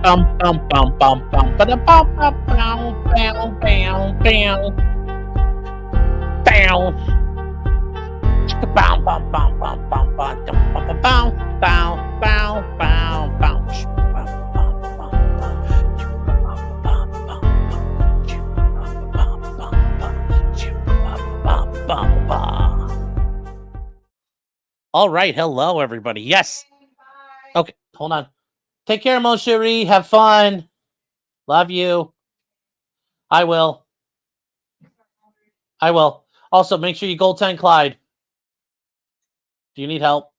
Bum bum bum bum bum ba bum bum bum bam bam bam bam. Bum bum bum bum bum bum bum bum bum bum bum bum. All right, hello everybody. Yes. Okay, hold on. Take care, mon chéri. Have fun. Love you. I will. I will. Also, make sure you goaltend Clyde. Do you need help?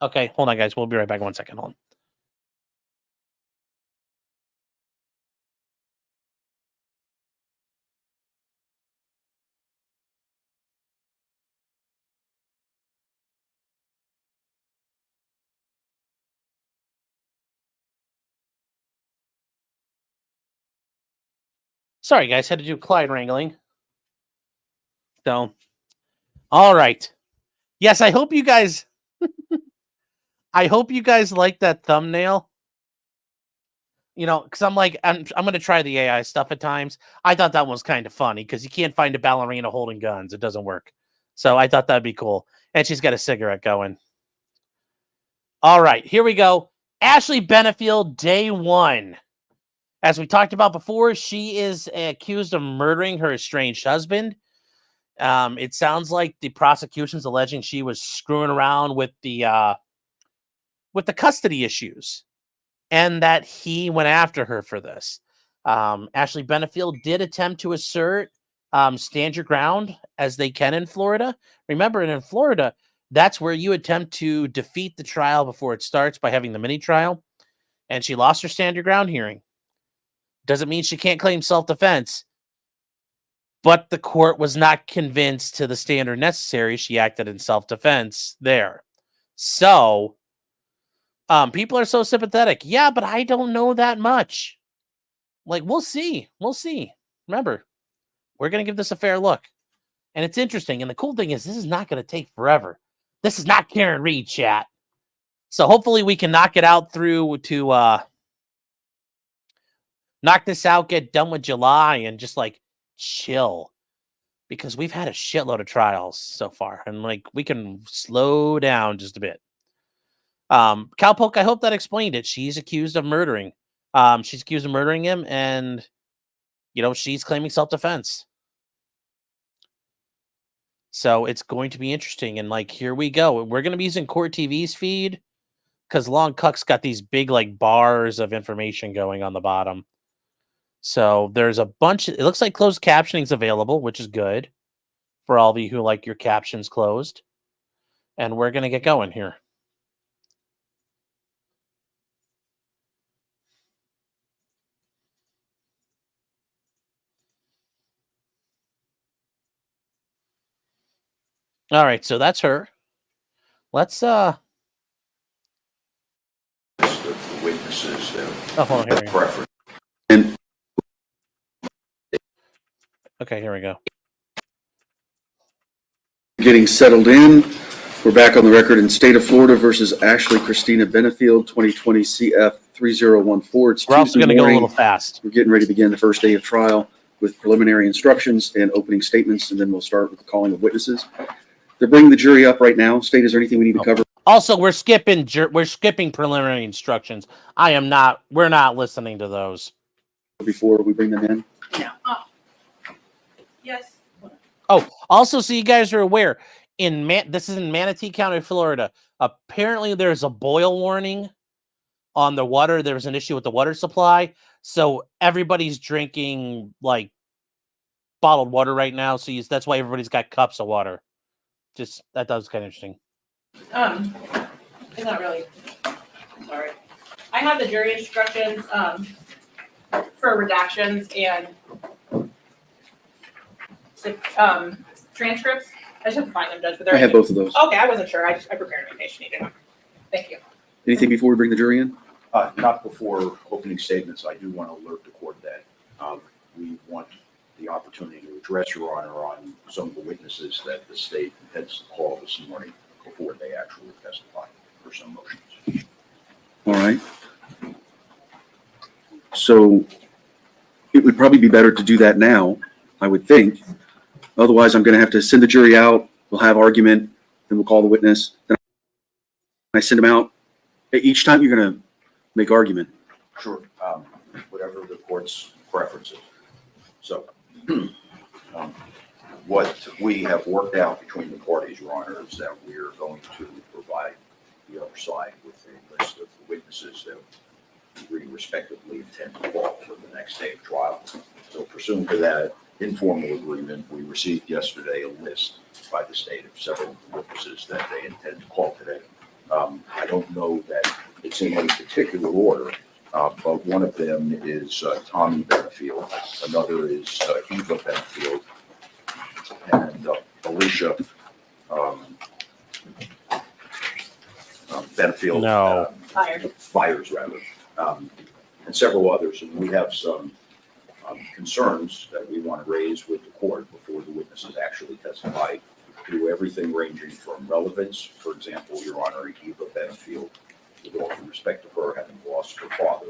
Okay, hold on, guys. We'll be right back. 1 second. Hold on. Sorry, guys. Had to do Clyde wrangling. So, all right. Yes, I hope you guys. I hope you guys like that thumbnail. You know, because I'm going to try the AI stuff at times. I thought that was kind of funny because you can't find a ballerina holding guns. It doesn't work. So I thought that'd be cool. And she's got a cigarette going. All right, here we go. Ashley Benefield, day 1. As we talked about before, she is accused of murdering her estranged husband. It sounds like the prosecution's alleging she was screwing around with the custody issues, and that he went after her for this. Ashley Benefield did attempt to assert stand your ground, as they can in Florida. Remember, in Florida, that's where you attempt to defeat the trial before it starts by having the mini trial. And she lost her stand your ground hearing. Doesn't mean she can't claim self-defense, but the court was not convinced to the standard necessary. She acted in self-defense there. So, people are so sympathetic. Yeah, but I don't know that much. Like, we'll see. We'll see. Remember, we're going to give this a fair look. And it's interesting. And the cool thing is, this is not going to take forever. This is not Karen Reed, chat. So hopefully we can knock it out through to knock this out, get done with July, and just like chill. Because we've had a shitload of trials so far. And like we can slow down just a bit. Cowpoke, I hope that explained it. She's accused of murdering. She's accused of murdering him, and you know, she's claiming self-defense. So it's going to be interesting. And like, here we go. We're going to be using Court TV's feed because Long Cuck's got these big like bars of information going on the bottom. So there's a bunch. It looks like closed captioning is available, which is good for all of you who like your captions closed. And we're going to get going here. All right, so that's her. Let's the witnesses that preference. And okay, here we go. Getting settled in. We're back on the record in State of Florida versus Ashley Christina Benefield, 2020 CF 3014. It's We're also Tuesday going to go a morning. little fast. We're getting ready to begin the first day of trial with preliminary instructions and opening statements, and then we'll start with the calling of witnesses. They're bringing the jury up right now. State, is there anything we need to cover? Also, we're skipping preliminary instructions. We're not listening to those Before we bring them in? No. Yes. Oh, also, so you guys are aware, this is in Manatee County, Florida. Apparently, there's a boil warning on the water. There was an issue with the water supply, so everybody's drinking like bottled water right now. So that's why everybody's got cups of water. Just that was kind of interesting. It's not really. Sorry. I have the jury instructions for redactions and the transcripts. I just have to find them, Judge. But I have both of those. Okay, I wasn't sure. I prepared them in case you needed them. Thank you. Anything before we bring the jury in? Not before opening statements. I do want to alert the court that we want the opportunity to address Your Honor on some of the witnesses that the state has called this morning before they actually testify for some motions. All right. So it would probably be better to do that now, I would think. Otherwise, I'm going to have to send the jury out. We'll have argument, then we'll call the witness. Then I send them out. Each time you're going to make argument. Sure, whatever the court's preference is. So, what we have worked out between the parties, Your Honor, is that we are going to provide the other side with a list of the witnesses that we respectively intend to call for the next day of trial. So pursuant to that informal agreement, we received yesterday a list by the state of several witnesses that they intend to call today. I don't know that it's in any particular order, but one of them is Tommy Benefield, another is Eva Benefield, and Alicia Benefield. No. Byers, rather, and several others. And we have some concerns that we want to raise with the court before the witnesses actually testify, to everything ranging from relevance. For example, Your Honor, Eva Benefield, with all due respect to her having lost her father,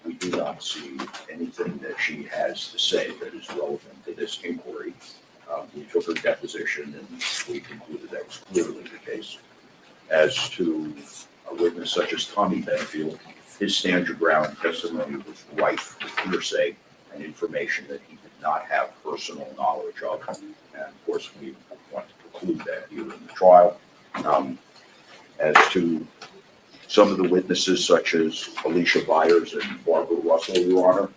we do not see anything that she has to say that is relevant to this inquiry. We took her deposition and we concluded that was clearly the case. As to a witness such as Tommy Benefield, his stand your ground testimony was rife with hearsay and information that he did not have personal knowledge of. And of course, we want to preclude that here in the trial. As to some of the witnesses, such as Alicia Byers and Barbara Russell, Your Honor,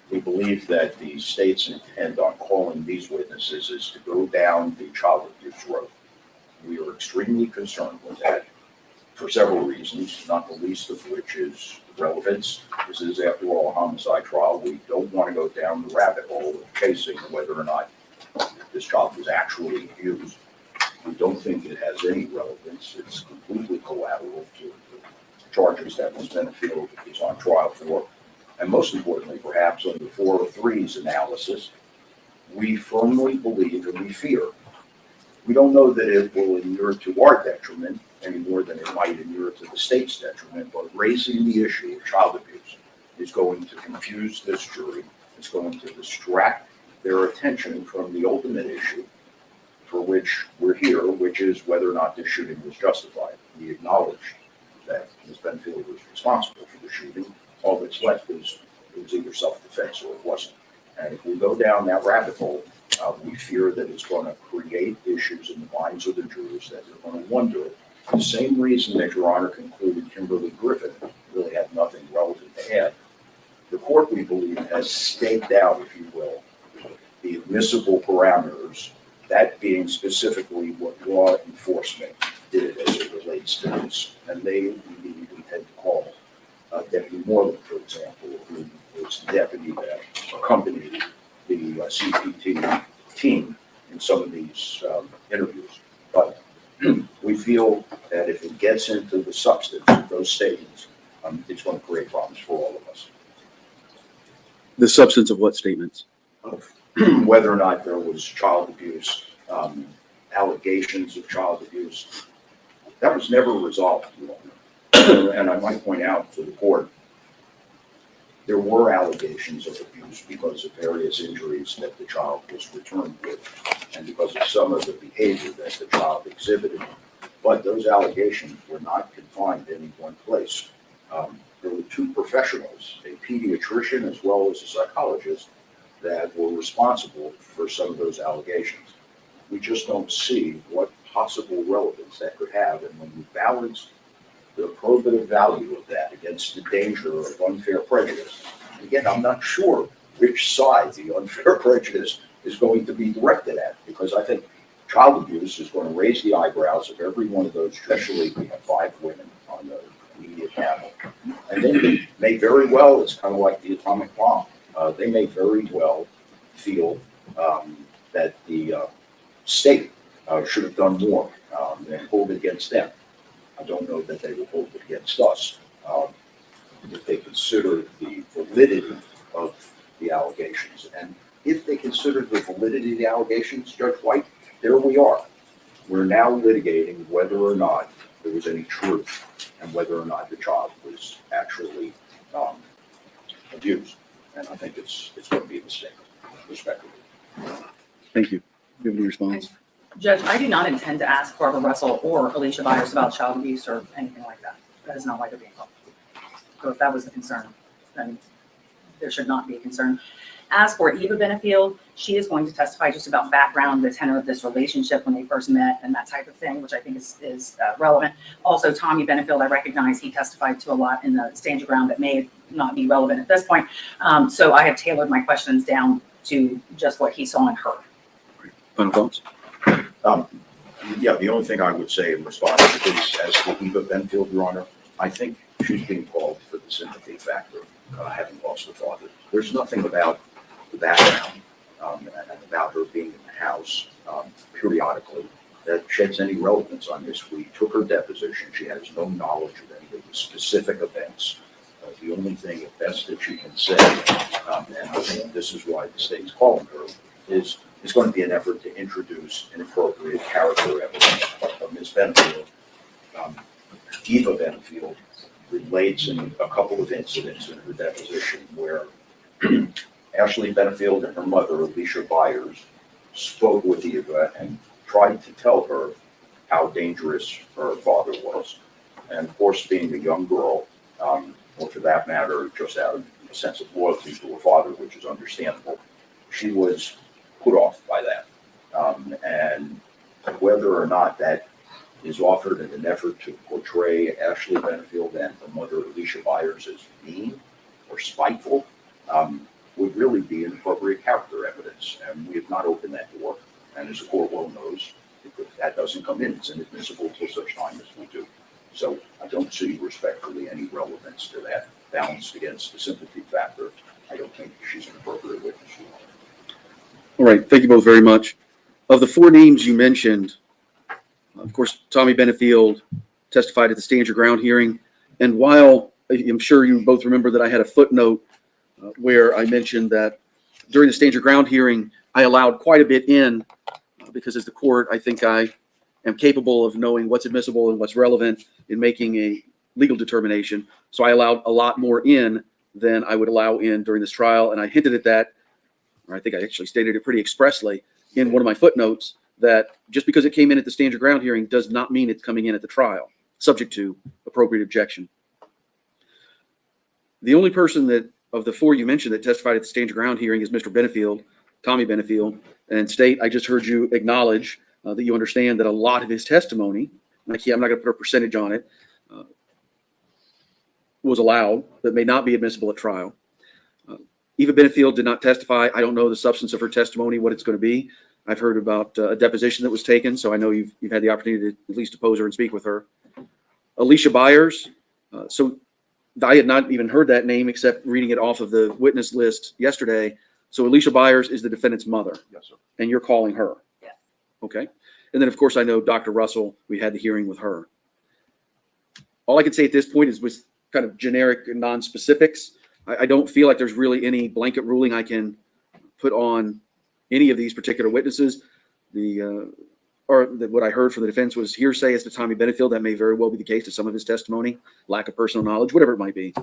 we believe that the state's intent on calling these witnesses is to go down the child abuse road. We are extremely concerned with that for several reasons, not the least of which is relevance. This is, after all, a homicide trial. We don't want to go down the rabbit hole of chasing whether or not this child was actually abused. We don't think it has any relevance. It's completely collateral to the charges that Ms. Benefield is on trial for. And most importantly, perhaps under 403's analysis, we firmly believe and we fear. We don't know that it will inure to our detriment any more than it might inure to the state's detriment, but raising the issue of child abuse is going to confuse this jury. It's going to distract their attention from the ultimate issue for which we're here, which is whether or not this shooting was justified. We acknowledge that Ms. Benefield was responsible for the shooting. All that's left is it was either self-defense or it wasn't. And if we go down that rabbit hole, we fear that it's going to create issues in the minds of the jurors that they're going to wonder. For the same reason that Your Honor concluded Kimberly Griffin really had nothing relevant to add, the court, we believe, has staked out, if you will, the admissible parameters, that being specifically what law enforcement did as it relates to this. And they indeed intend to call Deputy Moreland, for example, who was the deputy that accompanied the CPT team in some of these interviews. But we feel that if it gets into the substance of those statements, it's going to create problems for all of us. The substance of what statements? Whether or not there was child abuse, allegations of child abuse, that was never resolved. And I might point out to the court, there were allegations of abuse because of various injuries that the child was returned with and because of some of the behavior that the child exhibited. But those allegations were not confined to any one place. There were two professionals, a pediatrician as well as a psychologist, that were responsible for some of those allegations. We just don't see what possible relevance that could have. And when you balance the probative value of that against the danger of unfair prejudice, again, I'm not sure which side the unfair prejudice is going to be directed at, because I think child abuse is going to raise the eyebrows of every one of those, especially we have 5 women on the media panel. And they may very well, it's kind of like the atomic bomb, they may very well feel that the state should have done more and hold it against them. I don't know that they will hold it against us. If they consider the validity of the allegations. And if they consider the validity of the allegations, Judge White, there we are. We're now litigating whether or not there was any truth and whether or not the child was actually abused. And I think it's going to be a mistake, respectively. Thank you. Do you have any response? Judge, I do not intend to ask Barbara Russell or Alicia Byers about child abuse or anything like that. That is not why they're being called. So if that was the concern, then there should not be a concern. As for Eva Benefield, she is going to testify just about background, the tenor of this relationship when they first met and that type of thing, which I think is relevant. Also, Tommy Benefield, I recognize he testified to a lot in the stand your ground that may not be relevant at this point. So I have tailored my questions down to just what he saw in her. Final thoughts? Yeah, the only thing I would say in response is, as for Eva Benefield, Your Honor, I think she's being called for the sympathy factor, having lost a father. There's nothing about the background and about her being in the house periodically that sheds any relevance on this. We took her deposition. She has no knowledge of any of the specific events. The only thing at best that she can say, and I think this is why the state's calling her, is going to be an effort to introduce inappropriate character evidence of Ms. Benefield. Eva Benefield relates in a couple of incidents in her deposition where Ashley Benefield and her mother, Alicia Byers, spoke with Eva and tried to tell her how dangerous her father was. And of course, being a young girl, or for that matter, just out of a sense of loyalty to her father, which is understandable, she was put off by that. And whether or not that is offered in an effort to portray Ashley Benefield and her mother, Alicia Byers, as mean or spiteful, would really be inappropriate character evidence. And we have not opened that door. And as the court well knows, if that doesn't come in, it's inadmissible until such time as we do. So I don't see respectfully any relevance to that. Balanced against the sympathy factor, I don't think she's an appropriate witness. All right. Thank you both very much. Of the four names you mentioned, of course, Tommy Benefield testified at the Stand Your Ground hearing. And while I'm sure you both remember that I had a footnote where I mentioned that during the Stand Your Ground hearing, I allowed quite a bit in because as the court, I think I am capable of knowing what's admissible and what's relevant in making a legal determination. So I allowed a lot more in than I would allow in during this trial. And I hinted at that, or I think I actually stated it pretty expressly in one of my footnotes, that just because it came in at the Stand Your Ground hearing does not mean it's coming in at the trial, subject to appropriate objection. The only person that, of the four you mentioned, that testified at the Stand Your Ground hearing is Mr. Benefield, Tommy Benefield. And State, I just heard you acknowledge that you understand that a lot of his testimony, and I'm not going to put a percentage on it, was allowed, that may not be admissible at trial. Eva Benefield did not testify. I don't know the substance of her testimony, what it's going to be. I've heard about a deposition that was taken, so I know you've had the opportunity to at least depose her and speak with her. Alicia Byers, so I had not even heard that name except reading it off of the witness list yesterday. So Alicia Byers is the defendant's mother. Yes, sir. And you're calling her? Yeah. Okay. And then, of course, I know Dr. Russell, we had the hearing with her. All I can say at this point is with kind of generic and non-specifics. I don't feel like there's really any blanket ruling I can put on any of these particular witnesses. What I heard from the defense was hearsay as to Tommy Benefield. That may very well be the case to some of his testimony, lack of personal knowledge, whatever it might be.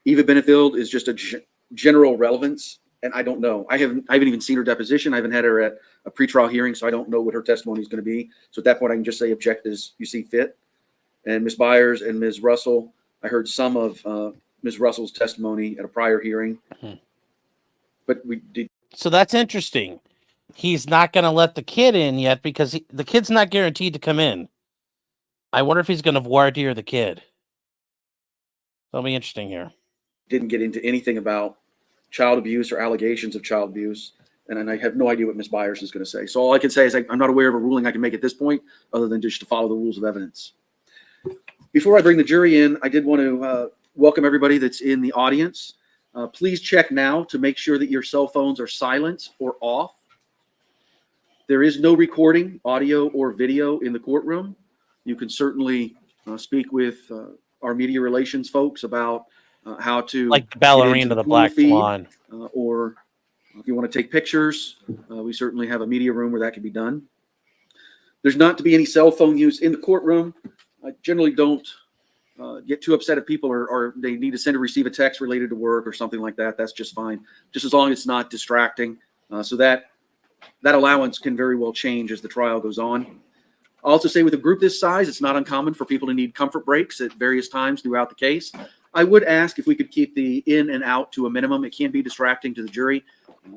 Eva Benefield is just a general relevance, and I don't know. I haven't even seen her deposition. I haven't had her at a pretrial hearing, so I don't know what her testimony is going to be. So at that point, I can just say object as you see fit. And Ms. Byers and Ms. Russell, I heard some of Ms. Russell's testimony at a prior hearing. But we did. So that's interesting. He's not going to let the kid in yet because the kid's not guaranteed to come in. I wonder if he's going to voir dire the kid. That'll be interesting here. Didn't get into anything about child abuse or allegations of child abuse. And I have no idea what Ms. Byers is going to say. So all I can say is I'm not aware of a ruling I can make at this point other than just to follow the rules of evidence. Before I bring the jury in, I did want to welcome everybody that's in the audience. Please check now to make sure that your cell phones are silent or off. There is no recording, audio or video in the courtroom. You can certainly speak with our media relations folks about how to like the ballerina, the black swan. Or if you want to take pictures, we certainly have a media room where that can be done. There's not to be any cell phone use in the courtroom. I generally don't get too upset if people are they need to send or receive a text related to work or something like that. That's just fine, just as long as it's not distracting. So that allowance can very well change as the trial goes on. I'll also say with a group this size, it's not uncommon for people to need comfort breaks at various times throughout the case. I would ask if we could keep the in and out to a minimum. It can be distracting to the jury.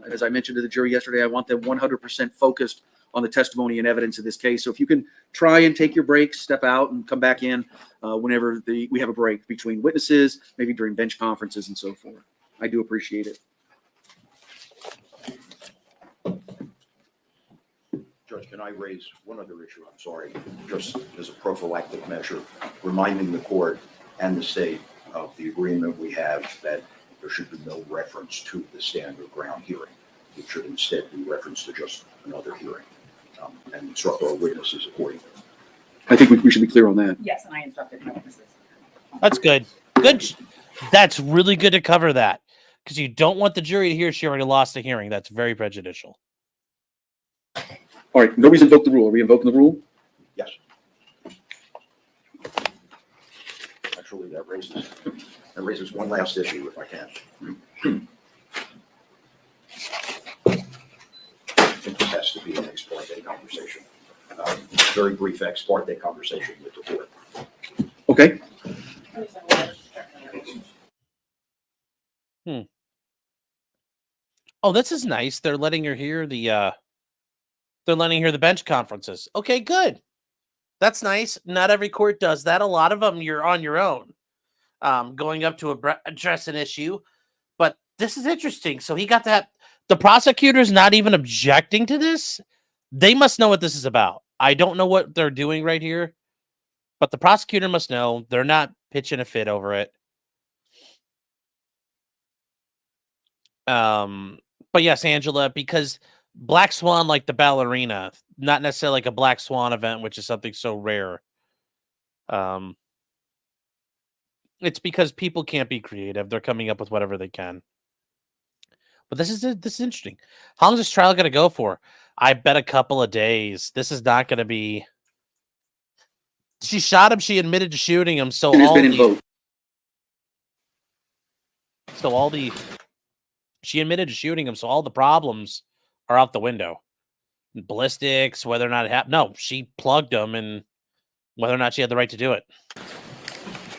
As I mentioned to the jury yesterday, I want them 100% focused on the testimony and evidence of this case. So if you can try and take your breaks, step out and come back in whenever we have a break between witnesses, maybe during bench conferences and so forth. I do appreciate it. Judge, can I raise one other issue? I'm sorry, just as a prophylactic measure, reminding the court and the state of the agreement we have that there should be no reference to the standard ground hearing. It should instead be reference to just another hearing, and instruct our witnesses accordingly. I think we should be clear on that. Yes, and I instructed my witnesses. That's good. Good. That's really good to cover that, because you don't want the jury to hear she already lost a hearing. That's very prejudicial. All right, nobody's invoked the rule. Are we invoking the rule? Yes. Actually, that raises one last issue, if I can. I think this has to be an ex parte conversation. Very brief ex parte conversation with the court. Okay. Oh, this is nice. They're letting her hear the bench conferences. Okay, good. That's nice. Not every court does that. A lot of them you're on your own, going up to address an issue. But this is interesting. So he got that. The prosecutor's not even objecting to this. They must know what this is about. I don't know what they're doing right here, but the prosecutor must know. They're not pitching a fit over it. But yes, Angela, because Black Swan, like the ballerina, not necessarily like a Black Swan event, which is something so rare. It's because people can't be creative. They're coming up with whatever they can. But this is interesting. How long is this trial going to go for? I bet a couple of days. This is not going to be. She shot him. She admitted to shooting him. So It has been invoked. She admitted to shooting him. So all the problems are out the window. Ballistics, whether or not it happened. No, she plugged him, and whether or not she had the right to do it.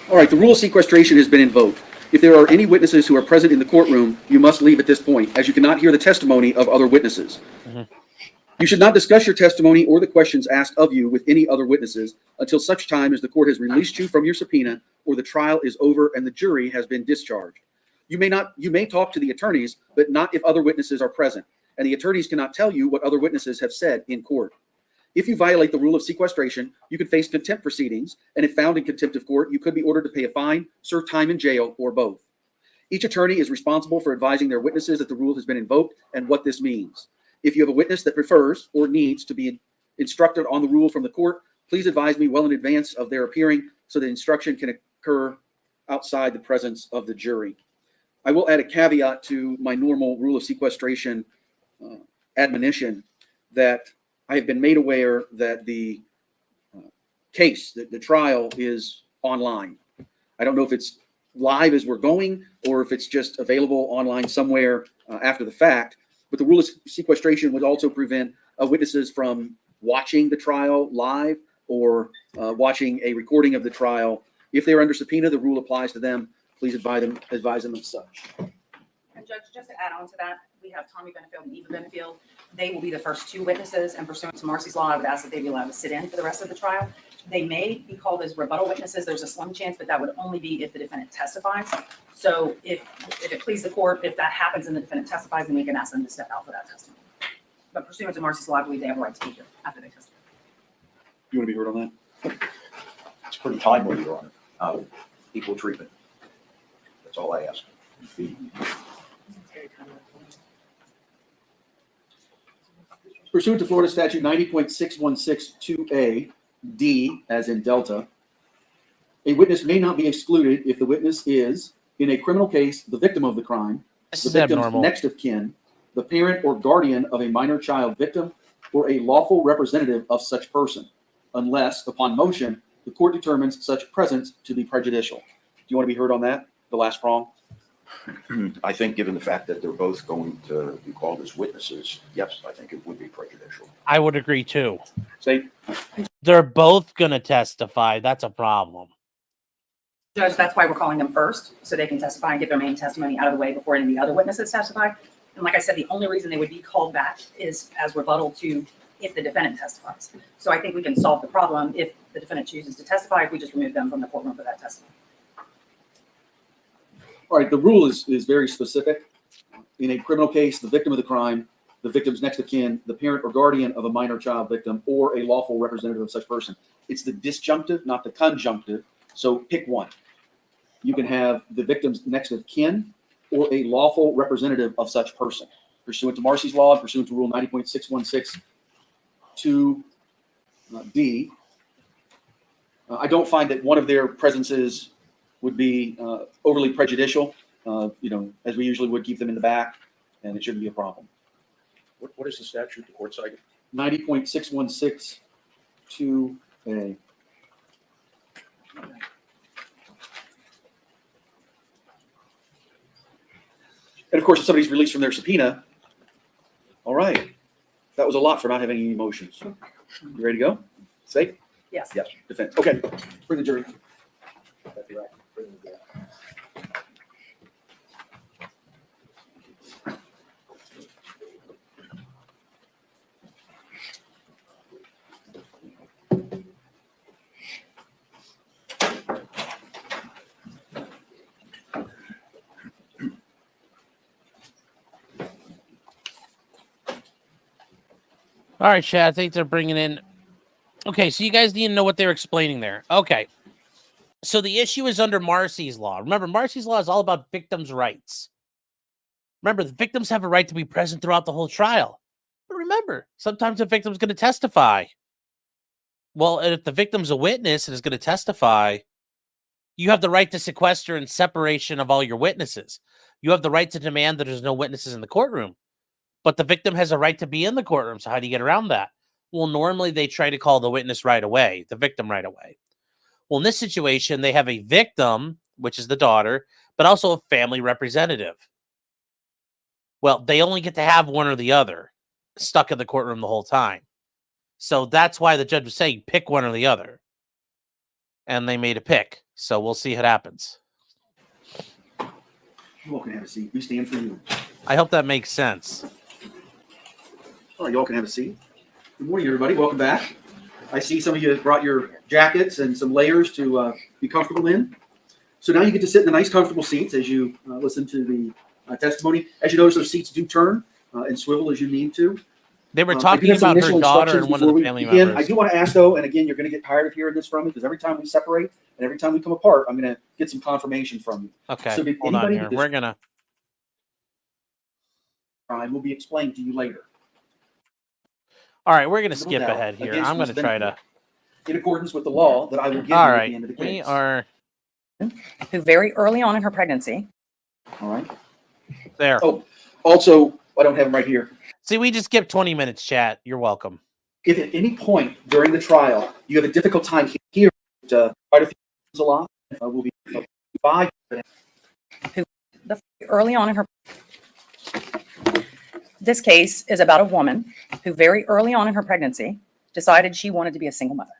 All right, the rule of sequestration has been invoked. If there are any witnesses who are present in the courtroom, you must leave at this point, as you cannot hear the testimony of other witnesses. Mm-hmm. You should not discuss your testimony or the questions asked of you with any other witnesses until such time as the court has released you from your subpoena or the trial is over and the jury has been discharged. You may talk to the attorneys, but not if other witnesses are present, and the attorneys cannot tell you what other witnesses have said in court. If you violate the rule of sequestration, you could face contempt proceedings, and if found in contempt of court, you could be ordered to pay a fine, serve time in jail, or both. Each attorney is responsible for advising their witnesses that the rule has been invoked and what this means. If you have a witness that prefers or needs to be instructed on the rule from the court, please advise me well in advance of their appearing so that instruction can occur outside the presence of the jury. I will add a caveat to my normal rule of sequestration admonition that I have been made aware that the case, the trial is online. I don't know if it's live as we're going or if it's just available online somewhere after the fact, but the rule of sequestration would also prevent witnesses from watching the trial live or watching a recording of the trial. If they're under subpoena, the rule applies to them. Please advise them of such. And Judge, just to add on to that, we have Tommy Benefield and Eva Benefield. They will be the first two witnesses, and pursuant to Marcy's law, I would ask that they be allowed to sit in for the rest of the trial. They may be called as rebuttal witnesses. There's a slim chance, but that would only be if the defendant testifies. So if it pleases the court, if that happens and the defendant testifies, then we can ask them to step out for that testimony. But pursuant to Marcy's law, I believe they have a right to be here after they testify. You want to be heard on that? It's pretty timely, Your Honor. Equal treatment. That's all I ask. Pursuant to Florida Statute 90.6162A, D, as in Delta, a witness may not be excluded if the witness is, in a criminal case, the victim of the crime, This the is victim's abnormal. next of kin, the parent or guardian of a minor child victim, or a lawful representative of such person, unless, upon motion, the court determines such presence to be prejudicial. Do you want to be heard on that? The last prong? I think given the fact that they're both going to be called as witnesses, yes, I think it would be prejudicial. I would agree too. Say, They're both going to testify. That's a problem. Judge, that's why we're calling them first, so they can testify and get their main testimony out of the way before any of the other witnesses testify. And like I said, the only reason they would be called back is as rebuttal to if the defendant testifies. So I think we can solve the problem if the defendant chooses to testify, if we just remove them from the courtroom for that testimony. all right, the rule is very specific. In a criminal case, the victim of the crime, the victim's next of kin, the parent or guardian of a minor child victim, or a lawful representative of such person. It's the disjunctive, not the conjunctive. So pick one. You can have the victim's next of kin or a lawful representative of such person. Pursuant to Marcy's law, pursuant to Rule 90.616(2)(d), I don't find that one of their presences would be overly prejudicial. As we usually would, keep them in the back, and it shouldn't be a problem. What is the statute the court cited? 90.616(2)(a). And of course, if somebody's released from their subpoena, all right, that was a lot for not having any emotions. You ready to go? Say? Yes. Yes. Defense. Okay, bring the jury. All right, Chad, I think they're bringing in. Okay, so you guys need to know what they're explaining there. Okay. So the issue is under Marcy's law. Remember, Marcy's law is all about victims' rights. Remember, the victims have a right to be present throughout the whole trial. But remember, sometimes the victim's going to testify. Well, and if the victim's a witness and is going to testify, you have the right to sequester and separation of all your witnesses. You have the right to demand that there's no witnesses in the courtroom. But the victim has a right to be in the courtroom. So how do you get around that? Well, normally they try to call the witness right away, the victim right away. Well, in this situation, they have a victim, which is the daughter, but also a family representative. Well, they only get to have one or the other stuck in the courtroom the whole time. So that's why the judge was saying pick one or the other. And they made a pick. So we'll see what happens. You all can have a seat. We stand for you. I hope that makes sense. All right, you all can have a seat. Good morning, everybody. Welcome back. I see some of you brought your jackets and some layers to be comfortable in. So now you get to sit in the nice, comfortable seats as you listen to the testimony. As you notice, those seats do turn and swivel as you need to. They were I do talking have some about her initial daughter instructions and one of before the we family begin. members. I do want to ask, though, and again, you're going to get tired of hearing this from me because every time we separate and every time we come apart, I'm going to get some confirmation from you. Okay, So did hold on anybody here. get this We're going to... crime will be explained to you later. All right, we're going to No skip doubt, ahead here. against I'm going to whose try to... in accordance with the law that I will give you All at right, the end of the we case. are... Who very early on in her pregnancy, All right. There. Oh, also, I don't have them right here. See, we just skipped 20 minutes, chat. You're welcome. If at any point during the trial you have a difficult time hearing quite a few a lot, will be by. early on in her. This case is about a woman who very early on in her pregnancy decided she wanted to be a single mother.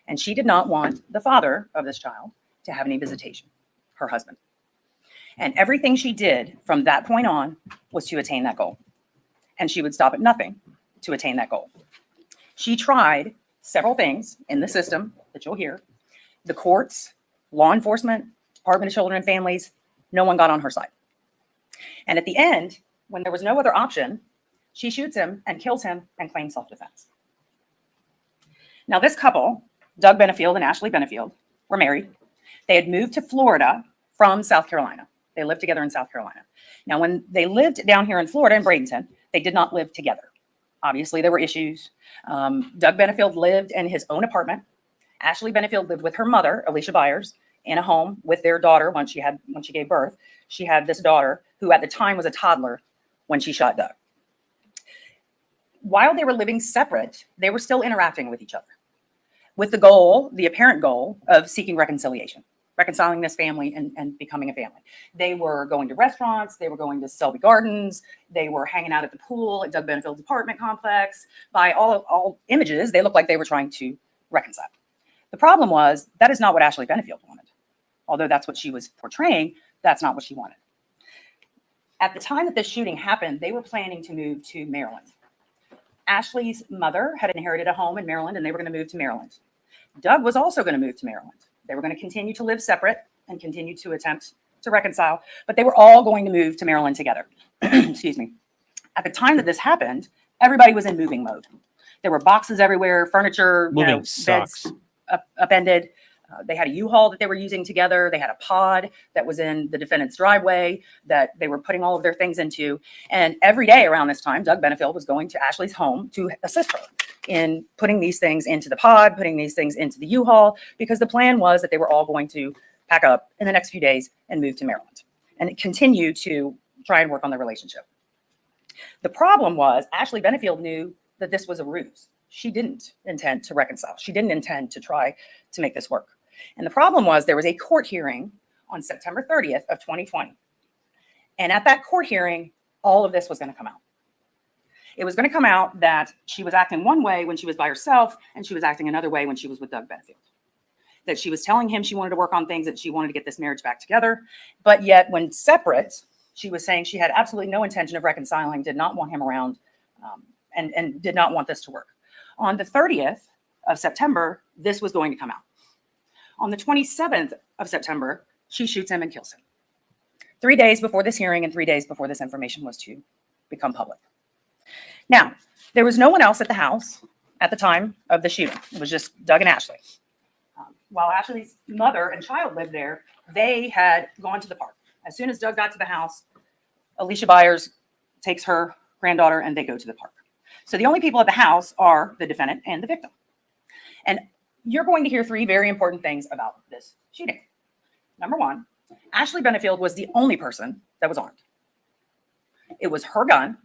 And she did not want the father of this child to have any visitation, her husband. And everything she did from that point on was to attain that goal. And she would stop at nothing to attain that goal. She tried several things in the system that you'll hear. The courts, law enforcement, Department of Children and Families, no one got on her side. And at the end, when there was no other option, she shoots him and kills him and claims self-defense. Now this couple, Doug Benefield and Ashley Benefield, were married. They had moved to Florida from South Carolina. They lived together in South Carolina. Now, when they lived down here in Florida in Bradenton, they did not live together. Obviously, there were issues. Doug Benefield lived in his own apartment. Ashley Benefield lived with her mother, Alicia Byers, in a home with their daughter when she gave birth. She had this daughter who at the time was a toddler when she shot Doug. While they were living separate, they were still interacting with each other. with the goal, the apparent goal of seeking reconciliation, reconciling this family and becoming a family. They were going to restaurants, they were going to Selby Gardens, they were hanging out at the pool at Doug Benefield's apartment complex. By all images, they looked like they were trying to reconcile. The problem was that is not what Ashley Benefield wanted. Although that's what she was portraying, that's not what she wanted. At the time that this shooting happened, they were planning to move to Maryland. Ashley's mother had inherited a home in Maryland and they were going to move to Maryland. Doug was also going to move to Maryland. They were going to continue to live separate and continue to attempt to reconcile, but they were all going to move to Maryland together. Excuse me. At the time that this happened, everybody was in moving mode. There were boxes everywhere, furniture, Moving beds sucks. upended. They had a U-Haul that they were using together. They had a pod that was in the defendant's driveway that they were putting all of their things into. And every day around this time, Doug Benefield was going to Ashley's home to assist her in putting these things into the pod, putting these things into the U-Haul, because the plan was that they were all going to pack up in the next few days and move to Maryland and continue to try and work on their relationship. The problem was Ashley Benefield knew that this was a ruse. She didn't intend to reconcile. She didn't intend to try to make this work. And the problem was there was a court hearing on September 30th of 2020. And at that court hearing, all of this was going to come out. It was going to come out that she was acting one way when she was by herself, and she was acting another way when she was with Doug Benefield. That she was telling him she wanted to work on things, that she wanted to get this marriage back together. But yet when separate, she was saying she had absolutely no intention of reconciling, did not want him around, and did not want this to work. On the 30th of September, this was going to come out. On the 27th of September, she shoots him and kills him. 3 days before this hearing and 3 days before this information was to become public. Now, there was no one else at the house at the time of the shooting. It was just Doug and Ashley. While Ashley's mother and child lived there, they had gone to the park. As soon as Doug got to the house, Alicia Byers takes her granddaughter and they go to the park. So the only people at the house are the defendant and the victim. And you're going to hear three very important things about this shooting. Number one, Ashley Benefield was the only person that was armed. It was her gun.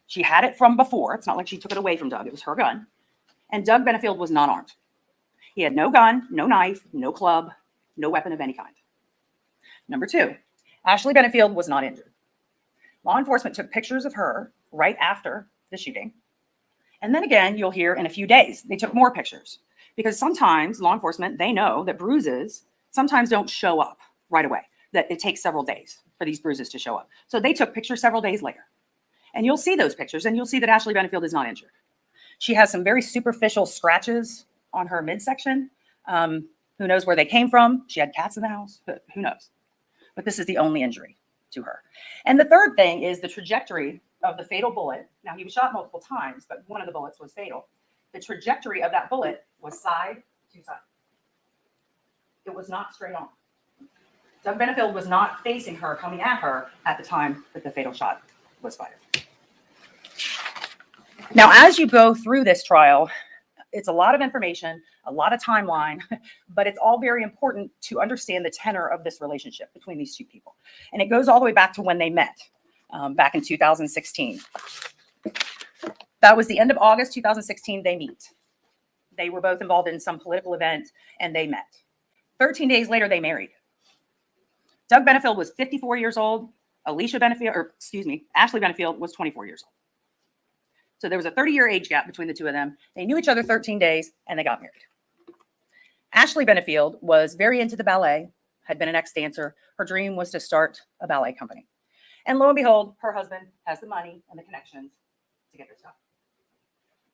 She had it from before. It's not like she took it away from Doug. It was her gun. And Doug Benefield was not armed. He had no gun, no knife, no club, no weapon of any kind. Number two, Ashley Benefield was not injured. Law enforcement took pictures of her right after the shooting. And then again, you'll hear in a few days, they took more pictures. Because sometimes law enforcement, they know that bruises sometimes don't show up right away, that it takes several days for these bruises to show up. So they took pictures several days later. And you'll see those pictures and you'll see that Ashley Benefield is not injured. She has some very superficial scratches on her midsection. Who knows where they came from? She had cats in the house, but who knows? But this is the only injury to her. And the third thing is the trajectory of the fatal bullet. Now, he was shot multiple times, but one of the bullets was fatal. The trajectory of that bullet was side to side. It was not straight on. Doug Benefield was not facing her, coming at her at the time that the fatal shot was fired. Now, as you go through this trial, it's a lot of information, a lot of timeline, but it's all very important to understand the tenor of this relationship between these two people. And it goes all the way back to when they met, back in 2016. That was the end of August 2016, they meet. They were both involved in some political event and they met. 13 days later, they married. Doug Benefield was 54 years old. Ashley Benefield was 24 years old. So there was a 30-year age gap between the two of them. They knew each other 13 days and they got married. Ashley Benefield was very into the ballet, had been an ex-dancer. Her dream was to start a ballet company. And lo and behold, her husband has the money and the connections to get this done.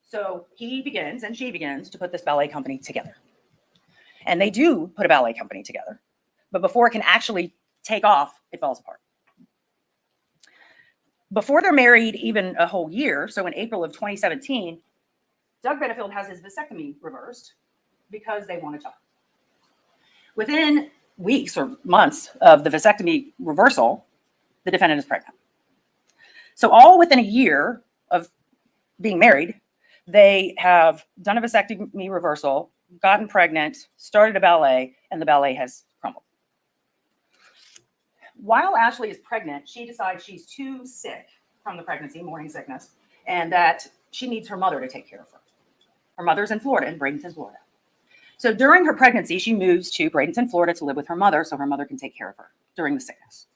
So he begins and she begins to put this ballet company together. And they do put a ballet company together. But before it can actually take off, it falls apart. Before they're married even a whole year, so in April of 2017, Doug Benefield has his vasectomy reversed because they want a child. Within weeks or months of the vasectomy reversal, the defendant is pregnant. So all within a year of being married, they have done a vasectomy reversal, gotten pregnant, started a ballet, and the ballet has crumbled. While Ashley is pregnant, she decides she's too sick from the pregnancy, morning sickness, and that she needs her mother to take care of her. Her mother's in Florida, in Bradenton, Florida. So during her pregnancy, she moves to Bradenton, Florida to live with her mother so her mother can take care of her during the sickness.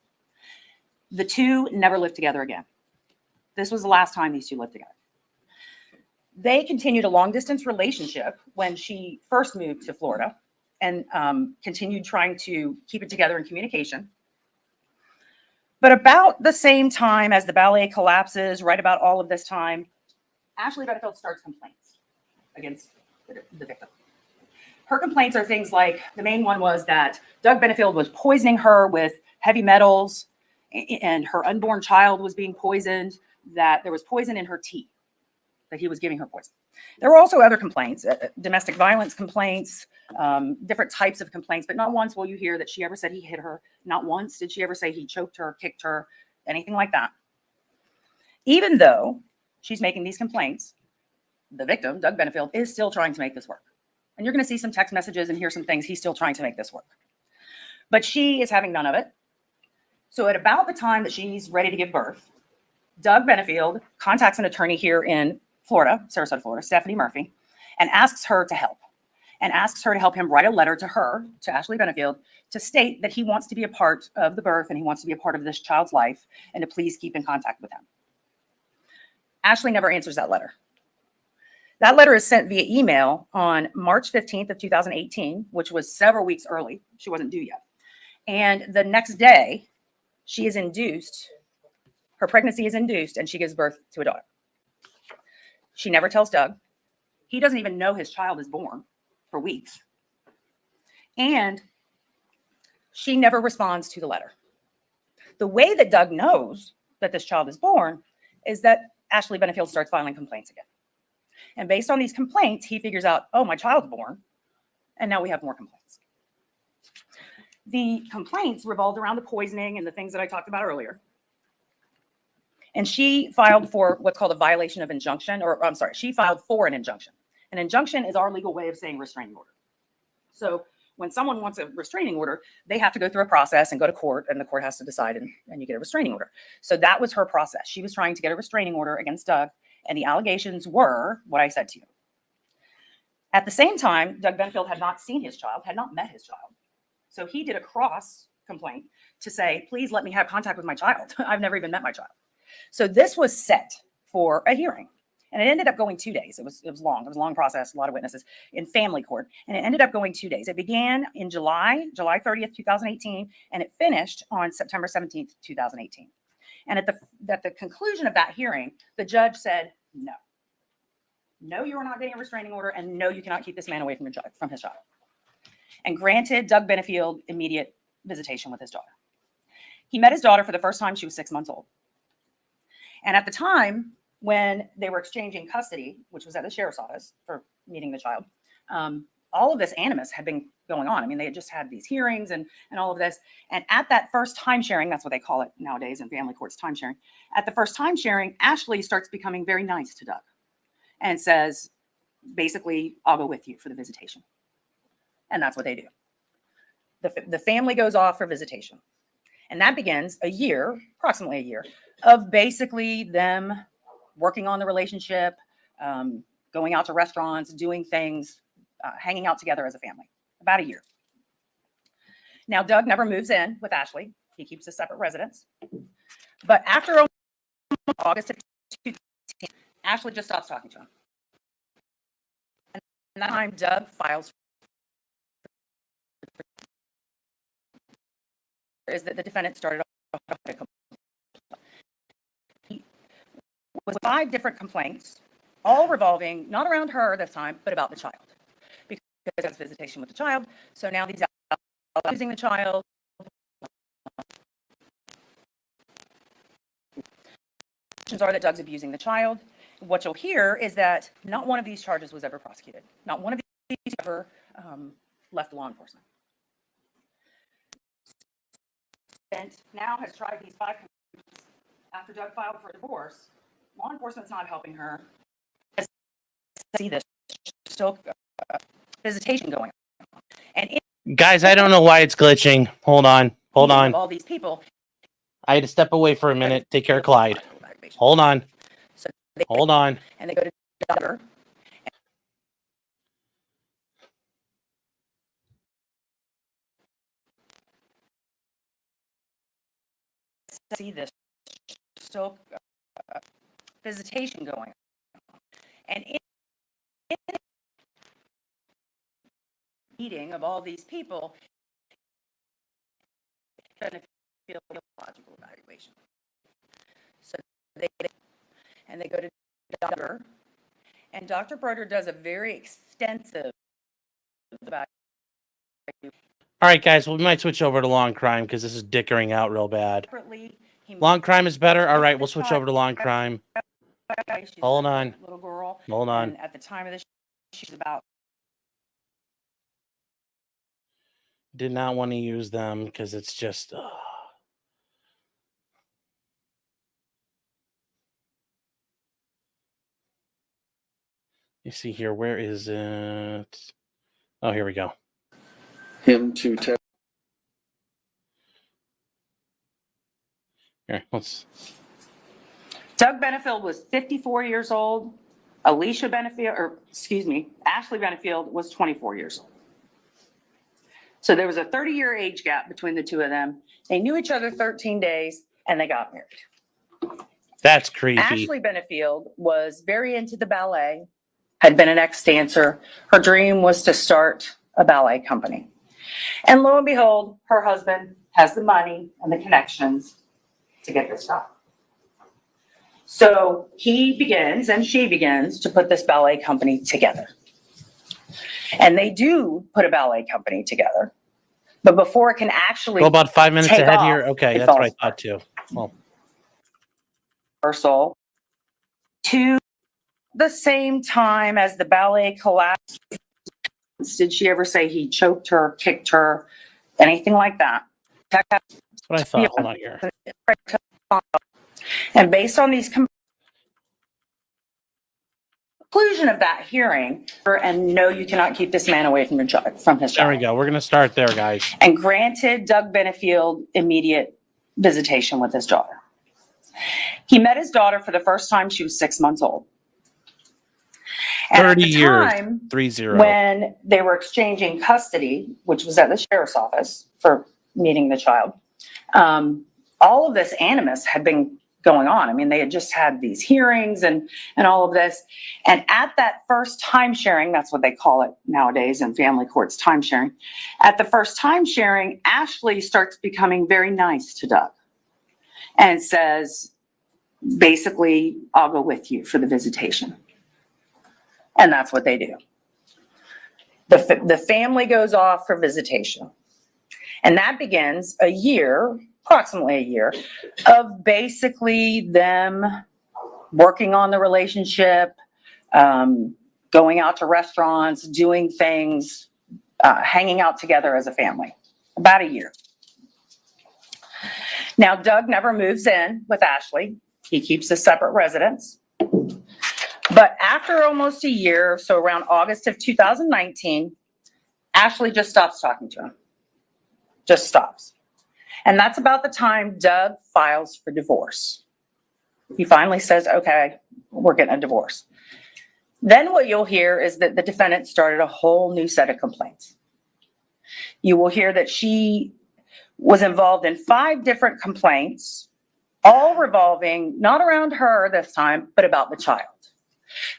The two never lived together again. This was the last time these two lived together. They continued a long distance relationship when she first moved to Florida and continued trying to keep it together in communication. But about the same time as the ballet collapses, right about all of this time, Ashley Benefield starts complaints against the victim. Her complaints are things like, the main one was that Doug Benefield was poisoning her with heavy metals, and her unborn child was being poisoned, that there was poison in her tea, that he was giving her poison. There were also other complaints, domestic violence complaints, different types of complaints, but not once will you hear that she ever said he hit her. Not once did she ever say he choked her, kicked her, anything like that. Even though she's making these complaints, the victim, Doug Benefield, is still trying to make this work. And you're going to see some text messages and hear some things. He's still trying to make this work. But she is having none of it. So at about the time that she's ready to give birth, Doug Benefield contacts an attorney here in Florida, Sarasota, Florida, Stephanie Murphy, and asks her to help. And asks her to help him write a letter to her, to Ashley Benefield, to state that he wants to be a part of the birth and he wants to be a part of this child's life and to please keep in contact with him. Ashley never answers that letter. That letter is sent via email on March 15th of 2018, which was several weeks early. She wasn't due yet. And the next day, she is induced, her pregnancy is induced, and she gives birth to a daughter. She never tells Doug. He doesn't even know his child is born for weeks. And she never responds to the letter. The way that Doug knows that this child is born is that Ashley Benefield starts filing complaints again. And based on these complaints, he figures out, oh, my child's born. And now we have more complaints. The complaints revolved around the poisoning and the things that I talked about earlier. And she filed for what's called a violation of injunction, or I'm sorry, she filed for an injunction. An injunction is our legal way of saying restraining order. So when someone wants a restraining order, they have to go through a process and go to court, and the court has to decide, and you get a restraining order. So that was her process. She was trying to get a restraining order against Doug, and the allegations were what I said to you. At the same time, Doug Benefield had not seen his child, had not met his child. So he did a cross complaint to say, please let me have contact with my child. I've never even met my child. So this was set for a hearing. And it ended up going 2 days. It was long. It was a long process, a lot of witnesses in family court. And it ended up going 2 days. It began in July 30th, 2018, and it finished on September 17th, 2018. And at the conclusion of that hearing, the judge said, no. No, you are not getting a restraining order, and no, you cannot keep this man away from his child. And granted Doug Benefield immediate visitation with his daughter. He met his daughter for the first time. She was 6 months old. And at the time when they were exchanging custody, which was at the sheriff's office for meeting the child, all of this animus had been going on. I mean, they had just had these hearings and all of this. And at that first time sharing, that's what they call it nowadays in family courts, time sharing. At the first time sharing, Ashley starts becoming very nice to Doug and says, basically, I'll go with you for the visitation. And that's what they do. The family goes off for visitation. And that begins a year, approximately a year, of basically them working on the relationship, going out to restaurants, doing things, hanging out together as a family, about a year. Now, Doug never moves in with Ashley. He keeps a separate residence. But after August of 2010, Ashley just stops talking to him. And that time, Doug files is that the defendant started off with 5 different complaints, all revolving not around her this time, but about the child. Because it's visitation with the child. So now these are using the child. Are that Doug's abusing the child. What you'll hear is that not one of these charges was ever prosecuted. Not one of these ever left law enforcement. And now has tried these 5 complaints. After Doug filed for divorce, law enforcement's not helping her. See this still visitation going on. And Guys, I don't know why it's glitching. Hold on. all these people. I had to step away for a minute. Take care of Clyde. Hold on. So Hold on. and they go to doctor. see this still visitation going on. And in the meeting of all these people, Benefield logical evaluation. So they go to doctor, and Dr. Broder does a very extensive evaluation. All right, guys. Well, we might switch over to long crime because this is dickering out real bad. Separately, he Long crime is better. All right, we'll the switch child. over to long crime. She's Hold a on. little girl. Hold on. And at the time of this, she's about. Did not want to use them because it's just. You see here, where is it? Oh, here we go. Him to test. Here, let's. Doug Benefield was 54 years old. Ashley Benefield was 24 years old. So there was a 30-year age gap between the two of them. They knew each other 13 days and they got married. That's creepy. Ashley Benefield was very into the ballet, had been an ex-dancer. Her dream was to start a ballet company. And lo and behold, her husband has the money and the connections to get this done. So he begins and she begins to put this ballet company together. And they do put a ballet company together. But before it can actually Go about 5 minutes take ahead off, here. Okay, it that's what I falls thought too. Well, rehearsal to the same time as the ballet collapsed, did she ever say he choked her, kicked her, anything like that? that's what I thought. Hold on here. And based on these conclusion of that hearing, and no, you cannot keep this man away from his child. There we go. We're gonna start there, guys. And granted Doug Benefield immediate visitation with his daughter. He met his daughter for the first time. She was 6 months old. And 30 at the years. time, 30. when they were exchanging custody, which was at the sheriff's office for meeting the child, all of this animus had been going on. I mean, they had just had these hearings and all of this. And at that first time sharing, that's what they call it nowadays in family courts, time sharing. At the first time sharing, Ashley starts becoming very nice to Doug and says, basically, I'll go with you for the visitation. And that's what they do. The family goes off for visitation. And that begins approximately a year, of basically them working on the relationship, going out to restaurants, doing things, hanging out together as a family. About a year. Now, Doug never moves in with Ashley. He keeps a separate residence. But after almost a year, so around August of 2019, Ashley just stops talking to him. Just stops. And that's about the time Doug files for divorce. He finally says, okay, we're getting a divorce. Then what you'll hear is that the defendant started a whole new set of complaints. You will hear that she was involved in 5 different complaints, all revolving not around her this time, but about the child.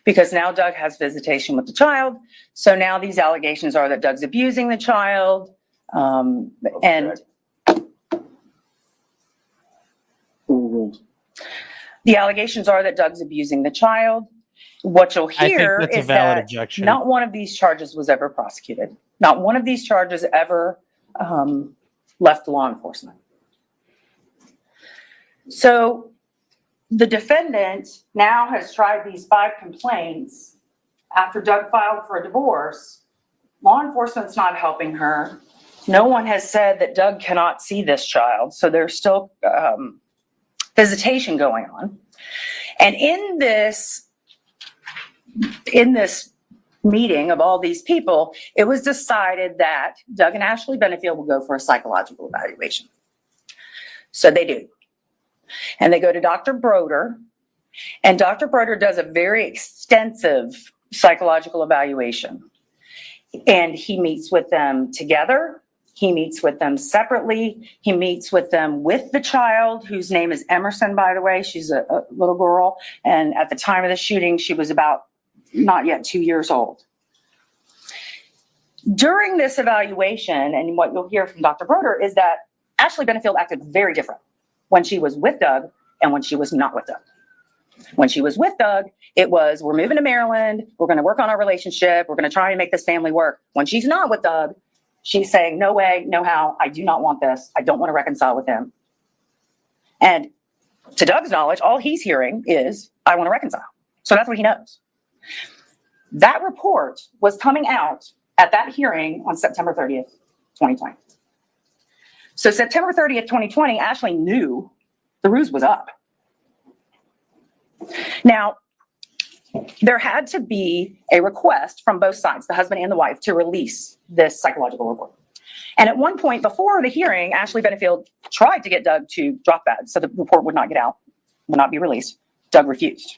Because now Doug has visitation with the child. So now these allegations are that Doug's abusing the child. And Overruled. the allegations are that Doug's abusing the child. What you'll I think hear that's a is valid that objection. not one of these charges was ever prosecuted. Not one of these charges ever left law enforcement. So the defendant now has tried these 5 complaints after Doug filed for a divorce. Law enforcement's not helping her. No one has said that Doug cannot see this child. So there's still visitation going on. And in this meeting of all these people, it was decided that Doug and Ashley Benefield will go for a psychological evaluation. So they do. And they go to Dr. Broder, and Dr. Broder does a very extensive psychological evaluation. And he meets with them together. He meets with them separately. He meets with them with the child, whose name is Emerson, by the way. She's a little girl. And at the time of the shooting, she was about not yet 2 years old. During this evaluation, and what you'll hear from Dr. Broder, is that Ashley Benefield acted very different when she was with Doug and when she was not with Doug. When she was with Doug, it was, we're moving to Maryland, we're going to work on our relationship, we're going to try and make this family work. When she's not with Doug, she's saying, no way, no how, I do not want this, I don't want to reconcile with him. And to Doug's knowledge, all he's hearing is, I want to reconcile. So that's what he knows. That report was coming out at that hearing on September 30th, 2020. So September 30th, 2020, Ashley knew the ruse was up. Now, there had to be a request from both sides, the husband and the wife, to release this psychological report. And at one point before the hearing, Ashley Benefield tried to get Doug to drop that so the report would not get out, would not be released. Doug refused.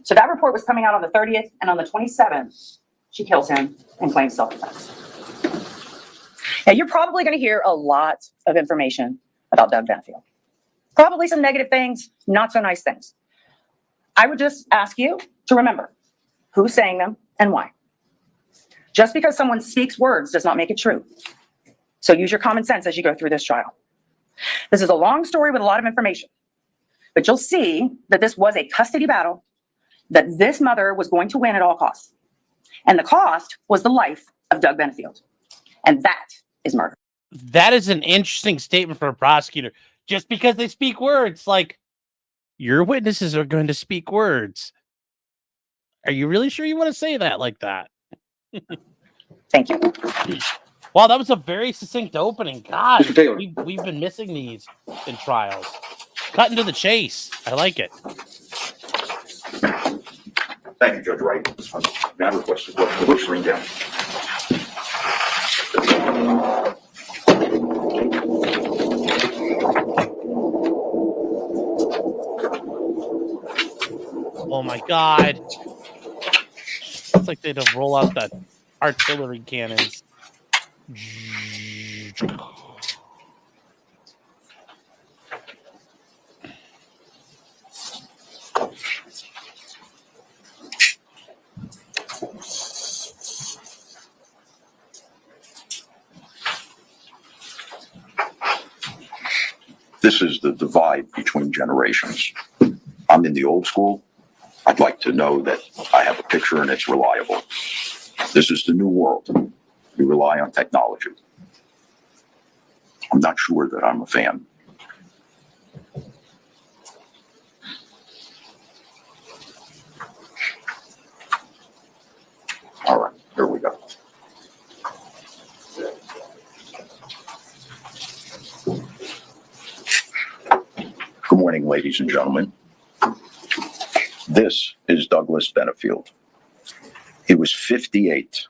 So that report was coming out on the 30th, and on the 27th, she kills him and claims self-defense. Now, you're probably going to hear a lot of information about Doug Benefield. Probably some negative things, not so nice things. I would just ask you to remember who's saying them and why. Just because someone speaks words does not make it true. So use your common sense as you go through this trial. This is a long story with a lot of information, but you'll see that this was a custody battle, that this mother was going to win at all costs. And the cost was the life of Doug Benefield. And that is murder. That is an interesting statement for a prosecutor. Just because they speak words, like, your witnesses are going to speak words. Are you really sure you want to say that like that? Thank you. Wow, that was a very succinct opening. God, Mr. Taylor. we've been missing these in trials. Cutting to the chase. I like it. Thank you, Judge Wright. May I request the clerk to ring down? Oh my God. It's like they'd roll out the artillery cannons. This is the divide between generations. I'm in the old school. I'd like to know that I have a picture and it's reliable. This is the new world. We rely on technology. I'm not sure that I'm a fan. All right, here we go. Good morning, ladies and gentlemen. This is Douglas Benefield. He was 58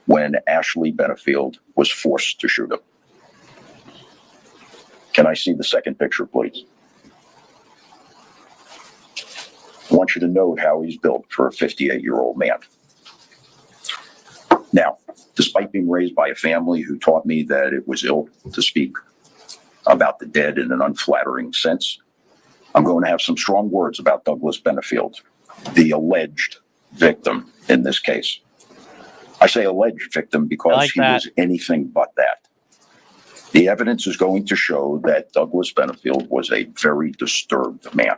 when Ashley Benefield was forced to shoot him. Can I see the second picture, please? I want you to note how he's built for a 58-year-old man. Now, despite being raised by a family who taught me that it was ill to speak about the dead in an unflattering sense, I'm going to have some strong words about Douglas Benefield, the alleged victim in this case. I say alleged victim because he was anything but that. The evidence is going to show that Douglas Benefield was a very disturbed man.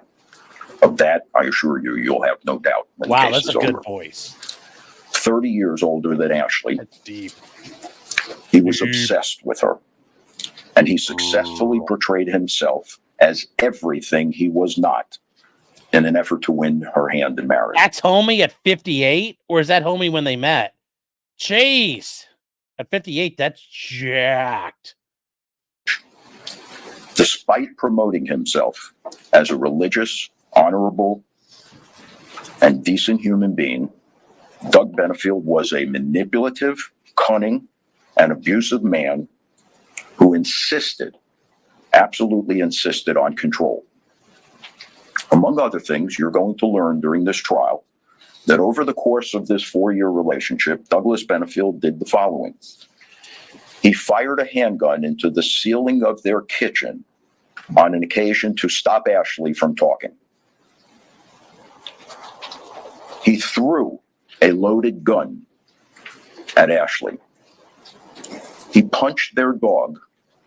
Of that, I assure you, you'll have no doubt when the Wow, case that's is a good over. voice. 30 years older than Ashley. That's deep. He was obsessed with her. And he successfully portrayed himself as everything he was not in an effort to win her hand in marriage. That's homie at 58? Or is that homie when they met? Jeez. At 58, that's jacked. Despite promoting himself as a religious, honorable, and decent human being, Doug Benefield was a manipulative, cunning, and abusive man who absolutely insisted on control. Among other things, you're going to learn during this trial that over the course of this 4-year relationship, Douglas Benefield did the following. He fired a handgun into the ceiling of their kitchen on an occasion to stop Ashley from talking. He threw a loaded gun at Ashley. He punched their dog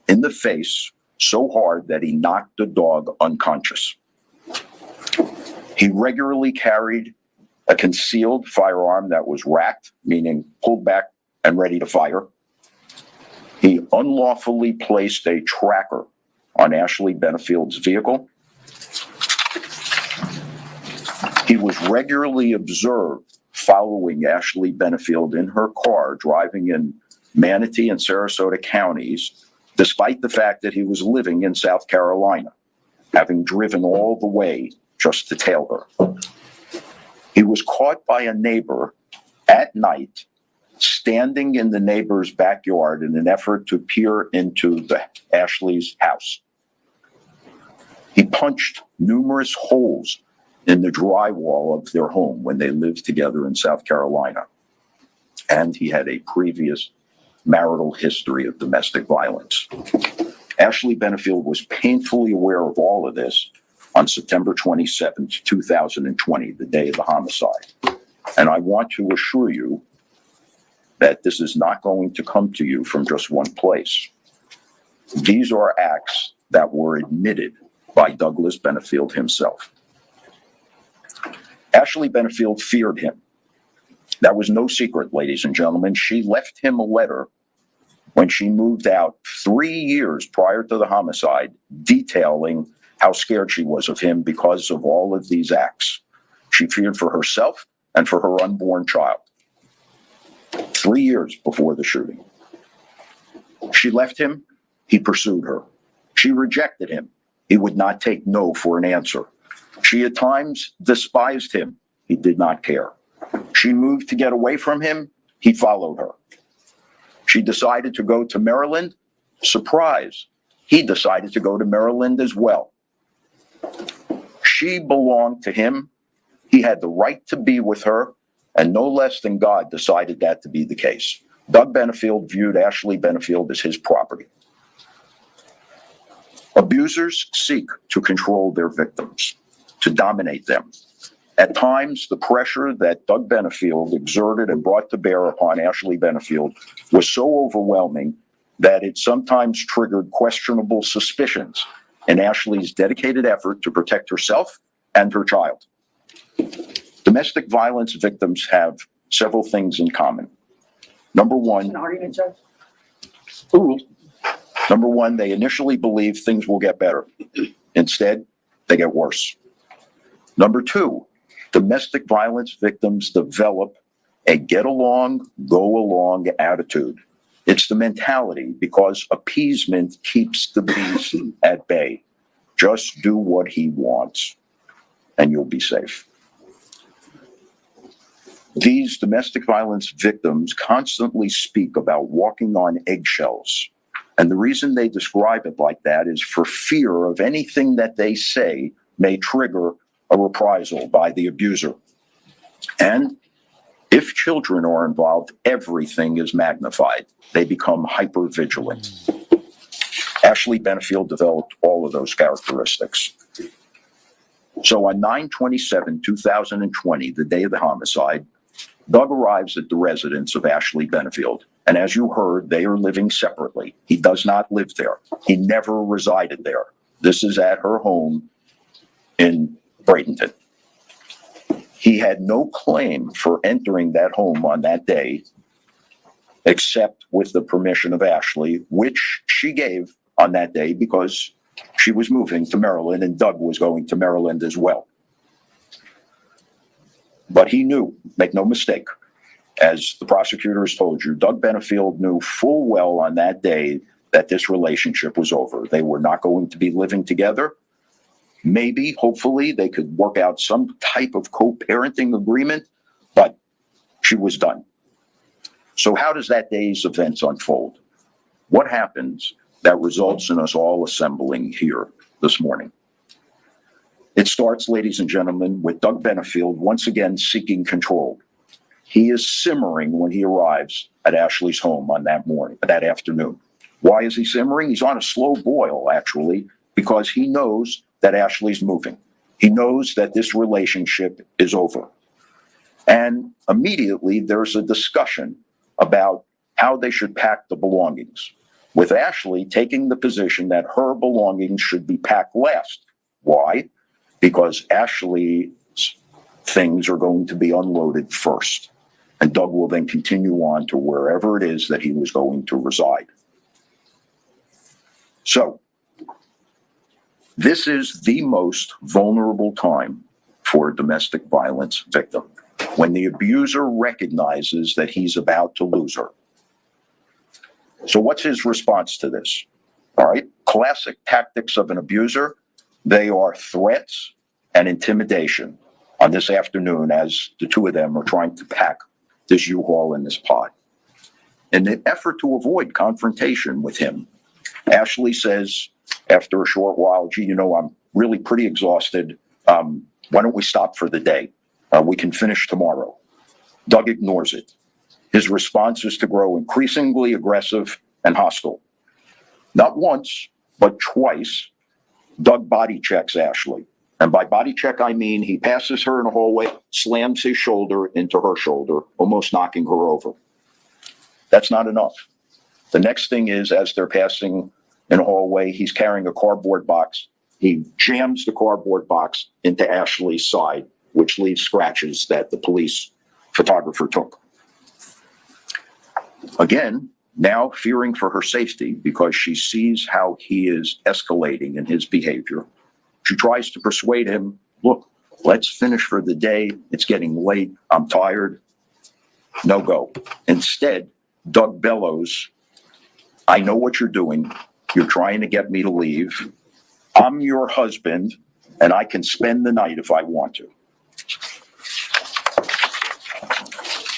in the face so hard that he knocked the dog unconscious. He regularly carried a concealed firearm that was racked, meaning pulled back and ready to fire. He unlawfully placed a tracker on Ashley Benefield's vehicle. He was regularly observed following Ashley Benefield in her car, driving in Manatee and Sarasota counties, despite the fact that he was living in South Carolina, having driven all the way just to tail her. He was caught by a neighbor at night, standing in the neighbor's backyard in an effort to peer into Ashley's house. He punched numerous holes in the drywall of their home when they lived together in South Carolina. And he had a previous marital history of domestic violence. Ashley Benefield was painfully aware of all of this on September 27th, 2020, the day of the homicide. And I want to assure you that this is not going to come to you from just one place. These are acts that were admitted by Douglas Benefield himself. Ashley Benefield feared him. That was no secret, ladies and gentlemen. She left him a letter when she moved out 3 years prior to the homicide, detailing how scared she was of him because of all of these acts. She feared for herself and for her unborn child. 3 years before the shooting. She left him. He pursued her. She rejected him. He would not take no for an answer. She at times despised him. He did not care. She moved to get away from him. He followed her. She decided to go to Maryland. Surprise. He decided to go to Maryland as well. She belonged to him. He had the right to be with her, and no less than God decided that to be the case. Doug Benefield viewed Ashley Benefield as his property. Abusers seek to control their victims, to dominate them. At times, the pressure that Doug Benefield exerted and brought to bear upon Ashley Benefield was so overwhelming that it sometimes triggered questionable suspicions in Ashley's dedicated effort to protect herself and her child. Domestic violence victims have several things in common. Number one, An argument, Judge? Number one, they initially believe things will get better. Instead, they get worse. Number two, domestic violence victims develop a get along, go along attitude. It's the mentality because appeasement keeps the beast at bay. Just do what he wants and you'll be safe. These domestic violence victims constantly speak about walking on eggshells. And the reason they describe it like that is for fear of anything that they say may trigger a reprisal by the abuser. And if children are involved, everything is magnified. They become hyper-vigilant. Ashley Benefield developed all of those characteristics. So on 9/27/2020, the day of the homicide, Doug arrives at the residence of Ashley Benefield. And as you heard, they are living separately. He does not live there. He never resided there. This is at her home in Bradenton. He had no claim for entering that home on that day, except with the permission of Ashley, which she gave on that day because she was moving to Maryland and Doug was going to Maryland as well. But he knew, make no mistake, as the prosecutors told you, Doug Benefield knew full well on that day that this relationship was over. They were not going to be living together. Maybe, hopefully, they could work out some type of co-parenting agreement, but she was done. So how does that day's events unfold? What happens that results in us all assembling here this morning? It starts, ladies and gentlemen, with Doug Benefield once again seeking control. He is simmering when he arrives at Ashley's home on that afternoon. Why is he simmering? He's on a slow boil, actually, because he knows that Ashley's moving. He knows that this relationship is over. And immediately there's a discussion about how they should pack the belongings, with Ashley taking the position that her belongings should be packed last. Why? Because Ashley's things are going to be unloaded first. And Doug will then continue on to wherever it is that he was going to reside. So, this is the most vulnerable time for a domestic violence victim, when the abuser recognizes that he's about to lose her. So what's his response to this? All right, classic tactics of an abuser, they are threats and intimidation on this afternoon as the two of them are trying to pack this U-Haul in this pod. In an effort to avoid confrontation with him, Ashley says, after a short while, gee, I'm really pretty exhausted. Why don't we stop for the day? We can finish tomorrow. Doug ignores it. His response is to grow increasingly aggressive and hostile. Not once, but twice, Doug body checks Ashley. And by body check, I mean he passes her in a hallway, slams his shoulder into her shoulder, almost knocking her over. That's not enough. The next thing is, as they're passing in a hallway, he's carrying a cardboard box. He jams the cardboard box into Ashley's side, which leaves scratches that the police photographer took. Again, now fearing for her safety because she sees how he is escalating in his behavior, she tries to persuade him, look, let's finish for the day. It's getting late. I'm tired. No go. Instead, Doug bellows, I know what you're doing. You're trying to get me to leave. I'm your husband, and I can spend the night if I want to.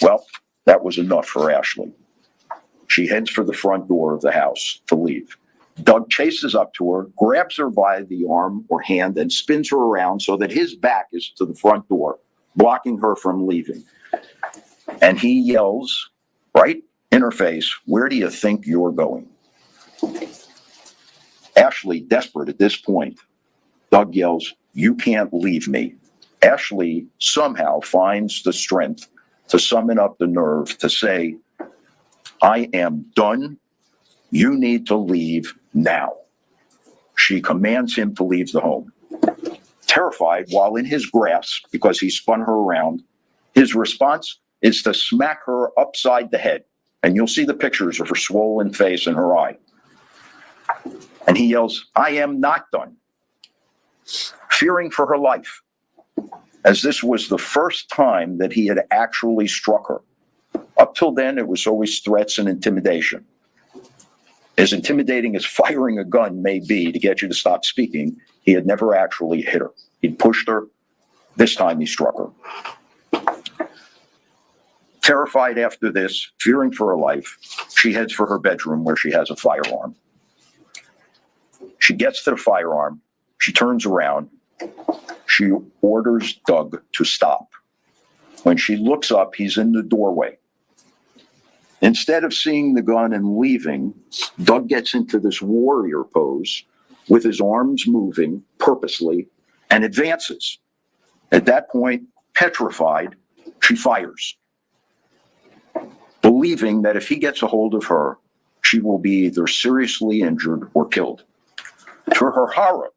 Well, that was enough for Ashley. She heads for the front door of the house to leave. Doug chases up to her, grabs her by the arm or hand, and spins her around so that his back is to the front door, blocking her from leaving. And he yells right in her face, where do you think you're going? Ashley, desperate at this point, Doug yells, you can't leave me. Ashley somehow finds the strength to summon up the nerve to say, I am done. You need to leave now. She commands him to leave the home. Terrified, while in his grasp, because he spun her around, his response is to smack her upside the head. And you'll see the pictures of her swollen face and her eye. And he yells, I am not done. Fearing for her life, as this was the first time that he had actually struck her. Up till then, it was always threats and intimidation. As intimidating as firing a gun may be to get you to stop speaking, he had never actually hit her. He'd pushed her. This time he struck her. Terrified after this, fearing for her life, she heads for her bedroom where she has a firearm. She gets to the firearm. She turns around. She orders Doug to stop. When she looks up, he's in the doorway. Instead of seeing the gun and leaving, Doug gets into this warrior pose with his arms moving purposely and advances. At that point, petrified, she fires, believing that if he gets a hold of her, she will be either seriously injured or killed. To her horror,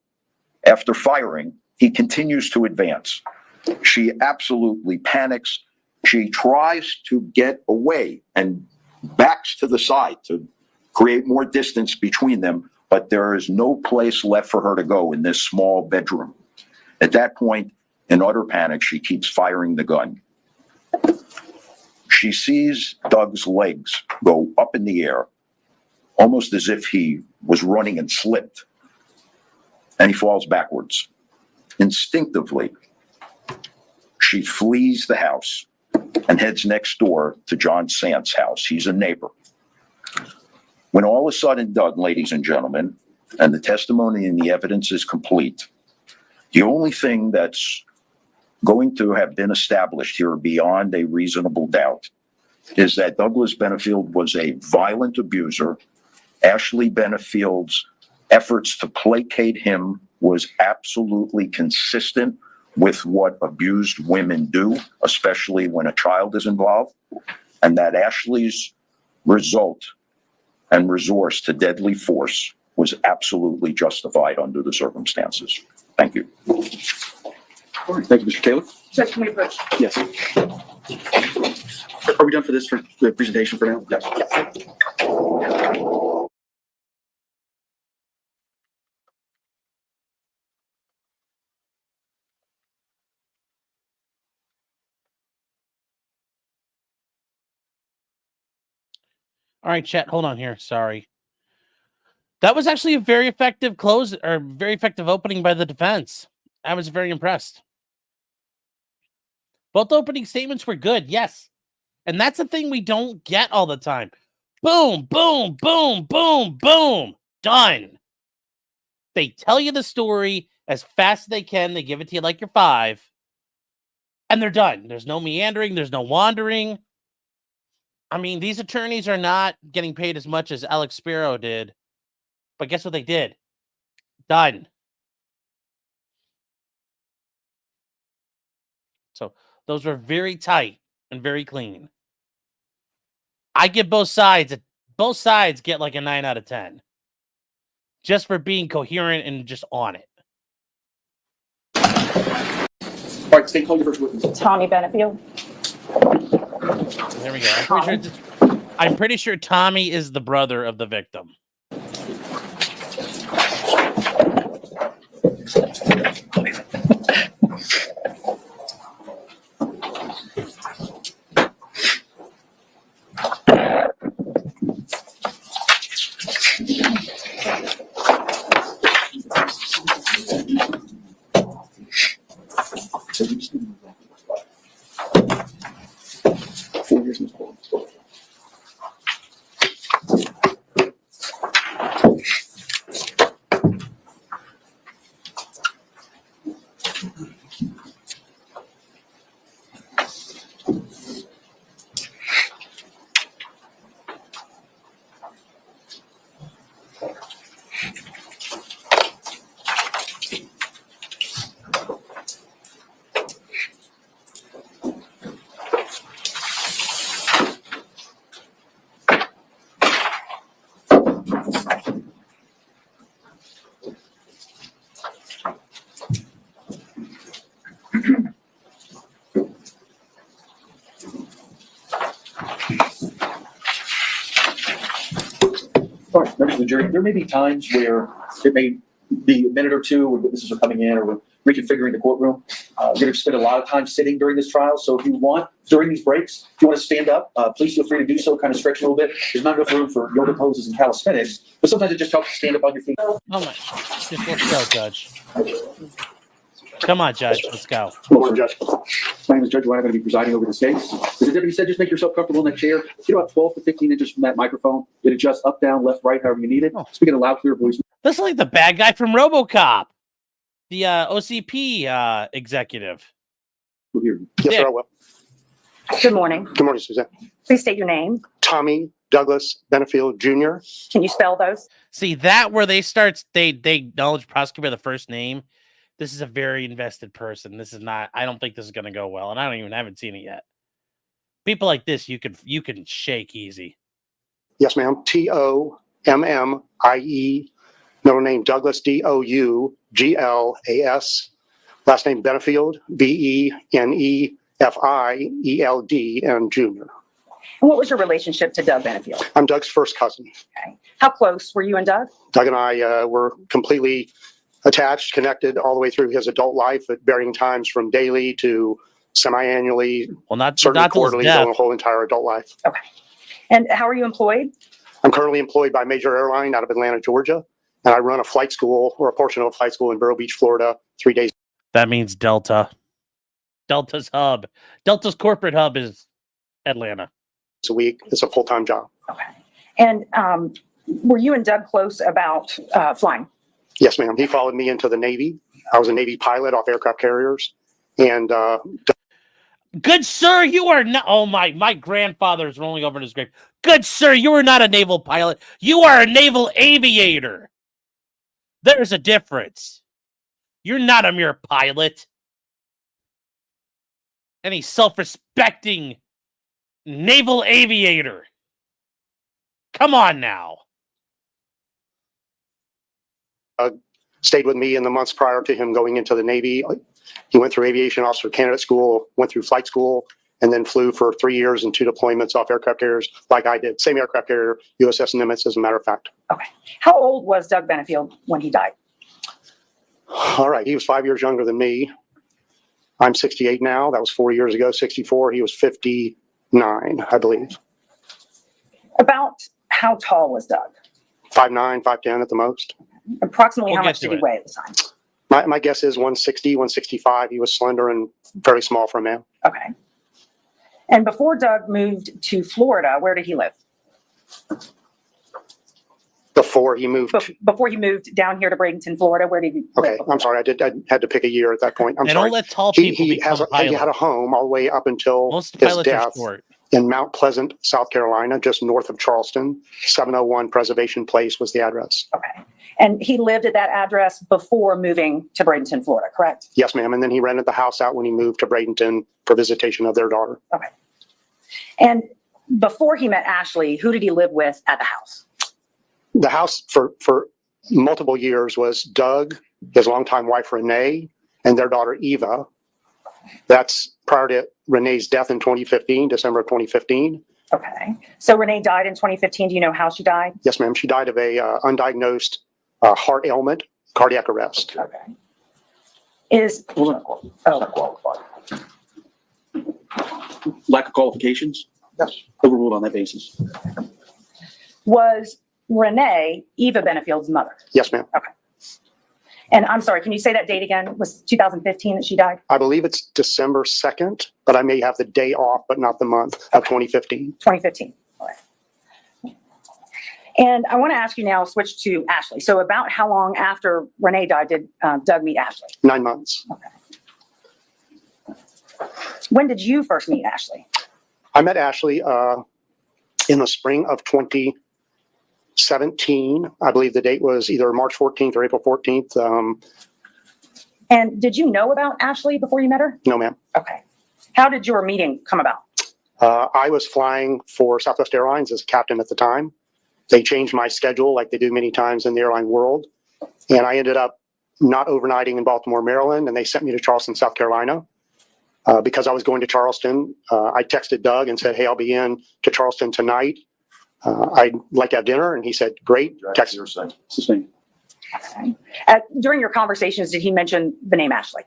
after firing, he continues to advance. She absolutely panics. She tries to get away and backs to the side to create more distance between them, but there is no place left for her to go in this small bedroom. At that point, in utter panic, she keeps firing the gun. She sees Doug's legs go up in the air, almost as if he was running and slipped, and he falls backwards. Instinctively, she flees the house and heads next door to John Sant's house. He's a neighbor. When all is said and done, ladies and gentlemen, and the testimony and the evidence is complete, The only thing that's going to have been established here beyond a reasonable doubt is that Douglas Benefield was a violent abuser. Ashley Benefield's efforts to placate him was absolutely consistent with what abused women do, especially when a child is involved, and that Ashley's result and resource to deadly force was absolutely justified under the circumstances. Thank you. All right, thank you, Mr. Taylor. Judge, can we approach? Yes. Are we done for this, for the presentation for now? Yes. All right, chat, hold on here. Sorry. That was actually a very effective close or very effective opening by the defense. I was very impressed. Both opening statements were good, yes. And that's the thing we don't get all the time. Boom, boom, boom, boom, boom. Done. They tell you the story as fast as they can. They give it to you like you're 5. And they're done. There's no meandering. There's no wandering. I mean, these attorneys are not getting paid as much as Alex Spiro did. But guess what they did? Done. So those were very tight and very clean. I give both sides get like a 9 out of 10. Just for being coherent and just on it. All right, state, call your first witness. Tommy Benefield. There we go. I'm pretty sure Tommy is the brother of the victim. All right, members of the jury, there may be times where it may be a minute or two when witnesses are coming in or we're reconfiguring the courtroom. We're going to spend a lot of time sitting during this trial, so if you want, during these breaks, if you want to stand up, please feel free to do so, kind of stretch a little bit. There's not enough room for yoga poses and calisthenics, but sometimes it just helps to stand up on your feet. Oh my. Let's go, Judge. Come on, Judge. Let's go. Hello, Judge. My name is Judge White. I'm going to be presiding over this case. As the deputy said, just make yourself comfortable in that chair. Get about 12 to 15 inches from that microphone. It adjusts up, down, left, right, however you need it. Speak in a loud, clear voice. This is like the bad guy from RoboCop. The OCP executive. We'll hear you. Yes, Yeah. sir, I will. Good morning. Good morning, Suzanne. Please state your name. Tommy Douglas Benefield Jr. Can you spell those? See, that where they start, they acknowledge prosecutor by the first name. This is a very invested person. This is not, I don't think this is going to go well. And I haven't seen it yet. People like this, you can shake easy. Yes, ma'am. Tommie. Middle name Douglas Douglas. Last name Benefield Benefield and Jr. And what was your relationship to Doug Benefield? I'm Doug's first cousin. Okay. How close were you and Doug? Doug and I were completely attached, connected all the way through his adult life at varying times from daily to semi-annually, Well, not certainly till his quarterly, death. the whole entire adult life. Okay. And how are you employed? I'm currently employed by a major airline out of Atlanta, Georgia, and I run a flight school or a portion of a flight school in Vero Beach, Florida, 3 days That means Delta. Delta's hub. Delta's corporate hub is Atlanta. a week. It's a full-time job. Okay. And were you and Doug close about flying? Yes, ma'am. He followed me into the Navy I was a Navy pilot off aircraft carriers. And Good sir, you are not. Oh my grandfather's rolling over in his grave. Good sir, you are not a naval pilot. You are a naval aviator. There's a difference. You're not a mere pilot. Any self-respecting naval aviator. Come on now. stayed with me in the months prior to him going into the Navy. He went through aviation officer candidate school, went through flight school, and then flew for 3 years and 2 deployments off aircraft carriers like I did. Same aircraft carrier, USS Nimitz, as a matter of fact. Okay. How old was Doug Benefield when he died? All right, he was 5 years younger than me. I'm 68 now. That was 4 years ago. 64. He was 59, I believe. About how tall was Doug? 5'9", 5'10" at the most. Approximately We'll how get much to did he it. weigh at the time? My guess is 160, 165. He was slender and very small for a man. Okay. And before Doug moved to Florida, where did he live? Before he moved. Before he moved down here to Bradenton, Florida, where did he live? Okay, I'm sorry. I had to pick a year at that point. I'm And sorry. don't let tall people He become had a pilots. home all the way up until Most his pilots are death short. in Mount Pleasant, South Carolina, just north of Charleston. 701 Preservation Place was the address. Okay. And he lived at that address before moving to Bradenton, Florida, correct? Yes, ma'am. And then he rented the house out when he moved to Bradenton for visitation of their daughter. Okay. And before he met Ashley, who did he live with at the house? The house for multiple years was Doug, his longtime wife Renee, and their daughter Eva. That's prior to Renee's death in 2015, December of 2015. Okay. So Renee died in 2015. Do you know how she died? Yes, ma'am. She died of a undiagnosed heart ailment, cardiac arrest. Okay. Is Hold on. oh, Lack of qualifications? Yes. Overruled on that basis. was Renee Eva Benefield's mother? Yes, ma'am. And I'm sorry, can you say that date again? Was 2015 that she died? I believe it's December 2nd, but I may have the day off, but not the month of 2015. 2015. All right. And I want to ask you now, switch to Ashley. So about how long after Renee died did Doug meet Ashley? 9 months. When did you first meet Ashley? I met Ashley in the spring of 2017. I believe the date was either March 14th or April 14th. And did you know about Ashley before you met her? No, ma'am. Okay. How did your meeting come about? I was flying for Southwest Airlines as a captain at the time. They changed my schedule like they do many times in the airline world. And I ended up not overnighting in Baltimore, Maryland, and they sent me to Charleston, South Carolina. Because I was going to Charleston, I texted Doug and said, hey, I'll be in to Charleston tonight. I'd like to have dinner. And he said, great. Text. Sustained. Okay. During your conversations, did he mention the name Ashley?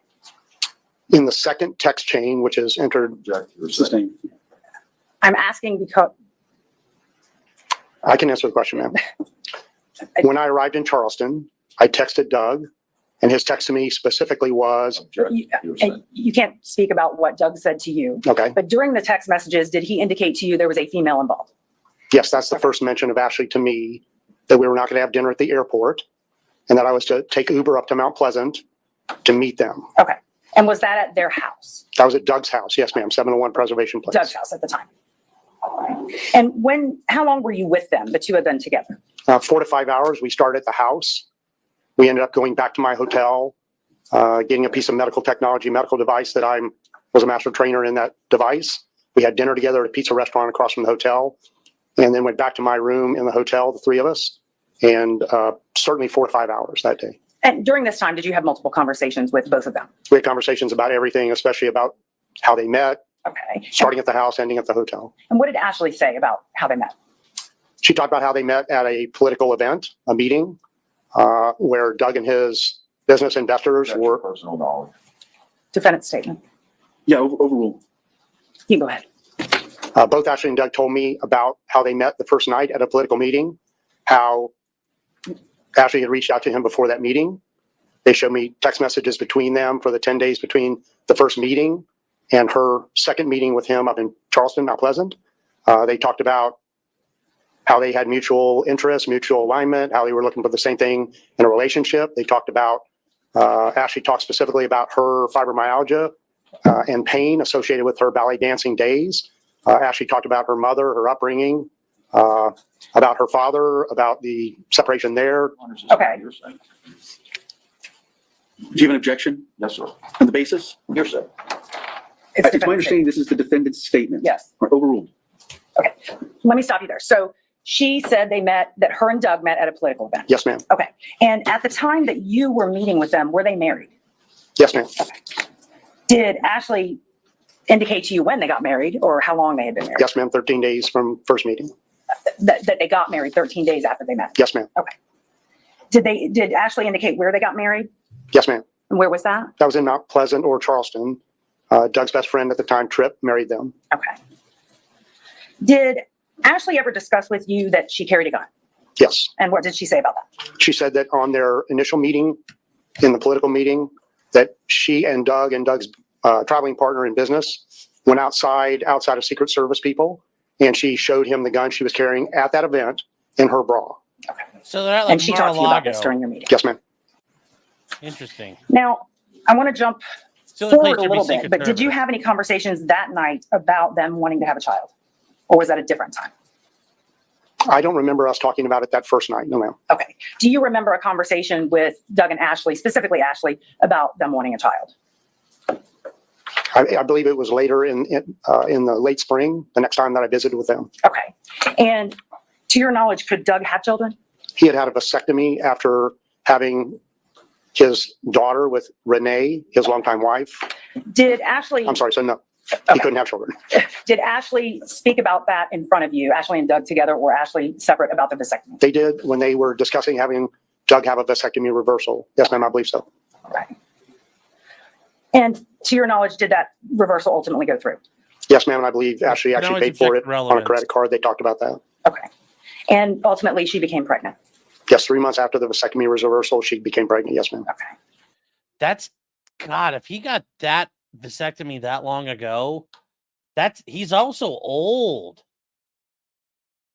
In the second text chain, which is entered, Sustained. I'm asking because I can answer the question, ma'am. When I arrived in Charleston, I texted Doug, and his text to me specifically was, you can't speak about what Doug said to you, okay, but during the text messages, did he indicate to you there was a female involved? yes, that's the first mention of Ashley to me, that we were not going to have dinner at the airport, and that I was to take Uber up to Mount Pleasant to meet them. Okay. And was that at their house? That was at Doug's house. Yes, ma'am. 701 Preservation Place. Doug's house at the time. And how long were you with them, the two of them together? 4 to 5 hours. We started at the house. We ended up going back to my hotel, getting a piece of medical technology, medical device that I was a master trainer in that device. We had dinner together at a pizza restaurant across from the hotel, and then went back to my room in the hotel, the three of us, and certainly 4 to 5 hours that day. And during this time, did you have multiple conversations with both of them? We had conversations about everything, especially about how they met, Okay. starting at the house, ending at the hotel. And what did Ashley say about how they met? She talked about how they met at a political event, a meeting, where Doug and his business investors were. Personal knowledge. Defendant's statement. Yeah, overruled. You go ahead. Both Ashley and Doug told me about how they met the first night at a political meeting, how Ashley had reached out to him before that meeting. They showed me text messages between them for the 10 days between the first meeting and her second meeting with him up in Charleston, Mount Pleasant. They talked about how they had mutual interests, mutual alignment, how they were looking for the same thing in a relationship. They talked about Ashley talked specifically about her fibromyalgia and pain associated with her ballet dancing days. Ashley talked about her mother, her upbringing, about her father, about the separation there. Okay. Do you have an objection Yes, sir. on the basis? Hearsay. It's It's my defendant's understanding this is the defendant's statement. Yes. Or overruled. Let me stop you there. So she said that her and Doug met at a political event. Yes, ma'am. And at the time that you were meeting with them, were they married? Yes, ma'am. Did Ashley indicate to you when they got married or how long they had been married? Yes, ma'am. 13 days from first meeting. That they got married 13 days after they met? Yes, ma'am. Did Ashley indicate where they got married? Yes, ma'am. And where was that? That was in Mount Pleasant or Charleston. Doug's best friend at the time, Tripp, married them. Okay. Did Ashley ever discuss with you that she carried a gun? Yes. And what did she say about that? She said that on their initial meeting, in the political meeting, that she and Doug's traveling partner in business went outside of Secret Service people, and she showed him the gun she was carrying at that event in her bra. So they're at like And she talked to you about this Mar-a-Lago. during your meeting? Yes, ma'am. Interesting. Now, I want to jump So the place forward a should be little bit, Secret but did you Service. have any conversations that night about them wanting to have a child? Or was that a different time? I don't remember us talking about it that first night. No, ma'am. Okay. Do you remember a conversation with Doug and Ashley, specifically Ashley, about them wanting a child? I believe it was later in the late spring, the next time that I visited with them. Okay. And to your knowledge, could Doug have children? He had a vasectomy after having his daughter with Renee, his longtime wife. Did Ashley, I'm sorry, so no, he Okay. couldn't have children. did Ashley speak about that in front of you, Ashley and Doug together, or Ashley separate about the vasectomy? They did when they were discussing having Doug have a vasectomy reversal. Yes, ma'am, I believe so. Right. And to your knowledge, did that reversal ultimately go through? Yes, ma'am, and I believe Ashley Can actually always paid for it object on a relevance. credit card. They talked about that. Okay. And ultimately, she became pregnant. Yes, 3 months after the vasectomy was reversal, she became pregnant. Yes, ma'am. Okay. That's God. If he got that vasectomy that long ago, he's also old.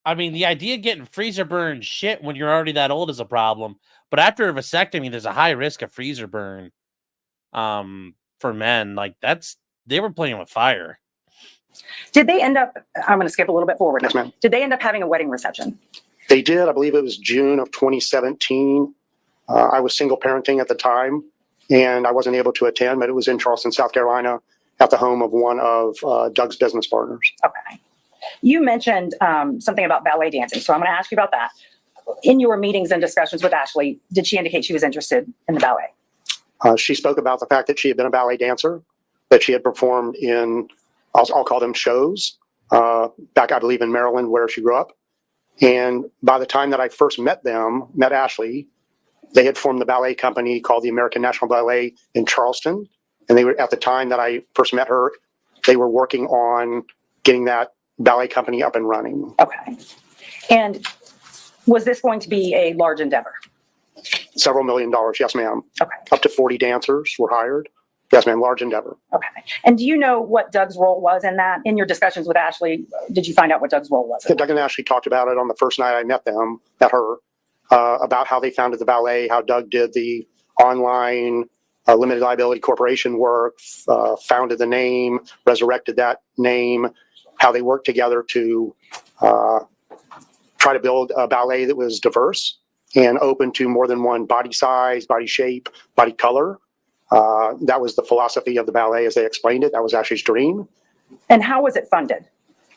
I mean, the idea of getting freezer burn shit when you're already that old is a problem. But after a vasectomy, there's a high risk of freezer burn. For men, like they were playing with fire. Did they end up, I'm going to skip a little bit forward. Yes, ma'am. Did they end up having a wedding reception? They did. I believe it was June of 2017. I was single parenting at the time, and I wasn't able to attend, but it was in Charleston, South Carolina, at the home of one of Doug's business partners. Okay. You mentioned something about ballet dancing, so I'm going to ask you about that. In your meetings and discussions with Ashley, did she indicate she was interested in the ballet? She spoke about the fact that she had been a ballet dancer, that she had performed in, I'll call them shows, back, I believe, in Maryland, where she grew up. And by the time that I first met Ashley, they had formed the ballet company called the American National Ballet in Charleston. And they were, at the time that I first met her, they were working on getting that ballet company up and running. Okay. And was this going to be a large endeavor? Several $1 million, yes, ma'am. Okay. Up to 40 dancers were hired. Yes, ma'am, large endeavor. Okay. And do you know what Doug's role was in that? In your discussions with Ashley, did you find out what Doug's role was? Doug and Ashley talked about it on the first night I met her, about how they founded the ballet, how Doug did the online limited liability corporation work, founded the name, resurrected that name, how they worked together to try to build a ballet that was diverse and open to more than one body size, body shape, body color. That was the philosophy of the ballet as they explained it. That was Ashley's dream. And how was it funded?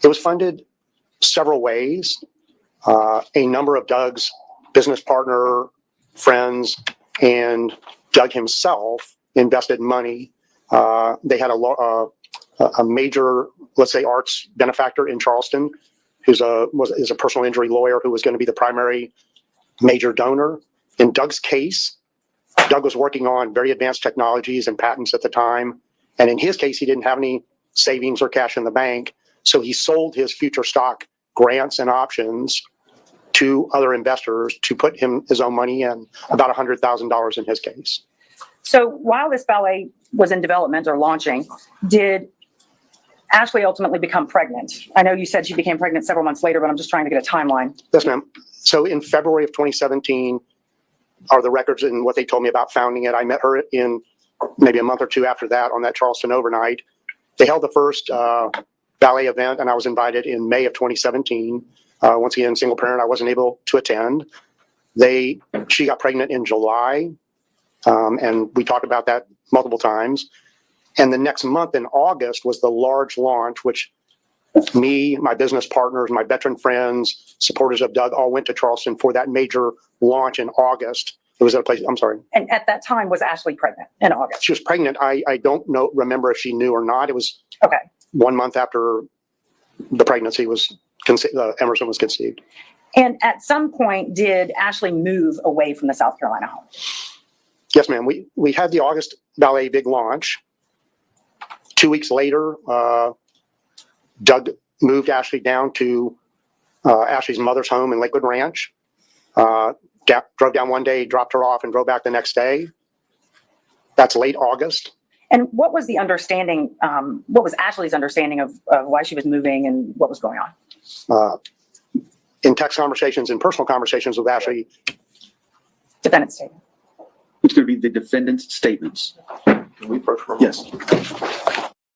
It was funded several ways. A number of Doug's business partner, friends, and Doug himself invested money. They had a major, let's say, arts benefactor in Charleston, is a personal injury lawyer who was going to be the primary major donor. In Doug's case, Doug was working on very advanced technologies and patents at the time. And in his case, he didn't have any savings or cash in the bank. So he sold his future stock grants and options to other investors to put his own money in, about $100,000 in his case. So while this ballet was in development or launching, did Ashley ultimately become pregnant? I know you said she became pregnant several months later, but I'm just trying to get a timeline. Yes, ma'am. So in February of 2017, are the records and what they told me about founding it. I met her in maybe a month or two after that on that Charleston overnight. They held the first ballet event, and I was invited in May of 2017. Once again, single parent, I wasn't able to attend. She got pregnant in July, and we talked about that multiple times. And the next month in August was the large launch, which me, my business partners, my veteran friends, supporters of Doug all went to Charleston for that major launch in August. It was at a place, I'm sorry. And at that time, was Ashley pregnant in August? She was pregnant. I don't remember if she knew or not. It was Okay. 1 month after the pregnancy was, Emerson was conceived. And at some point, did Ashley move away from the South Carolina home? Yes, ma'am. We had the August ballet big launch. 2 weeks later, Doug moved Ashley down to Ashley's mother's home in Lakewood Ranch. Drove down one day, dropped her off, and drove back the next day. That's late August. And what was the understanding, what was Ashley's understanding of why she was moving and what was going on? In text conversations and personal conversations with Ashley, Defendant's statement. It's going to be the defendant's statements. Can we approach from? Yes.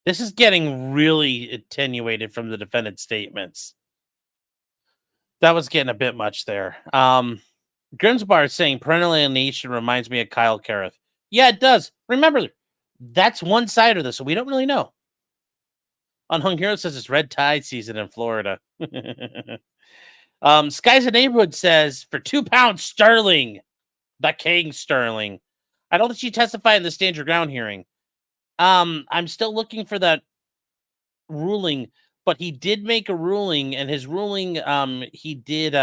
This is getting really attenuated from the defendant's statements. That was getting a bit much there. Grimsbar is saying parental alienation reminds me of Kyle Kareth. Yeah, it does. Remember, that's one side of this, so we don't really know. Unhung Hero says it's red tide season in Florida. Skies of Neighborhood says for £2 sterling, the King Sterling. I don't think she testified in the stand your ground hearing. I'm still looking for that ruling, but he did make a ruling, and his ruling, he did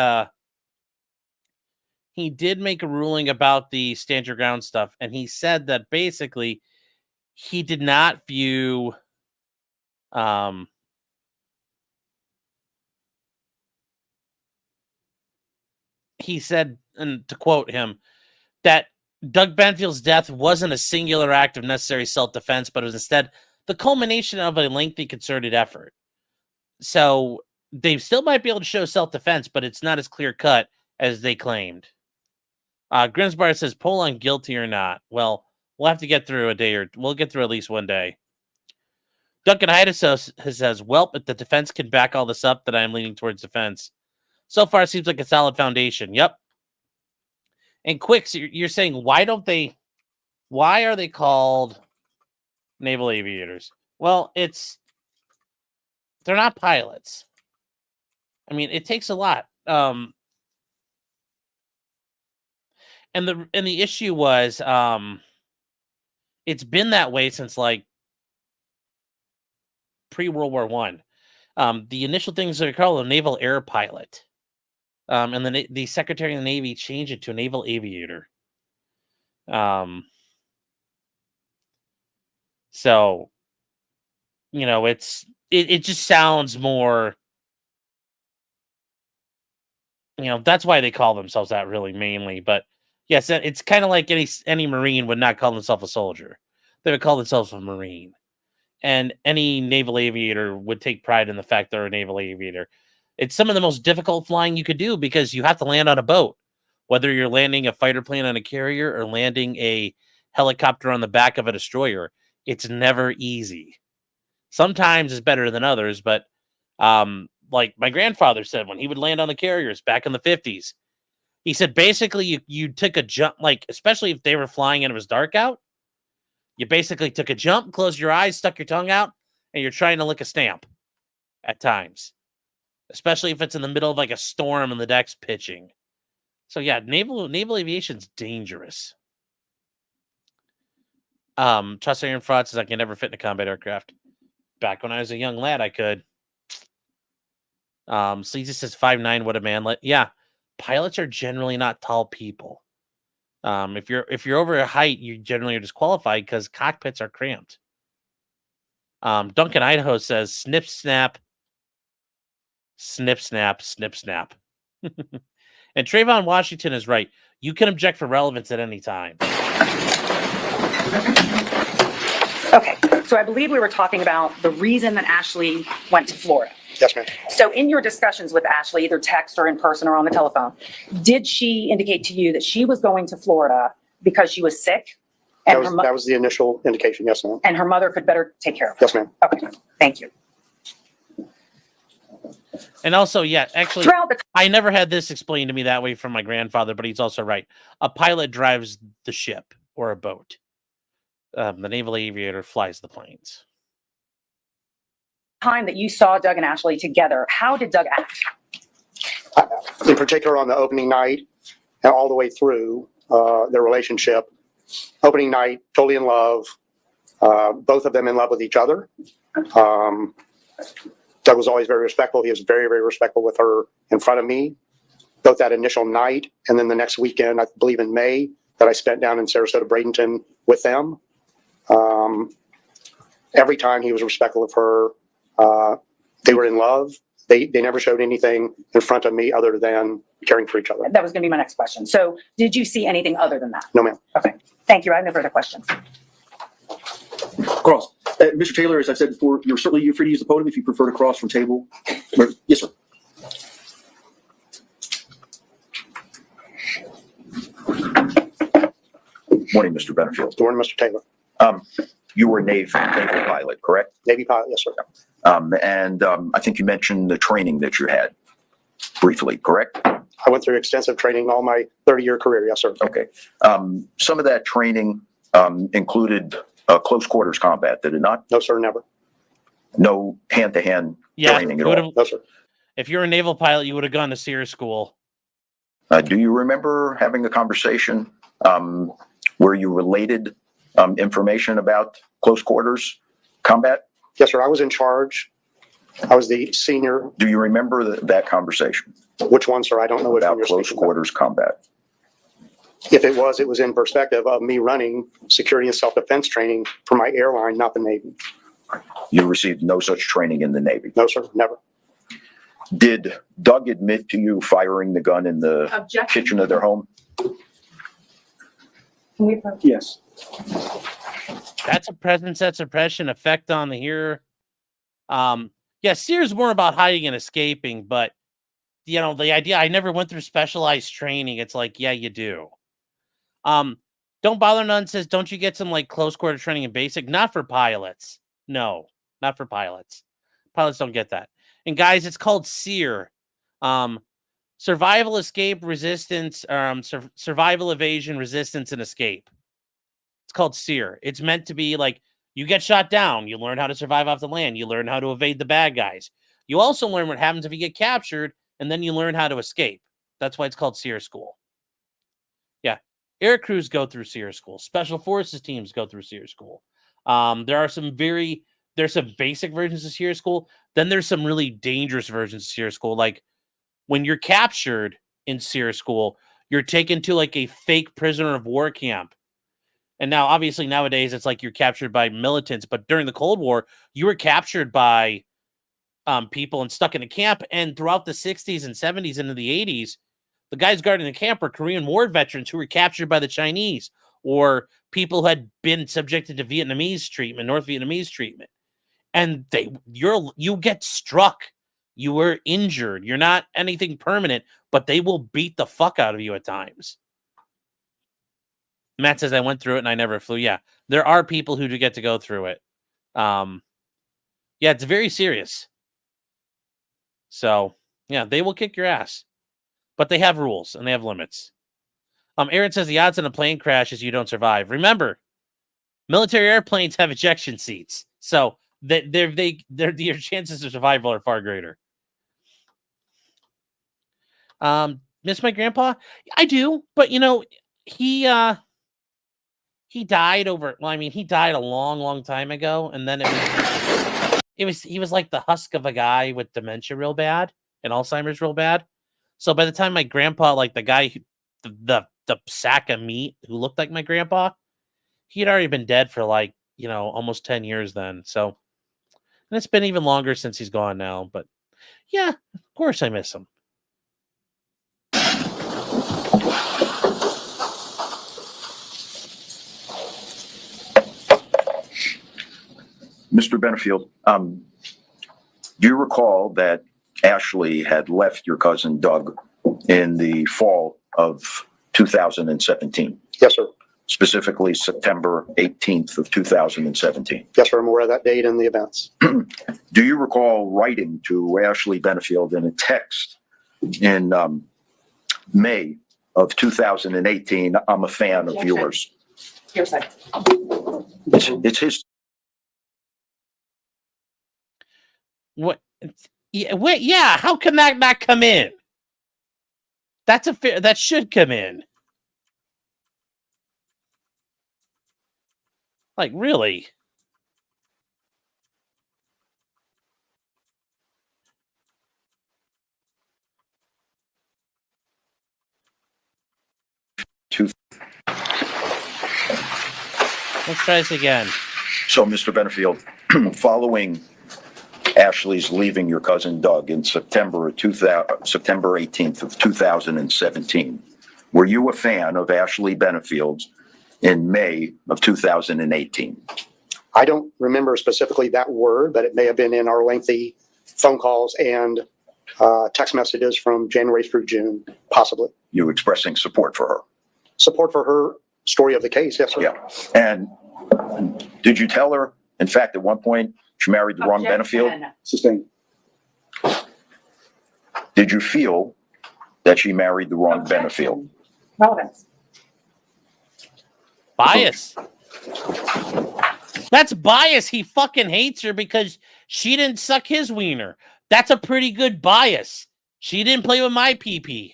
make a ruling about the stand your ground stuff, and he said that basically he did not view he said, and to quote him, that Doug Benfield's death wasn't a singular act of necessary self-defense, but it was instead the culmination of a lengthy concerted effort. So they still might be able to show self-defense, but it's not as clear-cut as they claimed. Grimsbar says, poll on guilty or not. Well, we'll have to get through a day, or we'll get through at least one day. Duncan Ida says, well, if the defense can back all this up, that I am leaning towards defense. So far, it seems like a solid foundation. Yep. And Quicks, you're saying, why are they called naval aviators? Well, they're not pilots. I mean, it takes a lot. And the issue was, it's been that way since like pre-World War I. The initial things are called a naval air pilot. And then the Secretary of the Navy changed it to a naval aviator. So, you know, it just sounds more, you know, that's why they call themselves that really mainly. But yes, it's kind of like any Marine would not call themselves a soldier. They would call themselves a Marine. And any naval aviator would take pride in the fact they're a naval aviator. It's some of the most difficult flying you could do because you have to land on a boat, whether you're landing a fighter plane on a carrier or landing a helicopter on the back of a destroyer. It's never easy. Sometimes it's better than others, but like my grandfather said when he would land on the carriers back in the 50s, he said basically you took a jump, like especially if they were flying and it was dark out, you basically took a jump, closed your eyes, stuck your tongue out, and you're trying to lick a stamp at times. Especially if it's in the middle of like a storm and the deck's pitching. So yeah, naval aviation's dangerous. Trust Iron Fraud says I can never fit in a combat aircraft. Back when I was a young lad, I could. Caesar says 5'9", what a man. Yeah, pilots are generally not tall people. If you're over a height, you generally are disqualified because cockpits are cramped. Duncan Idaho says snip snap. Snip, snap, snip, snap. And Trayvon Washington is right. You can object for relevance at any time. Okay, So I believe we were talking about the reason that Ashley went to Florida. Yes, ma'am. So in your discussions with Ashley, either text or in person or on the telephone, did she indicate to you that she was going to Florida because she was sick? And That was the initial indication. Yes, ma'am. and her mother could better take care of her? Yes, ma'am. Okay, thank you. And also, yeah, actually, Throughout the I never had this explained to me that way from my grandfather, but he's also right. A pilot drives the ship or a boat. The naval aviator flies the planes. time that you saw Doug and Ashley together, how did Doug act? In particular, on the opening night and all the way through their relationship. Opening night, totally in love. Both of them in love with each other. Doug was always very respectful. He was very, very respectful with her in front of me. Both that initial night and then the next weekend, I believe in May, that I spent down in Sarasota, Bradenton with them. Every time he was respectful of her. They were in love. They never showed anything in front of me other than caring for each other. That was going to be my next question. So did you see anything other than that? No, ma'am. Okay, thank you. I have no further questions. Cross. Mr. Taylor, as I said before, you're free to use the podium if you prefer to cross from table. Yes, sir. Morning, Mr. Benefield. Good morning, Mr. Taylor. You were a naval pilot, correct? Navy pilot, yes, sir. And I think you mentioned the training that you had briefly, correct? I went through extensive training all my 30-year career, yes, sir. Okay. Some of that training included close quarters combat, did it not? No, sir, never. No hand-to-hand Yeah, training at you all? would've- No, sir. if you're a naval pilot, you would have gone to Sears School. Do you remember having a conversation where you related information about close quarters combat? Yes, sir. I was in charge. I was the senior. Do you remember that conversation Which one, sir? I don't know which one about you're close speaking about. quarters combat? If it was in perspective of me running security and self-defense training for my airline, not the Navy. You received no such training in the Navy. No, sir, never. Did Doug admit to you firing the gun in the Objection. kitchen of their home? Yes. That's a presence, that's suppression, effect on the hearer. Yeah, Sears more about hiding and escaping, but you know, the idea, I never went through specialized training. It's like, yeah, you do. Don't Bother None says, don't you get some like close quarter training in basic? Not for pilots. No, not for pilots. Pilots don't get that. And guys, it's called SEER. Survival, escape, resistance, survival, evasion, resistance, and escape. It's called SEER. It's meant to be like, you get shot down, you learn how to survive off the land, you learn how to evade the bad guys. You also learn what happens if you get captured, and then you learn how to escape. That's why it's called SEER school. Yeah. Air crews go through SEER school. Special forces teams go through SEER school. There's some basic versions of SEER school. Then there's some really dangerous versions of SEER school. Like when you're captured in SEER school, you're taken to like a fake prisoner of war camp. And now, obviously, nowadays, it's like you're captured by militants. But during the Cold War, you were captured by people and stuck in a camp. And throughout the 60s and 70s into the 80s, the guys guarding the camp were Korean War veterans who were captured by the Chinese or people who had been subjected to Vietnamese treatment, North Vietnamese treatment. And you get struck. You were injured. You're not anything permanent, but they will beat the fuck out of you at times. Matt says, I went through it and I never flew. Yeah, there are people who do get to go through it. Yeah, it's very serious. So, yeah, they will kick your ass. But they have rules and they have limits. Aaron says the odds in a plane crash is you don't survive. Remember, military airplanes have ejection seats. So, your chances of survival are far greater. Miss my grandpa? I do, but you know, he died he died a long, long time ago. And then he was like the husk of a guy with dementia real bad and Alzheimer's real bad. So by the time my grandpa, like the guy, the sack of meat who looked like my grandpa, he had already been dead for like, almost 10 years then. So, and it's been even longer since he's gone now, but yeah, of course I miss him. Mr. Benefield, do you recall that Ashley had left your cousin Doug in the fall of 2017, Yes, sir. specifically September 18th of 2017? Yes, sir. I'm aware of that date and the events. Do you recall writing to Ashley Benefield in a text in May of 2018, "I'm a fan of Objection. yours"? Hearsay. It's his. What? Yeah, wait, yeah. How can that not come in? That's a fair. That should come in. Like, really? Let's try this again. So, Mr. Benefield, following Ashley's leaving your cousin Doug in September 18th of 2017, were you a fan of Ashley Benefield's in May of 2018? I don't remember specifically that word, but it may have been in our lengthy phone calls and text messages from January through June, possibly. You expressing support for her? Support for her story of the case, yes, sir. Yeah. And did you tell her, in fact, at one point, she married the wrong Benefield? Objection. Sustained. Did you feel that she married the wrong Benefield? Relevance. Bias. That's bias. He fucking hates her because she didn't suck his wiener. That's a pretty good bias. She didn't play with my PP.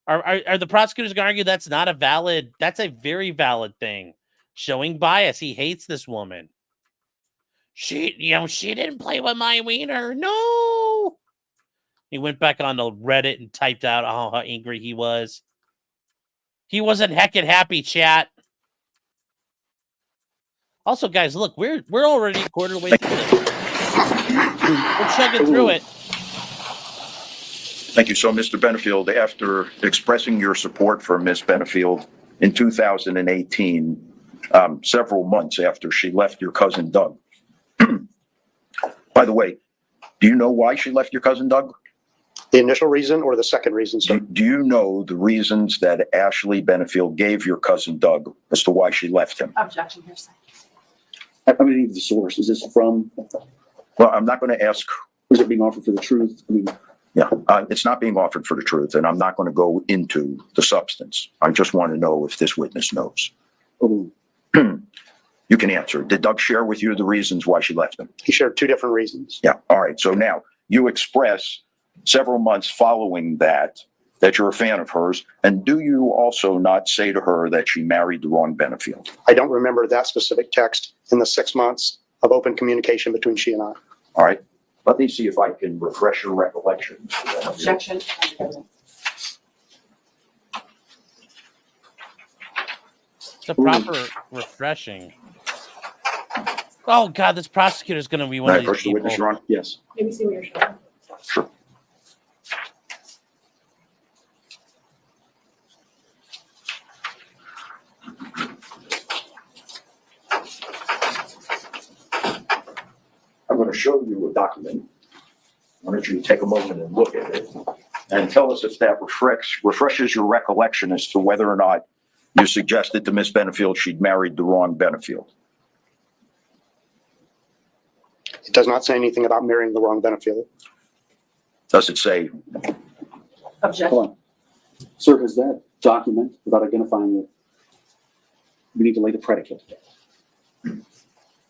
Are the prosecutors going to argue that's not a valid? That's a very valid thing. Showing bias. He hates this woman. She didn't play with my wiener. No. He went back on to Reddit and typed out how angry he was. He wasn't heckin' happy, chat. Also, guys, look, we're already a quarter way through this. We're chugging through it. Thank you. So, Mr. Benefield, after expressing your support for Miss Benefield in 2018, several months after she left your cousin Doug. By the way, do you know why she left your cousin Doug? The initial reason or the second reason, sir? Do you know the reasons that Ashley Benefield gave your cousin Doug as to why she left him? Objection. Hearsay. I'm going to need the source. Is this from, Well, I'm not going to ask. is it being offered for the truth? I mean, Yeah, it's not being offered for the truth, and I'm not going to go into the substance. I just want to know if this witness knows. oh, You can answer. Did Doug share with you the reasons why she left him? He shared two different reasons. Yeah. All right. So now you express several months following that you're a fan of hers, and do you also not say to her that she married the wrong Benefield? I don't remember that specific text in the 6 months of open communication between she and I. All right. Let me see if I can refresh your recollection. Objection. It's a proper refreshing. Oh God, this prosecutor is going to be one May I of these approach the witness, people. Your Honor? yes. Let me see what you're showing. Sure. I'm going to show you a document. Why don't you take a moment and look at it and tell us if that refreshes your recollection as to whether or not you suggested to Miss Benefield she'd married the wrong Benefield. It does not say anything about marrying the wrong Benefield. Does it say, Objection. Hold on. Sir, has that document, without identifying it, we need to lay the predicate.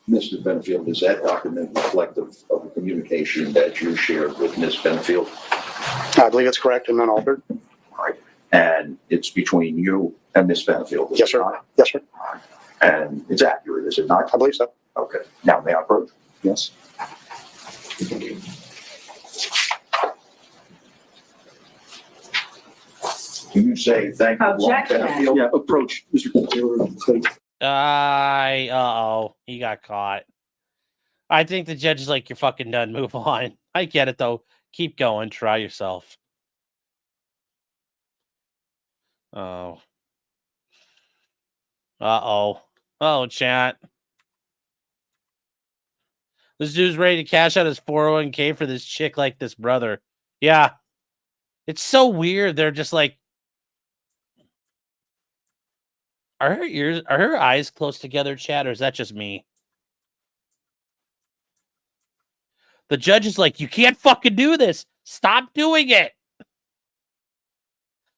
Mr. Benefield, is that document reflective of the communication that you shared with Miss Benefield? I believe it's correct and unaltered. All right. And it's between you and Miss Benefield? is Yes, it sir. not? Yes, sir. And it's accurate, is it not? I believe so. Okay. Now, may I approach? Yes. Do you say thank you, wrong Objection. Benefield? Yeah, approach, Mr. Taylor. He got caught. I think the judge is like, you're fucking done. Move on. I get it though. Keep going. Try yourself. Oh. Oh, chat. This dude's ready to cash out his 401k for this chick like this brother. Yeah. It's so weird. They're just like, are her eyes close together, Chad, or is that just me? The judge is like, you can't fucking do this. Stop doing it.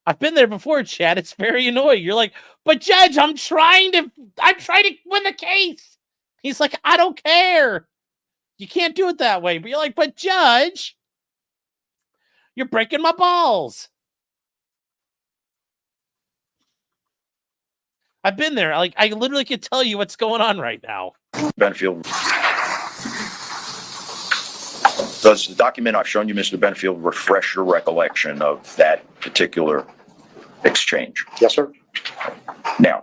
I've been there before, Chad. It's very annoying. You're like, but judge, I'm trying to win the case. He's like, I don't care. You can't do it that way. But you're like, but judge, you're breaking my balls. I've been there. Like, I literally can tell you what's going on right now. Benefield. Does the document I've shown you, Mr. Benefield, refresh your recollection of that particular exchange? Yes, sir. Now,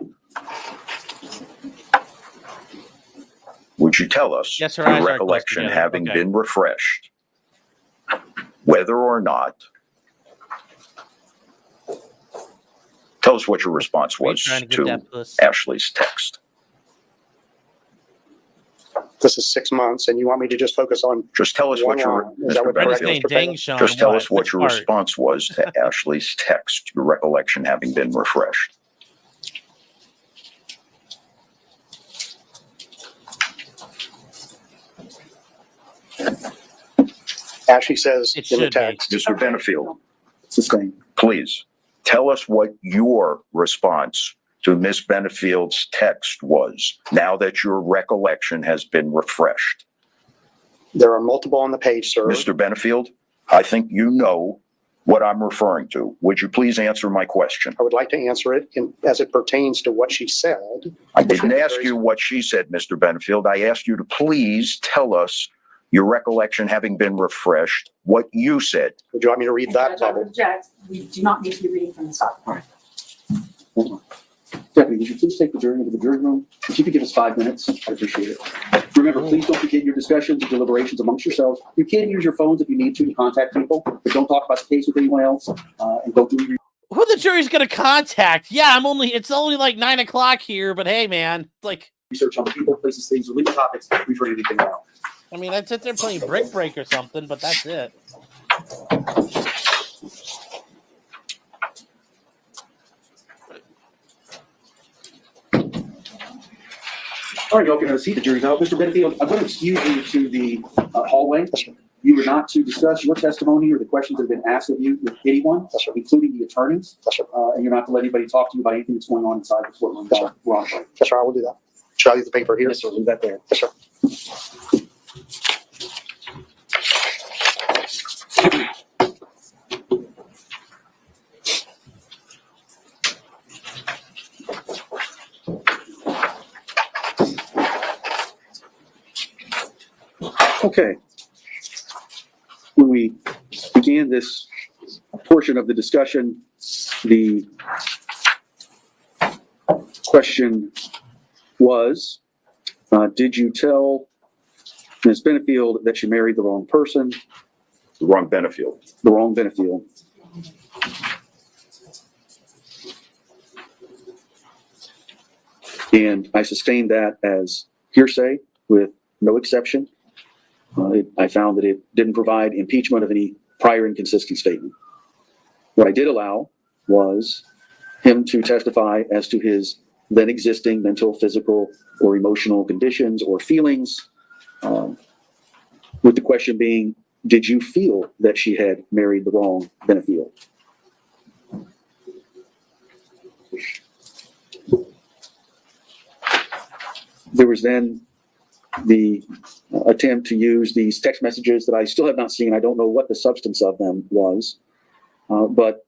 would you tell us Yes, her eyes your are close recollection together. having Okay. been refreshed, whether or not, tell us what your response Are you was trying to get to depthless? Ashley's text. This is 6 months, and you want me to just focus on Just tell us what one your, line? Is that Mr. what You're correct, just saying, Mr. dang, Taylor? Sean. just tell us what Which your part? response was to Ashley's text, your recollection having been refreshed. Ashley says It in the should be. text, Mr. Benefield, Sustained. please tell us what your response to Miss Benefield's text was now that your recollection has been refreshed. there are multiple on the page, sir. Mr. Benefield, I think you know what I'm referring to. Would you please answer my question? I would like to answer it as it pertains to what she said. I didn't ask you what she said, Mr. Benefield. I asked you to please tell us your recollection having been refreshed, what you said. Would you want me to read that Judge, I would bubble? object. We do not need to be reading from the document. Deputy, would you please take the jury into the jury room? If you could give us 5 minutes, I'd appreciate it. Remember, please don't begin your discussions and deliberations amongst yourselves. You can use your phones if you need to contact people, but don't talk about the case with anyone else, and don't do your Who the jury's gonna contact? Yeah, it's only like 9 o'clock here, but hey, man, like, research on the people, places, things, or legal topics. We've heard anything now. I'd sit there playing Brick Break or something, but that's it. All right, y'all can have a seat. The jury's out. Mr. Benefield, I'm going to excuse you to the hallway. You are not to discuss your testimony or the questions that have been asked of you with anyone, including the attorneys. And you're not to let anybody talk to you about anything that's going on inside the courtroom. We're on break. Yes, sir, I will do that. Should I leave the paper here? Yes, sir. Leave that there. Yes, sir. Okay. When we began this portion of the discussion, the question was, did you tell Ms. Benefield that she married the wrong person, The wrong Benefield. the wrong Benefield? And I sustained that as hearsay with no exception. I found that it didn't provide impeachment of any prior inconsistent statement. What I did allow was him to testify as to his then existing mental, physical, or emotional conditions or feelings, with the question being, did you feel that she had married the wrong Benefield? There was then the attempt to use these text messages that I still have not seen. I don't know what the substance of them was, but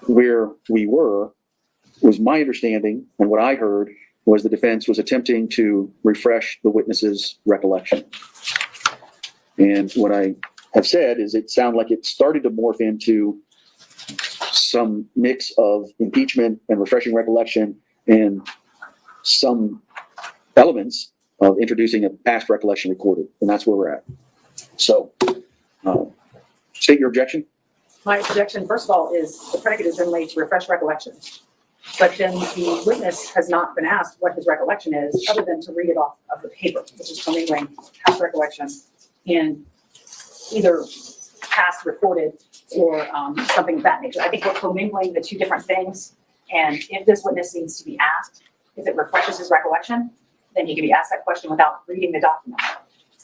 where we were was my understanding, and what I heard was the defense was attempting to refresh the witness's recollection. And what I have said is it sounded like it started to morph into some mix of impeachment and refreshing recollection and some elements of introducing a past recollection recorded, and that's where we're at. So, state your objection. My objection, first of all, is the predicate has been laid to refresh recollection. But then the witness has not been asked what his recollection is, other than to read it off of the paper, which is commingling past recollection in either past reported or something of that nature. I think we're commingling the two different things. And if this witness needs to be asked, if it refreshes his recollection, then he can be asked that question without reading the document.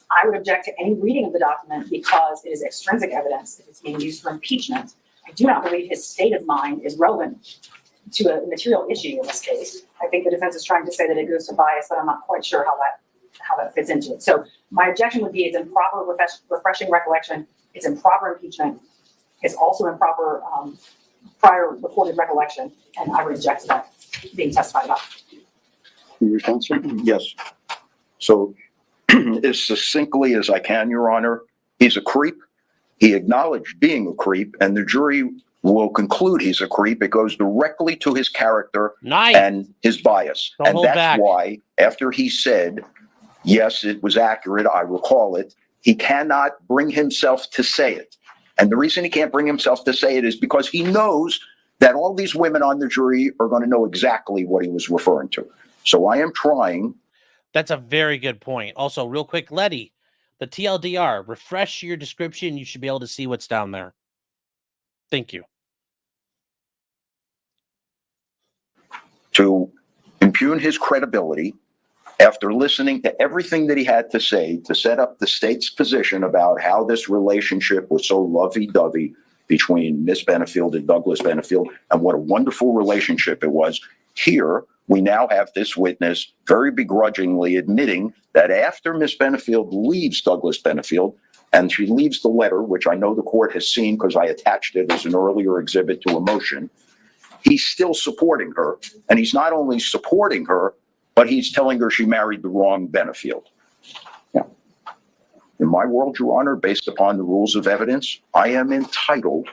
I would object to any reading of the document because it is extrinsic evidence if it's being used for impeachment. I do not believe his state of mind is relevant to a material issue in this case. I think the defense is trying to say that it goes to bias, but I'm not quite sure how that fits into it. So my objection would be it's improper refreshing recollection, it's improper impeachment, it's also improper prior recorded recollection, and I would object to that being testified about. Your response, sir? Yes. So as succinctly as I can, Your Honor, he's a creep. He acknowledged being a creep, and the jury will conclude he's a creep. It goes directly to his character Nice. and his bias. Don't And hold that's back. why, after he said, yes, it was accurate, I recall it, he cannot bring himself to say it. And the reason he can't bring himself to say it is because he knows that all these women on the jury are going to know exactly what he was referring to. So I am trying. That's a very good point. Also, real quick, Letty, the TLDR, refresh your description. You should be able to see what's down there. Thank you. To impugn his credibility after listening to everything that he had to say to set up the state's position about how this relationship was so lovey-dovey between Miss Benefield and Douglas Benefield and what a wonderful relationship it was. Here, we now have this witness very begrudgingly admitting that after Miss Benefield leaves Douglas Benefield, and she leaves the letter, which I know the court has seen because I attached it as an earlier exhibit to a motion, he's still supporting her. And he's not only supporting her, but he's telling her she married the wrong Benefield. Now, in my world, Your Honor, based upon the rules of evidence, I am entitled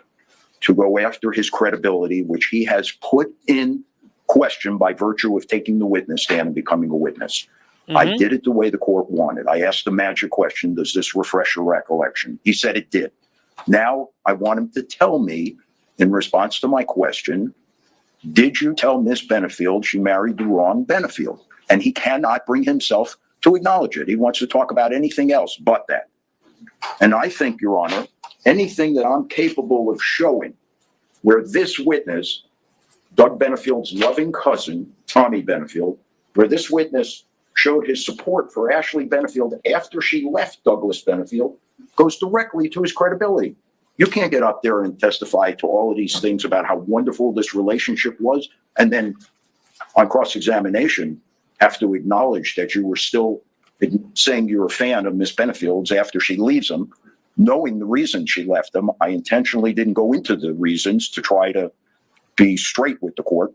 to go after his credibility, which he has put in question by virtue of taking the witness stand and becoming a witness. I did it the way the court wanted. I asked the magic question, does this refresh your recollection? He said it did. Now I want him to tell me, in response to my question, did you tell Miss Benefield she married the wrong Benefield? And he cannot bring himself to acknowledge it. He wants to talk about anything else but that. And I think, Your Honor, anything that I'm capable of showing where this witness, Doug Benefield's loving cousin, Tommy Benefield, where this witness showed his support for Ashley Benefield after she left Douglas Benefield, goes directly to his credibility. You can't get up there and testify to all of these things about how wonderful this relationship was, and then on cross-examination have to acknowledge that you were still saying you're a fan of Miss Benefield's after she leaves him, knowing the reason she left him. I intentionally didn't go into the reasons to try to be straight with the court.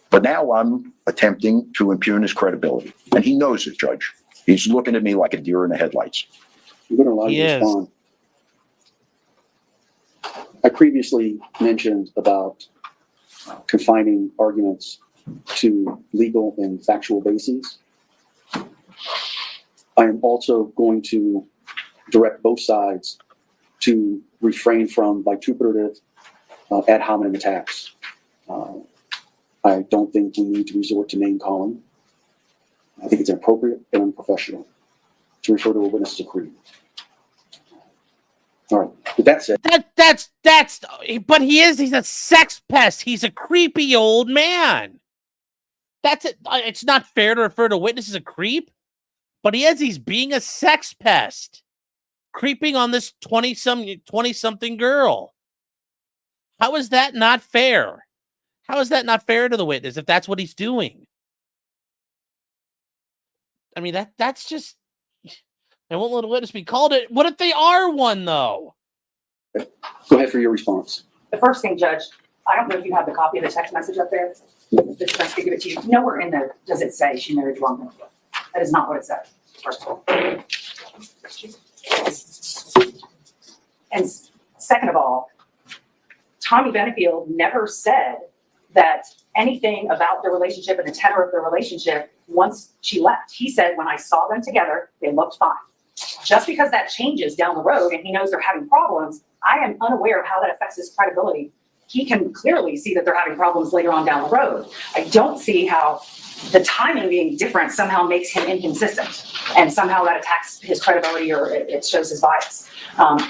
But now I'm attempting to impugn his credibility. And he knows it, Judge. He's looking at me like a deer in the headlights. I'm going to allow you to respond. I previously mentioned about confining arguments to legal and factual bases. I am also going to direct both sides to refrain from vituperative ad hominem attacks. I don't think we need to resort to name calling. I think it's inappropriate and unprofessional to refer to a witness as a creep. All right. With that said, but he's a sex pest. He's a creepy old man. That's it. It's not fair to refer to a witness as a creep, but he's being a sex pest, creeping on this 20-something girl. How is that not fair? How is that not fair to the witness if that's what he's doing? I mean, that's just, I won't let a witness be called it. What if they are one, though? go ahead for your response. The first thing, Judge, I don't know if you have the copy of the text message up there. The defense could give it to you. Nowhere in there does it say she married wrong Benefield. That is not what it says, first of all. And second of all, Tommy Benefield never said that anything about the relationship and the tenor of the relationship once she left. He said, when I saw them together, they looked fine. Just because that changes down the road and he knows they're having problems, I am unaware of how that affects his credibility he can clearly see that they're having problems later on down the road. I don't see how the timing being different somehow makes him inconsistent, and somehow that attacks his credibility, or it shows his bias.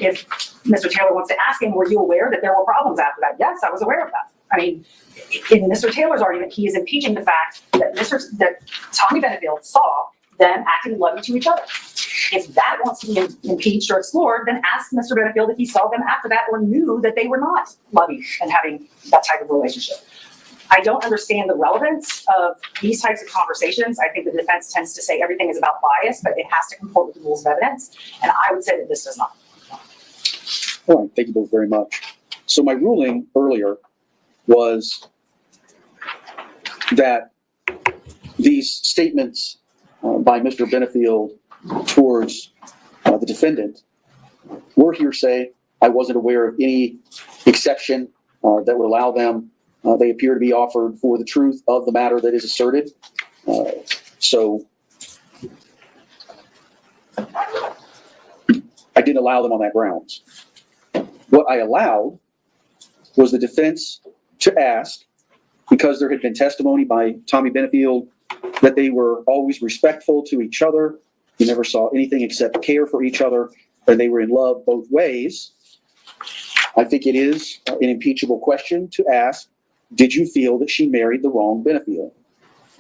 If Mr. Taylor wants to ask him, were you aware that there were problems after that? Yes, I was aware of that. I mean, in Mr. Taylor's argument, he is impeaching the fact that Tommy Benefield saw them acting loving to each other. If that wants to be impeached or explored, then ask Mr. Benefield if he saw them after that or knew that they were not loving and having that type of relationship. I don't understand the relevance of these types of conversations. I think the defense tends to say everything is about bias, but it has to comport with the rules of evidence. And I would say that this does not. All right, thank you both very much. So my ruling earlier was that these statements by Mr. Benefield towards the defendant were hearsay. I wasn't aware of any exception that would allow them. They appear to be offered for the truth of the matter that is asserted. So I didn't allow them on that grounds. What I allowed was the defense to ask, because there had been testimony by Tommy Benefield that they were always respectful to each other, they never saw anything except care for each other, and they were in love both ways. I think it is an impeachable question to ask, did you feel that she married the wrong Benefield?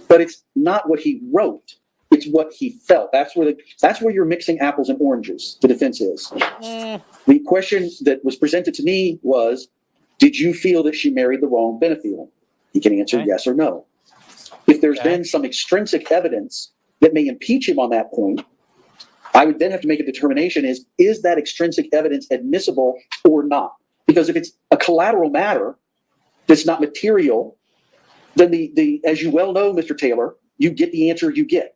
But it's not what he wrote, it's what he felt. That's where you're mixing apples and oranges, the defense is. The question that was presented to me was, did you feel that she married the wrong Benefield? He can answer yes or no. If there's been some extrinsic evidence that may impeach him on that point, I would then have to make a determination is that extrinsic evidence admissible or not? Because if it's a collateral matter that's not material, then as you well know, Mr. Taylor, you get the answer you get.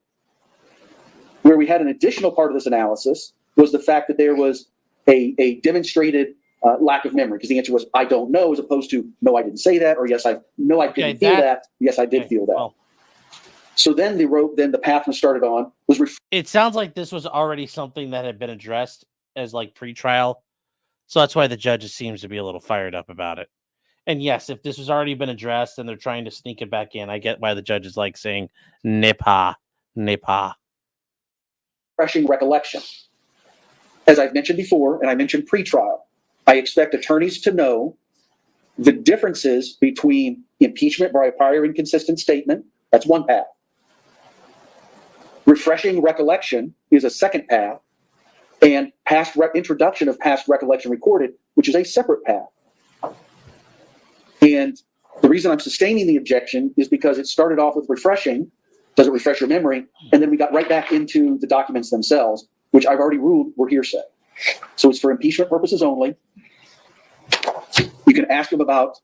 Where we had an additional part of this analysis was the fact that there was a demonstrated lack of memory, because the answer was, I don't know, as opposed to, no, I didn't say that, or yes, I didn't feel that. Yes, I did feel that. Well, so then the path was started on was it sounds like this was already something that had been addressed as like pre-trial. So that's why the judge seems to be a little fired up about it. And yes, if this has already been addressed and they're trying to sneak it back in, I get why the judge is like saying, nipa. refreshing recollection. As I've mentioned before, and I mentioned pre-trial, I expect attorneys to know the differences between impeachment by a prior inconsistent statement, that's one path. Refreshing recollection is a second path, and introduction of past recollection recorded, which is a separate path. And the reason I'm sustaining the objection is because it started off with refreshing, does it refresh your memory? And then we got right back into the documents themselves, which I've already ruled were hearsay. So it's for impeachment purposes only. You can ask him about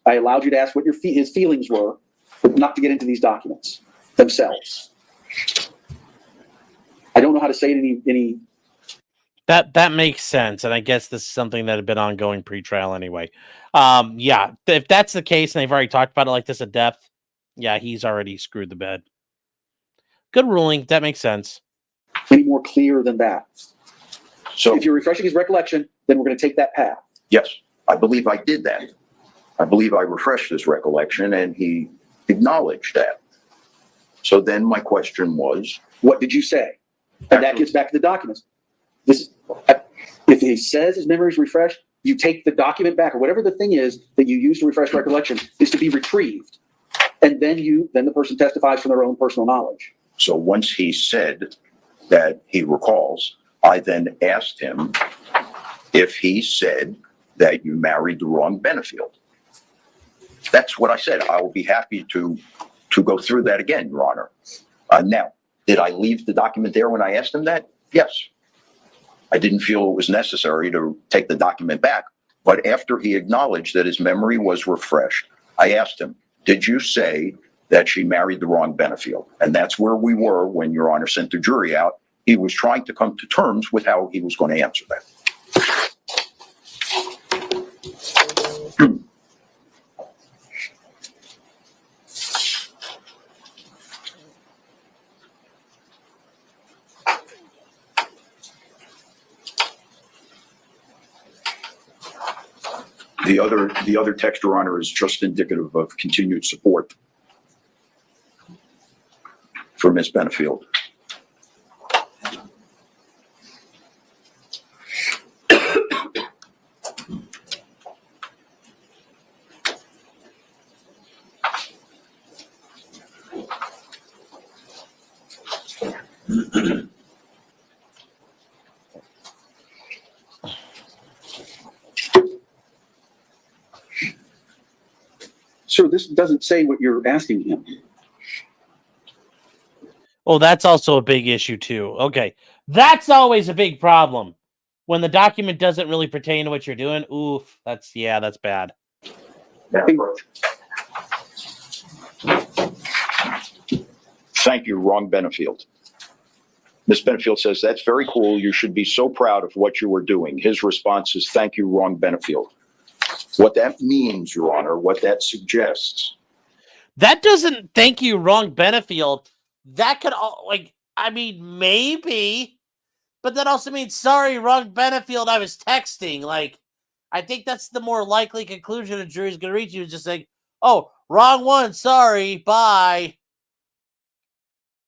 I allowed you to ask what his feelings were, but not to get into these documents themselves. I don't know how to say it any. That makes sense, and I guess this is something that had been ongoing pre-trial anyway. Yeah, if that's the case, and they've already talked about it like this in depth, yeah, he's already screwed the bed. Good ruling. That makes sense. Any more clear than that? So If you're refreshing his recollection, then we're going to take that path. yes, I believe I did that. I believe I refreshed his recollection and he acknowledged that. So then my question was, What did you say? And that gets back to the documents. If he says his memory is refreshed, you take the document back, or whatever the thing is that you use to refresh recollection is to be retrieved. And then the person testifies from their own personal knowledge. so once he said that he recalls, I then asked him if he said that you married the wrong Benefield. That's what I said. I will be happy to go through that again, Your Honor. Now, did I leave the document there when I asked him that? Yes. I didn't feel it was necessary to take the document back. But after he acknowledged that his memory was refreshed, I asked him, did you say that she married the wrong Benefield? And that's where we were when Your Honor sent the jury out. He was trying to come to terms with how he was going to answer that. The other text, Your Honor, is just indicative of continued support for Ms. Benefield. Sir, this doesn't say what you're asking him. Oh, that's also a big issue too. Okay. That's always a big problem. When the document doesn't really pertain to what you're doing. Oof. That's bad. Thank you, wrong Benefield. Ms. Benefield says, that's very cool. You should be so proud of what you were doing. His response is, thank you, wrong Benefield. What that means, Your Honor, what that suggests. That doesn't thank you, wrong Benefield. That could maybe, but that also means sorry, wrong Benefield. I was texting. Like, I think that's the more likely conclusion a jury's gonna reach. You just like, oh, wrong one, sorry, bye.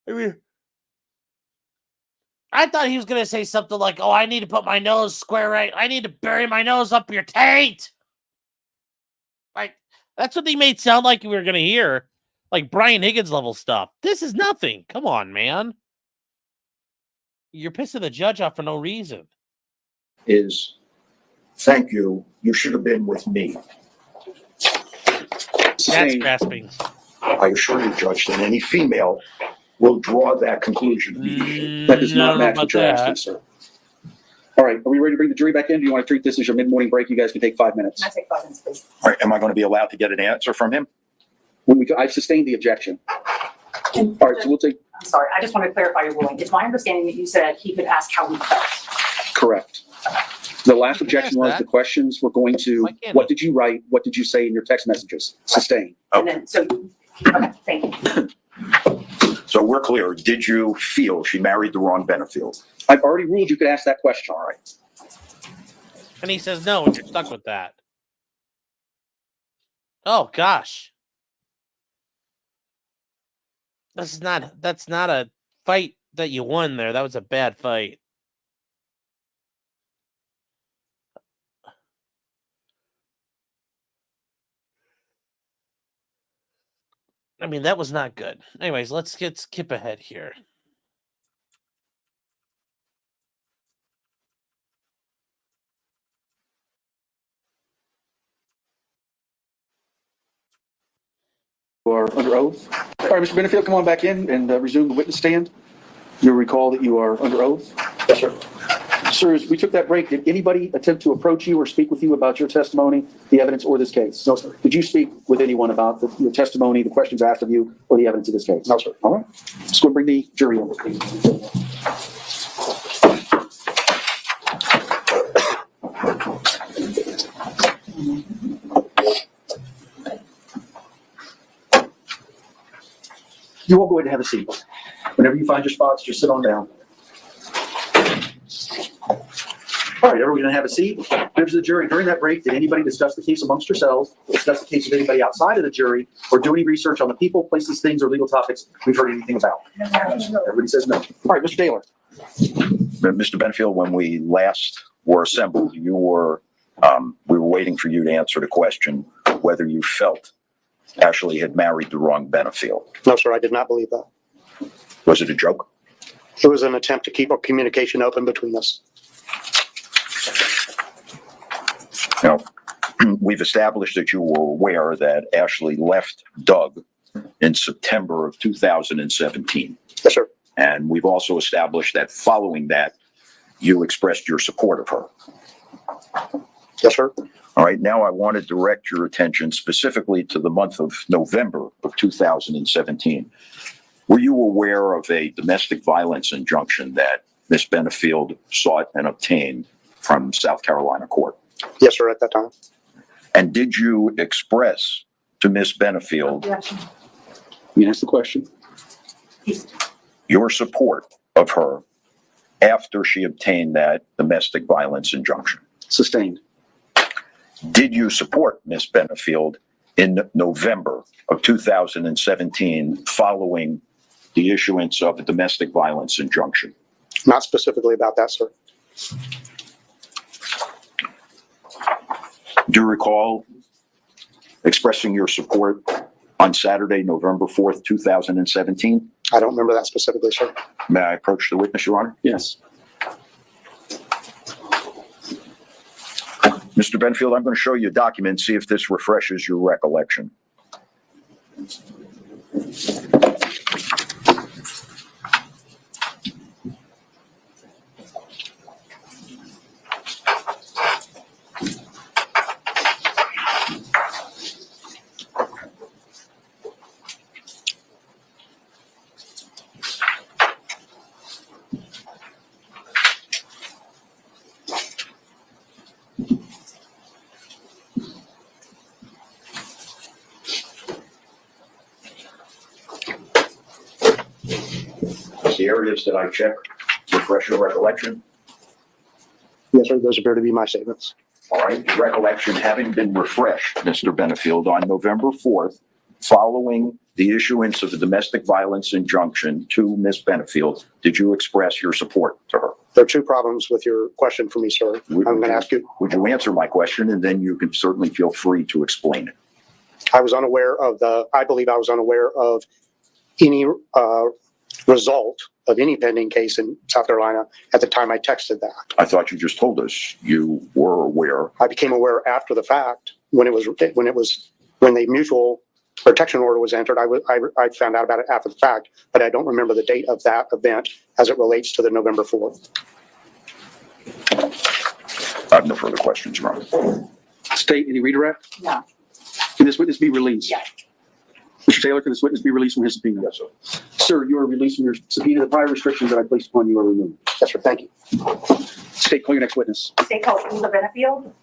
I mean, I thought he was gonna say something like, oh, I need to put my nose square right. I need to bury my nose up your taint. Like, that's what they made sound like we were gonna hear. Like Brian Higgins level stuff. This is nothing. Come on, man. You're pissing the judge off for no reason. Is, thank you. You should have been with me. That's grasping. I assure you, Judge, that any female will draw that conclusion immediately. That does I not don't know match about what you're that. asking, sir. All right, are we ready to bring the jury back in? Do you want to treat this as your mid-morning break? You guys can take 5 minutes. Can I take 5 minutes, please? All right, am I going to be allowed to get an answer from him? I've sustained the objection. All right, so we'll take, I'm sorry, I just want to clarify your ruling. It's my understanding that you said he could ask how he felt. correct. The last You can objection ask was that. the questions were going to, Why can't what I? did you write? What did you say in your text messages? Sustained. And then, so, okay, thank you. So we're clear. Did you feel she married the wrong Benefield? I've already ruled you could ask that question. All right. And he says no, and you're stuck with that. Oh gosh. That's not a fight that you won there. That was a bad fight. I mean, that was not good. Anyways, let's skip ahead here. You are under oath. All right, Mr. Benefield, come on back in and resume the witness stand. You'll recall that you are under oath. Yes, sir. Sir, as we took that break, did anybody attempt to approach you or speak with you about your testimony, the evidence, or this case? No, sir. Did you speak with anyone about your testimony, the questions asked of you, or the evidence of this case? No, sir. All right. Let's go and bring the jury in. You all go ahead and have a seat. Whenever you find your spots, just sit on down. All right, everyone, going to have a seat. Members of the jury, during that break, did anybody discuss the case amongst yourselves, discuss the case with anybody outside of the jury, or do any research on the people, places, things, or legal topics we've heard anything about? Everybody says no. All right, Mr. Taylor. Mr. Benefield, when we last were assembled, we were waiting for you to answer the question whether you felt Ashley had married the wrong Benefield. No, sir, I did not believe that. Was it a joke? It was an attempt to keep our communication open between us. Now, we've established that you were aware that Ashley left Doug in September of 2017. Yes, sir. And we've also established that following that, you expressed your support of her. Yes, sir. All right, now I want to direct your attention specifically to the month of November of 2017. Were you aware of a domestic violence injunction that Ms. Benefield sought and obtained from South Carolina court? Yes, sir, at that time. And did you express to Ms. Benefield You ask the question. your support of her after she obtained that domestic violence injunction? Sustained. Did you support Ms. Benefield in November of 2017 following the issuance of a domestic violence injunction? Not specifically about that, sir. Do you recall expressing your support on Saturday, November 4th, 2017? I don't remember that specifically, sir. May I approach the witness, Your Honor? Yes. Mr. Benefield, I'm going to show you a document, see if this refreshes your recollection. The areas that I checked refresh your recollection? Yes, sir. Those appear to be my statements. All right, your recollection having been refreshed, Mr. Benefield, on November 4th, following the issuance of the domestic violence injunction to Ms. Benefield, did you express your support to her? There are two problems with your question for me, sir. I'm going to ask you, Would you answer my question, and then you can certainly feel free to explain it? I believe I was unaware of any result of any pending case in South Carolina at the time I texted that. I thought you just told us you were aware. I became aware after the fact when the mutual protection order was entered. I found out about it after the fact, but I don't remember the date of that event as it relates to the November 4th. I have no further questions, Your Honor. State, any redirect? No. Can this witness be released? Yes. Mr. Taylor, can this witness be released from his subpoena? Yes, sir. Sir, you are released from your subpoena. The prior restrictions that I placed upon you are removed. Yes, sir. Thank you. State, call your next witness. State called Eva Benefield.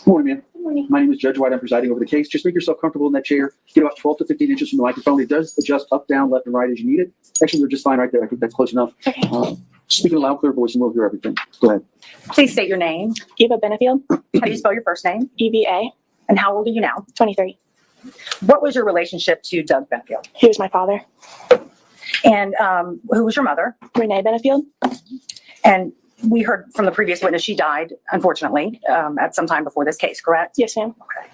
Morning, ma'am. My name is Judge White. I'm presiding over the case. Just make yourself comfortable in that chair. Get about 12 to 15 inches from the microphone. It does adjust up, down, left, and right as you need it. Actually, you're just fine right there. I think that's close enough. Okay. Speak in a loud, clear voice, and we'll hear everything. Go ahead. Please state your name. Eva Benefield, How do you spell your first name? EVA, And how old are you now? 23. What was your relationship to Doug Benefield? He was my father. And who was your mother? Renee Benefield. And we heard from the previous witness, she died, unfortunately, at some time before this case, correct? Yes, ma'am. Okay.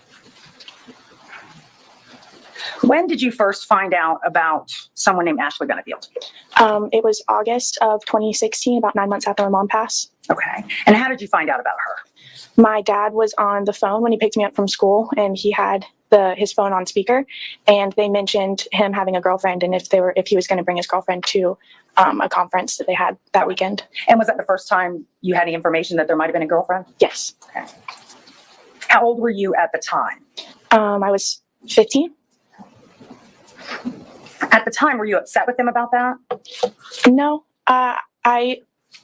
When did you first find out about someone named Ashley Benefield? It was August of 2016, about 9 months after my mom passed. Okay. And how did you find out about her? My dad was on the phone when he picked me up from school, and he had his phone on speaker, and they mentioned him having a girlfriend, and if he was going to bring his girlfriend to a conference that they had that weekend. And was that the first time you had any information that there might have been a girlfriend? Yes. Okay. How old were you at the time? I was 15. At the time, were you upset with him about that? No, I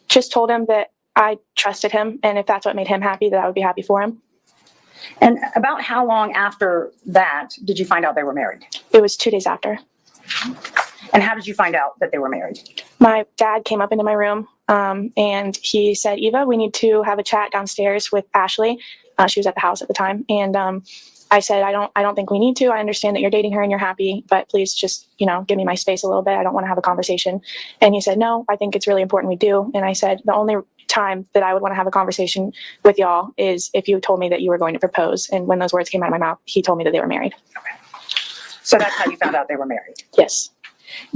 just told him that I trusted him, and if that's what made him happy, that I would be happy for him. And about how long after that did you find out they were married? It was 2 days after. And how did you find out that they were married? My dad came up into my room, and he said, "Eva, we need to have a chat downstairs with Ashley." She was at the house at the time, and I said, I don't think we need to. I understand that you're dating her and you're happy, but please just, give me my space a little bit. I don't want to have a conversation. And he said, no, I think it's really important we do. And I said, the only time that I would want to have a conversation with y'all is if you told me that you were going to propose. And when those words came out of my mouth, he told me that they were married. So that's how you found out they were married. Yes.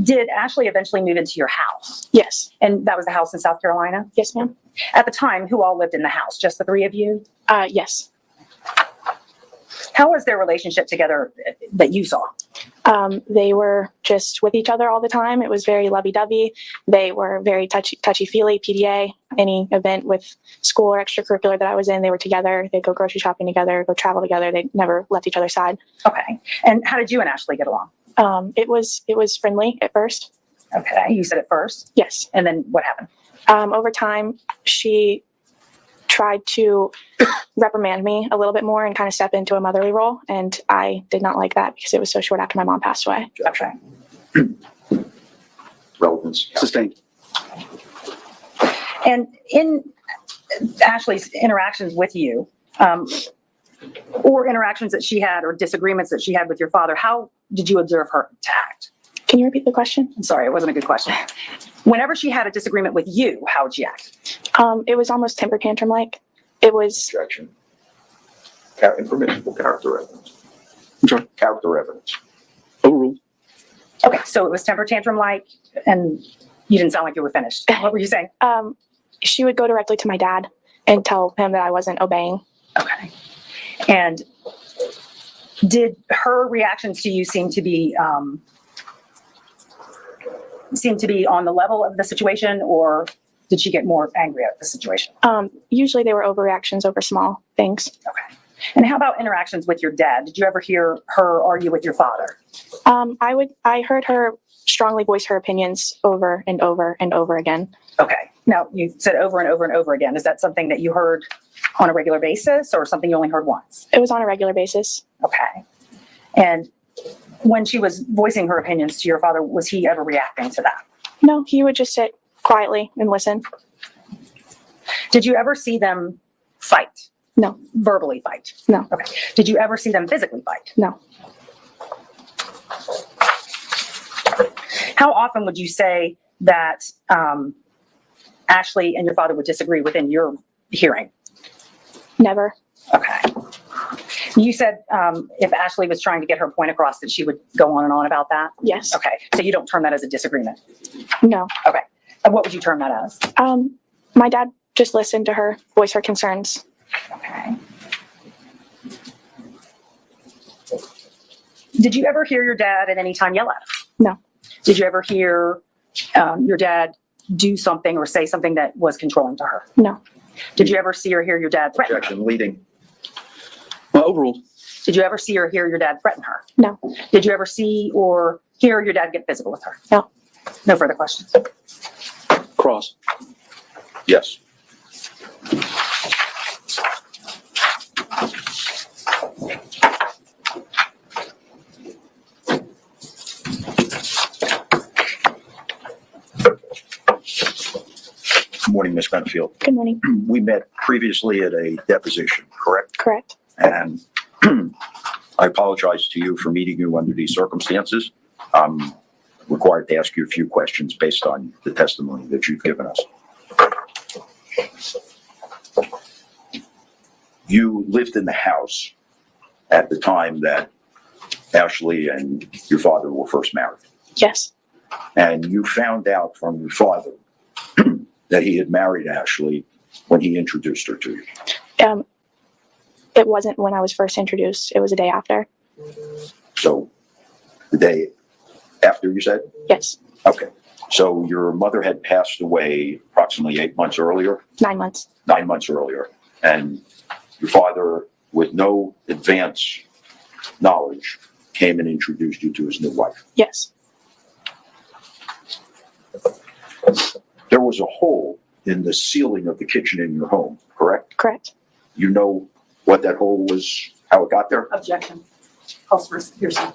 Did Ashley eventually move into your house? Yes. And that was the house in South Carolina? Yes, ma'am. At the time, who all lived in the house? Just the three of you? Yes. How was their relationship together that you saw? They were just with each other all the time. It was very lovey-dovey. They were very touchy-feely, PDA. Any event with school or extracurricular that I was in, they were together. They'd go grocery shopping together, go travel together. They never left each other's side. Okay. And how did you and Ashley get along? It was friendly at first. Okay. You said it first. Yes. And then what happened? Over time, she tried to reprimand me a little bit more and kind of step into a motherly role. And I did not like that because it was so short after my mom passed away. Okay. Relevance. Sustained. And in Ashley's interactions with you, or interactions that she had or disagreements that she had with your father, how did you observe her to act? Can you repeat the question? I'm sorry, it wasn't a good question. Whenever she had a disagreement with you, how would she act? It was almost temper tantrum like. It was Objection. Impermissible character evidence. I'm sorry. Character evidence. Overruled. Okay, so it was temper tantrum like, and you didn't sound like you were finished. What were you saying? she would go directly to my dad and tell him that I wasn't obeying. Okay. And did her reactions to you seem to be on the level of the situation, or did she get more angry at the situation? Usually they were overreactions over small things. Okay. And how about interactions with your dad? Did you ever hear her argue with your father? I heard her strongly voice her opinions over and over and over again. Okay. Now, you said over and over and over again. Is that something that you heard on a regular basis, or something you only heard once? It was on a regular basis. Okay. And when she was voicing her opinions to your father, was he ever reacting to that? No, he would just sit quietly and listen. Did you ever see them fight? No. Verbally fight? No. Okay. Did you ever see them physically fight? No. How often would you say that Ashley and your father would disagree within your hearing? Never. Okay. You said if Ashley was trying to get her point across, that she would go on and on about that? Yes. Okay. So you don't term that as a disagreement? No. Okay. And what would you term that as? My dad just listened to her voice her concerns. Okay. Did you ever hear your dad at any time yell at her? No. Did you ever hear your dad do something or say something that was controlling to her? No. Did you ever see or hear your dad threaten her? Objection, leading. Well, overruled. Did you ever see or hear your dad threaten her? No. Did you ever see or hear your dad get physical with her? No. No further questions. Cross. Yes. Good morning, Ms. Benefield. Good morning. We met previously at a deposition, correct? Correct. And I apologize to you for meeting you under these circumstances. I'm required to ask you a few questions based on the testimony that you've given us. You lived in the house at the time that Ashley and your father were first married. Yes. And you found out from your father that he had married Ashley when he introduced her to you. It wasn't when I was first introduced. It was a day after. So the day after, you said? Yes. Okay. So your mother had passed away approximately 8 months earlier, 9 months. 9 months earlier. And your father, with no advance knowledge, came and introduced you to his new wife. Yes. There was a hole in the ceiling of the kitchen in your home, correct? Correct. You know what that hole was, how it got there? Objection. Calls for hearsay.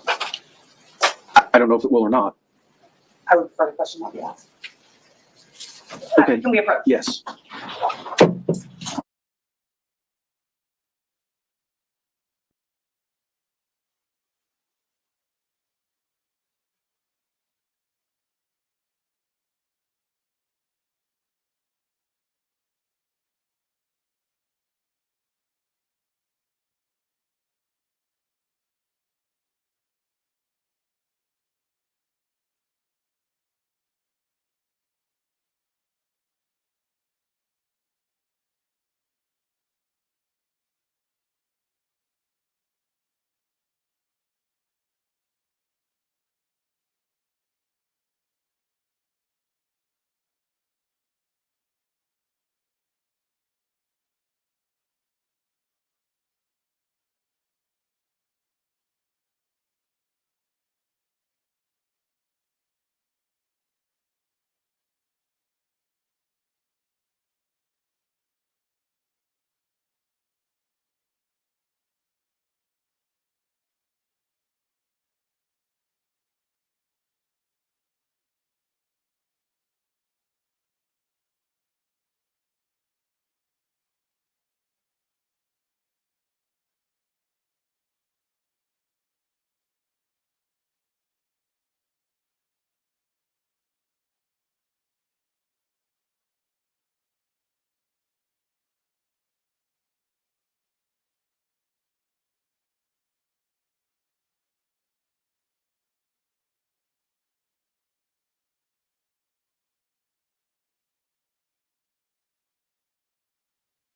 I don't know if it will or not. I would prefer the question not be asked. Okay. Can we approach? Yes.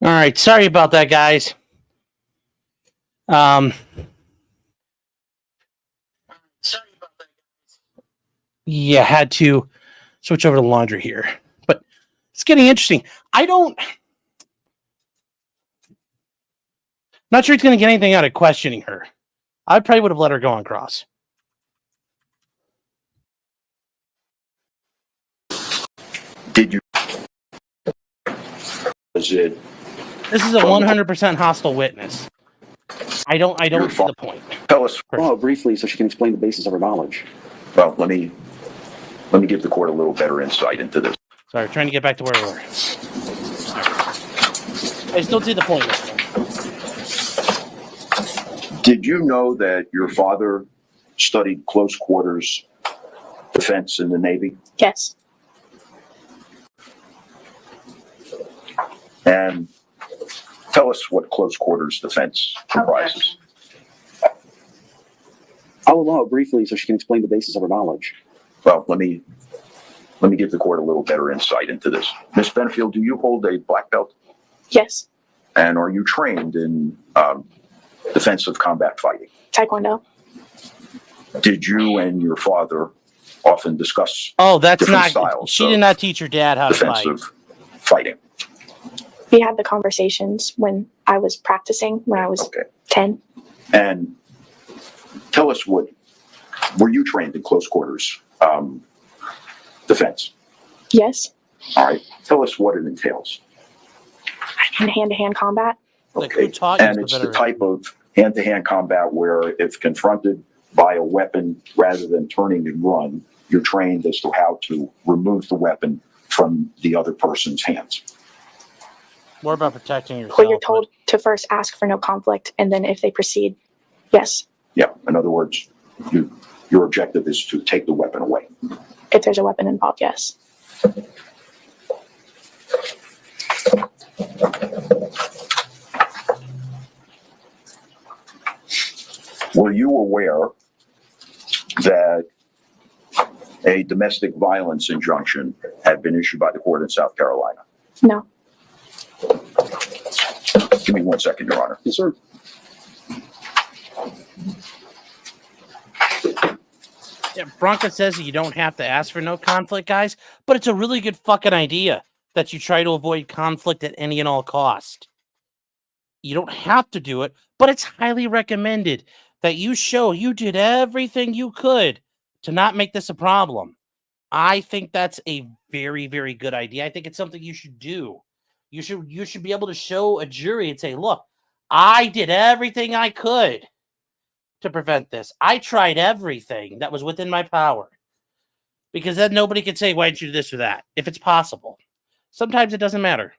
All right, sorry about that, guys. Yeah, had to switch over to laundry here, but it's getting interesting. Not sure he's going to get anything out of questioning her. I probably would have let her go on cross. Did you? Is it? This is a 100% hostile witness. I don't see the point. Tell us. Well, briefly, so she can explain the basis of her knowledge. Well, let me give the court a little better insight into this. Sorry, trying to get back to where we were. I just don't see the point. Did you know that your father studied close quarters defense in the Navy? Yes. And tell us what close quarters defense comprises. I'll allow it briefly so she can explain the basis of her knowledge. Well, let me give the court a little better insight into this. Ms. Benefield, do you hold a black belt? Yes. And are you trained in defensive combat fighting? Taekwondo. Did you and your father often discuss Oh, that's different not. styles She of did not teach her dad how to fight. defensive fighting? We had the conversations when I was practicing when I was Okay. 10. And tell us were you trained in close quarters defense? Yes. All right. Tell us what it entails. In hand-to-hand combat. Like, who taught you And the it's the better- type of hand-to-hand combat where if confronted by a weapon, rather than turning and run, you're trained as to how to remove the weapon from the other person's hands. More about protecting yourself. Where you're told to first ask for no conflict, and then if they proceed, yes. Yeah. In other words, your objective is to take the weapon away. If there's a weapon involved, yes. Were you aware that a domestic violence injunction had been issued by the court in South Carolina? No. Give me 1 second, Your Honor. Yes, sir. Yeah, Bronca says that you don't have to ask for no conflict, guys, but it's a really good fucking idea that you try to avoid conflict at any and all cost. You don't have to do it, but it's highly recommended that you show you did everything you could to not make this a problem. I think that's a very, very good idea. I think it's something you should do. You should be able to show a jury and say, look, I did everything I could to prevent this. I tried everything that was within my power. Because then nobody can say, why didn't you do this or that? If it's possible. Sometimes it doesn't matter.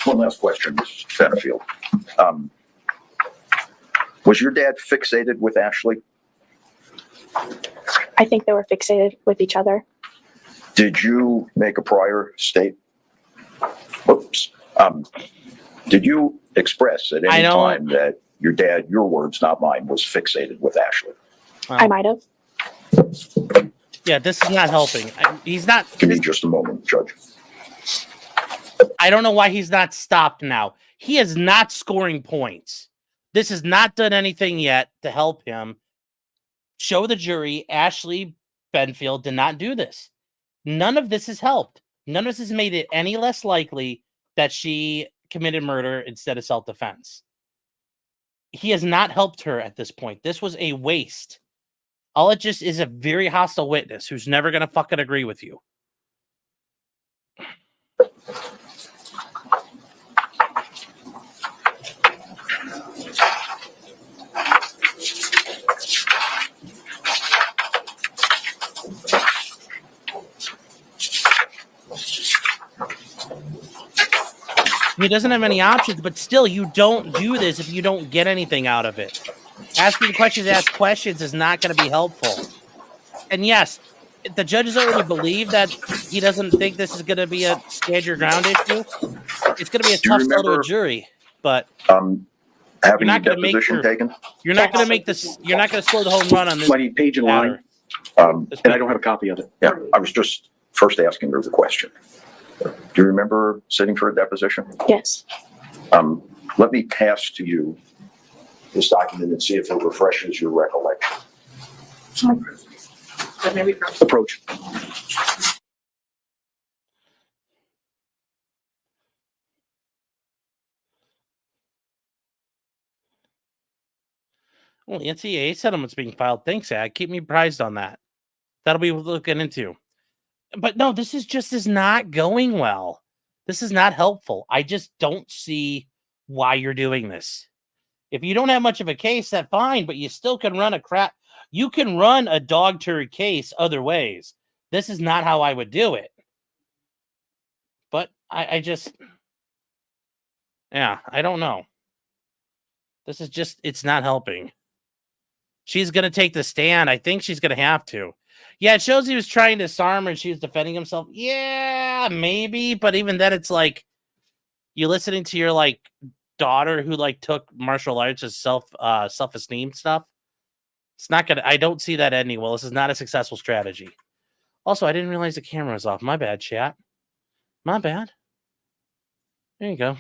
One last question, Ms. Benefield. Was your dad fixated with Ashley? I think they were fixated with each other. Did you make a prior state? Whoops. Did you express at any time that your dad, your words, not mine, was fixated with Ashley? I might have. Yeah, this is not helping. He's not. Give me just a moment, Judge. I don't know why he's not stopped now. He is not scoring points. This has not done anything yet to help him. Show the jury Ashley Benefield did not do this. None of this has helped. None of this has made it any less likely that she committed murder instead of self-defense. He has not helped her at this point. This was a waste. All it just is a very hostile witness who's never going to fucking agree with you. He doesn't have any options, but still, you don't do this if you don't get anything out of it. Asking questions to ask questions is not going to be helpful. And yes, the judges already believe that he doesn't think this is going to be a stand your ground issue. It's going to be a Do you tough sell to a remember- jury, but Having your not gonna make deposition your- taken? you're not going to make this. You're not going to score the home run on this So I need page and line, matter. This and I don't have a copy of it. Yeah, I was just first asking her the question. Do you remember sitting for a deposition? Yes. Let me pass to you this document and see if it refreshes your recollection. But maybe Approach. Well, NCAA settlement's being filed. Thanks, Ad. Keep me apprised on that. That'll be looking into. But no, this is not going well. This is not helpful. I just don't see why you're doing this. If you don't have much of a case, that's fine, but you still can run you can run a dog turd case other ways. This is not how I would do it. But I don't know. This is just, it's not helping. She's going to take the stand. I think she's going to have to. Yeah, it shows he was trying to disarm her and she was defending himself. Yeah, maybe. But even then, it's like you're listening to your daughter who took martial arts as self-esteem stuff. It's not gonna. I don't see that ending well. This is not a successful strategy. Also, I didn't realize the camera was off. My bad, chat. My bad. There you go.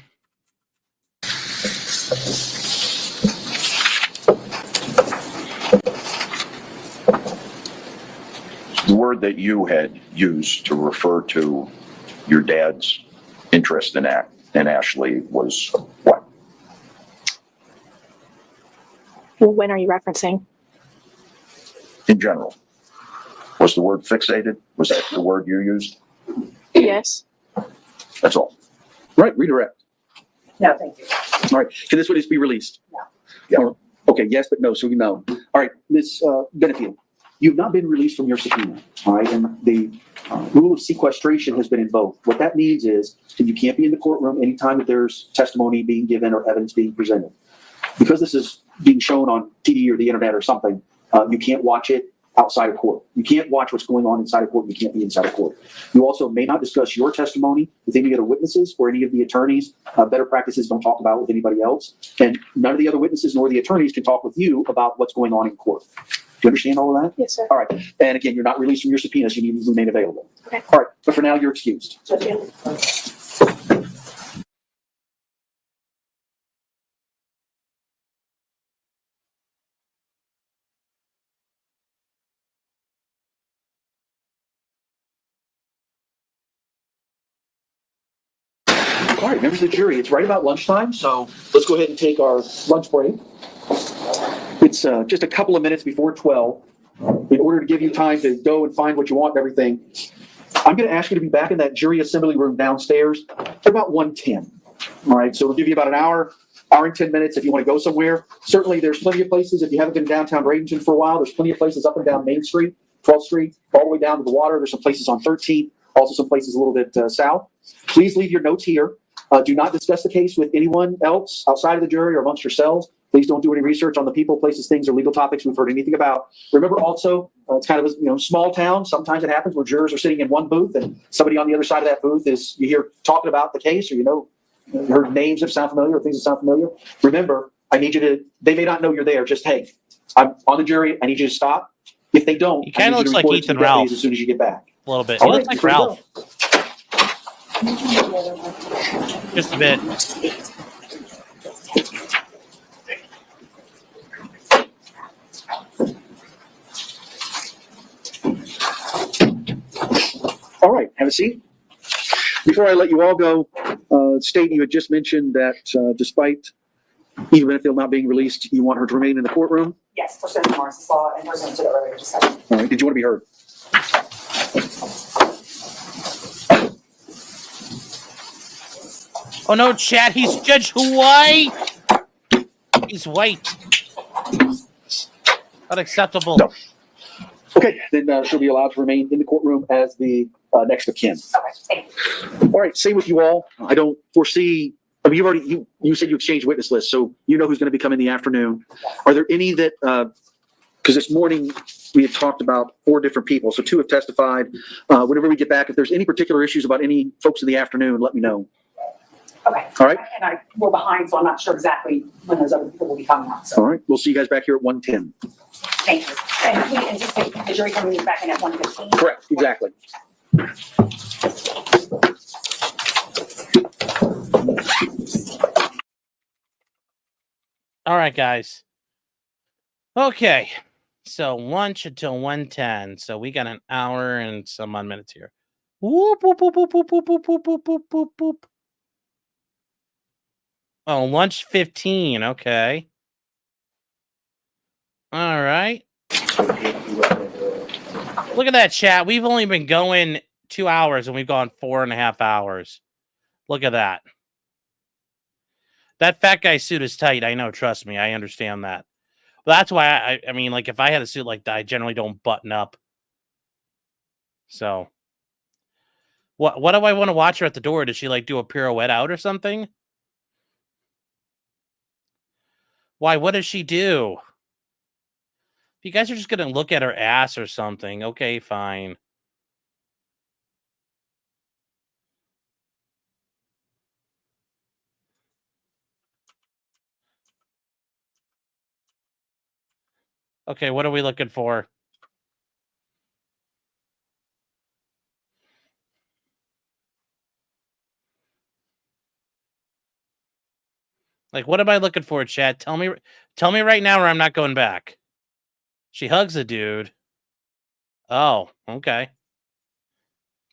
The word that you had used to refer to your dad's interest in Ashley was what? When are you referencing? In general. Was the word fixated? Was that the word you used? Yes. That's all. Right, redirect. No, thank you. All right, can this witness be released? No. Yeah. Or- Okay, yes, but no, so we know. All right, Ms. Benefield, you've not been released from your subpoena, all right? And the rule of sequestration has been invoked. What that means is that you can't be in the courtroom anytime that there's testimony being given or evidence being presented. Because this is being shown on TV or the internet or something, you can't watch it outside of court. You can't watch what's going on inside of court. You can't be inside of court. You also may not discuss your testimony with any other witnesses or any of the attorneys. Better practices don't talk about with anybody else. And none of the other witnesses nor the attorneys can talk with you about what's going on in court. Do you understand all of that? Yes, sir. All right. And again, you're not released from your subpoenas. You need to remain available. Okay. All right. But for now, you're excused. All right, members of the jury, it's right about lunchtime, so let's go ahead and take our lunch break. It's just a couple of minutes before 12. In order to give you time to go and find what you want and everything, I'm going to ask you to be back in that jury assembly room downstairs at about 1:10. All right, so we'll give you about an hour and 10 minutes if you want to go somewhere. Certainly, there's plenty of places. If you haven't been downtown Bradenton for a while, there's plenty of places up and down Main Street, 12th Street, all the way down to the water. There's some places on 13th, also some places a little bit south. Please leave your notes here. Do not discuss the case with anyone else outside of the jury or amongst yourselves. Please don't do any research on the people, places, things, or legal topics we've heard anything about. Remember also, it's kind of a small town. Sometimes it happens where jurors are sitting in one booth and somebody on the other side of that booth is, you hear talking about the case, or you heard names that sound familiar or things that sound familiar. Remember, I need you to, they may not know you're there, just, hey, I'm on the jury, I need you to stop. If they don't, He kinda I need you to looks like report it to Ethan the deputies Ralph. as soon as you get back. A little bit. All He right, looks like you're free to Ralph. go. Just a bit. All right, have a seat. Before I let you all go, State, you had just mentioned that despite Eva Benefield not being released, you want her to remain in the courtroom. Yes, pursuant to Morris's law and pursuant to the earlier discussion. All right, did you want to be heard? Oh no, chat, he's Judge White. He's white. Unacceptable. No. Okay, then she'll be allowed to remain in the courtroom as the next of kin. Okay, thank you. All right, same with you all. I don't foresee I mean, you said you exchanged witness lists, so you know who's going to be coming in the afternoon. Are there any that, because this morning we had talked about 4 different people, so 2 have testified. Whenever we get back, if there's any particular issues about any folks in the afternoon, let me know. Okay. All right. And we're behind, so I'm not sure exactly when those other people will be coming out, All so right. We'll see you guys back here at 1:10. thank you. And we anticipate the jury coming back in at 1:15. Correct. Exactly. All right, guys. Okay. So lunch until 1:10. So we got an hour and some odd minutes here. Whoop, whoop, whoop, whoop, whoop, whoop, whoop, whoop, whoop, whoop, whoop, whoop. Oh, lunch 15. Okay. All right. Look at that, chat. We've only been going 2 hours and we've gone 4.5 hours. Look at that. That fat guy suit is tight. I know. Trust me. I understand that. But that's why I mean, like, if I had a suit like that, I generally don't button up. So, what do I want to watch her at the door? Does she like do a pirouette out or something? Why? What does she do? If you guys are just gonna look at her ass or something, okay, fine. Okay, what are we looking for? Like, what am I looking for, chat? Tell me right now, or I'm not going back. She hugs a dude. Oh, okay.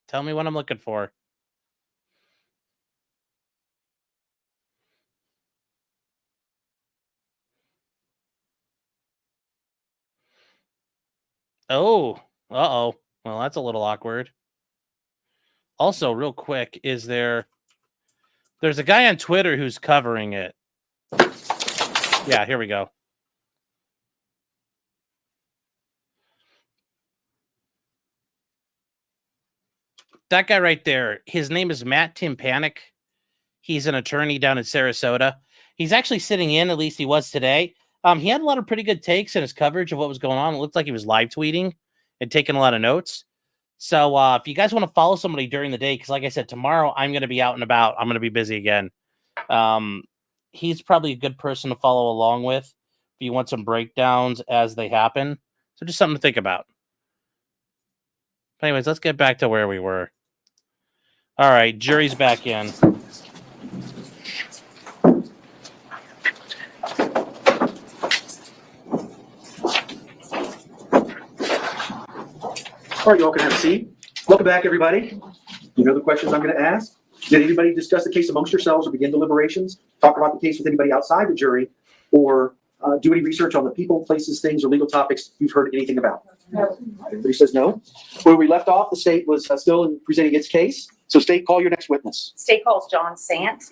Tell me what I'm looking for. Oh, uh-oh. Well, that's a little awkward. Also, real quick, there's a guy on Twitter who's covering it. Yeah, here we go. That guy right there, his name is Matt Timpanic. He's an attorney down in Sarasota. He's actually sitting in, at least he was today. He had a lot of pretty good takes in his coverage of what was going on. It looked like he was live tweeting and taking a lot of notes. So if you guys want to follow somebody during the day, because like I said, tomorrow I'm going to be out and about. I'm going to be busy again. He's probably a good person to follow along with if you want some breakdowns as they happen. So just something to think about. But anyways, let's get back to where we were. All right, jury's back in. All right, you all can have a seat. Welcome back, everybody. You know the questions I'm going to ask. Did anybody discuss the case amongst yourselves or begin deliberations? Talk about the case with anybody outside the jury, or do any research on the people, places, things, or legal topics you've heard anything about? No. Everybody says no. Where we left off, the state was still presenting its case. So, state, call your next witness. State calls John Sant.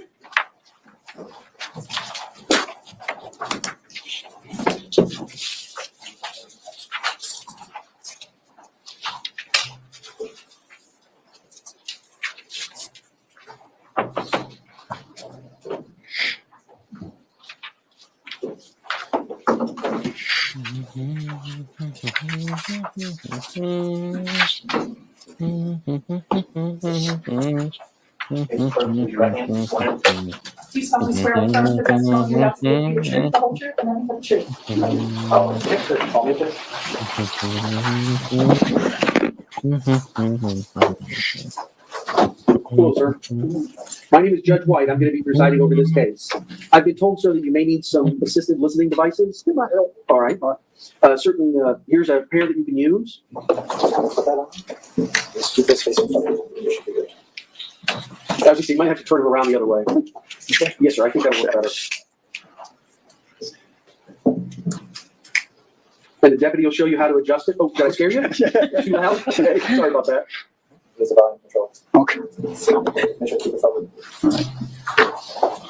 Do you solemnly swear or affirm the testimony you're about to give be the truth, the whole truth, and nothing but the truth? Hello, sir. My name is Judge White. I'm going to be presiding over this case. I've been told, sir, that you may need some assisted listening devices. All right. Here's a pair that you can use. Let's keep this facing forward. As you see, you might have to turn it around the other way. Yes, sir. I think that'll work better. And the deputy will show you how to adjust it. Oh, did I scare you? Too loud? Okay, sorry about that. There's a volume control. Okay. Make sure to keep it forward.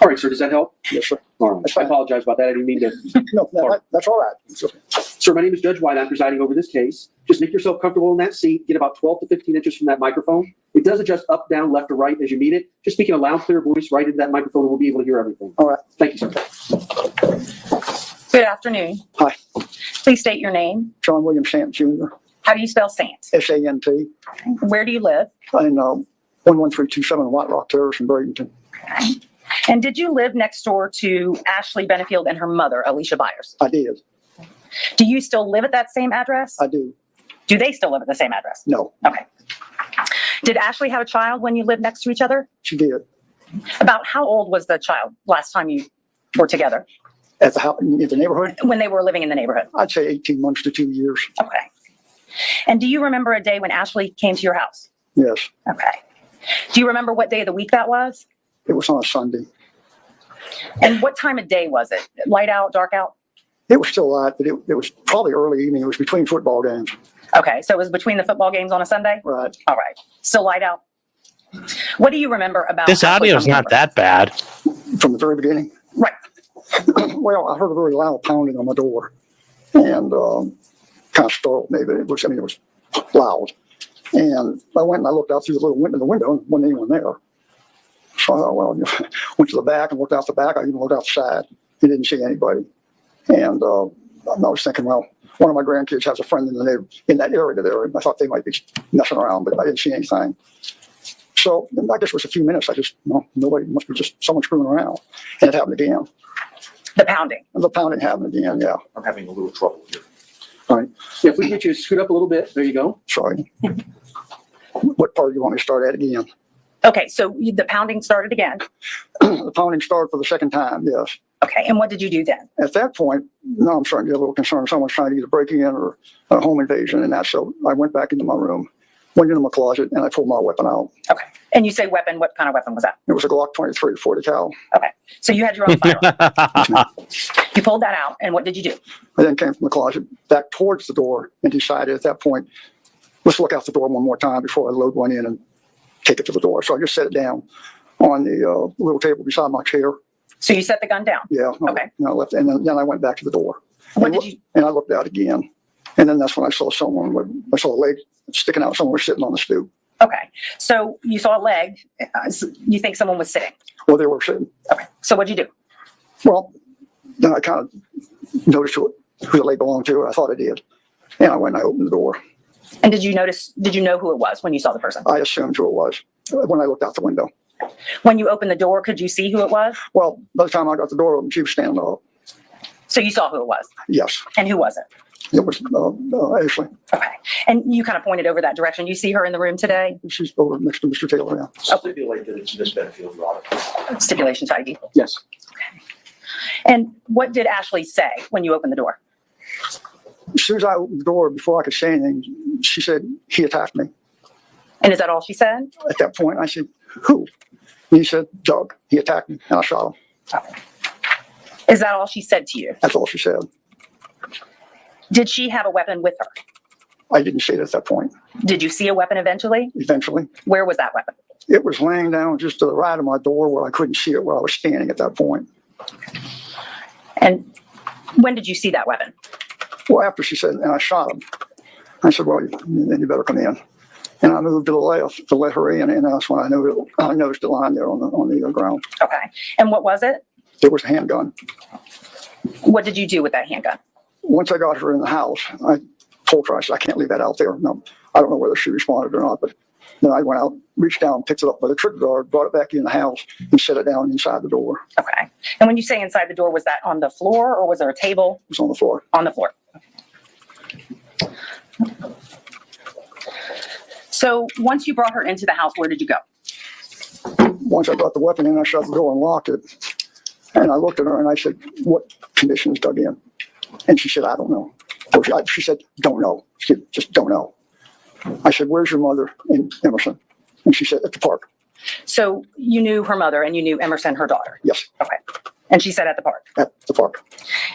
All right, sir. Does that help? Yes, sir. All right. I apologize about that. I didn't mean to. No, that's all right. It's okay. Sir, my name is Judge White. I'm presiding over this case. Just make yourself comfortable in that seat. Get about 12 to 15 inches from that microphone. It does adjust up, down, left, or right as you need it. Just speak in a loud, clear voice right into that microphone, and we'll be able to hear everything. All right. Thank you, sir. Good afternoon. Hi. Please state your name. John William Sant Jr., How do you spell Sant? Sant, Where do you live? in 11327 White Rock Terrace in Bradenton. Okay. And did you live next door to Ashley Benefield and her mother, Alicia Byers? I did. Do you still live at that same address? I do. Do they still live at the same address? No, Okay. Did Ashley have a child when you lived next to each other? she did. About how old was the child last time you were together? At the house, in the neighborhood, When they were living in the neighborhood? I'd say 18 months to 2 years. Okay. And do you remember a day when Ashley came to your house? Yes, Okay. Do you remember what day of the week that was? it was on a Sunday. And what time of day was it? Light out, dark out? It was still light, but it was probably early evening. It was between football games. Okay, so it was between the football games on a Sunday? Right. All right. Still light out? What do you remember about This Ashley audio is coming not over? that bad. From the very beginning. Right. Well, I heard a very loud pounding on my door, and kind of startled me. But it was loud. And I went and I looked out through the little window, and wasn't anyone there. So I thought, well, went to the back and looked out the back. I even looked outside. He didn't see anybody. And I was thinking, well, one of my grandkids has a friend in that area there, and I thought they might be messing around, but I didn't see anything. So I guess it was a few minutes. Nobody, must be just someone screwing around. And it happened again. The pounding. And the pounding happened again, yeah. I'm having a little trouble here. Yeah, if we can get you to scoot up a little bit, there you go. Sorry. What part do you want me to start at again? Okay, so the pounding started again. The pounding started for the second time, yes. Okay, and what did you do then? At that point, now I'm starting to get a little concerned. Someone's trying to either break in or a home invasion and that. So I went back into my room, went into my closet, and I pulled my weapon out. Okay. And you say weapon, what kind of weapon was that? It was a Glock 23 40 cal. Okay. So you had your own firearm. You pulled that out, and what did you do? I then came from the closet back towards the door and decided at that point, let's look out the door one more time before I load one in and take it to the door. So I just set it down on the little table beside my chair. So you set the gun down. Yeah. Okay. And I left, and then I went back to the door. What did you? And I looked out again. And then that's when I saw I saw a leg sticking out. Someone was sitting on the stoop. Okay. So you saw a leg. You think someone was sitting. Well, they were sitting. Okay. So what'd you do? Well, then I kind of noticed who the leg belonged to. I thought I did. And I went and I opened the door. And did you know who it was when you saw the person? I assumed who it was when I looked out the window. When you opened the door, could you see who it was? Well, by the time I got the door open, she was standing up. So you saw who it was. Yes, And who was it? it was Ashley. Okay. And you kind of pointed over that direction. You see her in the room today? She's over next to Mr. Taylor now. Stipulate that it's Miss Benefield, Your Honor. Stipulation tied equal. Yes. And what did Ashley say when you opened the door? As soon as I opened the door, before I could say anything, she said, he attacked me. And is that all she said? At that point, I said, who? And he said, Doug. He attacked me, and I shot him. Is that all she said to you? That's all she said. Did she have a weapon with her? I didn't see it at that point. Did you see a weapon eventually? Eventually, Where was that weapon? it was laying down just to the right of my door where I couldn't see it where I was standing at that point. And when did you see that weapon? Well, after she said, and I shot him, I said, well, then you better come in. And I moved to the left to let her in, and that's when I noticed the line there on the ground. Okay. And what was it? There was a handgun. What did you do with that handgun? Once I got her in the house, I told her, I said, I can't leave that out there. No, I don't know whether she responded or not, but then I went out, reached down, picked it up by the trigger guard, brought it back in the house, and set it down inside the door. Okay. And when you say inside the door, was that on the floor or was there a table? It was on the floor. On the floor. So once you brought her into the house, where did you go? Once I brought the weapon in, I shut the door and locked it. And I looked at her and I said, what condition is Doug in? And she said, I don't know. She said, don't know. She said, just don't know. I said, where's your mother in Emerson? And she said, at the park. So you knew her mother and you knew Emerson, her daughter. Yes, Okay. And she said at the park. at the park.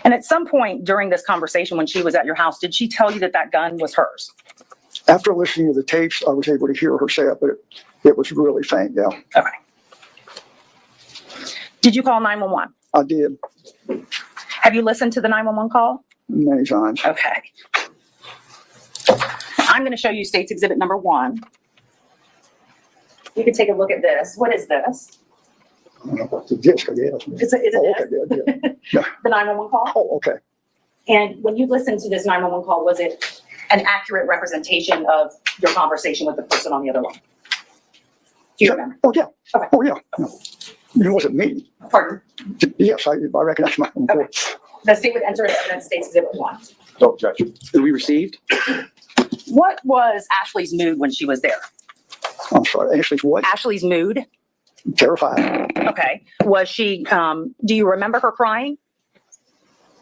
And at some point during this conversation, when she was at your house, did she tell you that that gun was hers? After listening to the tapes, I was able to hear her say it, but it was really faint, yeah. Okay. Did you call 911? I did Have you listened to the 911 call? many times. Okay. I'm going to show you State's Exhibit number 1. You can take a look at this. What is this? I don't know, it's a disc, I guess. It's a Oh, disc. okay, yeah, yeah. The 911 call? Oh, okay. And when you listened to this 911 call, was it an accurate representation of your conversation with the person on the other line? Do you remember? Oh, yeah. Okay. Oh, yeah. No. It wasn't me. Pardon? Yes, I recognize my own voice. The state would enter into evidence states exhibit 1. No objection. That we received? What was Ashley's mood when she was there? I'm sorry, Ashley's what? Ashley's mood? Terrified. Okay. Was she, do you remember her crying?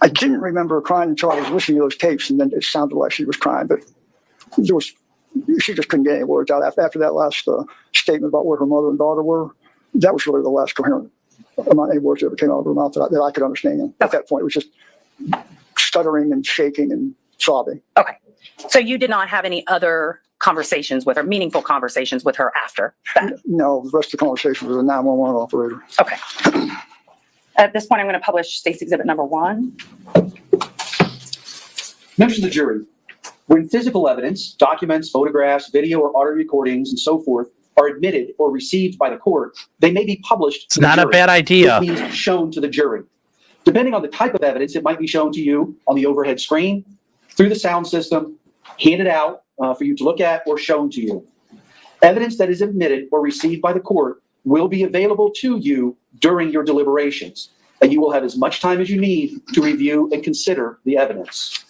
I didn't remember her crying until I was listening to those tapes, and then it sounded like she was crying, but she just couldn't get any words out. After that last statement about where her mother and daughter were, that was really the last coherent amount of words that ever came out of her mouth that I could understand. At that point, it was just stuttering and shaking and sobbing. Okay. So you did not have any other conversations with her, meaningful conversations with her after that? No, the rest of the conversation was a 911 operator. Okay. At this point, I'm going to publish state's exhibit number 1. Members of the jury, when physical evidence, documents, photographs, video or audio recordings, and so forth are admitted or received by the court, they may be published. It's not a bad idea. Which means shown to the jury. Depending on the type of evidence, it might be shown to you on the overhead screen, through the sound system, handed out for you to look at, or shown to you. Evidence that is admitted or received by the court will be available to you during your deliberations, and you will have as much time as you need to review and consider the evidence.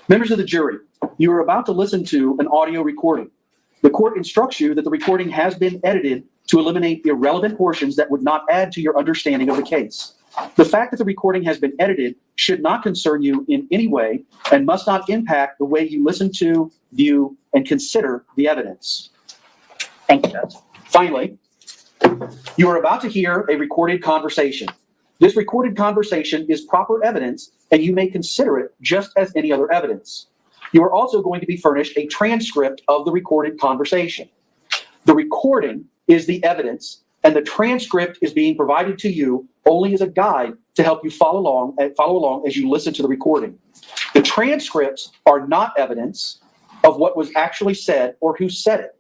Members of the jury, you are about to listen to an audio recording. The court instructs you that the recording has been edited to eliminate irrelevant portions that would not add to your understanding of the case. The fact that the recording has been edited should not concern you in any way and must not impact the way you listen to, view, and consider the evidence. Thank you, Judge. Finally, you are about to hear a recorded conversation. This recorded conversation is proper evidence, and you may consider it just as any other evidence. You are also going to be furnished a transcript of the recorded conversation. The recording is the evidence, and the transcript is being provided to you only as a guide to help you follow along as you listen to the recording. The transcripts are not evidence of what was actually said or who said it.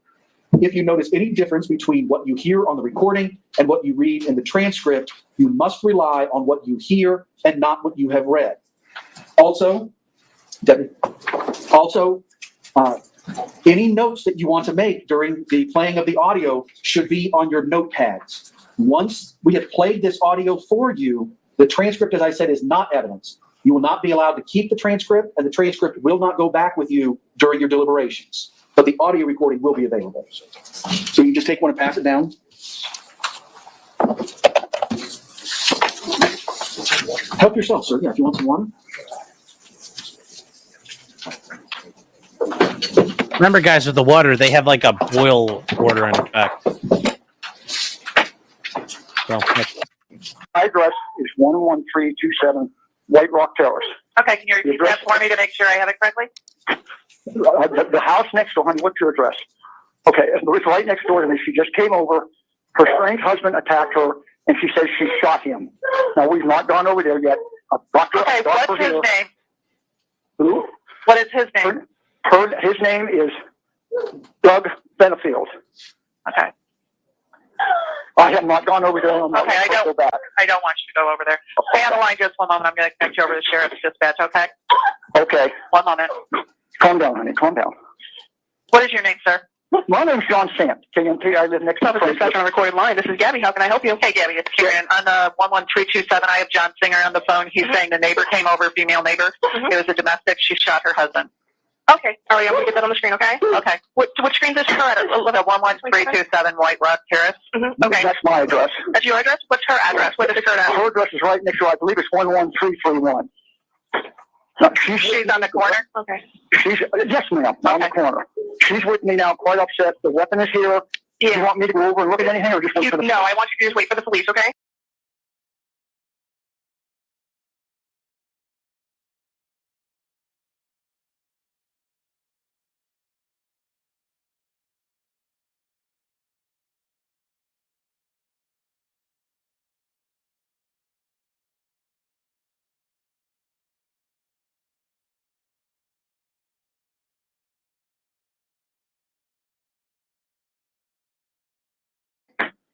If you notice any difference between what you hear on the recording and what you read in the transcript, you must rely on what you hear and not what you have read. Also, Debbie, any notes that you want to make during the playing of the audio should be on your notepads. Once we have played this audio for you, the transcript, as I said, is not evidence. You will not be allowed to keep the transcript, and the transcript will not go back with you during your deliberations. But the audio recording will be available. So you just take one and pass it down. Help yourself, sir. Yeah, if you want some water. Remember, guys, with the water, they have like a boil order in effect. So, My address is 11327 White Rock Terrace. Okay, can you repeat that for me to make sure I have it correctly? The house next door, honey, what's your address? Okay, it was right next door to me. She just came over. Her strange husband attacked her, and she says she shot him. Now, we've not gone over there yet. Okay, what's his name? Who? What is his name? His name is Doug Benefield. Okay. I have not gone over there. Okay, I don't want you to go over there. Stay on the line just one moment. I'm going to connect you over to the sheriff's dispatch, okay? Okay. One moment. Calm down, honey. Calm down. What is your name, sir? My name's John Sant. KMT. I live next to the Dispatch on a recorded line. This is Gabby. How can I help you? Hey, Gabby, it's Karen. On 11327, I have John Singer on the phone. He's saying the neighbor came over, female neighbor. It was a domestic. She shot her husband. Okay. All right, I'm going to get that on the screen, okay? Okay. What screen is this for? Look at 11327 White Rock Terrace. Okay. That's my address. That's your address? What's her address? What is her address? Her address is right next door. I believe it's 11331. No, She's on the corner? Okay. Yes, ma'am. On the corner. She's with me now, quite upset. The weapon is here. Do you want me to go over and look at anything, or just wait for the... No, I want you to just wait for the police, okay?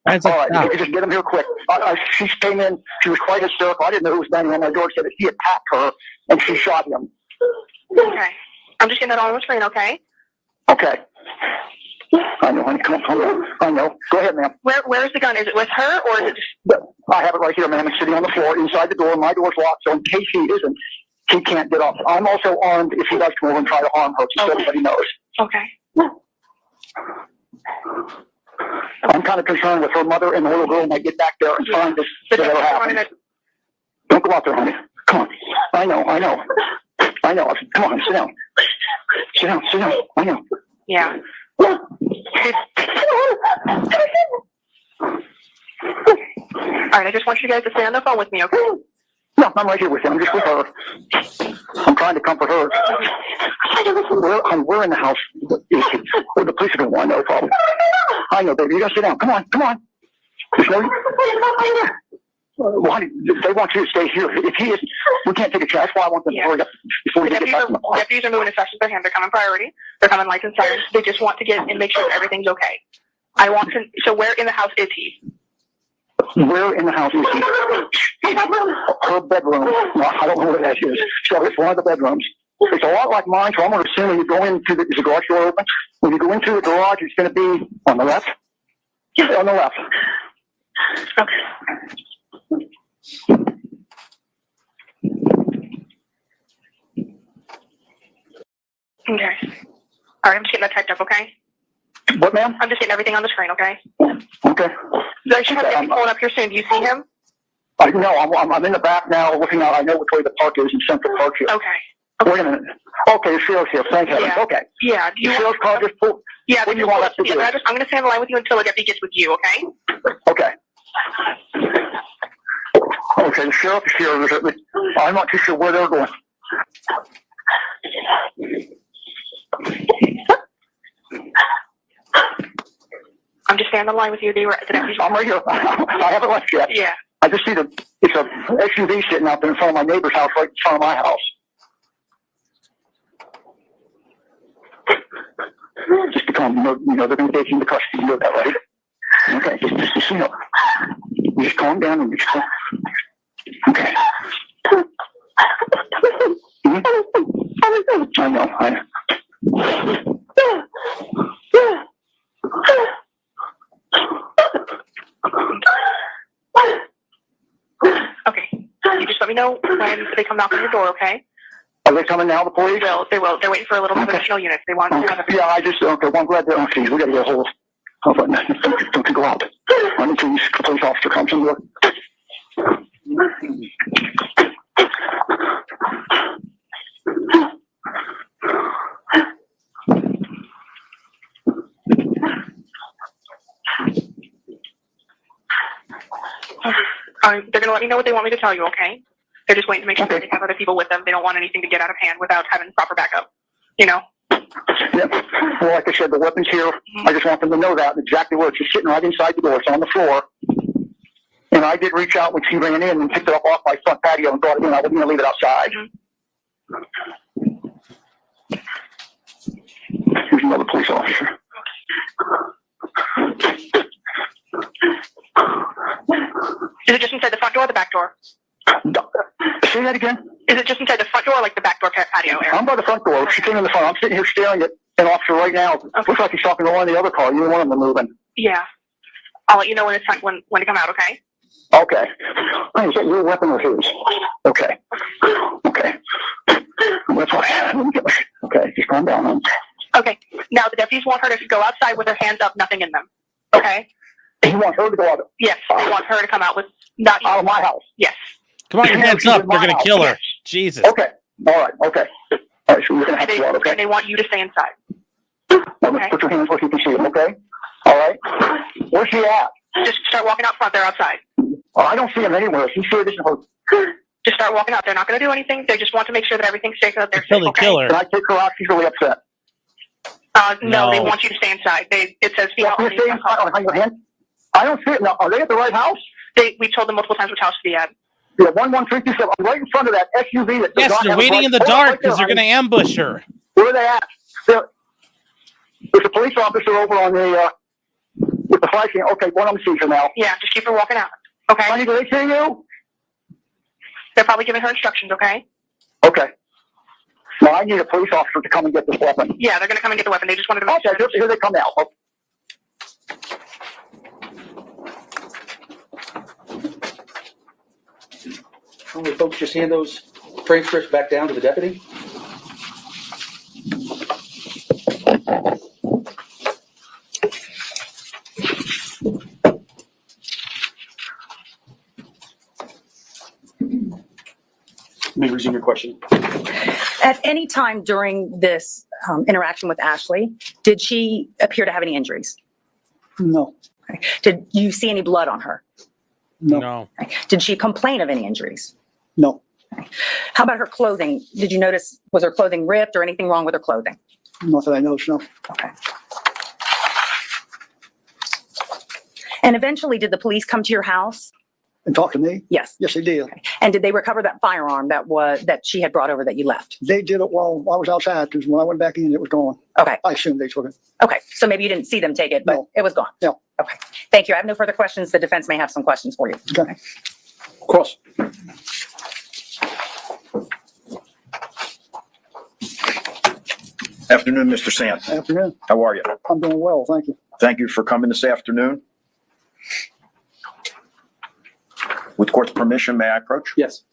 Guys, All like, right, if stop. you could just get him here quick. She came in, she was quite hysterical. I didn't know who was banging on my door. She said that he attacked her and she shot him. Okay. I'm just getting that on the screen, okay? Okay. I know, honey. Come on. I know. Go ahead, ma'am. Where is the gun? Is it with her or is it just... I have it right here, ma'am. It's sitting on the floor inside the door. My door's locked, so in case he isn't, he can't get up. I'm also armed if he does come over and try to harm her, just so everybody knows. Okay. I'm kind of concerned with her mother and the little girl might get back there and find this The whatever deputy's running happens. it. Don't go out there, honey. Come on. I know. Come on, sit down. Sit down. I know. Yeah. All right, I just want you guys to stay on the phone with me, okay? No, I'm right here with him. I'm just with her. I'm trying to comfort her. We're in the house. Well, the police are going to want to know, probably. I know, baby. You got to sit down. Come on. There's no... Why? They want you to stay here. If he isn't, we can't take a chance. That's why I want them to hurry up before we The get back to the car. deputies are moving as fast as they can. They're coming priority. They're coming lights and sirens. They just want to get and make sure that everything's okay. I want to... So where in the house is he? Where in the house is he? Her bedroom. No, I don't know where that is. So it's one of the bedrooms. It's a lot like mine, so I'm going to assume when you go into is the garage door open? When you go into the garage, it's going to be on the left? On the left. Okay. Okay. All right, I'm just getting that typed up, okay? What, ma'am? I'm just getting everything on the screen, okay? Okay. I should have Deputy pulling up here soon. Do you see him? No, I'm in the back now looking out. I know which way the park is in Central Park here. Okay. Wait a minute. Okay, the sheriff's here. Thank heavens. Yeah. Okay. Yeah. Do The you sheriff's car just pulled. Yeah. What do you want us to do? I'm going to stay on the line with you until the deputy gets with you, okay? Okay. Okay, the sheriff is here. I'm not too sure where they're going. I'm just staying on the line with you. The deputy's... I'm right here. I haven't left yet. Yeah. I just see it's a SUV sitting out there in front of my neighbor's house, right in front of my house. Just to come, they're going to take you into custody. You know that, right? Okay, just you just calm down and just calm. Okay. I know. Okay. You just let me know when they come knock on your door, okay? Are they coming now, the police? They will. They're waiting for a little additional units. They want... Yeah, well, I'm glad they're on scene. We got to get a hold of them. Don't go out. Until the police officer comes and look. They're going to let me know what they want me to tell you, okay? They're just waiting to make sure that they have other people with them. They don't want anything to get out of hand without having proper backup, you know? Yep. Well, like I said, the weapon's here. Mm-hmm. I just want them to know that exactly where it's just sitting right inside the door. It's on the floor. And I did reach out when she ran in and picked it up off my front patio and brought it in. I wasn't going to leave it outside. Mm-hmm. Here's another police officer. Is it just inside the front door or the back door? Say that again? Is it just inside the front door or like the back door patio area? I'm by the front door. She came in the front. I'm sitting here staring at an officer right now. Okay. Looks like he's talking to one of the other cars. Neither one of them are moving. Yeah. I'll let you know when it's time, when to come out, okay? Okay. Oh, is that your weapon or his? Okay. Okay. That's why. Okay, just calm down. Okay. Now the deputies want her to go outside with her hands up, nothing in them. Okay? You want her to go out? Yes. They want her to come out with not out of my house. Yes. Come on, your hands up. They're going to kill her. Jesus. Okay. All right. Okay. All right. So we're going to have to go out, okay? And they want you to stay inside. Okay. Put your hands where you can see them, okay? All right. Where's she at? Just start walking out front. They're outside. Oh, I don't see them anywhere. She's sure this is her. Just start walking out. They're not going to do anything. They just want to make sure that everything's safe. That they're safe, okay? Kill her. Can I take her out? She's really upset. No, they want you to stay inside. It says female only. I don't see it. Now, are they at the right house? We told them multiple times which house to be at. Yeah, 11327. I'm right in front of that SUV. That yes, they're waiting in the dark because they're going to ambush her. Where are they at? There's a police officer over on the with the flashing. Okay, one of them sees her now. Yeah, just keep her walking out. Okay? Honey, do they see you? They're probably giving her instructions, okay? Okay. Now I need a police officer to come and get this weapon. Yeah, they're gonna come and get the weapon. They just wanted to make Okay, sure. here they come now. Oh, All right, folks, just hand those transcripts back down to the deputy. You may resume your question. At any time during this interaction with Ashley, did she appear to have any injuries? no, Did you see any blood on her? no, Did she complain of any injuries? no, How about her clothing? Did you notice, was her clothing ripped or anything wrong with her clothing? not that I know, no. Okay. And eventually, did the police come to your house? And talk to me? Yes. Yes, they did. And did they recover that firearm that she had brought over that you left? They did it while I was outside, because when I went back in, it was gone. Okay. I assumed they took it. Okay. So maybe you didn't see them take it, but No. it was gone. No. Okay. Thank you. I have no further questions. The defense may have some questions for you. Okay. Cross. Afternoon, Mr. Sant. Afternoon. How are you? I'm doing well, thank you. Thank you for coming this afternoon. With court's permission, may I approach? Yes.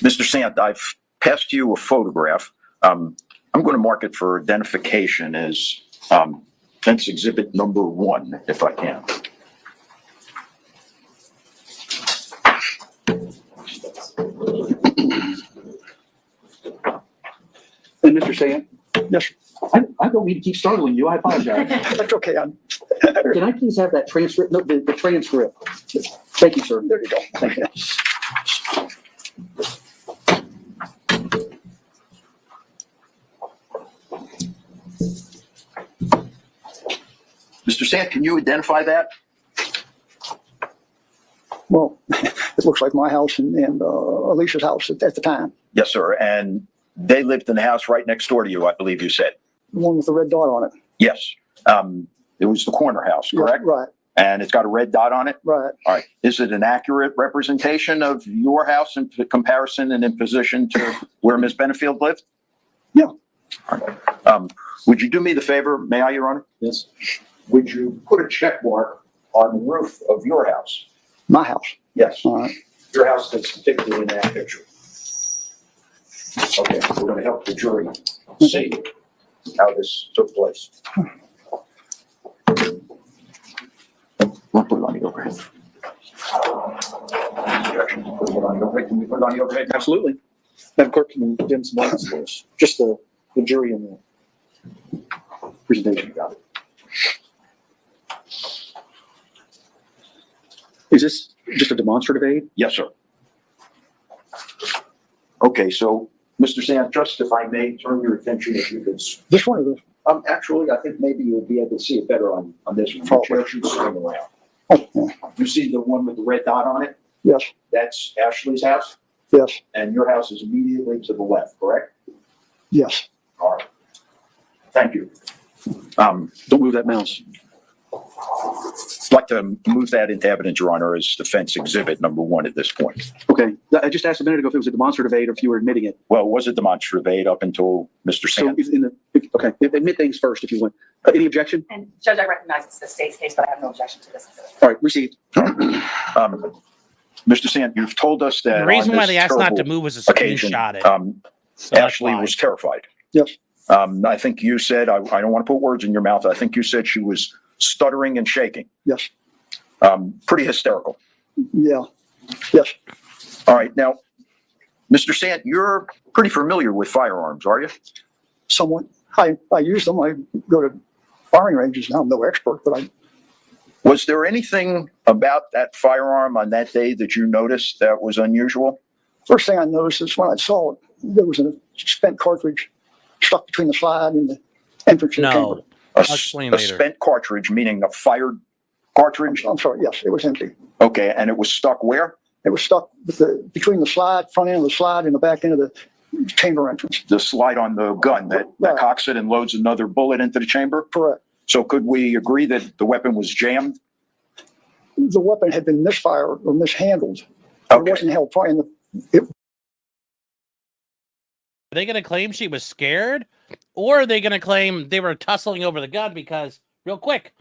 Mr. Sant, I've passed you a photograph. I'm going to mark it for identification as fence exhibit number 1, if I can. And Mr. Sant? Yes. I don't mean to keep startling you. I apologize. That's okay. Can I please have that transcript? No, the transcript. Thank you, sir. There you go. Thank you. Mr. Sant, can you identify that? Well, it looks like my house and Alicia's house at the time. Yes, sir. And they lived in the house right next door to you, I believe you said. The one with the red dot on it. Yes. It was the corner house, correct? Yeah, right, And it's got a red dot on it? right. All right. Is it an accurate representation of your house in comparison and in position to where Ms. Benefield lived? Yeah. All right. Would you do me the favor, may I, Your Honor? Yes. Would you put a check mark on the roof of your house? My house. Yes, All right. your house that's depicted in that picture. Okay, we're going to help the jury see how this took place. We'll put it on the overhead. Objection. Put it on the overhead. Can we put it on the overhead? Absolutely. Madam Clerk, can you dim some lights for us? Just the jury and the presentation. Got it. Is this just a demonstrative aid? Yes, sir. Okay, so, Mr. Sant, just if I may turn your attention, if you could. This one or this? Actually, I think maybe you'll be able to see it better on this one. Oh. The chair should swing around. Oh, yeah. You see the one with the red dot on it? Yes, That's Ashley's house, yes, and your house is immediately to the left, correct? yes. All right. Thank you. Don't move that mouse. I'd like to move that into evidence, Your Honor, as defense exhibit number 1 at this point. Okay. I just asked a minute ago if it was a demonstrative aid or if you were admitting it. Well, it was a demonstrative aid up until Mr. So Sant. okay, admit things first if you want. Any objection? And Judge, I recognize it's the state's case, but I have no objection to this. All right, received. Mr. Sant, you've told us that. The reason on why this they asked not to terrible move was to occasion, screenshot it. So that's Ashley why. was terrified. Yes. I think you said, I don't want to put words in your mouth. I think you said she was stuttering and shaking. Yes. Pretty hysterical. Yeah. Yes. All right. Now, Mr. Sant, you're pretty familiar with firearms, are you? Somewhat. I use them. I go to firing ranges now. I'm no expert, but I, Was there anything about that firearm on that day that you noticed that was unusual? first thing I noticed is when I saw it, there was a spent cartridge stuck between the slide and the entrance to the chamber. No, A, I'll s- explain a later. spent cartridge, meaning a fired cartridge? I'm sorry. Yes, it was empty. Okay, and it was stuck where? It was stuck between the slide, front end of the slide and the back end of the chamber entrance. The slide on the gun that Right. cocks it and loads another bullet into the chamber? Correct. So could we agree that the weapon was jammed? The weapon had been misfired or mishandled. It Okay. wasn't held prior. And Are they going to claim she was scared? Or are they going to claim they were tussling over the gun? Because, real quick,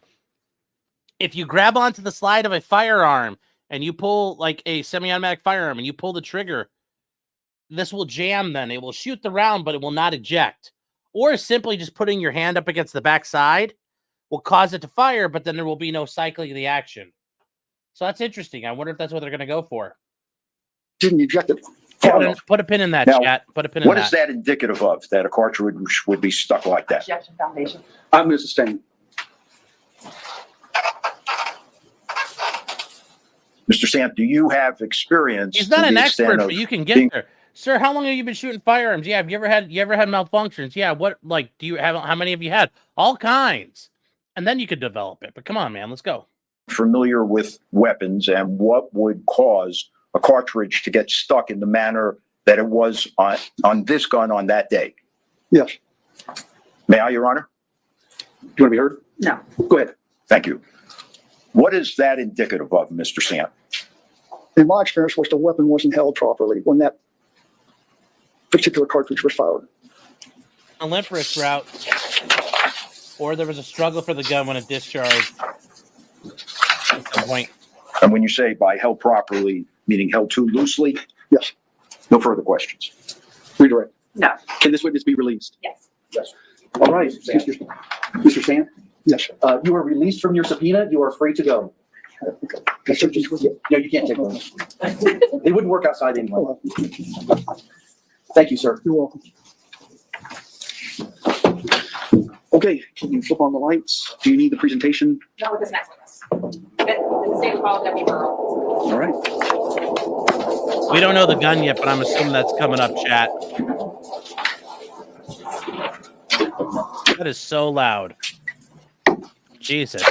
if you grab onto the slide of a firearm and you pull like a semi-automatic firearm and you pull the trigger, this will jam then. It will shoot the round, but it will not eject. Or simply just putting your hand up against the backside will cause it to fire, but then there will be no cycling of the action. So that's interesting. I wonder if that's what they're going to go for. didn't eject it. Put a pin in that, Now, chat. Put a pin in What that. is that indicative of, that a cartridge would be stuck like that? Ejection foundation. I'm going to sustain. Mr. Sant, do you have experience? He's to not an the extent expert, of but you can get being- there. Sir, how long have you been shooting firearms? Yeah, have you ever had malfunctions? Yeah, what do you have? How many have you had? All kinds. And then you could develop it. But come on, man, let's go. familiar with weapons and what would cause a cartridge to get stuck in the manner that it was on this gun on that day? Yes. May I, Your Honor? Do you want to be heard? No. Go ahead. Thank you. What is that indicative of, Mr. Sant? In my experience, was the weapon wasn't held properly when that particular cartridge was fired. A limp wrist route, or there was a struggle for the gun when it discharged. At some point. And when you say by held properly, meaning held too loosely? Yes. No further questions. Redirect. No. Can this witness be released? Yes. All right, Mr. Sant, Yes. You are released from your subpoena. You are free to go. That's what this was. No, you can't take them. They wouldn't work outside anyway. Oh, well, Thank you, sir. you're welcome. Okay, can you flip on the lights? Do you need the presentation? Not with this next witness. The state called Deputy Burrow. All right. We don't know the gun yet, but I'm assuming that's coming up, chat. That is so loud. Jesus.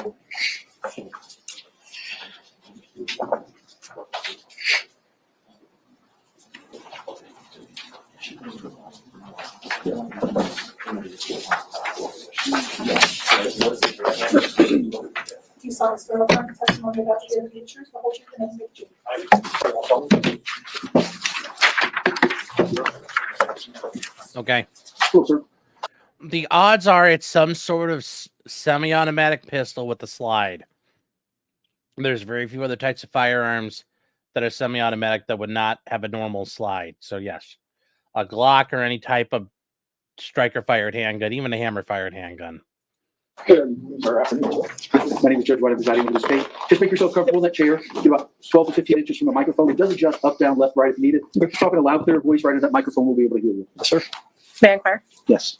You saw this verified testimony about the data features, the whole truth and nothing but the truth. Okay. Cool, sir. The odds are it's some sort of semi-automatic pistol with a slide. There's very few other types of firearms that are semi-automatic that would not have a normal slide. So yes, a Glock or any type of striker-fired handgun, even a hammer-fired handgun. My name is Judge White. I'm presiding over this case. Just make yourself comfortable in that chair. You're about 12 to 15 inches from the microphone. It does adjust up, down, left, right if needed. If you're talking a loud, clear voice right into that microphone, we'll be able to hear you. Yes, sir. May I inquire? Yes.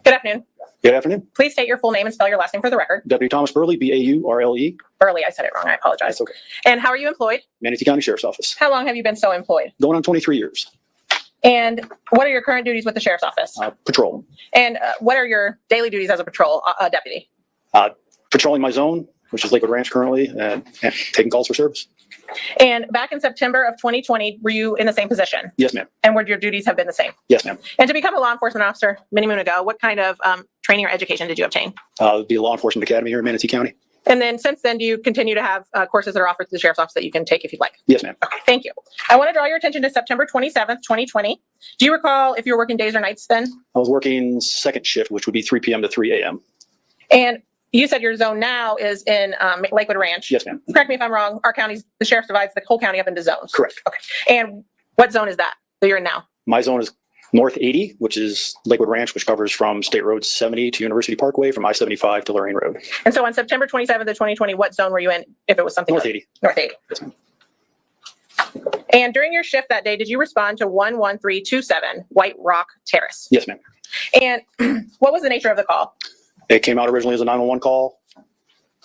Good afternoon. Good afternoon. Please state your full name and spell your last name for the record. W. Thomas Burley, B-A-U-R-L-E, Burley, I said it wrong. I apologize. That's okay. And how are you employed? Manatee County Sheriff's Office. How long have you been so employed? Going on 23 years. And what are your current duties with the sheriff's office? Patrol. And what are your daily duties as a patrol deputy? Patrolling my zone, which is Lakewood Ranch currently, and taking calls for service. And back in September of 2020, were you in the same position? Yes, ma'am. And would your duties have been the same? Yes, ma'am. And to become a law enforcement officer many moon ago, what kind of training or education did you obtain? The Law Enforcement Academy here in Manatee County. And then since then, do you continue to have courses that are offered to the sheriff's office that you can take if you'd like? Yes, ma'am. Okay, thank you. I want to draw your attention to September 27th, 2020. Do you recall if you were working days or nights then? I was working second shift, which would be 3 p.m. to 3 a.m. And you said your zone now is in Lakewood Ranch. Yes, ma'am. Correct me if I'm wrong. Our counties, the sheriff divides the whole county up into zones. Correct. Okay. And what zone is that you're in now? My zone is North 80, which is Lakewood Ranch, which covers from State Road 70 to University Parkway, from I-75 to Lorraine Road. And so on September 27th of 2020, what zone were you in if it was something? North 80. North 80. Yes, ma'am. And during your shift that day, did you respond to 11327 White Rock Terrace? Yes, ma'am. And what was the nature of the call? It came out originally as a 911 call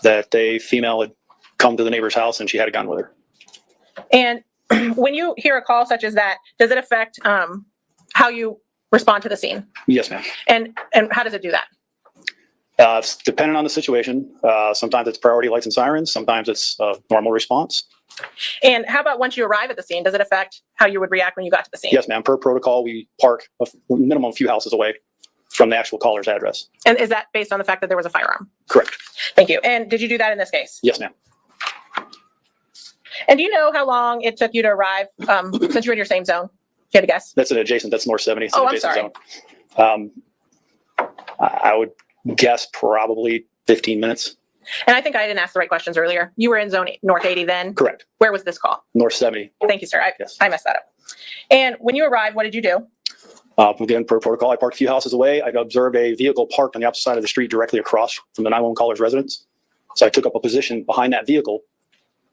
that a female had come to the neighbor's house and she had a gun with her. And when you hear a call such as that, does it affect how you respond to the scene? Yes, ma'am. And how does it do that? It's dependent on the situation. Sometimes it's priority lights and sirens. Sometimes it's a normal response. And how about once you arrive at the scene? Does it affect how you would react when you got to the scene? Yes, ma'am. Per protocol, we park a minimum of a few houses away from the actual caller's address. And is that based on the fact that there was a firearm? Correct. Thank you. And did you do that in this case? Yes, ma'am. And do you know how long it took you to arrive, since you're in your same zone? If you had to guess. That's an adjacent. That's North 70. It's an Oh, I'm adjacent sorry. zone. I would guess probably 15 minutes. And I think I didn't ask the right questions earlier. You were in zone North 80 then? Correct. Where was this call? North 70. Thank you, sir. Yes. I messed that up. And when you arrived, what did you do? Again, per protocol, I parked a few houses away. I observed a vehicle parked on the opposite side of the street directly across from the 911 caller's residence. So I took up a position behind that vehicle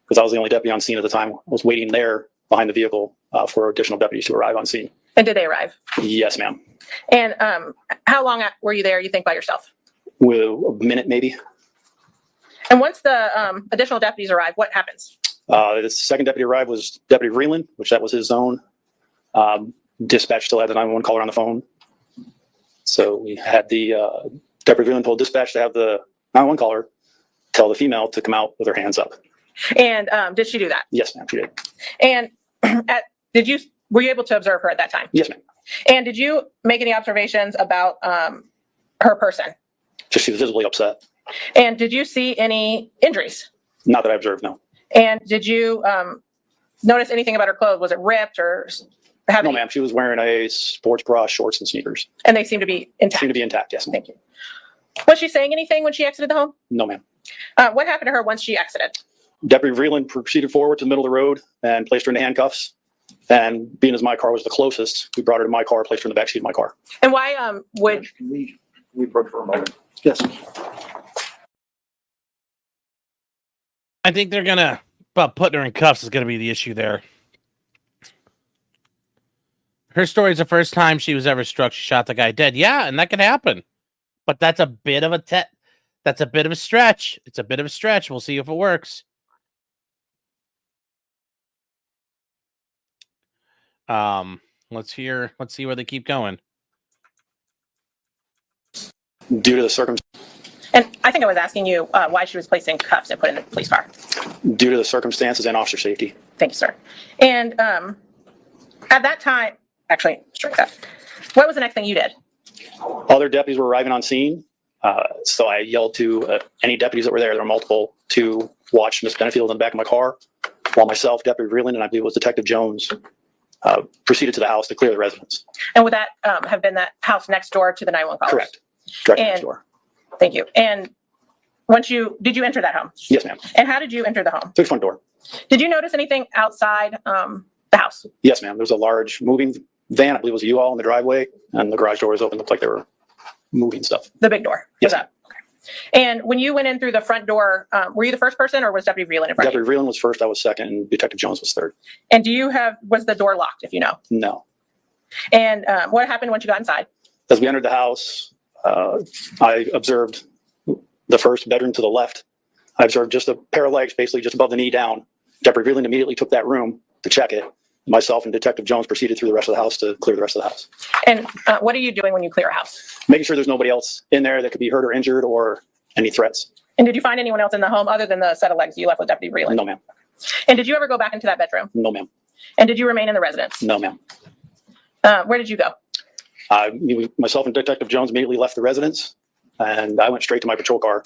because I was the only deputy on scene at the time. I was waiting there behind the vehicle for additional deputies to arrive on scene. And did they arrive? Yes, ma'am. And how long were you there, you think, by yourself? With a minute, maybe. And once the additional deputies arrived, what happens? The second deputy arrived was Deputy Vreeland, which that was his zone. Dispatch still had the 911 caller on the phone. So we had the Deputy Vreeland told dispatch to have the 911 caller tell the female to come out with her hands up. And did she do that? Yes, ma'am, she did. And were you able to observe her at that time? Yes, ma'am. And did you make any observations about her person? Just she was visibly upset. And did you see any injuries? Not that I observed, no. And did you notice anything about her clothes? Was it ripped or have No, any- ma'am. She was wearing a sports bra, shorts, and sneakers. And they seem to be intact? Seemed to be intact, yes, ma'am. Thank you. Was she saying anything when she exited the home? No, ma'am. What happened to her once she exited? Deputy Vreeland proceeded forward to the middle of the road and placed her in the handcuffs. And being as my car was the closest, we brought her to my car, placed her in the backseat of my car. And why would Can we approach for a moment? Yes. I think they're gonna, but putting her in cuffs is gonna be the issue there. Her story is the first time she was ever struck. She shot the guy dead. Yeah, and that could happen, but that's a bit of a that's a bit of a stretch. It's a bit of a stretch. We'll see if it works. Let's see where they keep going. Due to the circumstances. And I think I was asking you why she was placed in cuffs and put in the police car. Due to the circumstances and officer safety. Thank you, sir. And at that time, actually, strike that. What was the next thing you did? Other deputies were arriving on scene. So I yelled to any deputies that were there were multiple, to watch Miss Benefield in the back of my car, while myself, Deputy Vreeland, and I believe it was Detective Jones, proceeded to the house to clear the residence. And would that have been that house next door to the 911 call? Correct. Directly And- next door. Thank you. And did you enter that home? Yes, ma'am. And how did you enter the home? Through the front door. Did you notice anything outside the house? Yes, ma'am. There's a large moving van, I believe it was a U-Haul in the driveway, and the garage door was open. Looked like they were moving stuff. The big door? Yes. Was up? Okay. And when you went in through the front door, were you the first person or was Deputy Vreeland in front of you? Deputy Vreeland was first, I was second, and Detective Jones was third. And was the door locked, if you know? No. And what happened once you got inside? As we entered the house, I observed the first bedroom to the left. I observed just a pair of legs, basically just above the knee down. Deputy Vreeland immediately took that room to check it. Myself and Detective Jones proceeded through the rest of the house to clear the rest of the house. And what are you doing when you clear a house? Making sure there's nobody else in there that could be hurt or injured or any threats. And did you find anyone else in the home other than the set of legs you left with Deputy Vreeland? No, ma'am. And did you ever go back into that bedroom? No, ma'am. And did you remain in the residence? No, ma'am. Where did you go? Myself and Detective Jones immediately left the residence, and I went straight to my patrol car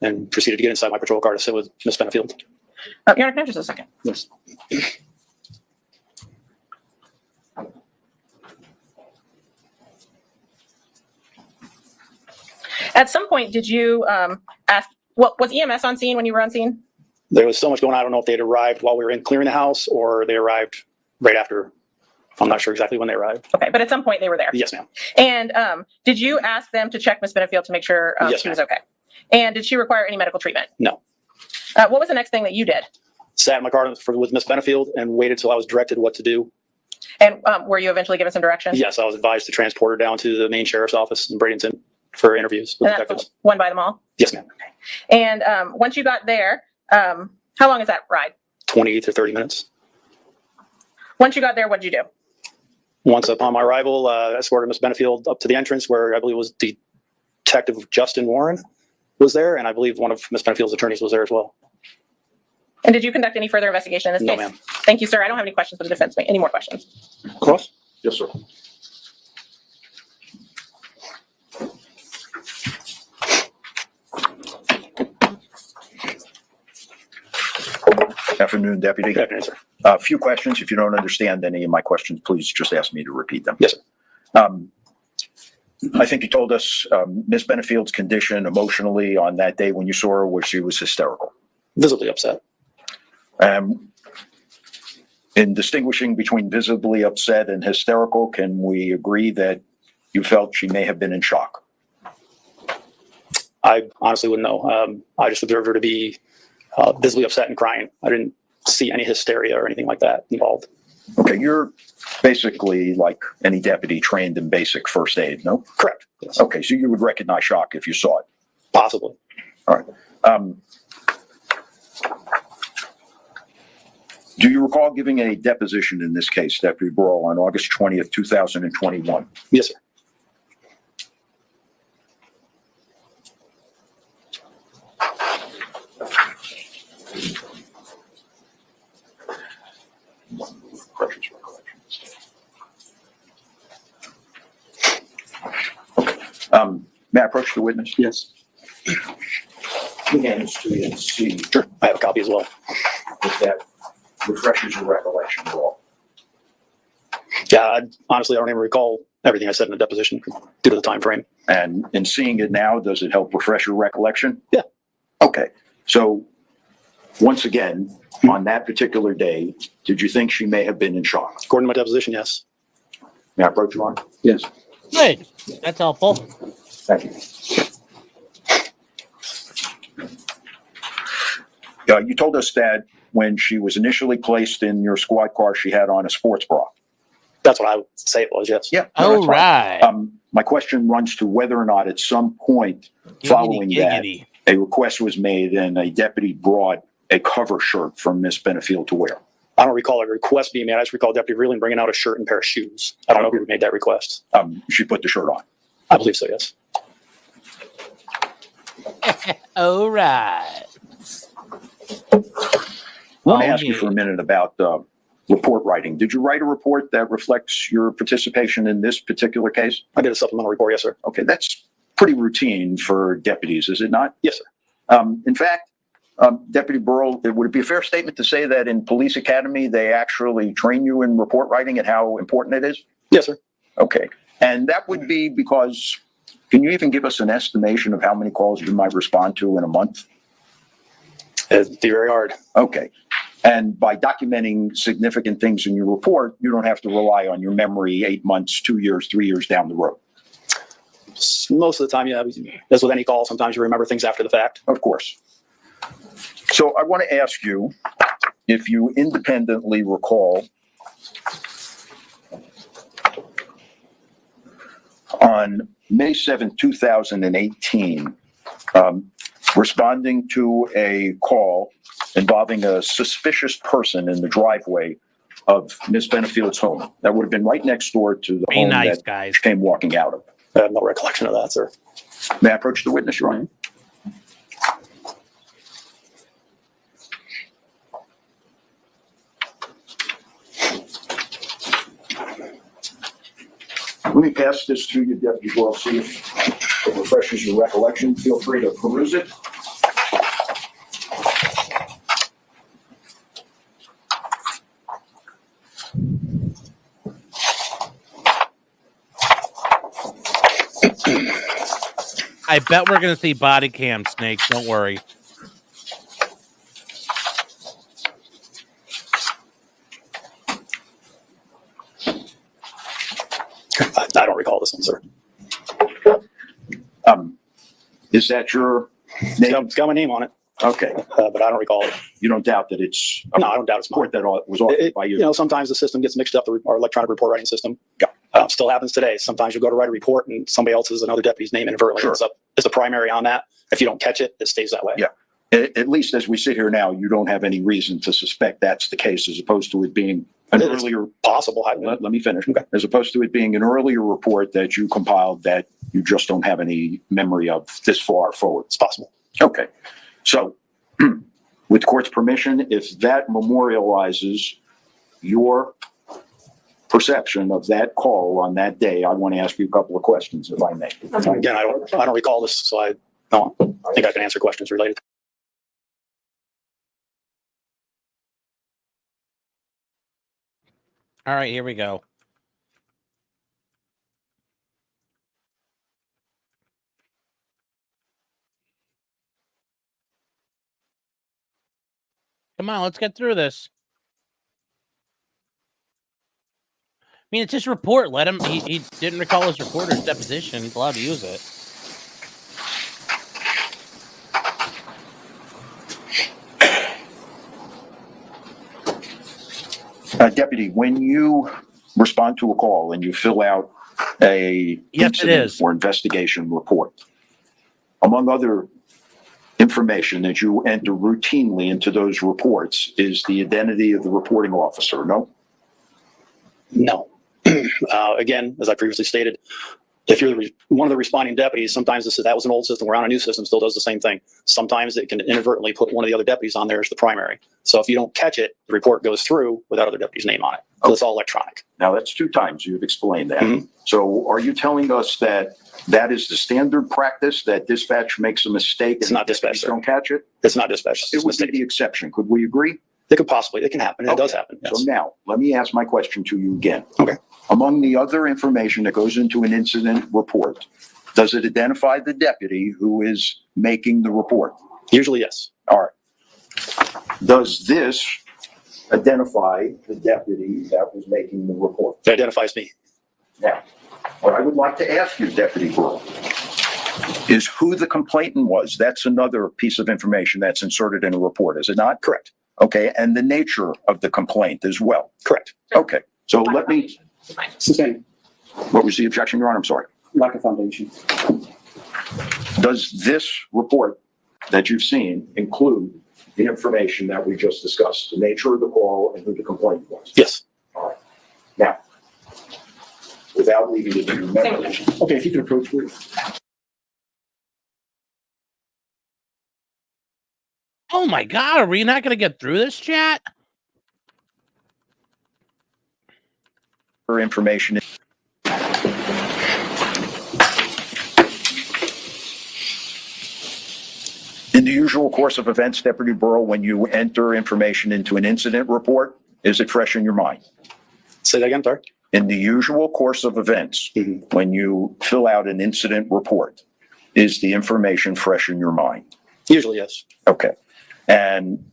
and proceeded to get inside my patrol car to sit with Miss Benefield. Your Honor, can I have just a second? Yes. At some point, did you ask, was EMS on scene when you were on scene? There was so much going on. I don't know if they had arrived while we were in clearing the house or they arrived right after. I'm not sure exactly when they arrived. Okay, but at some point they were there. Yes, ma'am. And did you ask them to check Miss Benefield to make sure Yes, she was ma'am. okay? And did she require any medical treatment? No. What was the next thing that you did? Sat in my car with Miss Benefield and waited till I was directed what to do. And were you eventually given some direction? Yes, I was advised to transport her down to the main sheriff's office in Bradenton for interviews with And that's detectives. the one by the mall? Yes, ma'am. And once you got there, how long is that ride? 20 to 30 minutes. Once you got there, what did you do? Once upon my arrival, I escorted Miss Benefield up to the entrance where I believe was the Detective Justin Warren was there, and I believe one of Ms. Benefield's attorneys was there as well. And did you conduct any further investigation in this No, case? ma'am. Thank you, sir. I don't have any questions for the defense. Any more questions? Cross? Yes, sir. Afternoon, Deputy. Good afternoon, sir. A few questions. If you don't understand any of my questions, please just ask me to repeat them. Yes, sir. I think you told us Ms. Benefield's condition emotionally on that day when you saw her was she was hysterical. Visibly upset. In distinguishing between visibly upset and hysterical, can we agree that you felt she may have been in shock? I honestly wouldn't know. I just observed her to be visibly upset and crying. I didn't see any hysteria or anything like that involved. Okay, you're basically like any deputy trained in basic first aid, no? Correct. Yes. Okay, so you would recognize shock if you saw it. Possibly. All right. Do you recall giving a deposition in this case, Deputy Brawl, on August 20th, 2021? Yes, sir. May I approach the witness? Yes. Hands to you and see Sure. I have a copy as well. if that refreshes your recollection at all. Yeah, honestly, I don't even recall everything I said in the deposition due to the time frame. And in seeing it now, does it help refresh your recollection? Yeah. Okay, so once again, on that particular day, did you think she may have been in shock? According to my deposition, yes. May I approach you on? Yes. Good. That's helpful. Thank you. You told us that when she was initially placed in your squad car, she had on a sports bra. That's what I would say it was, yes. Yeah. All that's fine. right. My question runs to whether or not at some point following that, Giggity. a request was made and a deputy brought a cover shirt from Miss Benefield to wear. I don't recall a request being made. I just recall Deputy Reeling bringing out a shirt and a pair of shoes. I don't know who made that request. She put the shirt on. I believe so, yes. All right. I want to Oh, ask you yeah. for a minute about report writing. Did you write a report that reflects your participation in this particular case? I did a supplemental report, yes, sir. Okay, that's pretty routine for deputies, is it not? Yes, sir. In fact, Deputy Burrell, would it be a fair statement to say that in Police Academy, they actually train you in report writing and how important it is? Yes, sir. Okay. And that would be because, can you even give us an estimation of how many calls you might respond to in a month? It'd be very hard. Okay. And by documenting significant things in your report, you don't have to rely on your memory 8 months, 2 years, 3 years down the road. Most of the time, yeah, as with any call, sometimes you remember things after the fact. Of course. So I want to ask you if you independently recall on May 7th, 2018, responding to a call involving a suspicious person in the driveway of Miss Benefield's home. That would have been right next door to the Be home nice, that guys. she came walking out of. I have no recollection of that, sir. May I approach the witness, Your Honor? Let me pass this to you, Deputy Boyle, see if it refreshes your recollection. Feel free to peruse it. I bet we're gonna see body cam snakes. Don't worry. I don't recall this one, sir. Is that your name? It's got my name on it, Okay. but I don't recall it. You don't doubt that it's a No, I don't doubt it's mine. report that was authored by you? You know, sometimes the system gets mixed up, our electronic report writing system. Yeah. Still happens today. Sometimes you go to write a report and somebody else is another deputy's name inadvertently. Sure. It's up as the primary on that. If you don't catch it, it stays that way. Yeah. At least as we sit here now, you don't have any reason to suspect that's the case, as opposed to it being an It's earlier. possible. Let me finish. As opposed to it being an earlier report that you compiled that you just don't have any memory of this far forward. It's possible. Okay. So with the court's permission, if that memorializes your perception of that call on that day, I want to ask you a couple of questions, if I may. Again, I don't recall this, so I don't think I can answer questions related. All right, here we go. Come on, let's get through this. I mean, it's his report. Let him. He didn't recall his reporter's deposition. He's allowed to use it. Deputy, when you respond to a call and you fill out a incident or investigation report, among other information that you enter routinely into those reports is the identity of the reporting officer, no? No. Again, as I previously stated, if you're one of the responding deputies, sometimes that was an old system. We're on a new system, still does the same thing. Sometimes it can inadvertently put one of the other deputies on there as the primary. So if you don't catch it, the report goes through without other deputies' name on it. So it's all electronic. Now that's 2 times you've explained that. So are you telling us that that is the standard practice, that dispatch makes a mistake? It's not dispatch, sir. Don't catch it? It's not dispatch. It would be the exception. Could we agree? It can happen. It does happen. Yes. So now, let me ask my question to you again. Okay. Among the other information that goes into an incident report, does it identify the deputy who is making the report? Usually, yes. All right. Does this identify the deputy that was making the report? It identifies me. Now, what I would like to ask you, Deputy Burrell, is who the complainant was. That's another piece of information that's inserted in a report, is it not? Correct. Okay, and the nature of the complaint as well. Correct. Okay, so let me, Sustained. what was the objection, Your Honor? I'm sorry. Lack of foundation. Does this report that you've seen include the information that we just discussed, the nature of the call and who the complainant was? Yes. All right. Now, without leaving it to your memory, Okay, if you can approach, please. Oh my God, are we not going to get through this, chat? for information. In the usual course of events, Deputy Burrell, when you enter information into an incident report, is it fresh in your mind? Say that again, sorry. In the usual course of events, when you fill out an incident report, is the information fresh in your mind? Usually, yes. Okay. And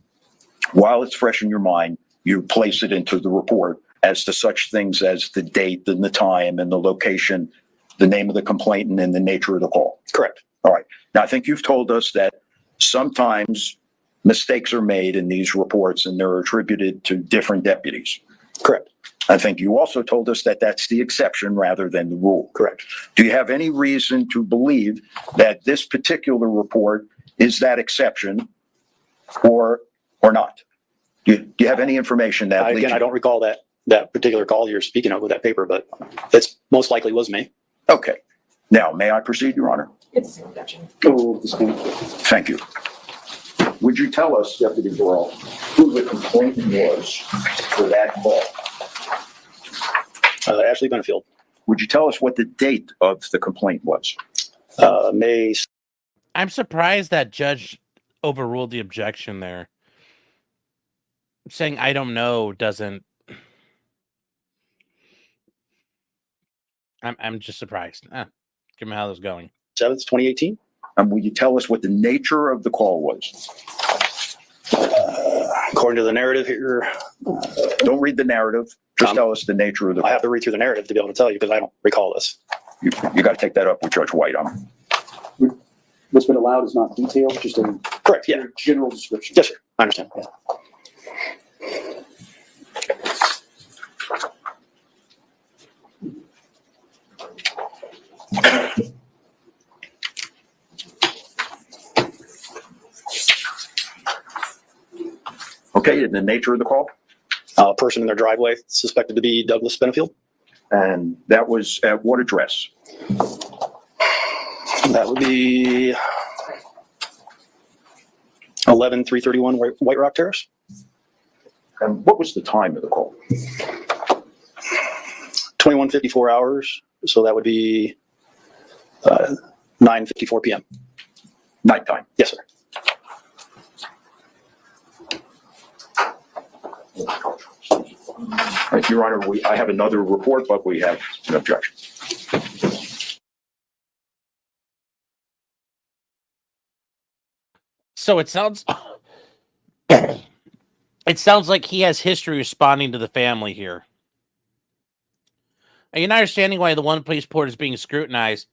while it's fresh in your mind, you place it into the report as to such things as the date and the time and the location, the name of the complainant and the nature of the call. Correct. All right. Now, I think you've told us that sometimes mistakes are made in these reports and they're attributed to different deputies. Correct. I think you also told us that that's the exception rather than the rule. Correct. Do you have any reason to believe that this particular report is that exception or not? Do you have any information that leads Again, you? I don't recall that particular call you're speaking of with that paper, but it's most likely was me. Okay. Now, may I proceed, Your Honor? It's an objection. Oh, Thank you. Would you tell us, Deputy Burrell, who the complainant was for that call? Ashley Benefield. Would you tell us what the date of the complaint was? May. I'm surprised that judge overruled the objection there. Saying I don't know doesn't. I'm just surprised. Give me how this is going. 7th, 2018. And will you tell us what the nature of the call was? According to the narrative here, Don't read the narrative. Just tell us the nature of the I call. have to read through the narrative to be able to tell you because I don't recall this. You got to take that up with Judge White. What's been allowed is not detailed, just a Correct. Yeah. general description. Yes, sir. I understand. Yeah. Okay, and the nature of the call? A person in their driveway suspected to be Douglas Benefield. And that was at what address? That would be 11331 White Rock Terrace. And what was the time of the call? 21:54 hours. So that would be 9:54 p.m. Nighttime. Yes, sir. Right, Your Honor, I have another report, but we have an objection. So it sounds it sounds like he has history responding to the family here. And you're not understanding why the one police report is being scrutinized,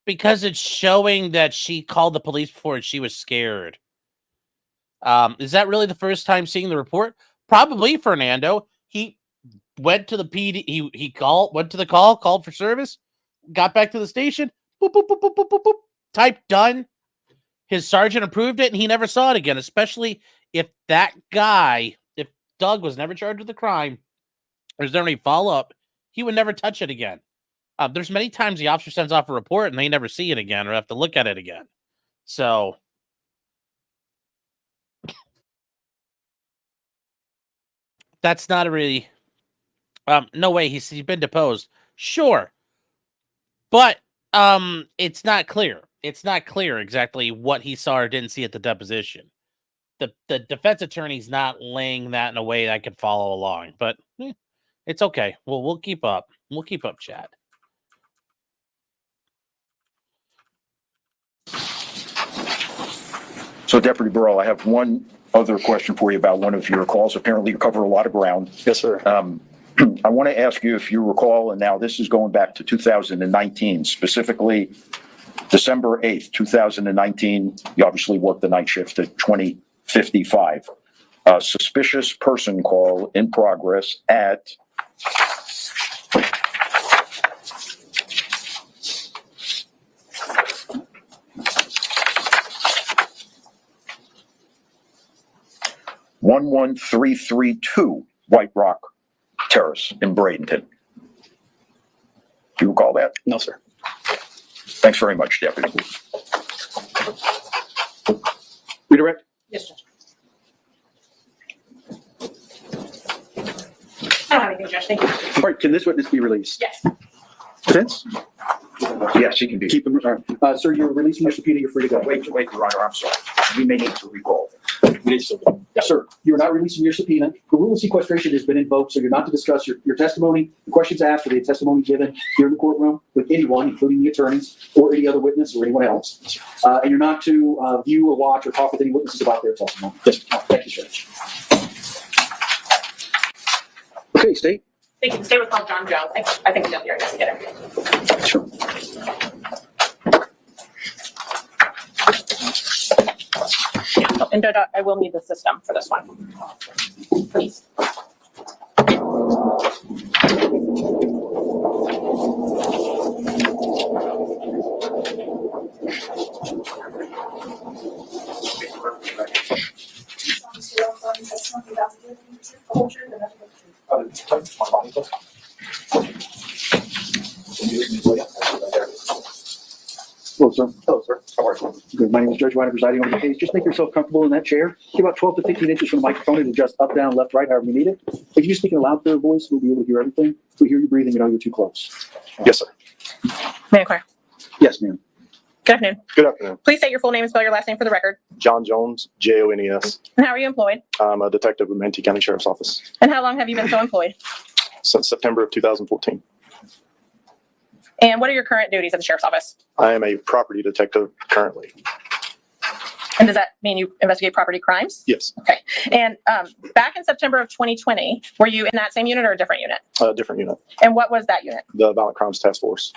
because it's showing that she called the police before and she was scared. Is that really the first time seeing the report? Probably, Fernando. He went to the PD. He went to the call, called for service, got back to the station. Boop boop boop boop boop boop boop. Type done. His sergeant approved it, and he never saw it again. Especially if that guy, if Doug was never charged with the crime, there's never any follow up, he would never touch it again. There's many times the officer sends off a report and they never see it again or have to look at it again. So that's not a really, no way. He's been deposed. Sure. But it's not clear. It's not clear exactly what he saw or didn't see at the deposition. The defense attorney's not laying that in a way that I could follow along, but it's okay. We'll keep up. We'll keep up, Chad. So, Deputy Burrell, I have one other question for you about one of your calls. Apparently, you cover a lot of ground. Yes, sir. I want to ask you if you recall, and now this is going back to 2019, specifically December 8th, 2019. You obviously worked the night shift at 20:55. Suspicious person call in progress at 11332 White Rock Terrace in Bradenton. Do you recall that? No, sir. Thanks very much, Deputy. Redirect? Yes, Judge. I don't have anything, Judge. Thank you. All right, can this witness be released? Yes. Defense? Yes, he can be. Keep him, sir, you're releasing your subpoena, you're free to go. Wait, Your Honor, I'm sorry. You may need to recall. Sir, you're not releasing your subpoena. The rule of sequestration has been invoked, so you're not to discuss your testimony, the questions asked, or the testimony given here in the courtroom with anyone, including the attorneys or any other witness or anyone else. And you're not to view or watch or talk with any witnesses about their testimony. Yes. Thank you, Judge. Okay, State. Thank you. The state was called John Jones. I think the deputy investigator. Sure. And Judge, I will need the system for this one. Please. Hello, sir. Hello, sir. How are you? Good. My name is Judge Weiner, presiding over the case. Just make yourself comfortable in that chair. Get about 12 to 15 inches from the microphone and adjust up, down, left, right, however you need it. If you speak in a loud, clear voice, we'll be able to hear everything. If we hear you breathing, you know you're too close. Yes, sir. May I inquire? Yes, ma'am. Good afternoon. Good afternoon. Please state your full name and spell your last name for the record. John Jones, Jones. And how are you employed? I'm a detective with Manatee County Sheriff's Office And how long have you been so employed? since September of 2014. And what are your current duties at the sheriff's office? I am a property detective currently. And does that mean you investigate property crimes? Yes, Okay. And back in September of 2020, were you in that same unit or a different unit? a different unit, And what was that unit? the Violent Crimes Task Force.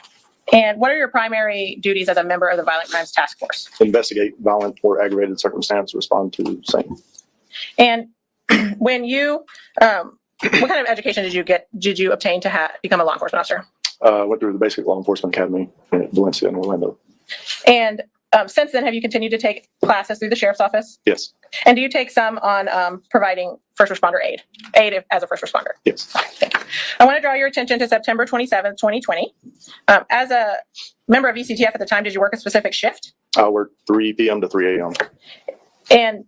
And what are your primary duties as a member of the Violent Crimes Task Force? Investigate violent or aggravated circumstance, respond to same. And when you, what kind of education did you obtain to become a law enforcement officer? Went through the basic law enforcement academy in Valencia and Orlando. And since then, have you continued to take classes through the sheriff's office? Yes, And do you take some on providing first responder aid? Aid as a first responder. Yes. Thank you. I want to draw your attention to September 27th, 2020. As a member of VCTF at the time, did you work a specific shift? I worked 3 p.m. to 3 a.m. And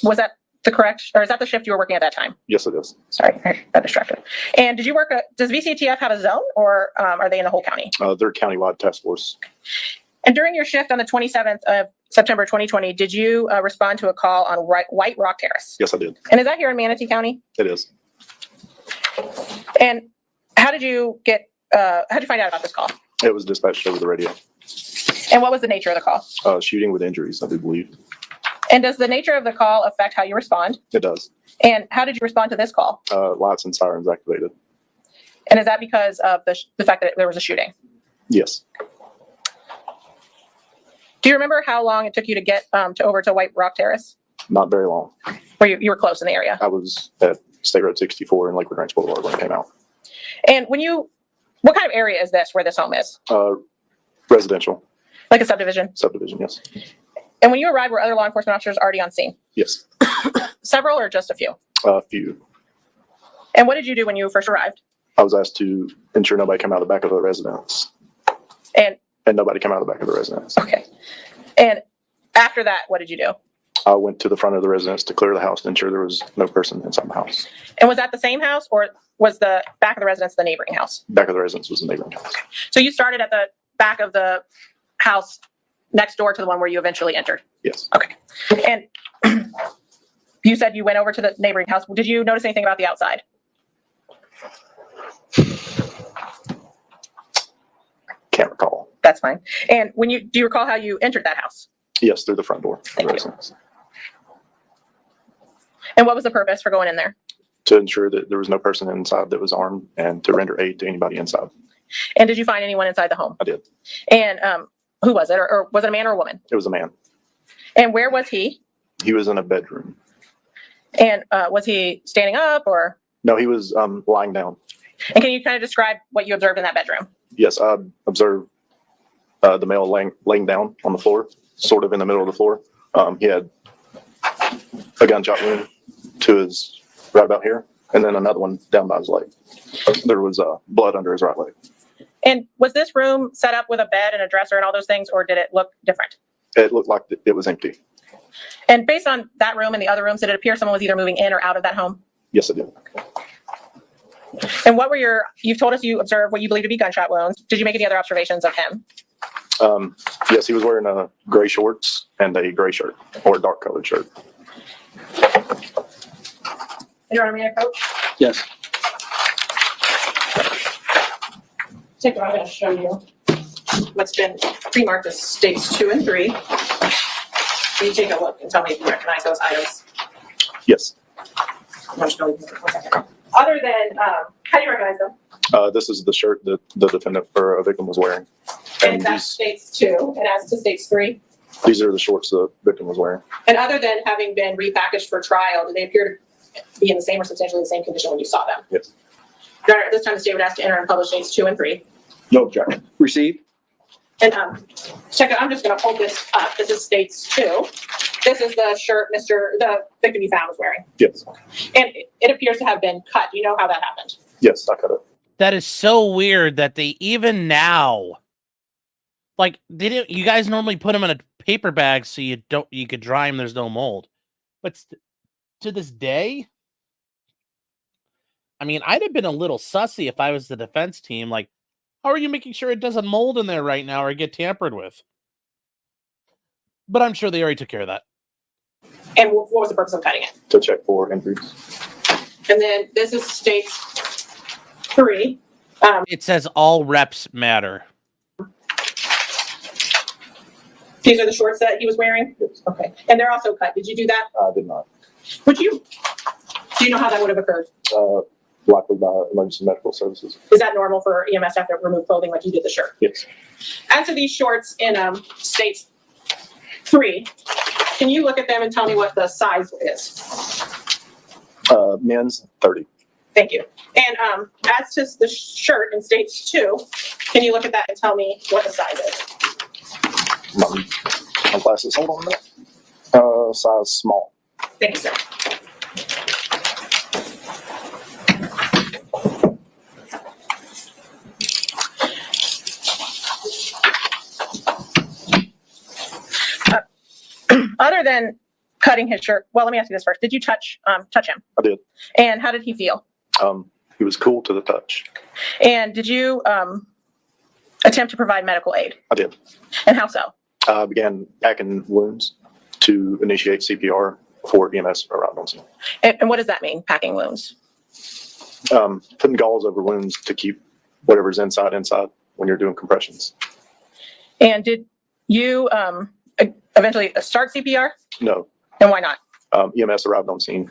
was that the correct, or is that the shift you were working at that time? Yes, it is. Sorry, I got distracted. And did you work, does VCTF have a zone, or are they in the whole county? They're a countywide task force. And during your shift on the 27th of September 2020, did you respond to a call on White Rock Terrace? Yes, I did. And is that here in Manatee County? It is. And how did you find out about this call? It was dispatched over the radio. And what was the nature of the call? Shooting with injuries, I do believe. And does the nature of the call affect how you respond? It does. And how did you respond to this call? Lights and sirens activated. And is that because of the fact that there was a shooting? Yes. Do you remember how long it took you to get over to White Rock Terrace? Not very long. Where you were close in the area? I was at State Road 64 in Lakewood Ranch Boulevard when it came out. And what kind of area is this where this home is? Residential. Like a subdivision? Subdivision, yes. And when you arrived, were other law enforcement officers already on scene? Yes. Several or just a few? A few. And what did you do when you first arrived? I was asked to ensure nobody came out of the back of the residence. And nobody came out of the back of the residence. Okay. And after that, what did you do? I went to the front of the residence to clear the house to ensure there was no person inside the house. And was that the same house, or was the back of the residence the neighboring house? Back of the residence was the neighboring house. So you started at the back of the house next door to the one where you eventually entered? Yes. Okay. And you said you went over to the neighboring house. Did you notice anything about the outside? Can't recall. That's fine. And do you recall how you entered that house? Yes, through the front door of the residence. And what was the purpose for going in there? To ensure that there was no person inside that was armed and to render aid to anybody inside. And did you find anyone inside the home? I did. And who was it? Or was it a man or a woman? It was a man. And where was he? He was in a bedroom. And was he standing up or? No, he was lying down. And can you kind of describe what you observed in that bedroom? Yes, I observed the male laying down on the floor, sort of in the middle of the floor. He had a gunshot wound to his right about here, and then another one down by his leg. There was blood under his right leg. And was this room set up with a bed and a dresser and all those things, or did it look different? It looked like it was empty. And based on that room and the other rooms, did it appear someone was either moving in or out of that home? Yes, it did. And what were you've told us you observed what you believe to be gunshot wounds. Did you make any other observations of him? Yes, he was wearing gray shorts and a gray shirt, or a dark colored shirt. Your Honor, may I approach? Yes. I'm going to show you what's been pre-marked as states 2 and 3. Can you take a look and tell me if you recognize those items? Yes. I'm just going to leave it for 1 second. Other than, how do you recognize them? This is the shirt that the defendant or a victim was wearing. And that's states 2, and as to states 3. These are the shorts the victim was wearing. And other than having been repackaged for trial, do they appear to be in the same or substantially the same condition when you saw them? Yes. Your Honor, at this time, the state would ask to enter and publish states 2 and 3. No objection. Received. And check it. I'm just going to hold this up. This is states 2. This is the shirt the victim you found was wearing. Yes. And it appears to have been cut. Do you know how that happened? Yes, I cut it. That is so weird that they even now, like, you guys normally put them in a paper bag so you could dry them. There's no mold, but to this day, I mean, I'd have been a little sussy if I was the defense team. Like, how are you making sure it doesn't mold in there right now or get tampered with? But I'm sure they already took care of that. And what was the purpose of cutting it? To check for injuries. And then this is states 3. It says all reps matter. These are the shorts that he was wearing? Yes. Okay. And they're also cut. Did you do that? I did not. Do you know how that would have occurred? Likely by emergency medical services. Is that normal for EMS to have to remove clothing like you did the shirt? Yes. As to these shorts in states 3, can you look at them and tell me what the size is? Men's 30. Thank you. And as to the shirt in states 2, can you look at that and tell me what the size is? My glasses. Hold on a minute. Size small. Thank you, sir. other than cutting his shirt, well, let me ask you this first. Did you touch him? I did. And how did he feel? He was cool to the touch. And did you attempt to provide medical aid? I did. And how so? Began packing wounds to initiate CPR before EMS arrived on scene. And what does that mean, packing wounds? Putting gauze over wounds to keep whatever's inside when you're doing compressions. And did you eventually start CPR? No. And why not? EMS arrived on scene.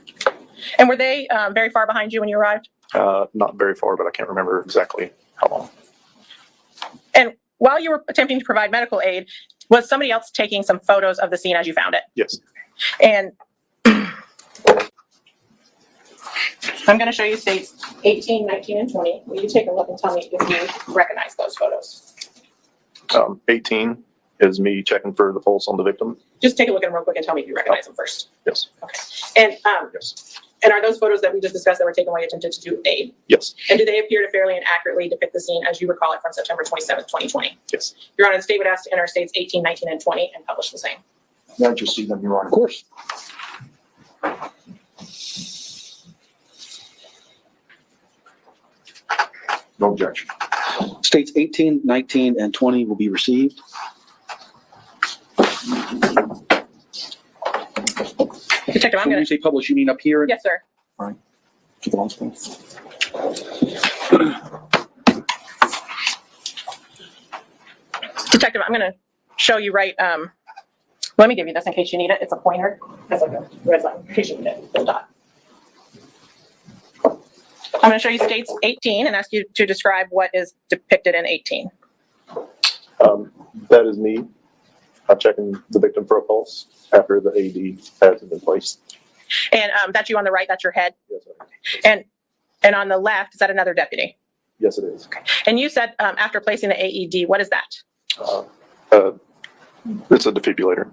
And were they very far behind you when you arrived? Not very far, but I can't remember exactly how long. And while you were attempting to provide medical aid, was somebody else taking some photos of the scene as you found it? Yes. And I'm going to show you states 18, 19, and 20. Will you take a look and tell me if you recognize those photos? 18 is me checking for the pulse on the victim. Just take a look at them real quick and tell me if you recognize them first. Yes. Okay. And Yes. and are those photos that we just discussed that were taken while you attempted to do aid? Yes. And do they appear to fairly and accurately depict the scene as you recall it from September 27th, 2020? Yes. Your Honor, the state would ask to enter states 18, 19, and 20 and publish the same. Yeah, I just see them, Your Honor. Of course. No objection. States 18, 19, and 20 will be received. Detective, I'm When going you to. say publish, you mean up here? Yes, sir. To the long screen. Detective, I'm going to show you right. Let me give you this in case you need it. It's a pointer. It's like a red line in case you need it. The dot. I'm going to show you states 18 and ask you to describe what is depicted in 18. That is me checking the victim for a pulse after the AED has been placed. And that's you on the right. That's your head. Yes, sir. And on the left, is that another deputy? Yes, it is. And you said after placing the AED, what is that? It's a defibrillator.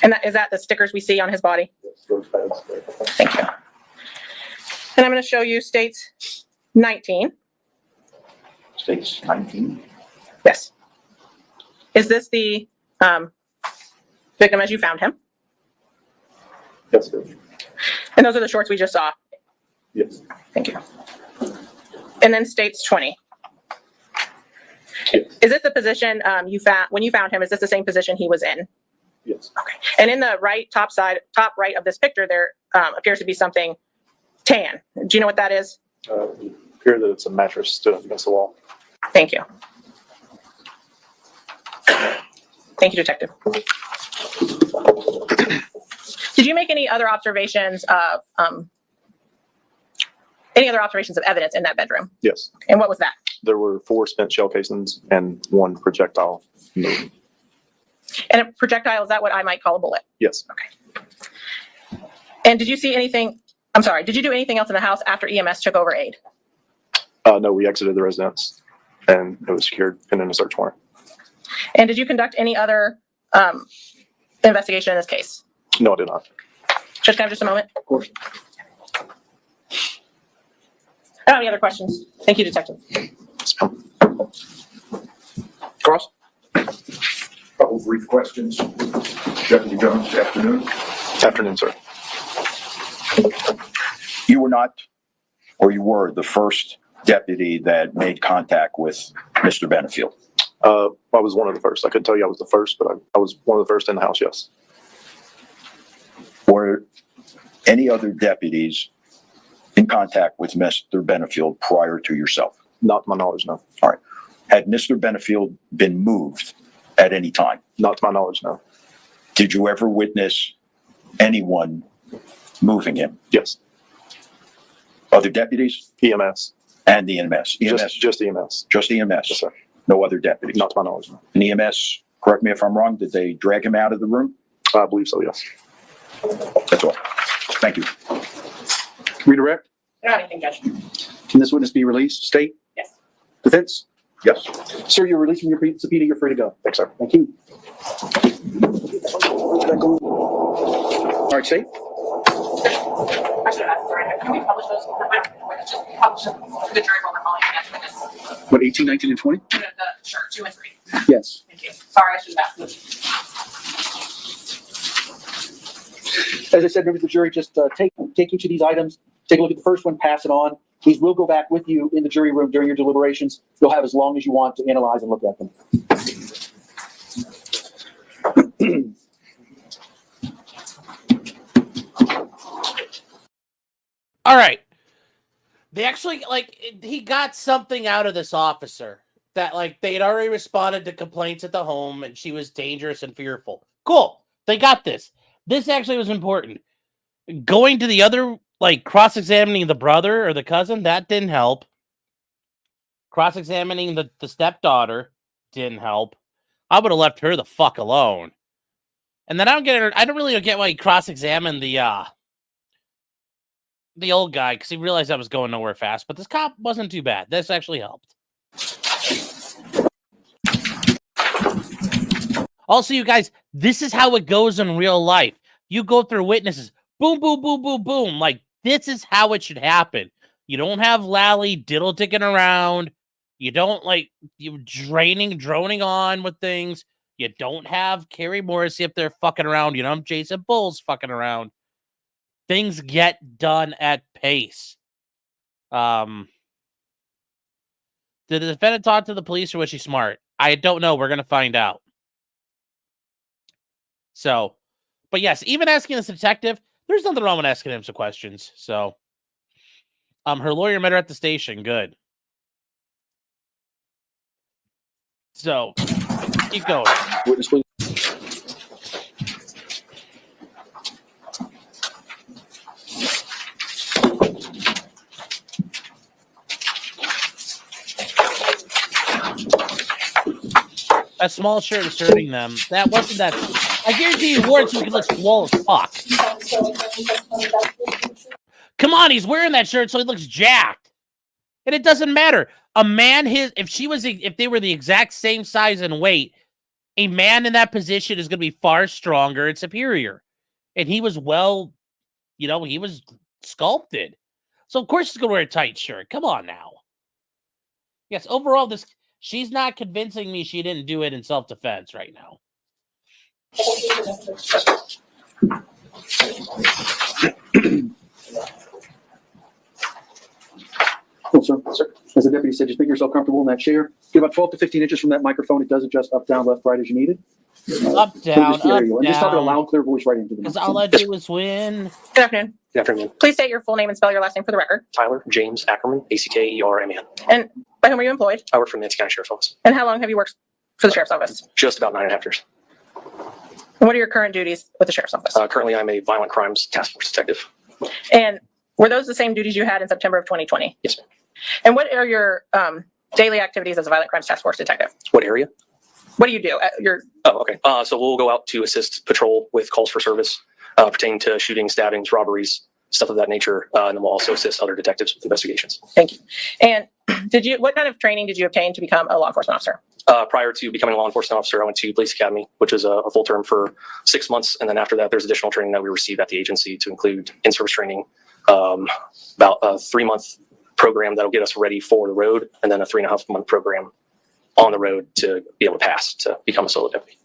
And is that the stickers we see on his body? Yes, those pads. Thank you. And I'm going to show you states 19. States 19. Yes. Is this the victim as you found him? Yes, it is. And those are the shorts we just saw. Yes. Thank you. And then states 20. Yes. Is this the position you found when you found him? Is this the same position he was in? Yes. Okay. And in the top right of this picture, there appears to be something tan. Do you know what that is? It appears that it's a mattress stood up against the wall. Thank you. Thank you, Detective. Did you make any other observations of evidence in that bedroom? Yes. And what was that? There were 4 spent shell casings and 1 projectile moved. And a projectile, is that what I might call a bullet? Yes. Okay. And did you see anything, I'm sorry, did you do anything else in the house after EMS took over aid? No, we exited the residence and it was secured pending a search warrant. And did you conduct any other investigation in this case? No, I did not. Judge, can I have just a moment? Of course. I don't have any other questions. Thank you, Detective. Cross? Couple brief questions. Deputy Jones, afternoon. Afternoon, sir. You were not, or you were the first deputy that made contact with Mr. Benefield. I was one of the first. I couldn't tell you I was the first, but I was one of the first in the house, yes. Were any other deputies in contact with Mr. Benefield prior to yourself? Not to my knowledge, no. All right. Had Mr. Benefield been moved at any time? Not to my knowledge, no. Did you ever witness anyone moving him? Yes. Other deputies? EMS. And the EMS? EMS? Just EMS. Just EMS? Yes, sir. No other deputies? Not to my knowledge, no. And EMS, correct me if I'm wrong, did they drag him out of the room? I believe so, yes. That's all. Thank you. Redirect? I don't have anything, Judge. Can this witness be released? State? Yes. Defense? Yes. Sir, you're released from your subpoena. You're free to go. Thanks, sir. Thank you. All right, State? I should have asked, sorry. Can we publish those? I don't know. Just publish them. The jury while we're calling against witness. What, 18, 19, and 20? Sure, 2 and 3. Yes. Thank you. Sorry, I should have asked. As I said, members of the jury, just take each of these items, take a look at the first one, pass it on. These will go back with you in the jury room during your deliberations. You'll have as long as you want to analyze and look at them. All right. They actually, like, he got something out of this officer that, like, they had already responded to complaints at the home and she was dangerous and fearful. Cool. They got this. This actually was important. Going to the other, like, cross-examining the brother or the cousin, that didn't help. Cross-examining the stepdaughter didn't help. I would have left her the fuck alone. And then I don't really get why he cross-examined the old guy, because he realized I was going nowhere fast. But this cop wasn't too bad. This actually helped. Also, you guys, this is how it goes in real life. You go through witnesses. Boom, boom, boom, boom, boom. Like, this is how it should happen. You don't have Lally diddle-ticking around. You don't, like, you droning on with things. You don't have Carrie Morrissey up there fucking around. You don't have Jason Bowles fucking around. Things get done at pace. Did the defendant talk to the police, or was she smart? I don't know. We're going to find out. So, but yes, even asking this detective, there's nothing wrong with asking him some questions. So, her lawyer met her at the station. Good. So, keep going. Witness, please. A small shirt is hurting them. That wasn't that. I guarantee you wore it so he could look swole as fuck. Come on, he's wearing that shirt so he looks jacked. And it doesn't matter. A man, if they were the exact same size and weight, a man in that position is going to be far stronger and superior. And he was he was sculpted. So of course he's going to wear a tight shirt. Come on now. Yes, overall, she's not convincing me she didn't do it in self-defense right now. Cool, sir. As the deputy said, just make yourself comfortable in that chair. Get about 12 to 15 inches from that microphone. It does adjust up, down, left, right as you need it. Up, down, Just hear up, you. And just talk in a down. loud, clear voice right into the Because all microphone. I do is win. Good afternoon. Good afternoon. Please state your full name and spell your last name for the record. Tyler James Ackerman, ACKERMAN. And by whom are you employed? I work for the Manatee County Sheriff's Office. And how long have you worked for the sheriff's office? Just about 9.5 years. And what are your current duties with the sheriff's office? Currently, I'm a violent crimes task force detective. And were those the same duties you had in September of 2020? Yes, ma'am. And what are your daily activities as a violent crimes task force detective? What area? What do you do? Oh, okay. So we'll go out to assist patrol with calls for service pertaining to shootings, stabbings, robberies, stuff of that nature. And then we'll also assist other detectives with investigations. Thank you. And what kind of training did you obtain to become a law enforcement officer? Prior to becoming a law enforcement officer, I went to Police Academy, which is a full term for 6 months. And then after that, there's additional training that we receive at the agency to include in-service training, about a 3-month program that'll get us ready for the road, and then a 3.5-month program on the road to be able to pass to become a solo deputy.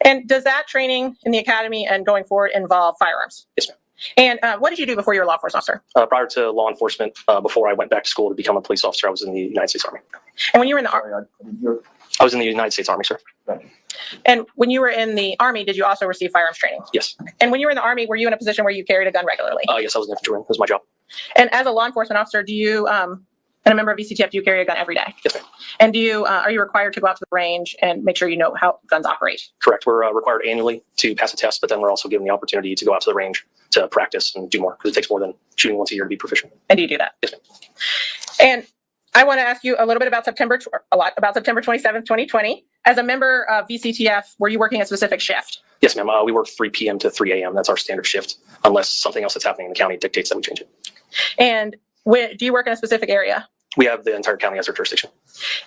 And does that training in the academy and going forward involve firearms? Yes, ma'am. And what did you do before you were a law enforcement officer? Prior to law enforcement, before I went back to school to become a police officer, I was in the United States Army. And when you were in the Army, I was in the United States Army, sir. and when you were in the Army, did you also receive firearms training? Yes. And when you were in the Army, were you in a position where you carried a gun regularly? Yes, I was an infantryman. It was my job. And as a law enforcement officer, do you, and a member of VCTF, do you carry a gun every day? Yes, ma'am. And do you, are you required to go out to the range and make sure you know how guns operate? Correct. We're required annually to pass a test, but then we're also given the opportunity to go out to the range to practice and do more, because it takes more than shooting once a year to be proficient. And do you do that? Yes, ma'am. And I want to ask you a little bit about September 27th, 2020. As a member of VCTF, were you working a specific shift? Yes, ma'am. We work 3 p.m. to 3 a.m. That's our standard shift, unless something else that's happening in the county dictates that we change it. And do you work in a specific area? We have the entire county as our jurisdiction.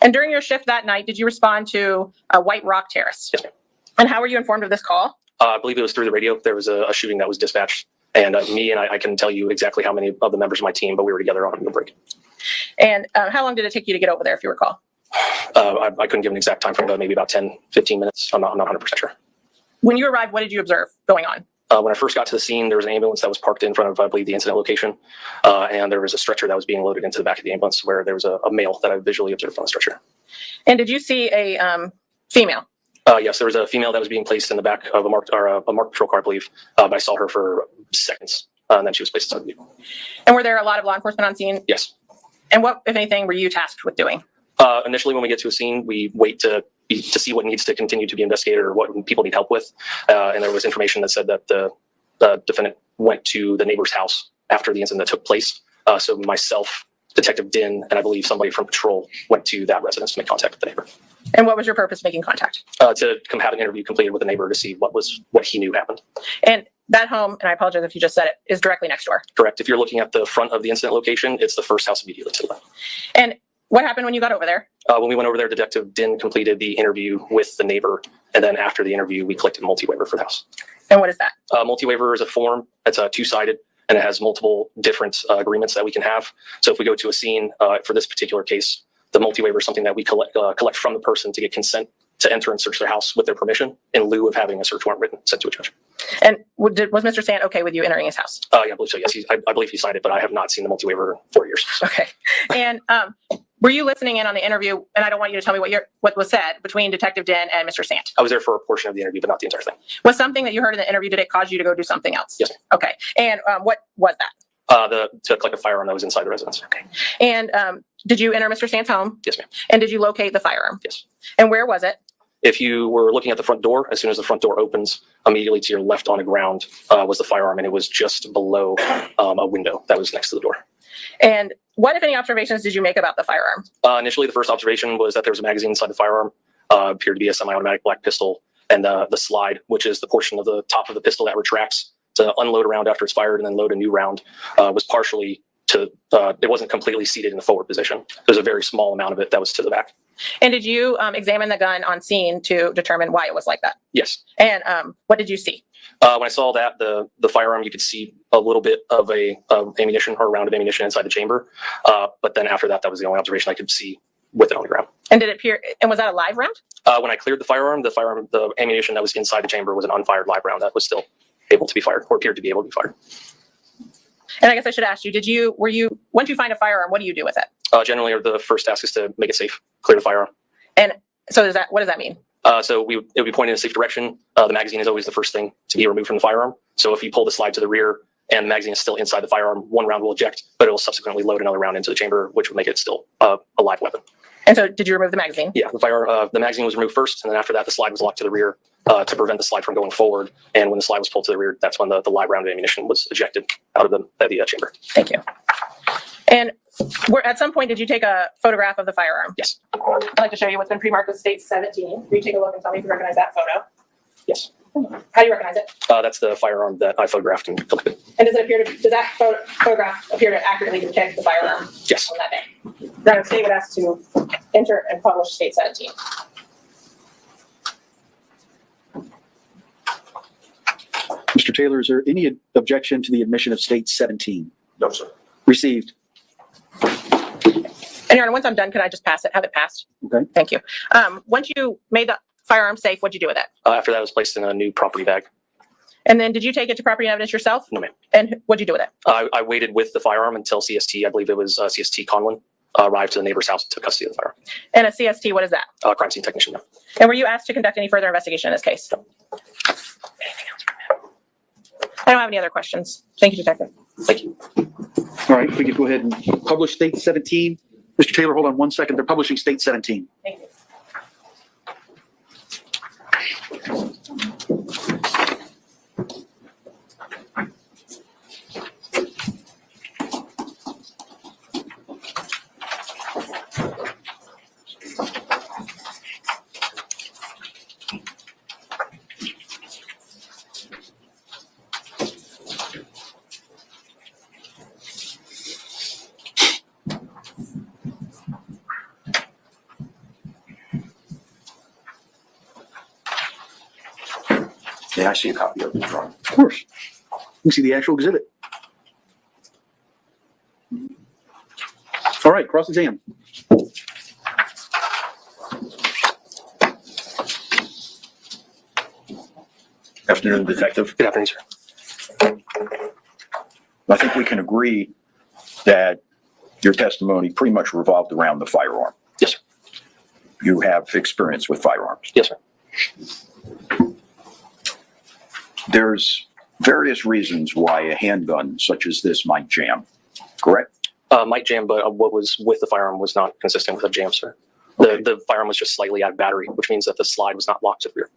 And during your shift that night, did you respond to a White Rock Terrace? Yes, ma'am. And how were you informed of this call? I believe it was through the radio. There was a shooting that was dispatched, and I can tell you exactly how many of the members of my team, but we were together on the break. And how long did it take you to get over there, if you recall? I couldn't give an exact time frame, but maybe about 10, 15 minutes. I'm not 100% sure. When you arrived, what did you observe going on? When I first got to the scene, there was an ambulance that was parked in front of, I believe, the incident location. And there was a stretcher that was being loaded into the back of the ambulance where there was a male that I visually observed on the stretcher. And did you see a female? Yes, there was a female that was being placed in the back of a marked patrol car, I believe. But I saw her for seconds, and then she was placed inside the vehicle. And were there a lot of law enforcement on scene? Yes. And what, if anything, were you tasked with doing? Initially, when we get to a scene, we wait to see what needs to continue to be investigated or what people need help with. And there was information that said that the defendant went to the neighbor's house after the incident that took place. So myself, Detective Din, and I believe somebody from patrol went to that residence to make contact with the neighbor. And what was your purpose of making contact? To come have an interview completed with the neighbor to see what he knew happened. And that home, and I apologize if you just said it, is directly next door. Correct. If you're looking at the front of the incident location, it's the first house immediately to the left. And what happened when you got over there? When we went over there, Detective Din completed the interview with the neighbor. And then after the interview, we collected a multi-waiver for the house. And what is that? Multi-waiver is a form that's two-sided, and it has multiple different agreements that we can have. So if we go to a scene, for this particular case, the multi-waiver is something that we collect from the person to get consent to enter and search their house with their permission in lieu of having a search warrant written sent to a judge. And was Mr. Sant okay with you entering his house? Yeah, I believe so, yes. I believe he signed it, but I have not seen the multi-waiver in 4 years. Okay. And were you listening in on the interview? And I don't want you to tell me what was said between Detective Din and Mr. Sant. I was there for a portion of the interview, but not the entire thing. Was something that you heard in the interview, did it cause you to go do something else? Yes, ma'am. Okay. And what was that? To collect a firearm that was inside the residence. Okay. And did you enter Mr. Sant's home? Yes, ma'am. And did you locate the firearm? Yes. And where was it? If you were looking at the front door, as soon as the front door opens, immediately to your left on the ground was the firearm, and it was just below a window that was next to the door. And what, if any, observations did you make about the firearm? Initially, the first observation was that there was a magazine inside the firearm, appeared to be a semi-automatic black pistol, and the slide, which is the portion of the top of the pistol that retracts to unload a round after it's fired and then load a new round, was partially it wasn't completely seated in the forward position. There's a very small amount of it that was to the back. And did you examine the gun on scene to determine why it was like that? Yes. And what did you see? When I saw that, the firearm, you could see a little bit of ammunition or a round of ammunition inside the chamber. But then after that, that was the only observation I could see with it on the ground. And did it appear, and was that a live round? When I cleared the ammunition that was inside the chamber was an unfired live round that was still able to be fired or appeared to be able to be fired. And I guess I should ask you, once you find a firearm, what do you do with it? Generally, the first task is to make it safe, clear the firearm. And so what does that mean? So it would be pointed in a safe direction. The magazine is always the first thing to be removed from the firearm. So if you pull the slide to the rear and the magazine is still inside the firearm, one round will eject, but it will subsequently load another round into the chamber, which would make it still a live weapon. And so did you remove the magazine? Yeah, the magazine was removed first, and then after that, the slide was locked to the rear to prevent the slide from going forward. And when the slide was pulled to the rear, that's when the live round of ammunition was ejected out of the chamber. Thank you. And at some point, did you take a photograph of the firearm? Yes. I'd like to show you what's been pre-marked with state 17. Will you take a look and tell me if you recognize that photo? Yes. How do you recognize it? That's the firearm that I photographed and collected. And does that photograph appear to accurately depict the firearm? Yes. On that day? Then state would ask to enter and publish state 17. Mr. Taylor, is there any objection to the admission of State 17? No, sir. Received. And Your Honor, once I'm done, could I just pass it? Have it passed? Okay. Thank you. Once you made the firearm safe, what'd you do with it? After that, it was placed in a new property bag. And then did you take it to property and evidence yourself? No, ma'am. And what'd you do with it? I waited with the firearm until CST, I believe it was CST Conlon, arrived to the neighbor's house and took custody of the firearm. And a CST, what is that? Crime scene technician. No. And were you asked to conduct any further investigation in this case? No. Anything else from you? I don't have any other questions. Thank you, Detective. Thank you. All right, we could go ahead and publish State 17. Mr. Taylor, hold on 1 second. They're publishing State 17. Thank you. May I see a copy of the drawing? Of course. You can see the actual exhibit. All right, cross-exam. Afternoon, Detective. Good afternoon, sir. I think we can agree that your testimony pretty much revolved around the firearm. Yes, sir. You have experience with firearms. Yes, sir. There's various reasons why a handgun such as this might jam, correct? Might jam, but what was with the firearm was not consistent with a jam, sir. The firearm was just slightly out of battery, which means that the slide was not locked to the rear.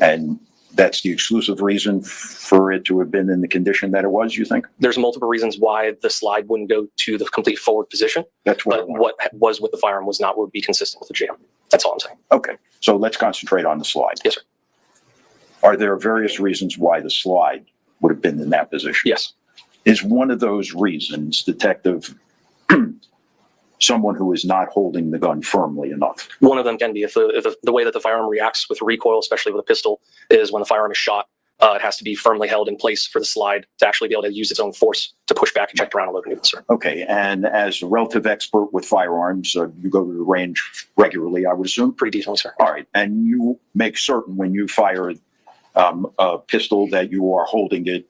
And that's the exclusive reason for it to have been in the condition that it was, you think? There's multiple reasons why the slide wouldn't go to the complete forward position, That's what I but want. what was with the firearm was not would be consistent with the jam. That's all I'm saying. Okay, so let's concentrate on the slide. Yes, sir. Are there various reasons why the slide would have been in that position? Yes. Is one of those reasons, Detective, someone who is not holding the gun firmly enough? One of them can be if the way that the firearm reacts with recoil, especially with a pistol, is when the firearm is shot, it has to be firmly held in place for the slide to actually be able to use its own force to push back, eject around, and load maneuver, sir. Okay, and as a relative expert with firearms, you go to the range regularly, I would assume? Pretty decently, sir. All right, and you make certain when you fire a pistol that you are holding it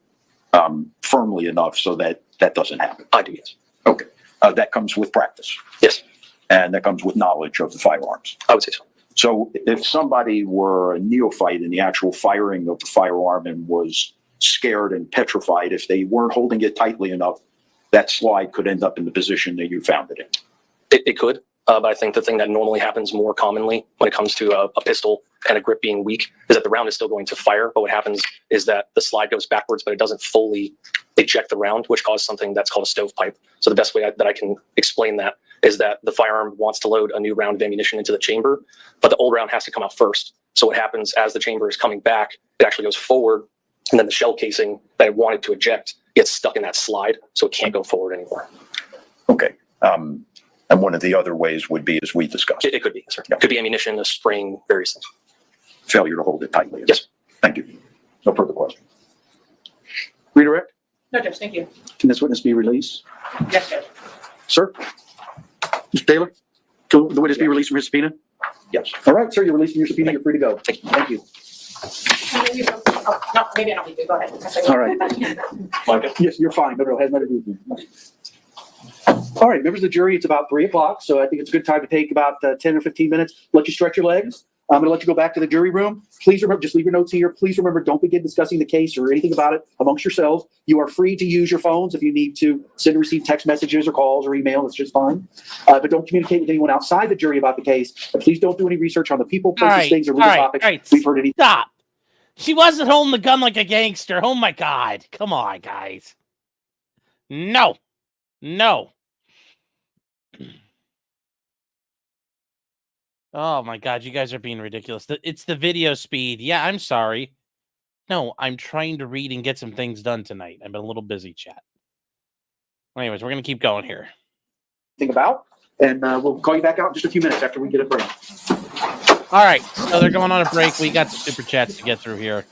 firmly enough so that that doesn't happen? I do, yes. Okay, that comes with practice? Yes. And that comes with knowledge of the firearms? I would say so. So if somebody were a neophyte in the actual firing of the firearm and was scared and petrified, if they weren't holding it tightly enough, that slide could end up in the position that you found it in? It could, but I think the thing that normally happens more commonly when it comes to a pistol and a grip being weak is that the round is still going to fire, but what happens is that the slide goes backwards, but it doesn't fully eject the round, which causes something that's called a stovepipe. So the best way that I can explain that is that the firearm wants to load a new round of ammunition into the chamber, but the old round has to come out first. So what happens as the chamber is coming back, it actually goes forward, and then the shell casing that it wanted to eject gets stuck in that slide, so it can't go forward anymore. Okay. And one of the other ways would be, as we discussed, It could be, sir. Yeah. It could be ammunition, a spring, various things. failure to hold it tightly. Yes. Thank you. No further questions. Redirect, No, Judge, thank you. can this witness be released? Yes, Judge. Sir? Mr. Taylor? Can the witness be released from his subpoena? Yes. All right, sir, you're released from your subpoena. You're free to go. Thank you. Maybe no, maybe I don't need to. Go ahead. All right. Yes, you're fine. No, it has nothing to do with you. All right, members of the jury, it's about 3:00, so I think it's a good time to take about 10 or 15 minutes. Let you stretch your legs. I'm going to let you go back to the jury room. Please remember, just leave your notes here. Please remember, don't begin discussing the case or anything about it amongst yourselves. You are free to use your phones if you need to send and receive text messages or calls or email. It's just fine. But don't communicate with anyone outside the jury about the case. And please don't do any research on the people, places, things, or legal topics we've heard any. Stop. She wasn't holding the gun like a gangster. Oh my God. Come on, guys. No. No. Oh my God, you guys are being ridiculous. It's the video speed. Yeah, I'm sorry. No, I'm trying to read and get some things done tonight. I've been a little busy, chat. Anyways, we're going to keep going here. Think about, and we'll call you back out in just a few minutes after we get a break. All right, so they're going on a break. We got the super chats to get through here.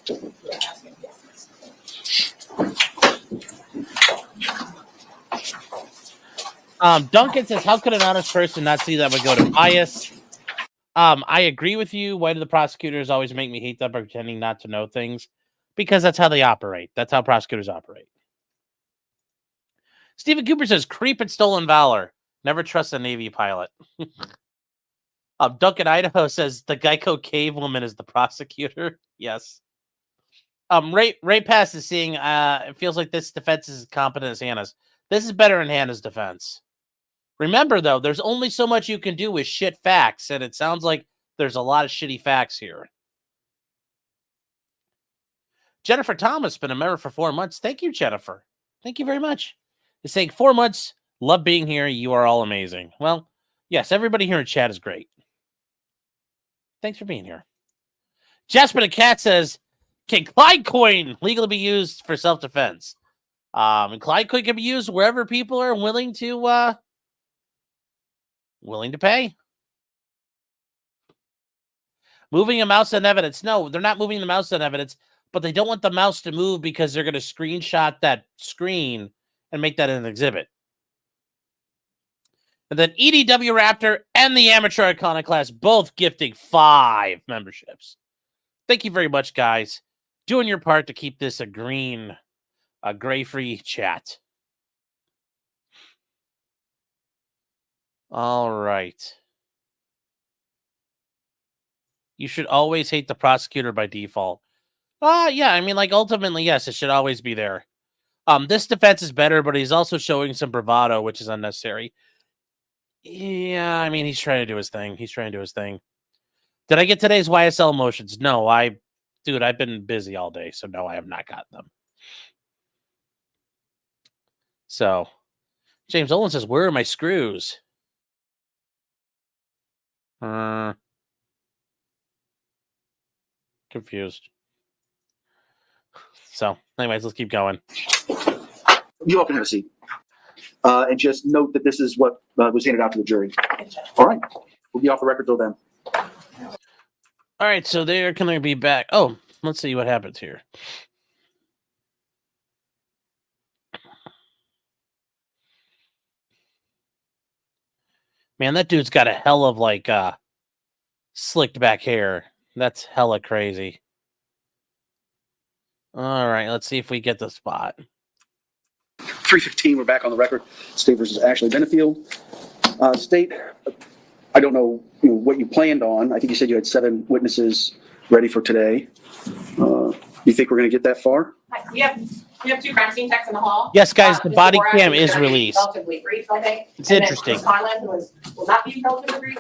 Duncan says, how could an honest person not see that would go to bias? I agree with you. Why do the prosecutors always make me hate them by pretending not to know things? Because that's how they operate. That's how prosecutors operate. Stephen Cooper says, creep and stolen valor. Never trust a Navy pilot. Duncan Idaho says, the Geico cave woman is the prosecutor. Yes. Ray Pass is seeing, it feels like this defense is as competent as Hannah's. This is better than Hannah's defense. Remember, though, there's only so much you can do with shit facts, and it sounds like there's a lot of shitty facts here. Jennifer Thomas, been a member for 4 months. Thank you, Jennifer. Thank you very much. Is saying 4 months, love being here. You are all amazing. Well, yes, everybody here in chat is great. Thanks for being here. Jasper the Cat says, can Clyde coin legally be used for self-defense? And Clyde coin can be used wherever people are willing to pay. Moving a mouse on evidence. No, they're not moving the mouse on evidence, but they don't want the mouse to move because they're going to screenshot that screen and make that an exhibit. And then EDW Raptor and the Amateur Iconoclast both gifting 5 memberships. Thank you very much, guys. Doing your part to keep this a green a gray-free chat. All right. You should always hate the prosecutor by default. Yeah, I mean, like, ultimately, yes, it should always be there. This defense is better, but he's also showing some bravado, which is unnecessary. Yeah, I mean, he's trying to do his thing. Did I get today's YSL motions? No, dude, I've been busy all day, so no, I have not got them. So, James Olin says, where are my screws? Confused. So, anyways, let's keep going. You all can have a seat. And just note that this is what was handed out to the jury. All right. We'll be off the record till then. All right, so they're going to be back. Oh, let's see what happens here. Man, that dude's got a hell of, like, slicked back hair. That's hella crazy. All right, let's see if we get the spot. 3:15, we're back on the record. State versus Ashley Benefield. State, I don't know, what you planned on. I think you said you had 7 witnesses ready for today. You think we're going to get that far? We have 2 crime scene techs in the hall. Yes, guys, the Mr. body Borak cam is is gonna be released. Relatively brief, I think. It's And then interesting. Ms. Conlon, who will not be relatively brief.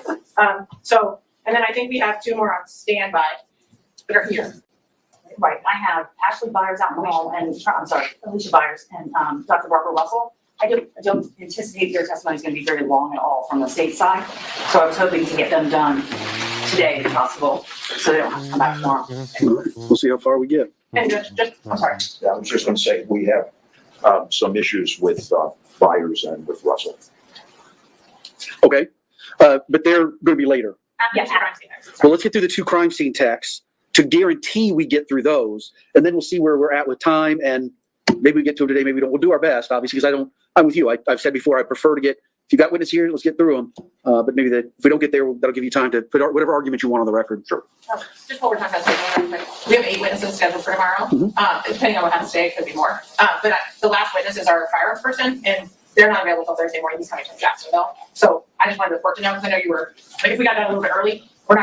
And then I think we have 2 more on standby that are here. Right, I have Ashley Byers out in the hall and, I'm sorry, Alicia Byers and Dr. Barbara Russell. I don't anticipate their testimony is going to be very long at all from the state side. So I was hoping to get them done today if possible, so they don't have to come back tomorrow. We'll see how far we get. And I'm sorry. Yeah, I was just gonna say, we have some issues with Byers and with Russell. Okay. But they're going to be later. Yes, crime scene techs. Well, let's get through the 2 crime scene techs to guarantee we get through those, and then we'll see where we're at with time, and maybe we get to them today, maybe we don't. We'll do our best, obviously, because I'm with you. I've said before, I prefer to get, if you got witness here, let's get through them. But maybe if we don't get there, that'll give you time to put whatever argument you want on the record. Sure. Just what we're talking about, we have 8 witnesses scheduled for tomorrow. Depending on what happens today, it could be more. But the last witness is our firearms person, and they're not available until Thursday morning. He's coming from Jacksonville. So I just wanted the court to know, because I know you were, like, if we got done a little bit early, I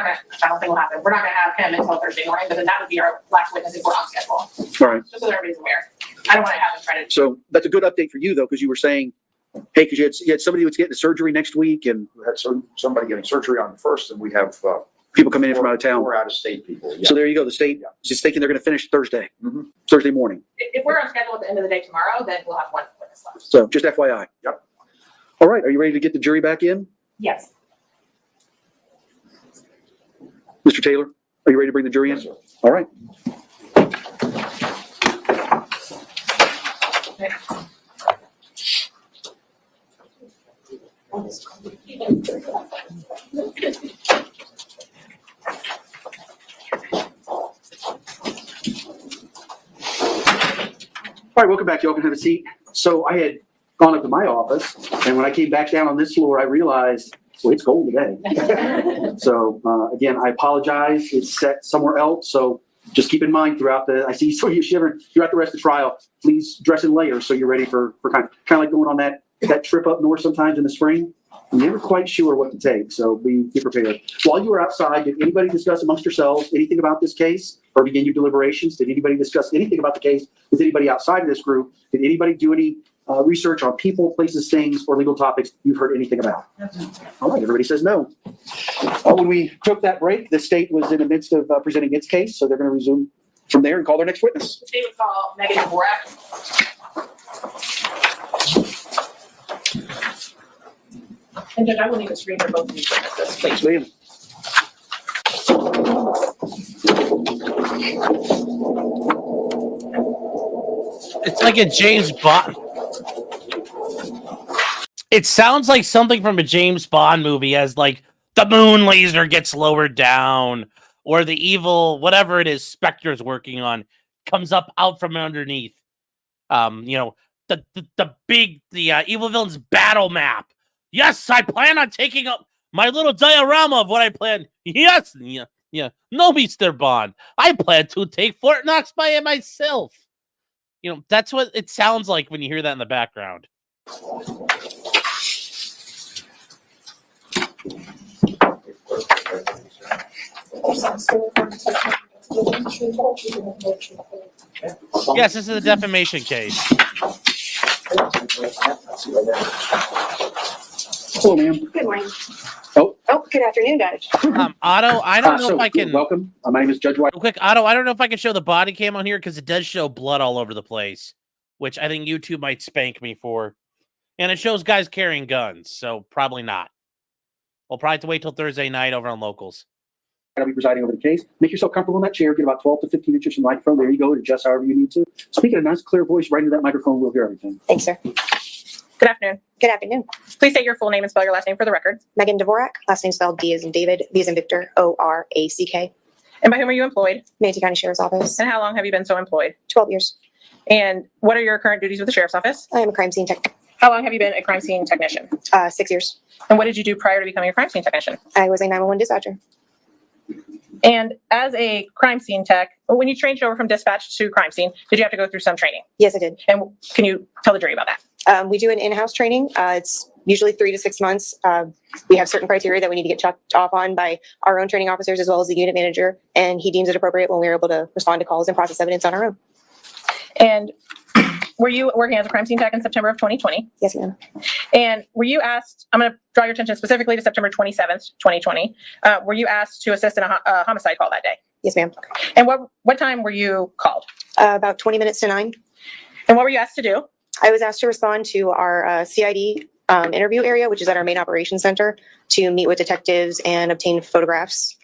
don't think will happen. We're not gonna have him until Thursday morning, but then that would be our last witness if we're on schedule. All right. Just so that everybody's aware. I don't want to have him try to. So that's a good update for you, though, because you were saying, hey, because you had somebody who's getting surgery next week, and We had somebody getting surgery on the 1st, and we have people coming in from out of town. 4 out-of-state people. Yeah. So there you go. The state Yeah. is just thinking they're going to finish Thursday, Mhm. Thursday morning. If we're on schedule at the end of the day tomorrow, then we'll have 1 witness left. So just FYI. Yep. All right. Are you ready to get the jury back in? Yes. Mr. Taylor, are you ready to bring the jury in? Yes, sir. All right. All right, welcome back. Y'all can have a seat. So I had gone up to my office, and when I came back down on this floor, I realized, well, it's cold today. So again, I apologize. It's set somewhere else. So just keep in mind throughout I see some of you shivering throughout the rest of the trial. Please dress in layers so you're ready for kind of like going on that trip up north sometimes in the spring. I'm never quite sure what to take, so be prepared. While you were outside, did anybody discuss amongst yourselves anything about this case or begin your deliberations? Did anybody discuss anything about the case with anybody outside of this group? Did anybody do any research on people, places, things, or legal topics you've heard anything about? All right, everybody says no. When we took that break, the state was in the midst of presenting its case, so they're going to resume from there and call their next witness. The state would call Megan Borak. And Judge, I will need a screen for both of these witnesses, please. Ma'am. It's like a James Bond. It sounds like something from a James Bond movie, as like the moon laser gets lowered down, or the evil, whatever it is, Spectre's working on, comes up out from underneath. The evil villain's battle map. Yes, I plan on taking up my little diorama of what I plan. Yes, yeah. No, Mr. Bond. I plan to take Fort Knox by myself. You know, that's what it sounds like when you hear that in the background. Yes, this is a defamation case. Hello, ma'am. Good morning. Oh. Oh, good afternoon, guys. Otto, I don't know So, if I can. welcome. My name is Judge White. Real quick, Otto, I don't know if I can show the body cam on here because it does show blood all over the place, which I think YouTube might spank me for. And it shows guys carrying guns, so probably not. We'll probably have to wait till Thursday night over on Locals. I'll be presiding over the case. Make yourself comfortable in that chair. Get about 12 to 15 inches from the microphone. There you go. Adjust however you need to. Speak in a nice, clear voice right into that microphone. We'll hear everything. Thanks, sir. Good afternoon. Good afternoon. Please state your full name and spell your last name for the record. Megan Dvorak, last name spelled D as in David, V as in Victor, Orack. And by whom are you employed? Manatee County Sheriff's Office. And how long have you been so employed? 12 years. And what are your current duties with the Sheriff's Office? I am a crime scene tech. How long have you been a crime scene technician? 6 years. And what did you do prior to becoming a crime scene technician? I was a 911 dispatcher. And as a crime scene tech, when you changed over from dispatch to crime scene, did you have to go through some training? Yes, I did. And can you tell the jury about that? We do an in-house training. It's usually 3 to 6 months. We have certain criteria that we need to get checked off on by our own training officers as well as the unit manager, and he deems it appropriate when we're able to respond to calls and process evidence on our own. And were you working as a crime scene tech in September of 2020? Yes, ma'am. And were you asked, I'm going to draw your attention specifically to September 27th, 2020. Were you asked to assist in a homicide call that day? Yes, ma'am. And what time were you called? About 20 minutes to 9. And what were you asked to do? I was asked to respond to our CID interview area, which is at our main operations center, to meet with detectives and obtain photographs.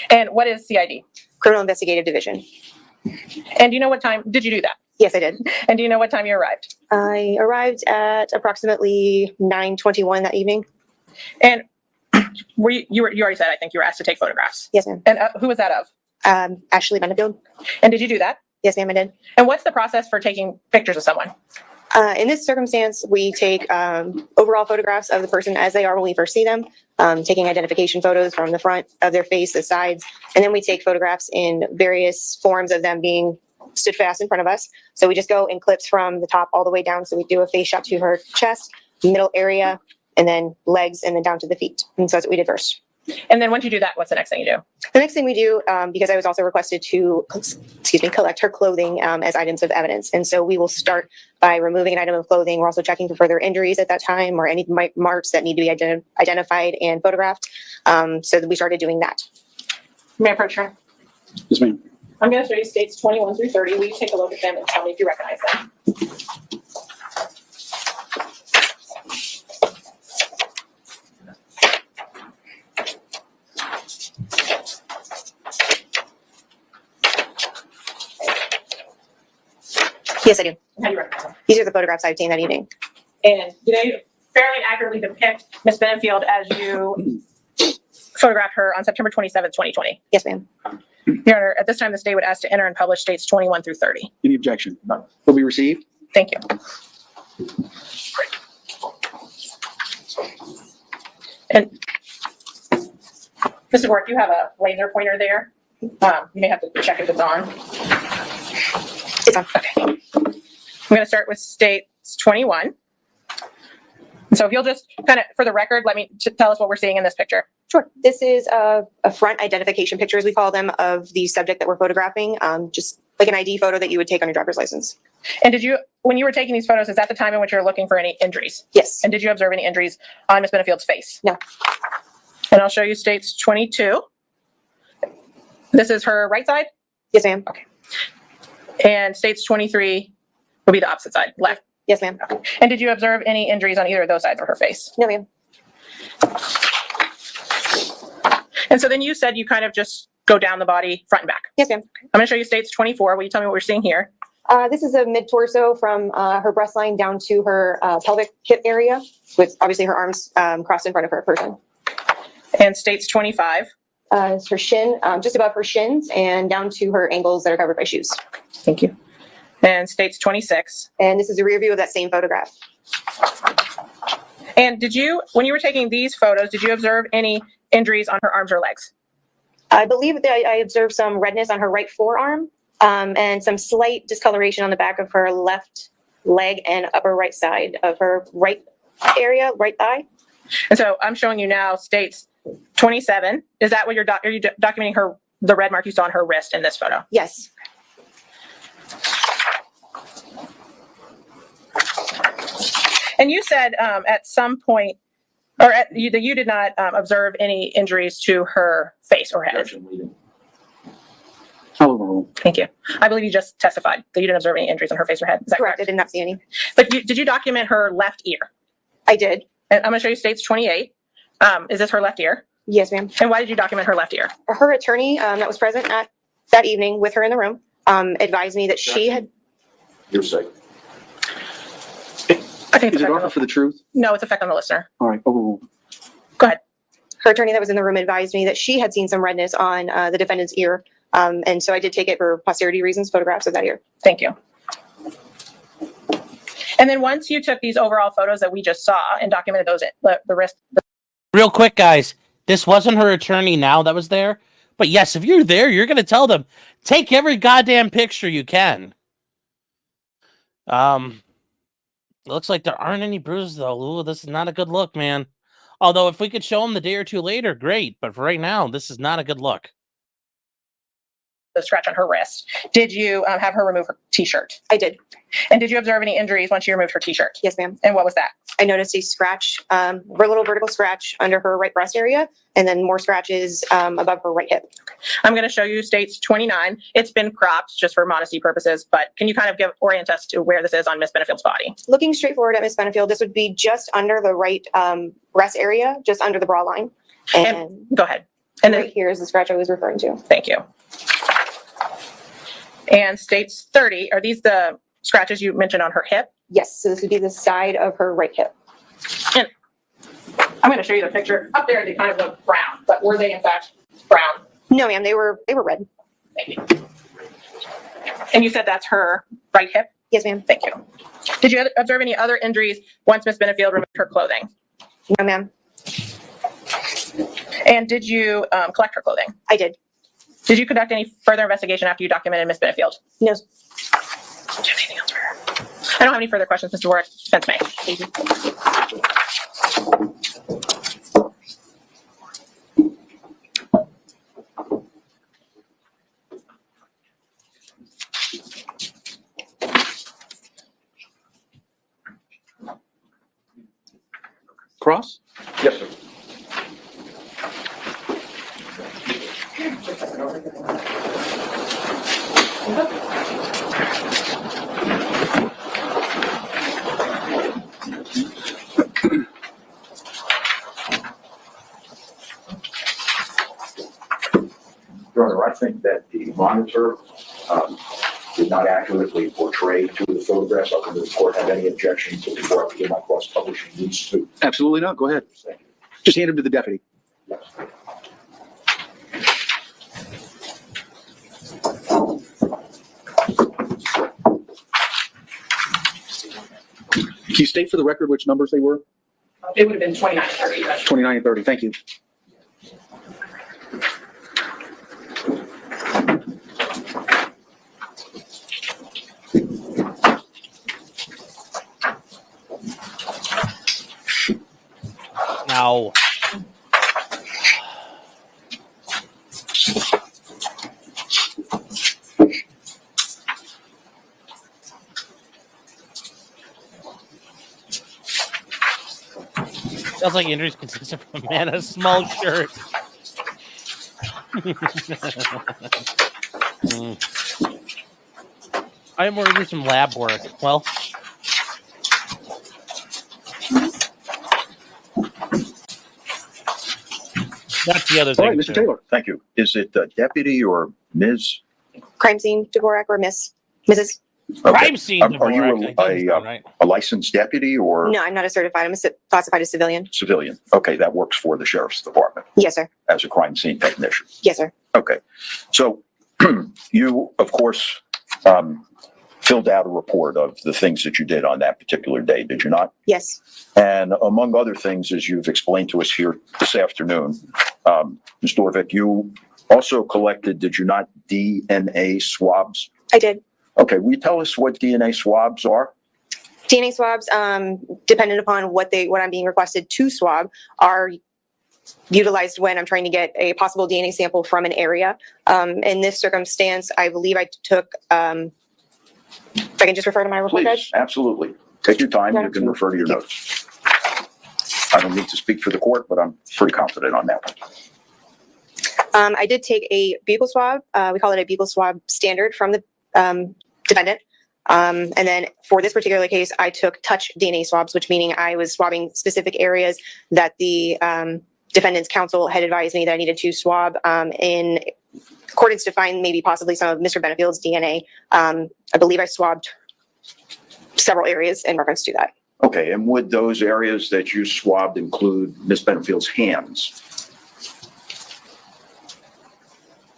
And what is CID? Criminal Investigative Division. And do you know what time did you do that? Yes, I did. And do you know what time you arrived? I arrived at approximately 9:21 that evening. And were you already said, I think you were asked to take photographs. Yes, ma'am. And who was that of? Ashley Benefield. And did you do that? Yes, ma'am, I did. And what's the process for taking pictures of someone? In this circumstance, we take overall photographs of the person as they are when we first see them, taking identification photos from the front of their face, the sides, and then we take photographs in various forms of them being stood fast in front of us. So we just go in clips from the top all the way down. So we do a face shot to her chest, middle area, and then legs, and then down to the feet. And so that's what we did first. And then once you do that, what's the next thing you do? The next thing we do, because I was also requested to, collect her clothing as items of evidence. And so we will start by removing an item of clothing. We're also checking for further injuries at that time or any marks that need to be identified and photographed. So we started doing that. May I approach her? Yes, ma'am. I'm going to show you states 21 through 30. Will you take a look at them and tell me if you recognize them? Yes, I do. How do you recognize them? These are the photographs I obtained that evening. And do they fairly accurately depict Ms. Benefield as you photographed her on September 27th, 2020? Yes, ma'am. Your Honor, at this time, the state would ask to enter and publish states 21 through 30. Any objection? None. Will be received. Thank you. And Mr. Work, you have a laser pointer there. You may have to check if it's on. It's on. Okay. I'm going to start with states 21. So if you'll just kind of, for the record, let me tell us what we're seeing in this picture. Sure. This is a front identification picture, as we call them, of the subject that we're photographing. Just like an ID photo that you would take on your driver's license. And did you, when you were taking these photos, is that the time in which you're looking for any injuries? Yes. And did you observe any injuries on Ms. Benefield's face? No. And I'll show you states 22. This is her right side? Yes, ma'am. Okay. And states 23 will be the opposite side, left. Yes, ma'am. Okay. And did you observe any injuries on either of those sides of her face? No, ma'am. And so then you said you kind of just go down the body front and back. Yes, ma'am. I'm going to show you states 24. Will you tell me what we're seeing here? This is a mid-torso from her breast line down to her pelvic hip area, with obviously her arms crossed in front of her person. And states 25. It's her shin, just above her shins, and down to her ankles that are covered by shoes. Thank you. And states 26. And this is a rear view of that same photograph. And did you, when you were taking these photos, did you observe any injuries on her arms or legs? I believe that I observed some redness on her right forearm and some slight discoloration on the back of her left leg and upper right side of her right area, right thigh. And so I'm showing you now states 27. Is that what are you documenting the red mark you saw on her wrist in this photo? Yes. And you said at some point, or that you did not observe any injuries to her face or head. Objection leading. Overruled. Thank you. I believe you just testified that you didn't observe any injuries on her face or head. Is that Correct. correct? I did not see any. But did you document her left ear? I did. And I'm going to show you states 28. Is this her left ear? Yes, ma'am. And why did you document her left ear? Her attorney that was present at that evening with her in the room advised me that she had. You're safe. I think Is it offer for the truth? No, it's effect on the listener. All right, overruled. Go ahead. Her attorney that was in the room advised me that she had seen some redness on the defendant's ear. And so I did take it for posterity reasons, photographs of that ear. Thank you. And then once you took these overall photos that we just saw and documented those, the rest. Real quick, guys, this wasn't her attorney now that was there. But yes, if you're there, you're going to tell them, take every goddamn picture you can. Looks like there aren't any bruises, though. Ooh, this is not a good look, man. Although, if we could show them the day or two later, great. But for right now, this is not a good look. The scratch on her wrist. Did you have her remove her t-shirt? I did. And did you observe any injuries once she removed her t-shirt? Yes, ma'am. And what was that? I noticed a scratch, a little vertical scratch under her right breast area, and then more scratches above her right hip. I'm going to show you states 29. It's been cropped just for modesty purposes, but can you kind of orient us to where this is on Miss Benefield's body? Looking straight forward at Miss Benefield, this would be just under the right breast area, just under the bra line. And go ahead. And right then, here is the scratch I was referring to. thank you. And states 30, are these the scratches you mentioned on her hip? Yes, so this would be the side of her right hip. And I'm going to show you the picture. Up there, they kind of look brown, but were they in fact brown? No, ma'am, they were red. Thank you. And you said that's her right hip? Yes, ma'am. Thank you. Did you observe any other injuries once Miss Benefield removed her clothing? No, ma'am. And did you collect her clothing? I did. Did you conduct any further investigation after you documented Miss Benefield? No. Do you have anything else for her? I don't have any further questions, Mr. Warwick. Defense may. Thank you. Cross? Yes, sir. Your Honor, I think that the monitor did not accurately portray two of the photographs. Does the court have any objections to before I begin my cross-publishing these two? Absolutely not. Go ahead. Thank you. Just hand them to the deputy. Yes. Can you state for the record which numbers they were? It would have been 29 and 30. But 29 and 30. Thank you. Now, sounds like injuries consistent from a man in a small shirt. I am worried with some lab work. Well, that's the other All thing. right, Mr. too. Taylor. Thank you. Is it deputy or Ms.? Crime scene, Dvorak or Mrs.? Okay. Crime scene. Are you Dvorak, I think that's right. a licensed deputy or No, I'm not a certified. I'm classified as civilian. civilian? Okay, that works for the sheriff's department Yes, sir. as a crime scene technician. Yes, sir. Okay, so you, of course, filled out a report of the things that you did on that particular day, did you not? Yes. And among other things, as you've explained to us here this afternoon, Ms. Dorvick, you also collected, did you not, DNA swabs? I did. Okay, will you tell us what DNA swabs are? DNA swabs, dependent upon what I'm being requested to swab, are utilized when I'm trying to get a possible DNA sample from an area. In this circumstance, I believe I took, if I can just refer to my report, Please, Judge? absolutely. Take your time. You can refer to your notes. I don't need to speak for the court, but I'm pretty confident on that one. I did take a buccal swab. We call it a buccal swab standard from the defendant. And then for this particular case, I took touch DNA swabs, which meaning I was swabbing specific areas that the defendant's counsel had advised me that I needed to swab in accordance to find maybe possibly some of Mr. Benefield's DNA. I believe I swabbed several areas in reference to that. Okay, and would those areas that you swabbed include Ms. Benefield's hands?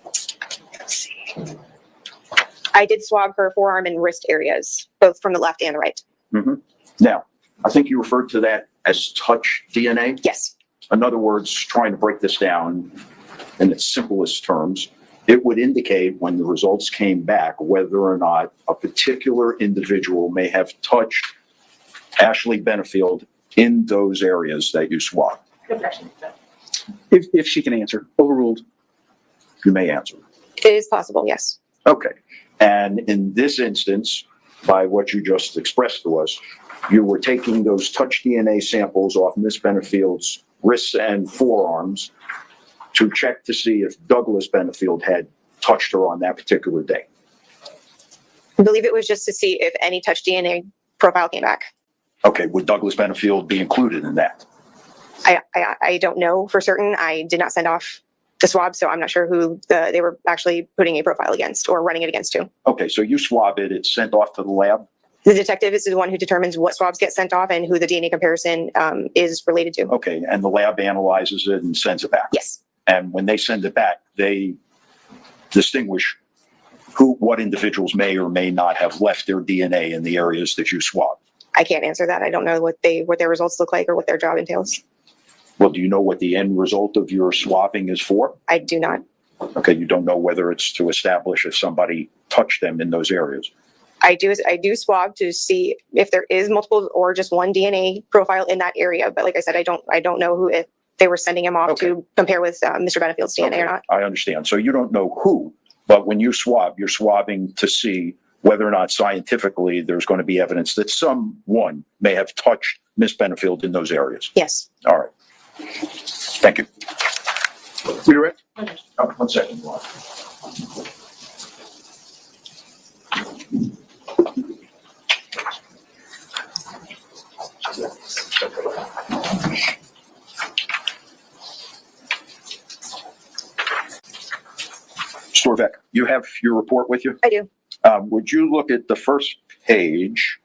Let's see. I did swab her forearm and wrist areas, both from the left and the right. Mm-hmm. Now, I think you referred to that as touch DNA? Yes. In other words, trying to break this down in its simplest terms, it would indicate when the results came back whether or not a particular individual may have touched Ashley Benefield in those areas that you swabbed. If she can answer, overruled. You may answer. It is possible, yes. Okay. And in this instance, by what you just expressed to us, you were taking those touch DNA samples off Miss Benefield's wrists and forearms to check to see if Douglas Benefield had touched her on that particular day. I believe it was just to see if any touch DNA profile came back. Okay, would Douglas Benefield be included in that? I don't know for certain. I did not send off the swab, so I'm not sure who they were actually putting a profile against or running it against to. Okay, so you swab it, it's sent off to the lab? The detective is the one who determines what swabs get sent off and who the DNA comparison is related to. Okay, and the lab analyzes it and sends it back? Yes. And when they send it back, they distinguish what individuals may or may not have left their DNA in the areas that you swabbed? I can't answer that. I don't know what their results look like or what their job entails. Well, do you know what the end result of your swabbing is for? I do not. Okay, you don't know whether it's to establish if somebody touched them in those areas? I do swab to see if there is multiple or just one DNA profile in that area. But like I said, I don't know who, if they were sending him off to compare with Mr. Benefield's DNA or not. I understand. So you don't know who, but when you swab, you're swabbing to see whether or not scientifically there's going to be evidence that someone may have touched Miss Benefield in those areas. Yes. All right. Thank you. Redirect. 1 second. Storvek, you have your report with you? I do. Would you look at the first page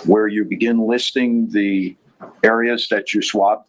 where you begin listing the areas that you swabbed?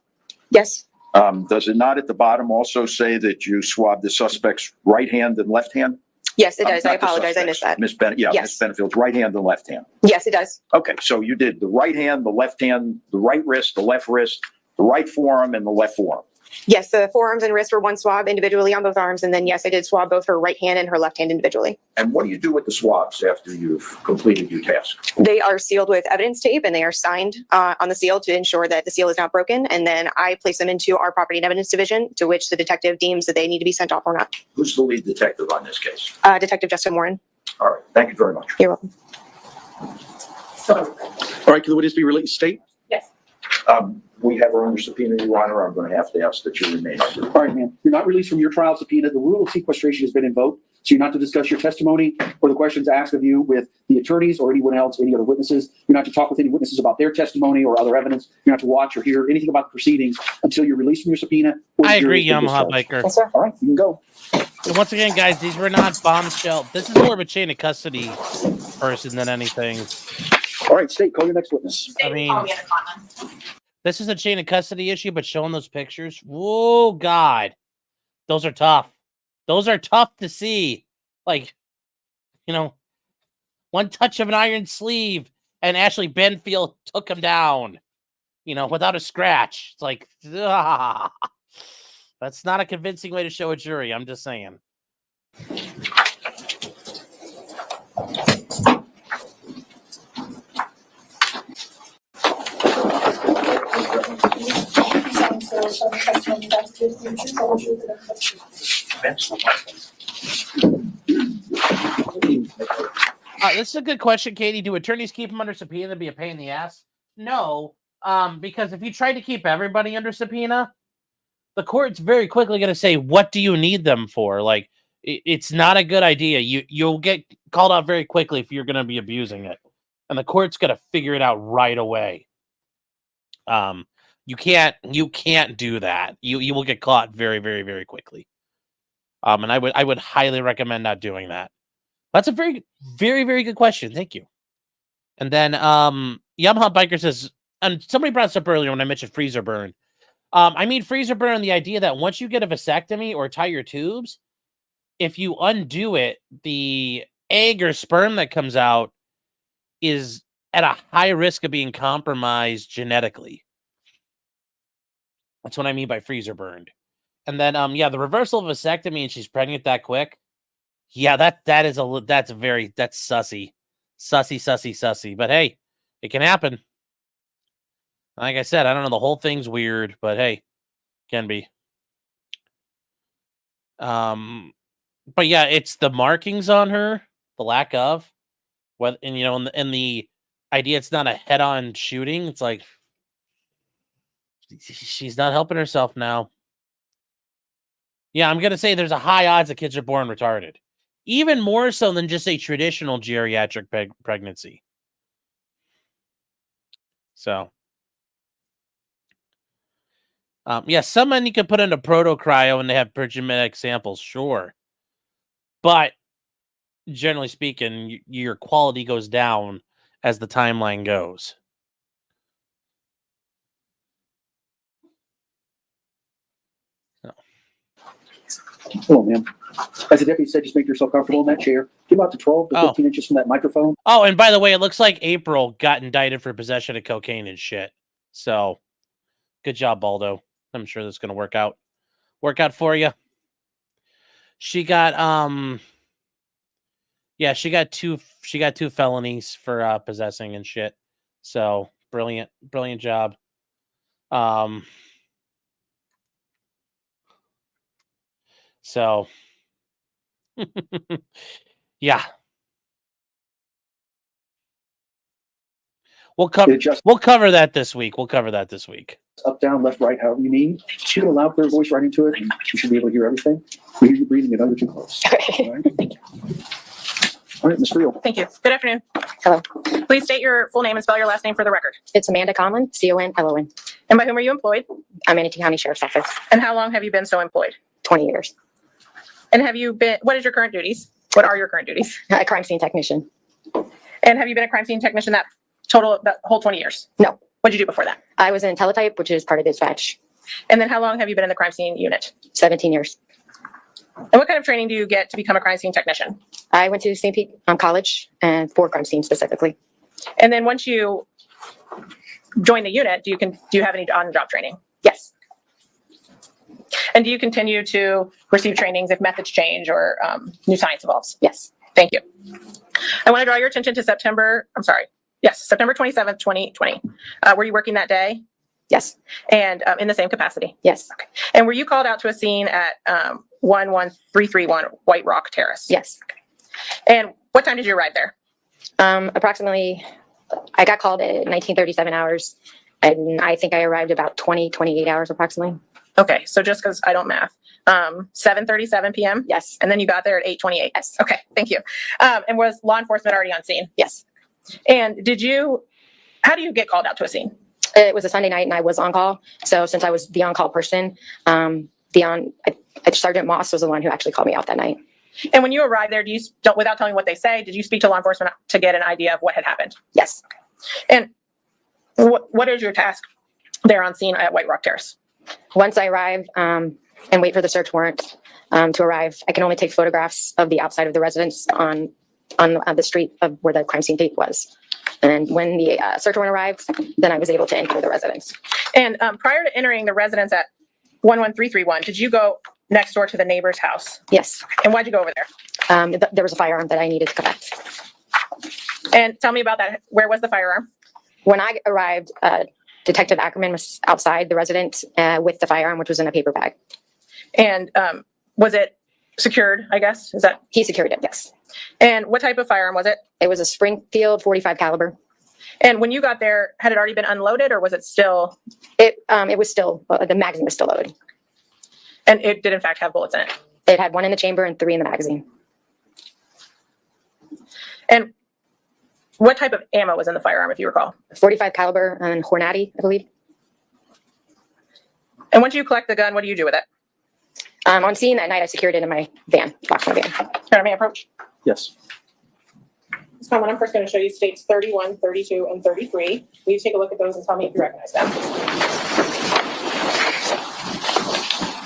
Yes. Does it not at the bottom also say that you swabbed the suspect's right hand and left hand? Yes, it does. I Not the apologize. I missed that. Miss Yes. Benefield's right hand and left hand. Yes, it does. Okay, so you did the right hand, the left hand, the right wrist, the left wrist, the right forearm, and the left forearm. Yes, the forearms and wrists were one swab individually on both arms. And then, yes, I did swab both her right hand and her left hand individually. And what do you do with the swabs after you've completed your task? They are sealed with evidence tape and they are signed on the seal to ensure that the seal is not broken. And then I place them into our property and evidence division, to which the detective deems that they need to be sent off or not. Who's the lead detective on this case? Detective Justin Warren. All right, thank you very much. You're welcome. All right, can the witness be released? State. Yes. We have her under subpoena, Your Honor. I'm going to have to ask that you remain under. All right, ma'am. You're not released from your trial subpoena. The rule of sequestration has been invoked, so you're not to discuss your testimony or the questions asked of you with the attorneys or anyone else, any other witnesses. You're not to talk with any witnesses about their testimony or other evidence. You're not to watch or hear anything about the proceedings until you're released from your subpoena. or I the jury agree, has been Yamaha discharged. Biker. Yes, sir. All right, you can go. And once again, guys, these were not bombshell. This is more of a chain of custody person than anything. All right, state, call your next witness. I mean, this is a chain of custody issue, but showing those pictures, whoa, God, those are tough. Those are tough to see. Like, you know, one touch of an iron sleeve, and Ashley Benefield took him down, you know, without a scratch. It's like, That's not a convincing way to show a jury. I'm just saying. This is a good question, Katie. Do attorneys keep them under subpoena to be a pain in the ass? No, because if you try to keep everybody under subpoena, the court's very quickly going to say, "What do you need them for?" Like, it's not a good idea. You'll get called out very quickly if you're going to be abusing it, and the court's going to figure it out right away. You can't do that. You will get caught very, very, very quickly. And I would highly recommend not doing that. That's a very, very, very good question. Thank you. And then Yamaha Biker says, and somebody brought this up earlier when I mentioned freezer burn. I mean freezer burn, the idea that once you get a vasectomy or tie your tubes, if you undo it, the egg or sperm that comes out is at a high risk of being compromised genetically. That's what I mean by freezer burned. And then yeah, the reversal of vasectomy and she's pregnant that quick. Yeah, that's sussy. Sussy. But hey, it can happen. Like I said, I don't know, the whole thing's weird, but hey, can be. But yeah, it's the markings on her, the lack of, and the idea it's not a head-on shooting. It's like she's not helping herself now. Yeah, I'm gonna say there's a high odds that kids are born retarded, even more so than just a traditional geriatric pregnancy. So, yeah, some men you can put into proto-cryo and they have genetic samples, sure. But generally speaking, your quality goes down as the timeline goes. Hello, ma'am. As the deputy said, just make yourself comfortable in that chair. Give about to 12 to 15 inches from that microphone. Oh, and by the way, it looks like April got indicted for possession of cocaine and shit. So, good job, Baldo. I'm sure that's going to work out for you. She got she got two felonies for possessing and shit. So, brilliant job. So yeah. We'll cover that this week. Up, down, left, right, however you need. She can allow clear voice right into it, and you should be able to hear everything. We hear you breathing it under too close. All right. All right, Ms. Friel. Thank you. Good afternoon. Hello. Please state your full name and spell your last name for the record. It's Amanda Conlon, Conlon. And by whom are you employed? I'm Manatee County Sheriff's Office. And how long have you been so employed? 20 years. And what is your current duties? What are your current duties? A crime scene technician. And have you been a crime scene technician that whole 20 years? No. What did you do before that? I was in teletype, which is part of dispatch. And then how long have you been in the crime scene unit? 17 years. And what kind of training do you get to become a crime scene technician? I went to St. Pete College and for crime scene specifically. And then once you join the unit, do you have any on-the-job training? Yes. And do you continue to receive trainings if methods change or new science evolves? Yes. Thank you. I want to draw your attention to September 27th, 2020. Were you working that day? Yes. And in the same capacity? Yes. Okay. And were you called out to a scene at 11331 White Rock Terrace? Yes. Okay. And what time did you arrive there? Approximately, I got called at 1937 hours, and I think I arrived about 28 hours approximately. Okay, so just because I don't math, 7:37 p.m. Yes. And then you got there at 8:28. Yes. Okay, thank you. And was law enforcement already on scene? Yes. And how do you get called out to a scene? It was a Sunday night and I was on call. So since I was the on-call person, Sergeant Moss was the one who actually called me out that night. And when you arrived there, without telling what they say, did you speak to law enforcement to get an idea of what had happened? Yes. And what is your task there on scene at White Rock Terrace? Once I arrive and wait for the search warrant to arrive, I can only take photographs of the outside of the residence on the street of where the crime scene date was. And when the search warrant arrived, then I was able to enter the residence. And prior to entering the residence at 11331, did you go next door to the neighbor's house? Yes. And why'd you go over there? There was a firearm that I needed to collect. And tell me about that. Where was the firearm? When I arrived, Detective Ackerman was outside the residence with the firearm, which was in a paper bag. And was it secured, I guess? Is that? He secured it, yes. And what type of firearm was it? It was a Springfield 45 caliber. And when you got there, had it already been unloaded or was it still? It was still, the magazine was still loaded. And it did in fact have bullets in it? It had 1 in the chamber and 3 in the magazine. And what type of ammo was in the firearm, if you recall? 45 caliber and Hornady, I believe. And once you collect the gun, what do you do with it? On scene that night, I secured it in my van, locked in my van. Can I may I approach? Yes. Ms. Conlon, I'm first going to show you states 31, 32, and 33. Will you take a look at those and tell me if you recognize them?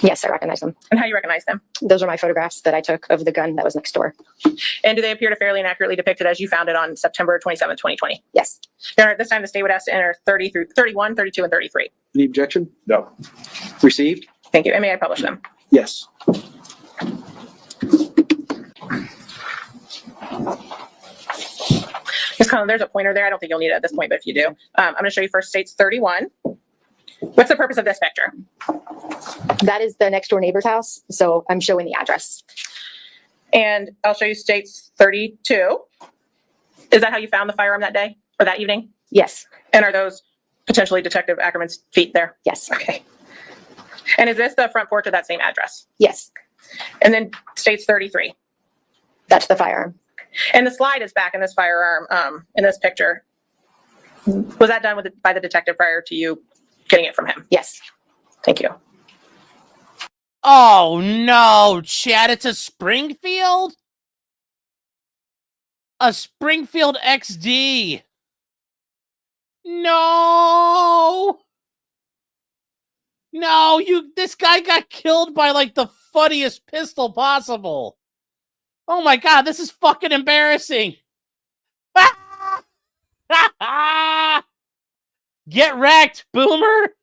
Yes, I recognize them. And how you recognize them? Those are my photographs that I took of the gun that was next door. And do they appear to fairly and accurately depict it as you found it on September 27, 2020? Yes. Your Honor, at this time, the state would ask to enter 30 through 31, 32, and 33. Any objection? No. Received? Thank you. And may I publish them? Yes. Ms. Conlon, there's a pointer there. I don't think you'll need it at this point, but if you do, I'm going to show you first states 31. What's the purpose of this picture? That is the next door neighbor's house, so I'm showing the address. And I'll show you states 32. Is that how you found the firearm that day or that evening? Yes. And are those potentially Detective Ackerman's feet there? Yes. Okay. And is this the front porch of that same address? Yes. And then states 33. That's the firearm. And the slide is back in this firearm, in this picture. Was that done by the detective prior to you getting it from him? Yes. Thank you. Oh no, Chad, it's a Springfield? A Springfield XD. No. No, this guy got killed by like the funniest pistol possible. Oh my god, this is fucking embarrassing. Get wrecked, boomer.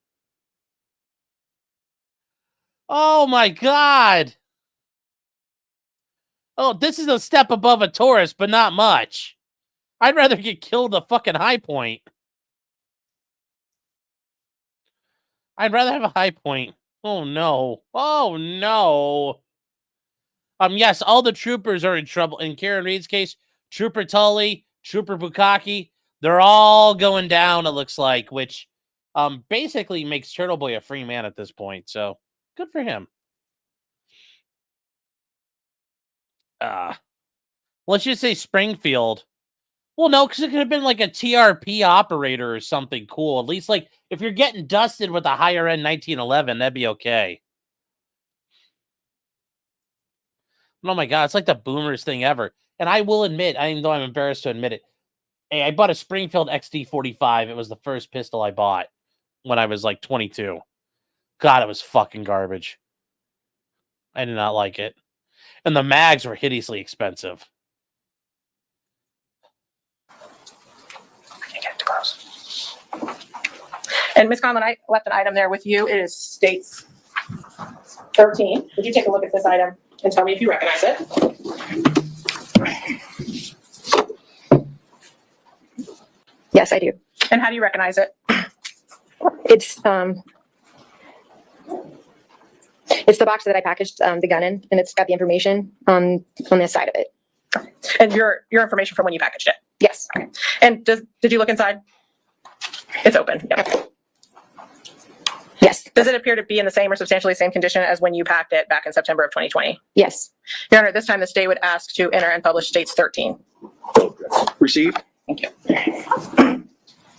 Oh my god. Oh, this is a step above a Taurus, but not much. I'd rather get killed at fucking High Point. I'd rather have a High Point. Oh no. Oh no. Yes, all the troopers are in trouble. In Karen Reed's case, Trooper Tully, Trooper Bukaki, they're all going down, it looks like, which basically makes Turtle Boy a free man at this point. So good for him. Let's just say Springfield. Well, no, because it could have been like a TRP operator or something cool. At least, like, if you're getting dusted with a higher end 1911, that'd be okay. Oh my god, it's like the boomers thing ever. And I will admit, even though I'm embarrassed to admit it, hey, I bought a Springfield XD45. It was the first pistol I bought when I was like 22. God, it was fucking garbage. I did not like it. And the mags were hideously expensive. I can't get it too close. And Ms. Conlon, I left an item there with you. It is states 13. Would you take a look at this item and tell me if you recognize it? Yes, I do. And how do you recognize it? It's the box that I packaged the gun in, and it's got the information on this side of it. And your information from when you packaged it? Yes. Okay. And did you look inside? It's open. Yep. Yes. Does it appear to be in the same or substantially same condition as when you packed it back in September of 2020? Yes. Your Honor, this time the state would ask to enter and publish states 13. Received? Thank you.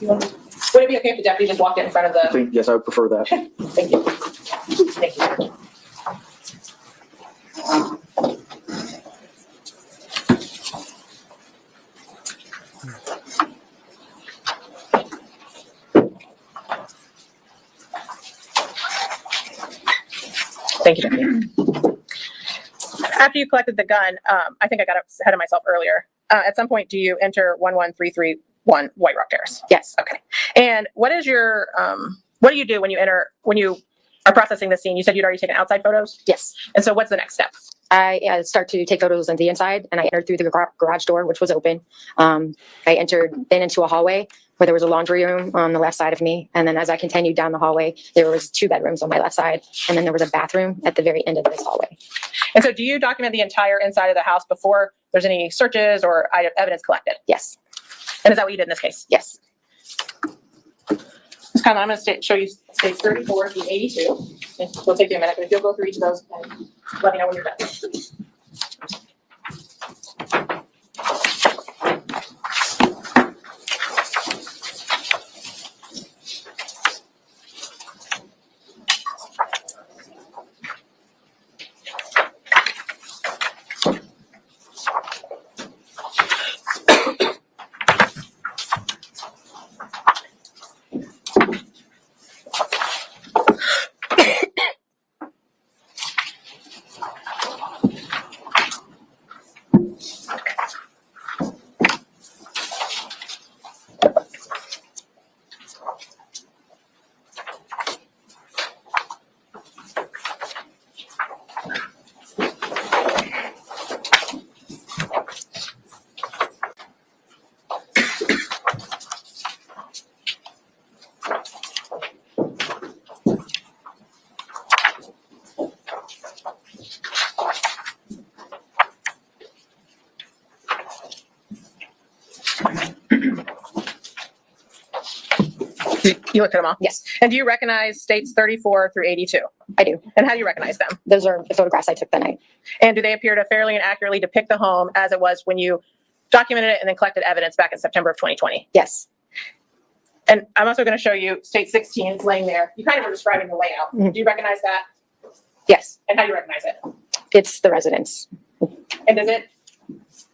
Would it be okay if the deputy just walked in front of I the? think, yes, I would prefer that. Thank you. Thank you. Thank you, Deputy. After you collected the gun, I think I got ahead of myself earlier. At some point, do you enter 11331 White Rock Terrace? Yes. Okay. And what is your what do you do when you are processing the scene, you said you'd already taken outside photos? Yes. And so what's the next step? I start to take photos on the inside, and I entered through the garage door, which was open. I entered then into a hallway where there was a laundry room on the left side of me. And then as I continued down the hallway, there was 2 bedrooms on my left side. And then there was a bathroom at the very end of this hallway. And so do you document the entire inside of the house before there's any searches or evidence collected? Yes. And is that what you did in this case? Yes. Ms. Conlon, I'm going to show you states 34 through 82. It'll take you a minute, but if you'll go through each of those and let me know when you're done. You looked at them all? Yes, And do you recognize states 34 through 82? I do. And how do you recognize them? Those are the photographs I took that night. And do they appear to fairly and accurately depict the home as it was when you documented it and then collected evidence back in September of 2020? Yes. And I'm also going to show you state 16. It's laying there. You kind of were describing the layout. Mhm. Do you recognize that? Yes. And how do you recognize it? It's the residence. And does it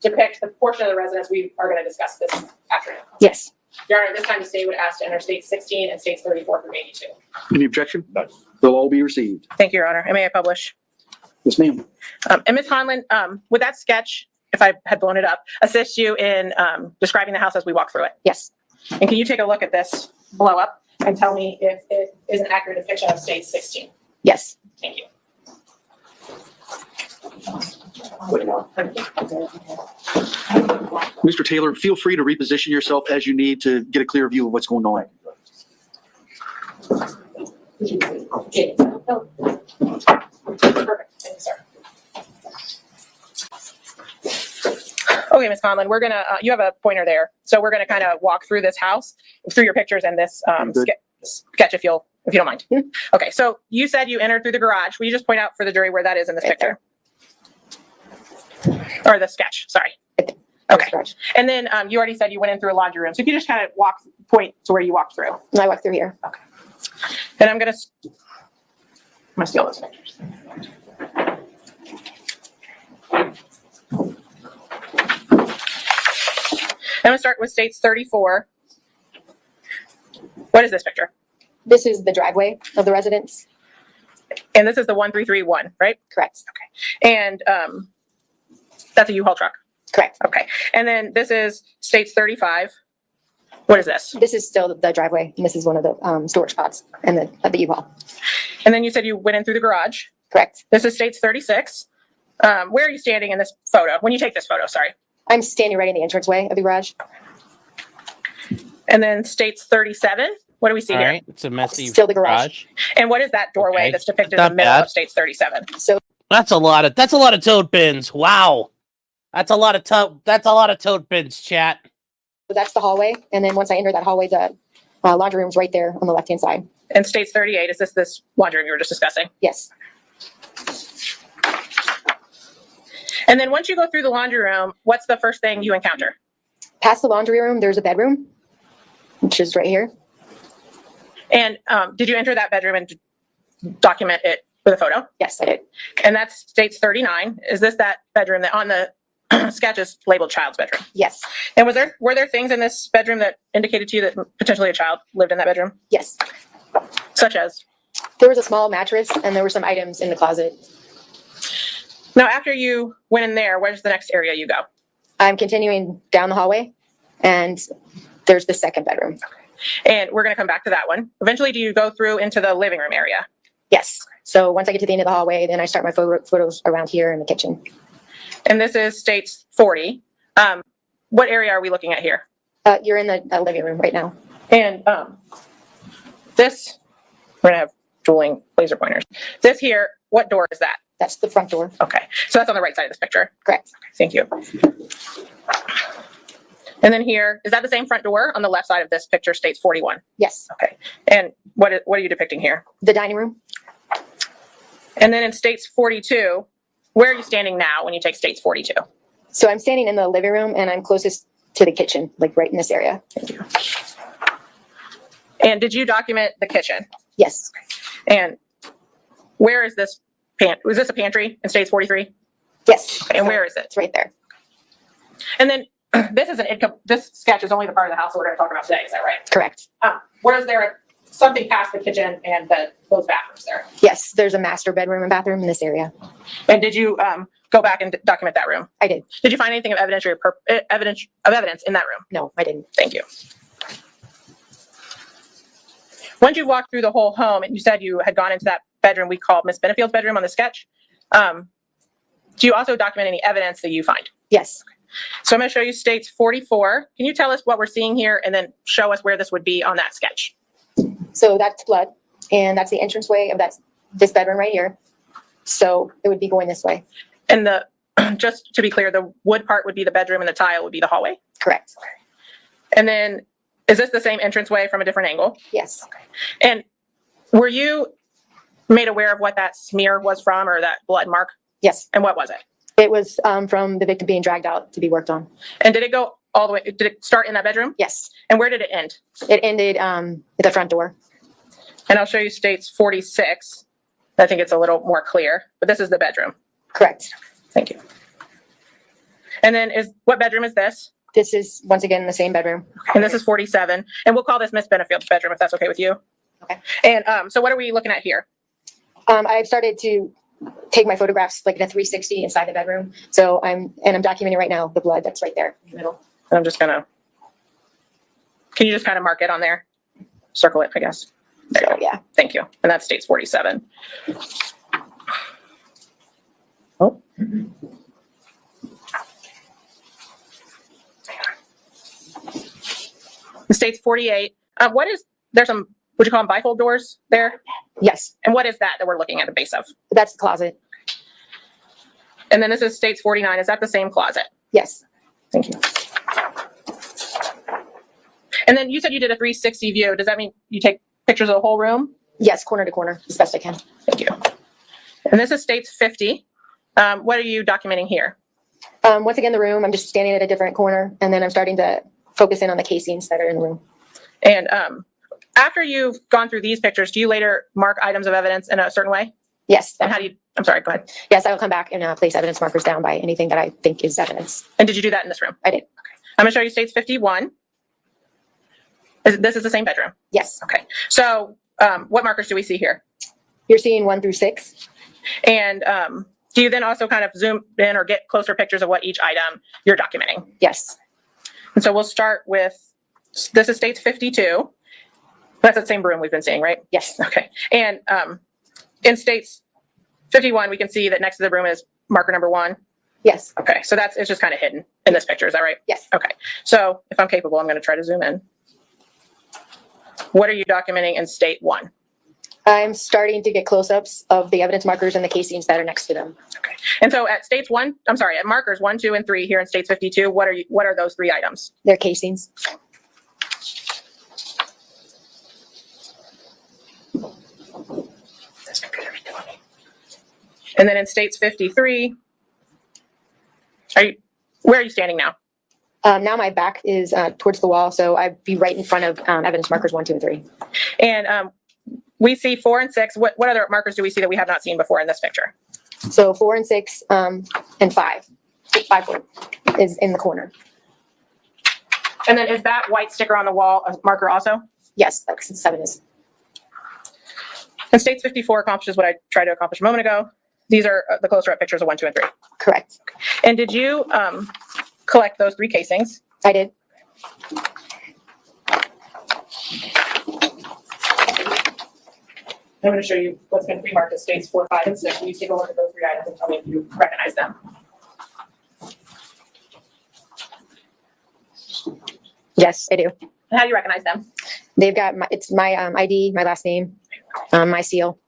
depict the portion of the residence we are going to discuss this afternoon? Yes. Your Honor, this time the state would ask to enter states 16 and states 34 through 82. Any objection? They'll all be received. Thank you, Your Honor. And may I publish? Yes, ma'am. And Ms. Honlin, would that sketch, if I had blown it up, assist you in describing the house as we walk through it? Yes. And can you take a look at this blow up and tell me if it is an accurate depiction of state 16? Yes. Thank you. Mr. Taylor, feel free to reposition yourself as you need to get a clear view of what's going on. Perfect. Thank you, sir. Okay, Ms. Conlon, we're gonna, you have a pointer there. So we're gonna kind of walk through this house, through your pictures and this Good. sketch if you don't mind. Okay, so you said you entered through the garage. Will you just point out for the jury where that is in this Right picture? Or the sketch, sorry. Okay. Garage. And then you already said you went in through a laundry room. So if you just kind of point to where you walked through. And I walked through here. And I'm gonna steal those pictures. I'm gonna start with states 34. What is this picture? This is the driveway of the residence. And this is the 1331, right? Correct. And that's a U-Haul truck. Correct. Okay. And then this is states 35. What is this? This is still the driveway. And this is one of the storage spots and the U-Haul. And then you said you went in through the garage. Correct. This is states 36. Where are you standing in this photo? When you take this photo, sorry. I'm standing right in the entranceway of the garage. And then states 37. What do we see All here? right, it's a messy Still the garage. And what is that doorway Okay. that's depicted Not in the middle bad. of states 37? So That's a lot of tote bins. Wow. That's a lot of tote bins, chat. that's the hallway. And then once I enter that hallway, the laundry room's right there on the left-hand side. And states 38, is this laundry room you were just discussing? Yes. And then once you go through the laundry room, what's the first thing you encounter? Past the laundry room, there's a bedroom, which is right here. And did you enter that bedroom and document it with a photo? Yes, I did. And that's states 39. Is this that bedroom that on the sketch is labeled child's bedroom? Yes. And were there things in this bedroom that indicated to you that potentially a child lived in that bedroom? Yes. Such as? There was a small mattress and there were some items in the closet. Now, after you went in there, where's the next area you go? I'm continuing down the hallway and there's the second bedroom. And we're going to come back to that one. Eventually, do you go through into the living room area? Yes. So once I get to the end of the hallway, then I start my photos around here in the kitchen. And this is states 40. What area are we looking at here? You're in the living room right now. And this, we're gonna have dueling laser pointers. This here, what door is that? That's the front door. Okay, so that's on the right side of this picture. Correct. Okay, thank you. And then here, is that the same front door on the left side of this picture states 41? Yes. Okay, and what are you depicting here? The dining room. And then in states 42, where are you standing now when you take states 42? So I'm standing in the living room and I'm closest to the kitchen, like right in this area. Thank you. And did you document the kitchen? Yes. And where is this was this a pantry in states 43? Yes. And where is it? It's right there. And then this is this sketch is only the part of the house that we're going to talk about today. Is that right? Correct. Where is there something past the kitchen and those bathrooms there? Yes. There's a master bedroom and bathroom in this area. And did you go back and document that room? I did. Did you find anything of evidence in that room? No, I didn't. Thank you. Once you walked through the whole home and you said you had gone into that bedroom we called Miss Benefield's bedroom on the sketch, do you also document any evidence that you find? Yes. So I'm going to show you states 44. Can you tell us what we're seeing here and then show us where this would be on that sketch? So that's blood, and that's the entranceway of this bedroom right here. So it would be going this way. And just to be clear, the wood part would be the bedroom and the tile would be the hallway? Correct. And then is this the same entranceway from a different angle? Yes. And were you made aware of what that smear was from or that blood mark? Yes. And what was it? It was from the victim being dragged out to be worked on. And did it go all the way? Did it start in that bedroom? Yes. And where did it end? It ended at the front door. And I'll show you states 46. I think it's a little more clear, but this is the bedroom. Correct. Thank you. And then what bedroom is this? This is once again the same bedroom. And this is 47. And we'll call this Miss Benefield's bedroom if that's okay with you. Okay. And so what are we looking at here? I've started to take my photographs like in a 360 inside the bedroom. So I'm documenting right now the blood that's right there in the middle. And I'm just gonna, can you just kind of mark it on there? Circle it, I guess. There you So go. yeah. Thank you. And that's states 47. Oh. States 48. There's some, would you call them bifold doors there? Yes. And what is that we're looking at the base of? That's the closet. And then this is states 49. Is that the same closet? Yes. Thank you. And then you said you did a 360 view. Does that mean you take pictures of the whole room? Yes, corner to corner, as best I can. Thank you. And this is states 50. What are you documenting here? Once again, the room, I'm just standing at a different corner, and then I'm starting to focus in on the casings that are in the room. And after you've gone through these pictures, do you later mark items of evidence in a certain way? Yes. And how do you, I'm sorry, go ahead. Yes, I will come back and place evidence markers down by anything that I think is evidence. And did you do that in this room? I did. Okay. I'm gonna show you states 51. This is the same bedroom? Yes. Okay. So what markers do we see here? You're seeing 1 through 6. And do you then also kind of zoom in or get closer pictures of what each item you're documenting? Yes. And so we'll start with, this is states 52. That's the same room we've been seeing, right? Yes. Okay. And in states 51, we can see that next to the room is marker number 1. Yes. Okay. So it's just kind of hidden in this picture. Is that right? Yes. Okay. So if I'm capable, I'm going to try to zoom in. What are you documenting in state 1? I'm starting to get close-ups of the evidence markers and the casings that are next to them. Okay. And so at at markers 1, 2, and 3 here in states 52, what are those 3 items? They're casings. This computer's killing me. And then in states 53, where are you standing now? Now my back is towards the wall, so I'd be right in front of evidence markers 1, 2, and 3. And we see 4 and 6. What other markers do we see that we have not seen before in this picture? So 4 and 6 and 5. 5 is in the corner. And then is that white sticker on the wall a marker also? Yes, that's 7 is. And states 54 accomplishes what I tried to accomplish a moment ago. These are the closer up pictures of 1, 2, and 3. Correct. And did you collect those 3 casings? I did. I'm going to show you what's been pre-marked as states 4, 5, and 6. You take a look at those 3 items and tell me if you recognize them. Yes, I do. And how do you recognize them? They've got it's my ID, my last name, my seal.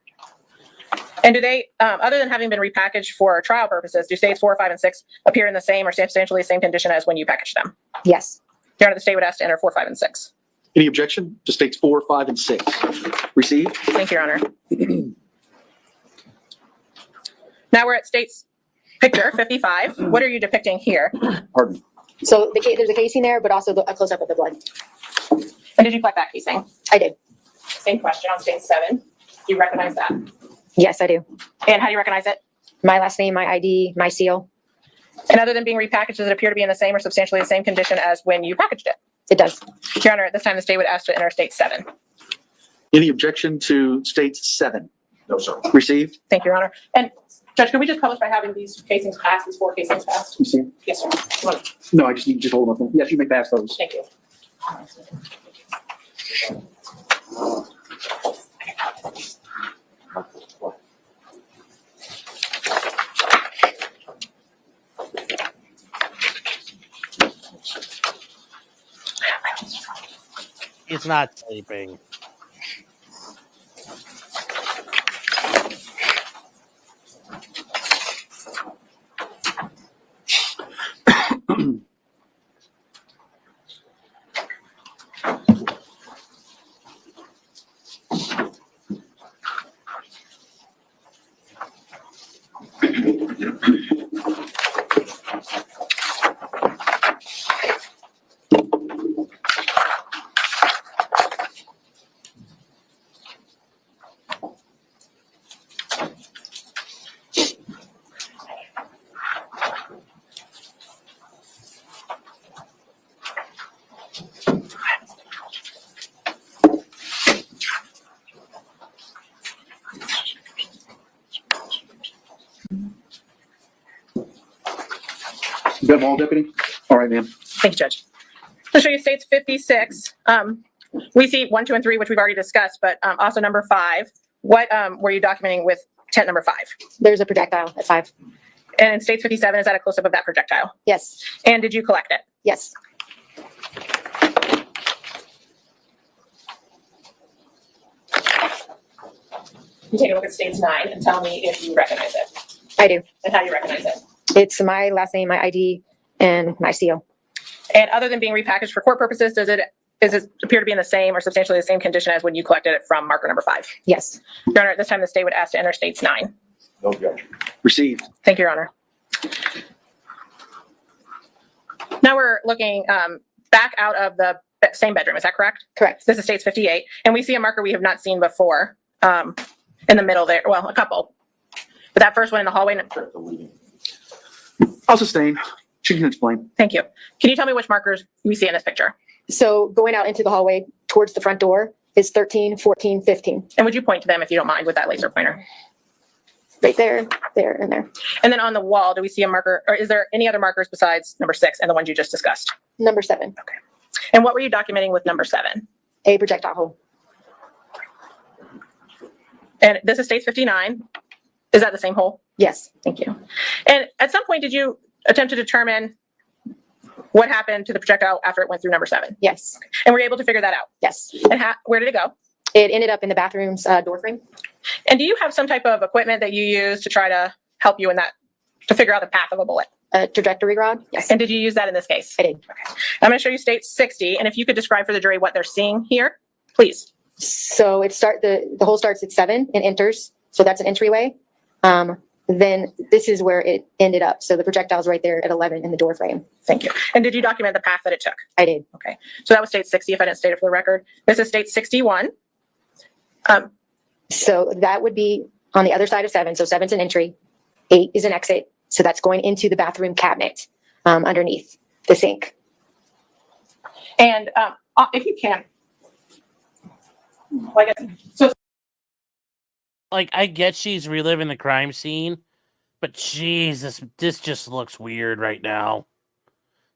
And do they, other than having been repackaged for trial purposes, do states 4, 5, and 6 appear in the same or substantially the same condition as when you packaged them? Yes. Your Honor, the state would ask to enter 4, 5, and 6. Any objection to states 4, 5, and 6? Received. Thank you, Your Honor. Now we're at state's picture 55. What are you depicting here? Pardon. So there's a casing there, but also a close up of the blood. And did you collect that casing? I did. Same question on state 7. Do you recognize that? Yes, I do. And how do you recognize it? My last name, my ID, my seal. And other than being repackaged, does it appear to be in the same or substantially the same condition as when you packaged it? It does. Your Honor, at this time, the state would ask to enter state 7. Any objection to states 7? No, sir. Received. Thank you, Your Honor. And Judge, could we just publish by having these casings passed, these 4 casings passed? You see? Yes, sir. Come on. No, I just need to just hold them up. Yes, you may pass those. Thank you. He's not sleeping. You got them all, Deputy? All right, ma'am. Thank you, Judge. I'll show you states 56. We see 1, 2, and 3, which we've already discussed, but also number 5. What were you documenting with tent number 5? There's a projectile at 5. And in states 57, is that a close-up of that projectile? Yes. And did you collect it? Yes. You take a look at states 9 and tell me if you recognize it. I do. And how do you recognize it? It's my last name, my ID, and my seal. And other than being repackaged for court purposes, does it appear to be in the same or substantially the same condition as when you collected it from marker number 5? Yes. Your Honor, at this time, the state would ask to enter states 9. No objection. Received. Thank you, Your Honor. Now we're looking back out of the same bedroom. Is that correct? Correct. This is states 58. And we see a marker we have not seen before in the middle there. Well, a couple. But that first one in the hallway. I'll sustain. She can explain. Thank you. Can you tell me which markers we see in this picture? So going out into the hallway towards the front door is 13, 14, 15. And would you point to them if you don't mind with that laser pointer? Right there, there, and there. And then on the wall, do we see a marker, or is there any other markers besides number 6 and the ones you just discussed? Number 7. Okay. And what were you documenting with number 7? A projectile hole. And this is states 59. Is that the same hole? Yes. Thank you. And at some point, did you attempt to determine what happened to the projectile after it went through number 7? Yes. And were you able to figure that out? Yes. And where did it go? It ended up in the bathroom's door frame. And do you have some type of equipment that you use to try to help you in that, to figure out the path of a bullet? A trajectory rod. Yes. And did you use that in this case? I did. Okay. I'm going to show you state 60. And if you could describe for the jury what they're seeing here, please. So the hole starts at 7 and enters. So that's an entryway. Then this is where it ended up. So the projectile's right there at 11 in the door frame. Thank you. And did you document the path that it took? I did. Okay. So that was state 60, if I didn't state it for the record. This is state 61. So that would be on the other side of 7. So 7's an entry, 8 is an exit. So that's going into the bathroom cabinet underneath the sink. And if you can, Like, I get she's reliving the crime scene, but Jesus, this just looks weird right now.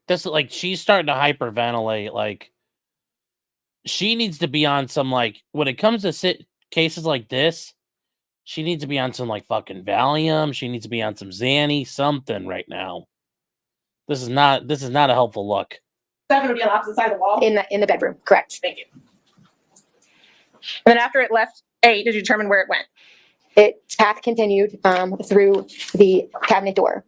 This, like, she's starting to hyperventilate. Like, she needs to be on some, like, when it comes to cases like this, she needs to be on some like fucking Valium. She needs to be on some Xanny, something right now. This is not a helpful look. 7 would be on the opposite side of the wall. In the bedroom, correct. Thank you. And then after it left 8, did you determine where it went? Its path continued through the cabinet door.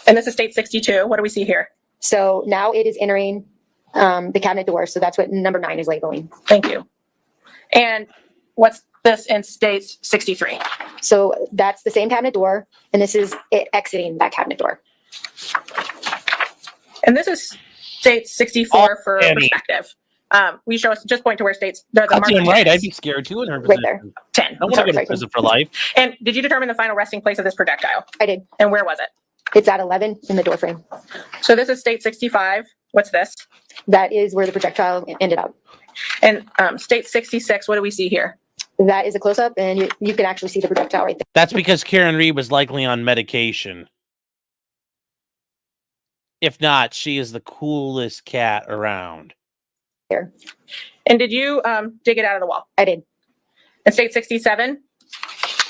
And this is state 62. What do we see here? So now it is entering the cabinet door. So that's what number 9 is labeling. Thank you. And what's this in state 63? So that's the same cabinet door, and this is it exiting that cabinet door. And this is state 64 for Annie. perspective. We show us just point to where states the That's marker right. is. I'd be scared too in her Right position. there. 10. I want to go to prison for life. And did you determine the final resting place of this projectile? I did. And where was it? It's at 11 in the door frame. So this is state 65. What's this? That is where the projectile ended up. And state 66, what do we see here? That is a close up, and you can actually see the projectile right there. That's because Karen Reed was likely on medication. If not, she is the coolest cat around. And did you dig it out of the wall? I did. And state 67?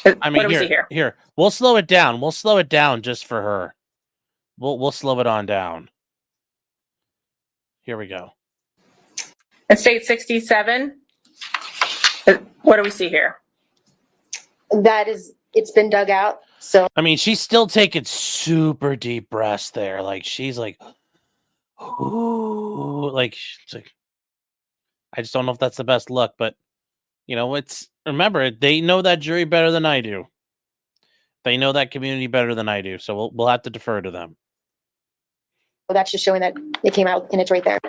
I mean, what do we see here? Here, we'll slow it down. We'll slow it down just for her. We'll slow it on down. Here we go. And state 67? What do we see here? That is, it's been dug out. So I mean, she's still taking super deep breaths there. Like she's like, ooh, like, I just don't know if that's the best look, but you know, remember they know that jury better than I do. They know that community better than I do, so we'll have to defer to them. that's just showing that it came out, and it's right there.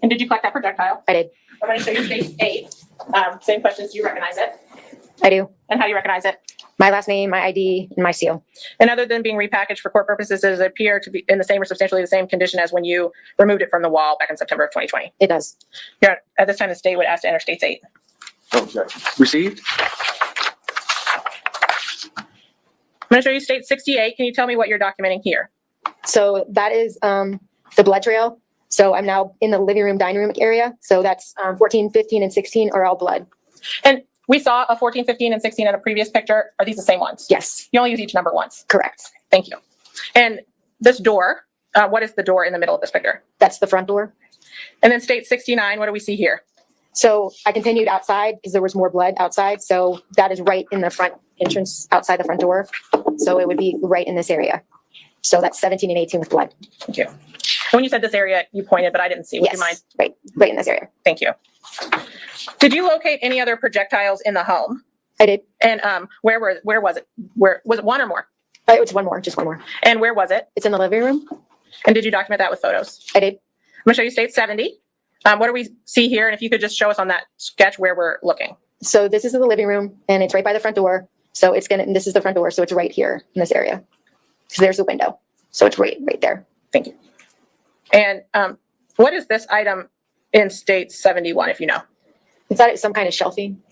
And did you collect that projectile? I did. I'm going to show you state 8. Same questions. Do you recognize it? I do. And how do you recognize it? My last name, my ID, and my seal. And other than being repackaged for court purposes, does it appear to be in the same or substantially the same condition as when you removed it from the wall back in September of 2020? It does. Yeah. At this time, the state would ask to enter states 8. Received? I'm going to show you state 68. Can you tell me what you're documenting here? So that is the blood trail. So I'm now in the living room, dining room area. So that's 14, 15, and 16 are all blood. And we saw a 14, 15, and 16 in a previous picture. Are these the same ones? Yes. You only use each number once. Correct. Thank you. And this door, what is the door in the middle of this picture? That's the front door. And then state 69, what do we see here? So I continued outside because there was more blood outside. So that is right in the front entrance outside the front door. So it would be right in this area. So that's 17 and 18 with blood. Thank you. And when you said this area, you pointed, but I didn't see. Would you mind? Right in this area. Thank you. Did you locate any other projectiles in the home? I did. And where was it? Where was it? One or more? It was one more, just one more. And where was it? It's in the living room. And did you document that with photos? I did. I'm gonna show you state 70. What do we see here? And if you could just show us on that sketch where we're looking. So this is the living room, and it's right by the front door. So this is the front door. So it's right here in this area. So there's the window. So it's right there. Thank you. And what is this item in state 71, if you know? It's at some kind of shelving.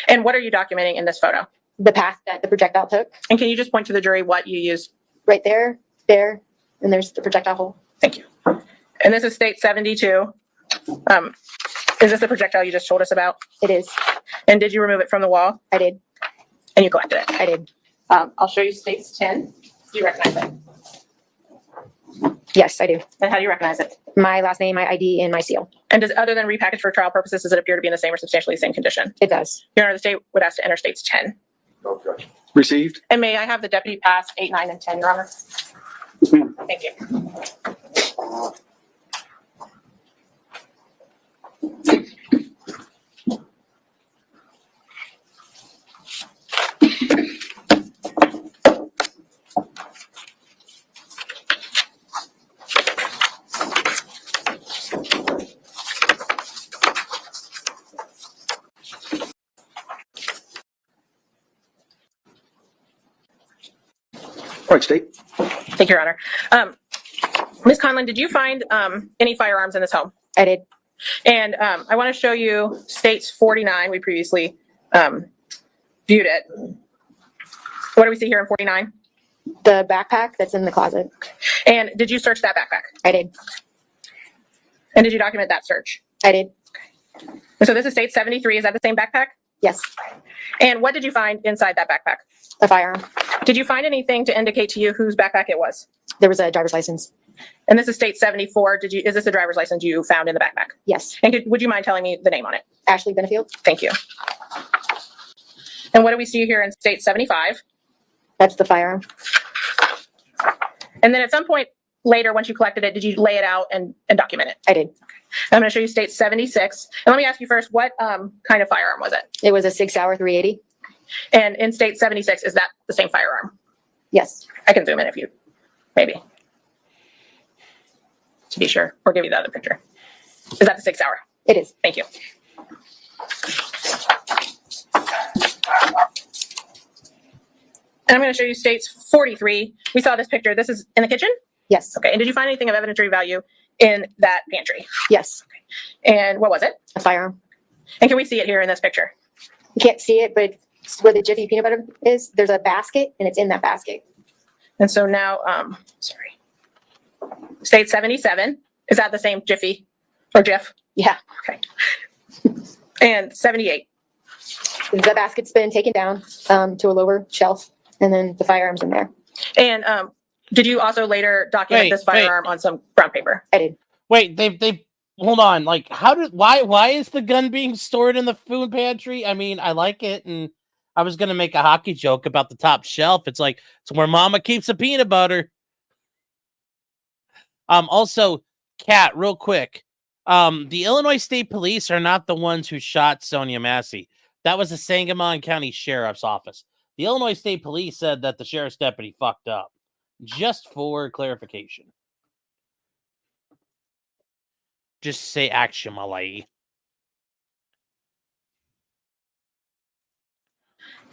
And what are you documenting in this photo? The path that the projectile took. And can you just point to the jury what you used? Right there, there, and there's the projectile hole. Thank you. And this is state 72. Is this the projectile you just told us about? It is. And did you remove it from the wall? I did. And you collected it? I did. I'll show you states 10. Do you recognize it? Yes, I do. And how do you recognize it? My last name, my ID, and my seal. And does, other than repackaged for trial purposes, does it appear to be in the same or substantially the same condition? It does. Your Honor, the state would ask to enter states 10. Okay. Received? And may I have the deputy pass 8, 9, and 10, Your Honor? Thank you. All right, State. Thank you, Your Honor. Ms. Conlon, did you find any firearms in this home? I did. And I want to show you states 49. We previously viewed it. What do we see here in 49? The backpack that's in the closet. And did you search that backpack? I did. And did you document that search? I did. And so this is state 73. Is that the same backpack? Yes, And what did you find inside that backpack? a firearm. Did you find anything to indicate to you whose backpack it was? There was a driver's license. And this is state 74. Is this the driver's license you found in the backpack? Yes, And would you mind telling me the name on it? Ashley Benefield. Thank you. And what do we see here in state 75? That's the firearm. And then at some point later, once you collected it, did you lay it out and document it? I did. I'm going to show you state 76. And let me ask you first, what kind of firearm was it? It was a 6-hour 380. And in state 76, is that the same firearm? Yes. I can zoom in if you, maybe. To be sure, or give you the other picture. Is that the 6-hour? It is. Thank you. And I'm going to show you states 43. We saw this picture. This is in the kitchen? Yes. Okay. And did you find anything of evidentiary value in that pantry? Yes. And what was it? A firearm. And can we see it here in this picture? You can't see it, but it's where the Jiffy peanut butter is. There's a basket, and it's in that basket. And so now, sorry. State 77. Is that the same Jiffy or Jif? Yeah. Okay. And 78. The basket's been taken down to a lower shelf, and then the firearm's in there. And did you also later document this firearm on some brown paper? I did. Wait, they hold on. Like, why is the gun being stored in the food pantry? I mean, I like it, and I was gonna make a hockey joke about the top shelf. It's like it's where Mama keeps the peanut butter. Also, Kat, real quick. The Illinois State Police are not the ones who shot Sonia Massey. That was the Sangamon County Sheriff's Office. The Illinois State Police said that the sheriff's deputy fucked up. Just for clarification. Just say action, Malay.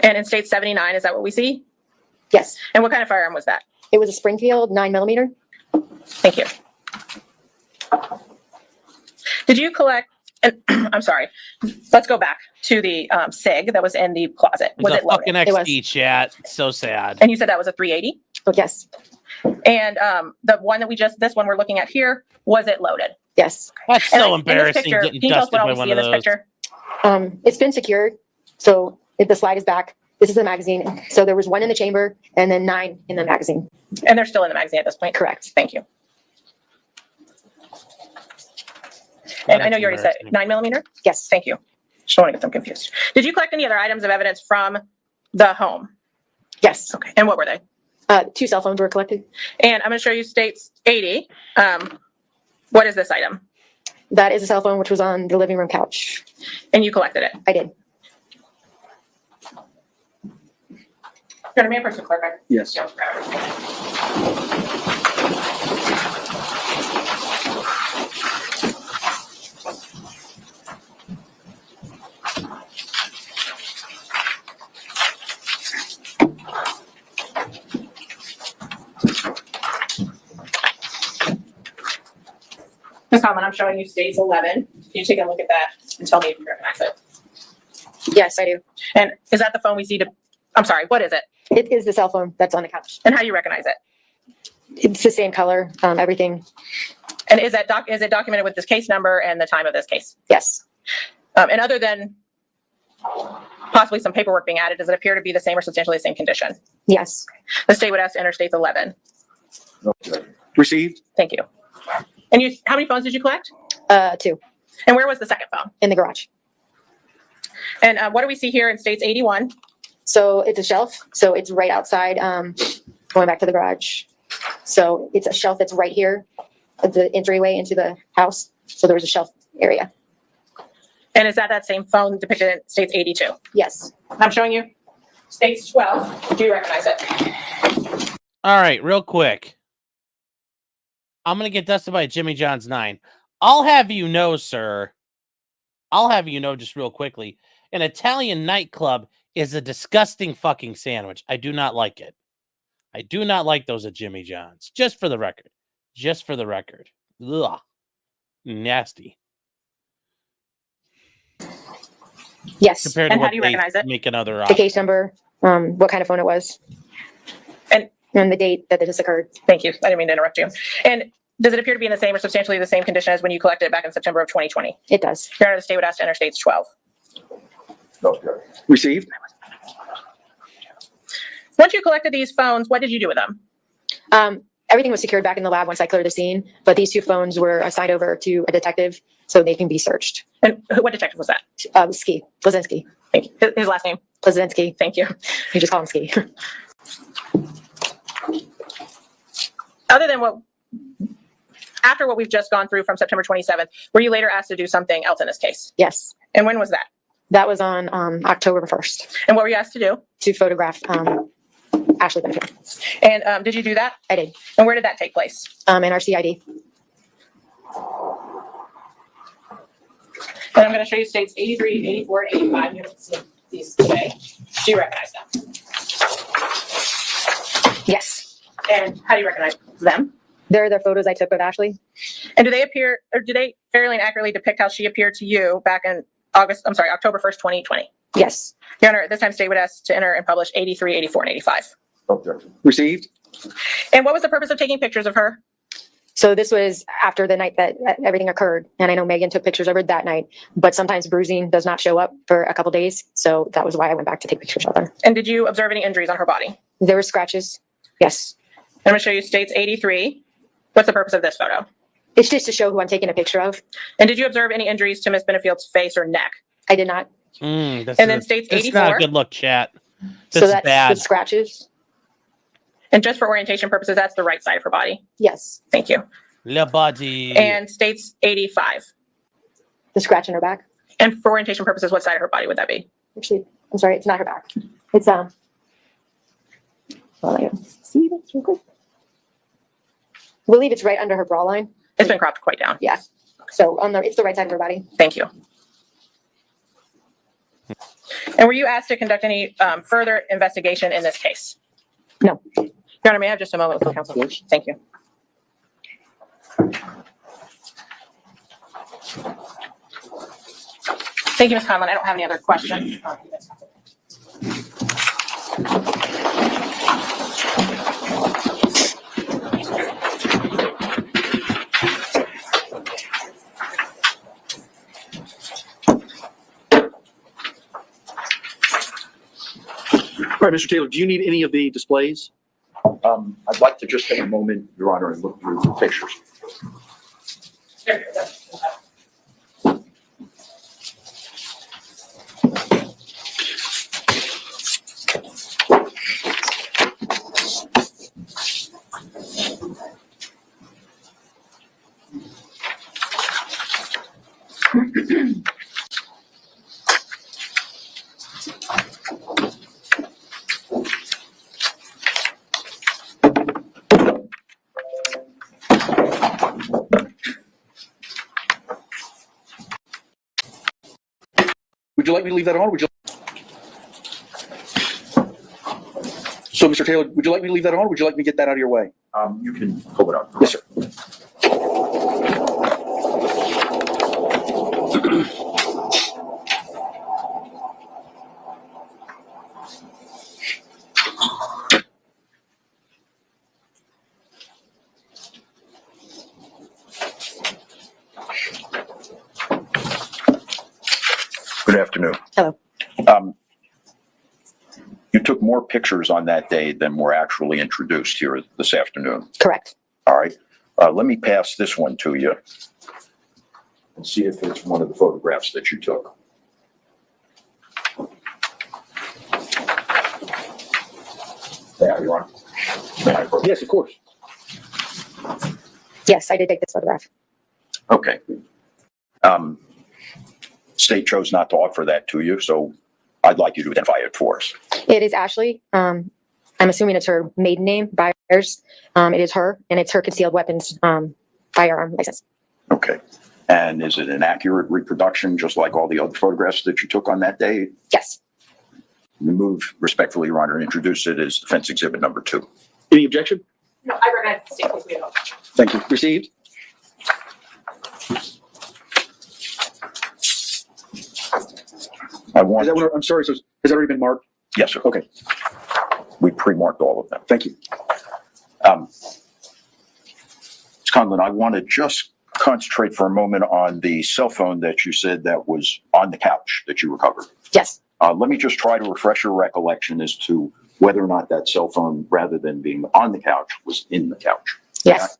And in state 79, is that what we see? Yes. And what kind of firearm was that? It was a Springfield 9mm. Thank you. Did you collect, and I'm sorry, let's go back to the SIG that was in the closet. Was it loaded? Fucking XD chat. So sad. And you said that was a 380? Oh, yes. And the one that this one we're looking at here, was it loaded? Yes. That's And so in this embarrassing picture, getting can you tell us dusted what by else we one see of in this those. picture? It's been secured. So if the slide is back, this is the magazine. So there was 1 in the chamber and then 9 in the magazine. And they're still in the magazine at this point? Correct. Thank you. And I know you already said 9mm? Yes. Thank you. Just don't want to get them confused. Did you collect any other items of evidence from the home? Yes. Okay. And what were they? 2 cell phones were collected. And I'm going to show you states 80. What is this item? That is a cell phone which was on the living room couch. And you collected it? I did. Can I be a person clerk? Yes. Ms. Conlon, I'm showing you states 11. Can you take a look at that and tell me if you recognize it? Yes, I do. And is that the phone we see I'm sorry, what is it? It is the cell phone that's on the couch. And how do you recognize it? It's the same color, everything. And is it documented with this case number and the time of this case? Yes. And other than possibly some paperwork being added, does it appear to be the same or substantially the same condition? Yes. The state would ask to enter states 11. Received? Thank you. And how many phones did you collect? 2. And where was the second phone? In the garage. And what do we see here in states 81? So it's a shelf. So it's right outside, going back to the garage. So it's a shelf that's right here at the entryway into the house. So there was a shelf area. And is that same phone depicted in states 82? Yes. I'm showing you states 12. Do you recognize it? All right, real quick. I'm going to get dusted by Jimmy John's 9. I'll have you know, sir. I'll have you know just real quickly. An Italian nightclub is a disgusting fucking sandwich. I do not like it. I do not like those at Jimmy John's. Just for the record. Just for the record. Ugh. Nasty. Yes. Compared And to how what do you they recognize it? make another The option. case number, what kind of phone it was. And the date that this occurred. Thank you. I didn't mean to interrupt you. And does it appear to be in the same or substantially the same condition as when you collected it back in September of 2020? It does. Your Honor, the state would ask to enter states 12. No objection. Received. Once you collected these phones, what did you do with them? Everything was secured back in the lab once I cleared the scene, but these 2 phones were assigned over to a detective so they can be searched. And what detective was that? Ski, Blazinski. Thank you. His last name? Blazinski. Thank you. You just call him Ski. Other than after what we've just gone through from September 27th, were you later asked to do something else in this case? Yes. And when was that? That was on October 1st. And what were you asked to do? To photograph Ashley Benefield. And did you do that? I did. And where did that take place? In our CID. And I'm going to show you states 83, 84, 85. You haven't seen these today. Do you recognize them? Yes. And how do you recognize them? They're the photos I took with Ashley. And do they appear, or do they fairly and accurately depict how she appeared to you back in October 1st, 2020? Yes. Your Honor, at this time, state would ask to enter and publish 83, 84, and 85. Objection. Received. And what was the purpose of taking pictures of her? So this was after the night that everything occurred. And I know Megan took pictures of her that night, but sometimes bruising does not show up for a couple days. So that was why I went back to take pictures of her. And did you observe any injuries on her body? There were scratches. Yes. I'm going to show you states 83. What's the purpose of this photo? It's just to show who I'm taking a picture of. And did you observe any injuries to Miss Benefield's face or neck? I did not. And then states It's 84. not a good look, chat. So That's that's bad. the scratches. And just for orientation purposes, that's the right side of her body. Yes. Thank you. Le body. And states 85. The scratch in her back. And for orientation purposes, what side of her body would that be? Actually, I'm sorry, it's not her back. It's well, I gotta see this real quick. I believe it's right under her bra line. It's been cropped quite down. Yeah. So it's the right side of her body. Thank you. And were you asked to conduct any further investigation in this case? No. Your Honor, may I have just a moment with the counsel? Thank you. Thank you, Ms. Conlon. I don't have any other questions. All right, Mr. Taylor, do you need any of the displays? I'd like to just take a moment, Your Honor, and look through the pictures. Would you like me to leave that on? Or would you? So, Mr. Taylor, would you like me to leave that on? Or would you like me to get that out of your way? You can pull it up. Yes, sir. Good afternoon. Hello. You took more pictures on that day than were actually introduced here this afternoon. Correct. All right. Let me pass this one to you and see if it's one of the photographs that you took. Yeah, you're on. Yes, of course. Yes, I did take this photograph. Okay. State chose not to offer that to you, so I'd like you to identify it for us. It is Ashley. I'm assuming it's her maiden name, Byers. It is her, and it's her concealed weapons firearm license. Okay. And is it an accurate reproduction, just like all the other photographs that you took on that day? Yes. We move respectfully, Your Honor, and introduce it as defense exhibit number 2. Any objection? No, I recognize the state. We don't. Thank you. Received. I want. I'm sorry, so has that already been marked? Yes, sir. Okay. We pre-marked all of them. Thank you. Ms. Conlon, I want to just concentrate for a moment on the cell phone that you said that was on the couch that you recovered. Yes. Let me just try to refresh your recollection as to whether or not that cell phone, rather than being on the couch, was in the couch. Yes.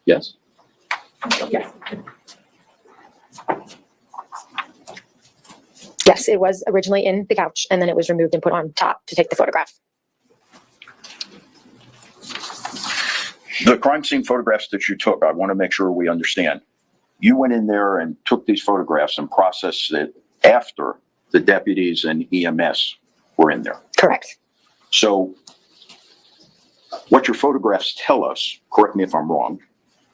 Yes. Yes, it was originally in the couch and then it was removed and put on top to take the photograph. The crime scene photographs that you took, I want to make sure we understand. You went in there and took these photographs and processed it after the deputies and EMS were in there. Correct. So what your photographs tell us, correct me if I'm wrong,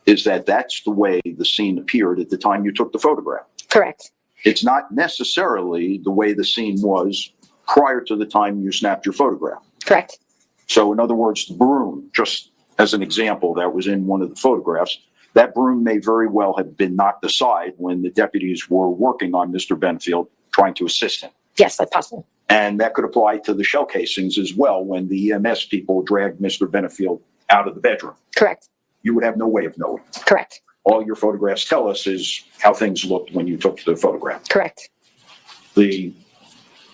is that that's the way the scene appeared at the time you took the photograph. Correct. It's not necessarily the way the scene was prior to the time you snapped your photograph. Correct. So in other words, the broom, just as an example, that was in one of the photographs, that broom may very well have been knocked aside when the deputies were working on Mr. Benefield, trying to assist him. Yes, that's possible. And that could apply to the shell casings as well when the EMS people dragged Mr. Benefield out of the bedroom. Correct. You would have no way of knowing. Correct. All your photographs tell us is how things looked when you took the photograph. Correct. The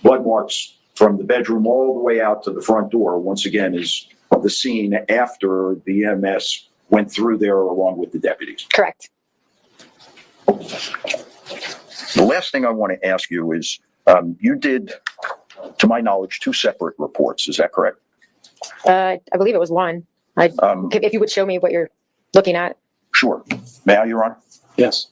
blood marks from the bedroom all the way out to the front door, once again, is the scene after the EMS went through there along with the deputies. Correct. The last thing I want to ask you is, you did, to my knowledge, 2 separate reports. Is that correct? I believe it was one. If you would show me what you're looking at. Sure. May I, Your Honor? Yes.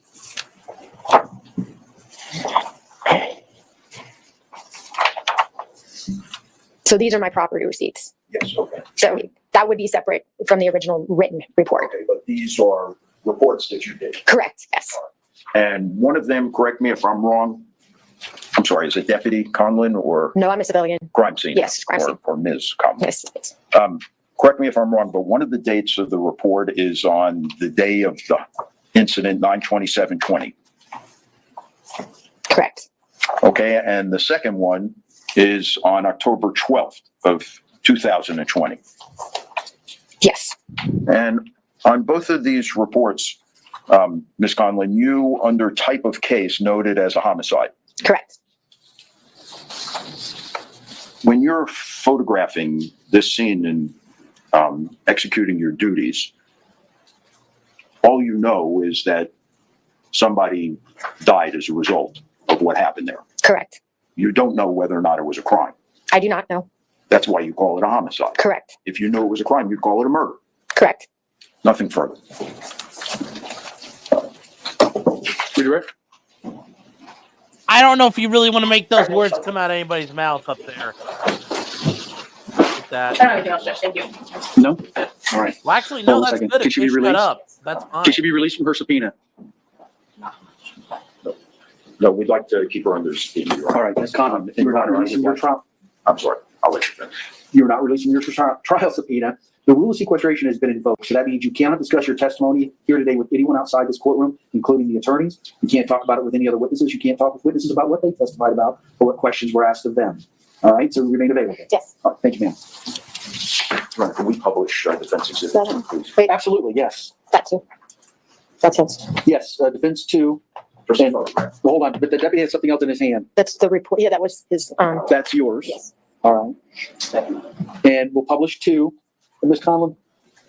So these are my property receipts. Yes, okay. So that would be separate from the original written report. Okay, but these are reports that you did. Correct. Yes. And one of them, correct me if I'm wrong, I'm sorry, is it Deputy Conlon or No, I'm a civilian. crime scene? Yes, crime scene. Or Ms. Conlon? Yes. Yes. Correct me if I'm wrong, but one of the dates of the report is on the day of the incident, 9/27/20. Correct. Okay, and the second one is on October 12th of 2020. Yes. And on both of these reports, Ms. Conlon, you, under type of case, noted as a homicide. Correct. When you're photographing this scene and executing your duties, all you know is that somebody died as a result of what happened there. Correct. You don't know whether or not it was a crime. I do not know. That's why you call it a homicide. Correct. If you knew it was a crime, you'd call it a murder. Correct. Nothing further. Redirect? I don't know if you really want to make those words come out of anybody's mouth up there. With that. I don't have anything else, Judge. Thank you. No? All right. Well, actually, Hold no, on a that's second. good. Can If she be you shut released? up, that's fine. Can she be released from her subpoena? No, we'd like to keep her under subpoena, Your Honor. All right, Ms. Conlon, you're not releasing your trial. I'm sorry, I'll let you finish. You're not releasing your trial subpoena. The rule of sequestration has been invoked, so that means you cannot discuss your testimony here today with anyone outside this courtroom, including the attorneys. You can't talk about it with any other witnesses. You can't talk with witnesses about what they testified about or what questions were asked of them. All right, so remain available. Yes. All right, thank you, ma'am. Right, can we publish defense exhibits, Seven. please? Wait, Absolutely, yes. that too. That's it. Yes, defense 2. Just a And, photograph. well, hold on, but the deputy has something else in his hand. That's the report. Yeah, that was his. That's yours. Yes. All right. And we'll publish 2. And Ms. Conlon,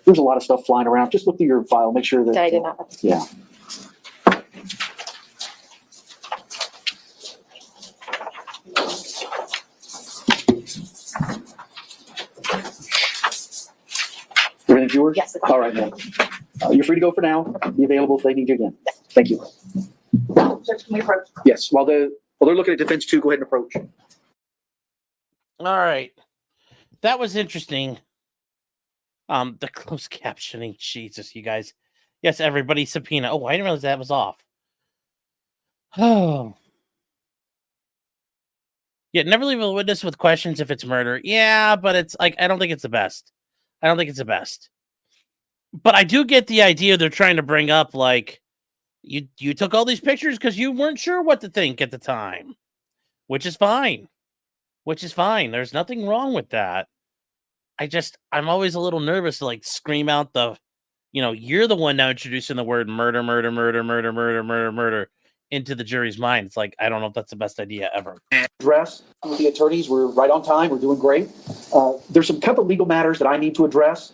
there's a lot of stuff flying around. Just look through your file, make sure that. That I did not. Yeah. Everything's yours? Yes. All right, ma'am. You're free to go for now. Be available if they need you again. Thank you. Judge, can we approach? Yes, while they're looking at defense 2, go ahead and approach. All right. That was interesting. The closed captioning, Jesus, you guys. Yes, everybody subpoena. Oh, I didn't realize that was off. Oh. Yeah, never leave a witness with questions if it's murder. Yeah, but it's like, I don't think it's the best. But I do get the idea they're trying to bring up, like, you took all these pictures because you weren't sure what to think at the time, which is fine. There's nothing wrong with that. I'm always a little nervous to like scream out you're the one now introducing the word murder. into the jury's mind. It's like, I don't know if that's the best idea ever. Address with the attorneys. We're right on time. We're doing great. There's some couple legal matters that I need to address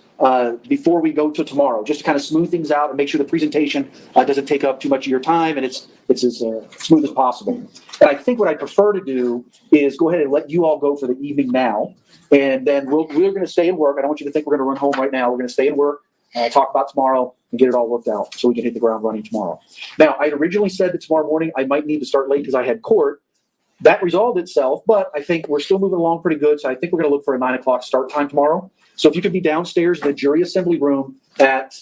before we go to tomorrow, just to kind of smooth things out and make sure the presentation doesn't take up too much of your time and it's as smooth as possible. And I think what I prefer to do is go ahead and let you all go for the evening now, and then we're going to stay and work. I don't want you to think we're going to run home right now. We're going to stay and work, talk about tomorrow, and get it all worked out so we can hit the ground running tomorrow. Now, I had originally said that tomorrow morning I might need to start late because I had court. That resolved itself, but I think we're still moving along pretty good. So I think we're going to look for a 9 o'clock start time tomorrow. So if you could be downstairs in the jury assembly room at,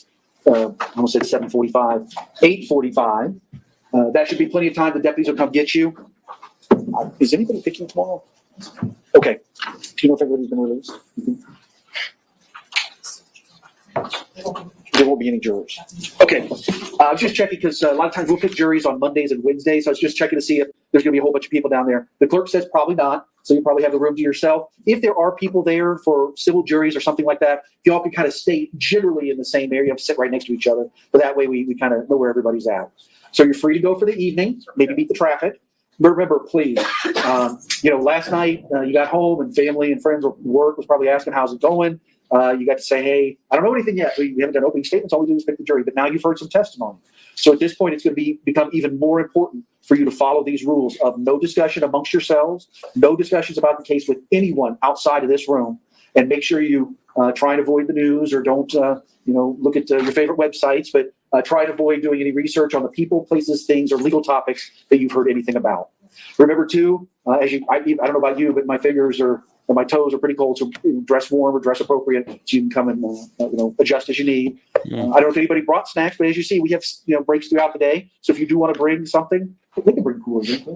I almost said 7:45, 8:45, that should be plenty of time. The deputies will come get you. Is anybody picking tomorrow? Okay. Do you know if everybody's been released? There won't be any jurors. Okay. I was just checking because a lot of times we'll pick juries on Mondays and Wednesdays. So I was just checking to see if there's going to be a whole bunch of people down there. The clerk says probably not. So you probably have the room to yourself. If there are people there for civil juries or something like that, you all can kind of stay generally in the same area. You have to sit right next to each other. But that way we kind of know where everybody's at. So you're free to go for the evening, maybe beat the traffic. But remember, please, last night you got home and family and friends at work was probably asking, how's it going? You got to say, hey, I don't know anything yet. We haven't done opening statements. All we do is pick the jury. But now you've heard some testimony. So at this point, it's going to become even more important for you to follow these rules of no discussion amongst yourselves, no discussions about the case with anyone outside of this room, and make sure you try and avoid the news or don't, look at your favorite websites, but try to avoid doing any research on the people, places, things, or legal topics that you've heard anything about. Remember, too, I don't know about you, but my fingers and my toes are pretty cold, so dress warm or dress appropriate so you can come and adjust as you need. I don't know if anybody brought snacks, but as you see, we have breaks throughout the day. So if you do want to bring something, they can bring cooler drinks.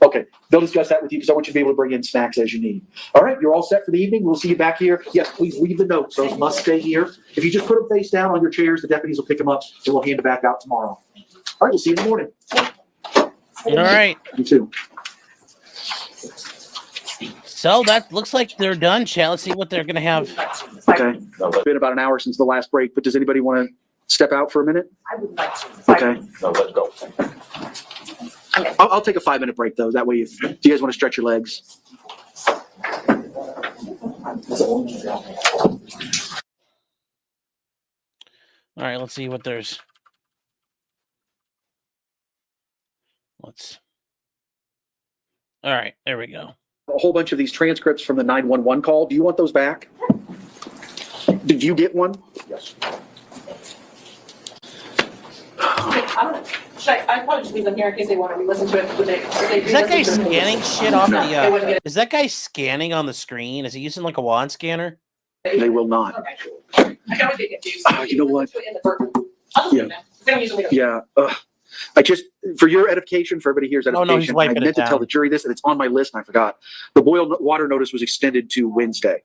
Okay, they'll discuss that with you because I want you to be able to bring in snacks as you need. All right, you're all set for the evening. We'll see you back here. Yes, please leave the notes. Those must stay here. If you just put them face down on your chairs, the deputies will pick them up and we'll hand them back out tomorrow. All right, we'll see you in the morning. All right. You too. So that looks like they're done, Chad. Let's see what they're going to have. Okay, it's been about an hour since the last break, but does anybody want to step out for a minute? I would like to. Okay. No, let's go. I'll take a 5-minute break though. That way, if you guys want to stretch your legs. All right, let's see what there's. All right, there we go. A whole bunch of these transcripts from the 911 call. Do you want those back? Did you get one? Yes. I probably just leave them here in case they want to re-listen to it. Is that guy scanning shit off No, they wouldn't the? get Is that guy scanning on the screen? Is he using like a wand scanner? They will not. Okay. I can always get confused. You know what? In the verb. I'll just leave them. They don't usually. Yeah. I just, for your edification, for everybody here's Oh, no, he's edification, I wiping it meant to tell down. the jury this, and it's on my list, and I forgot. The boiled water notice was extended to Wednesday.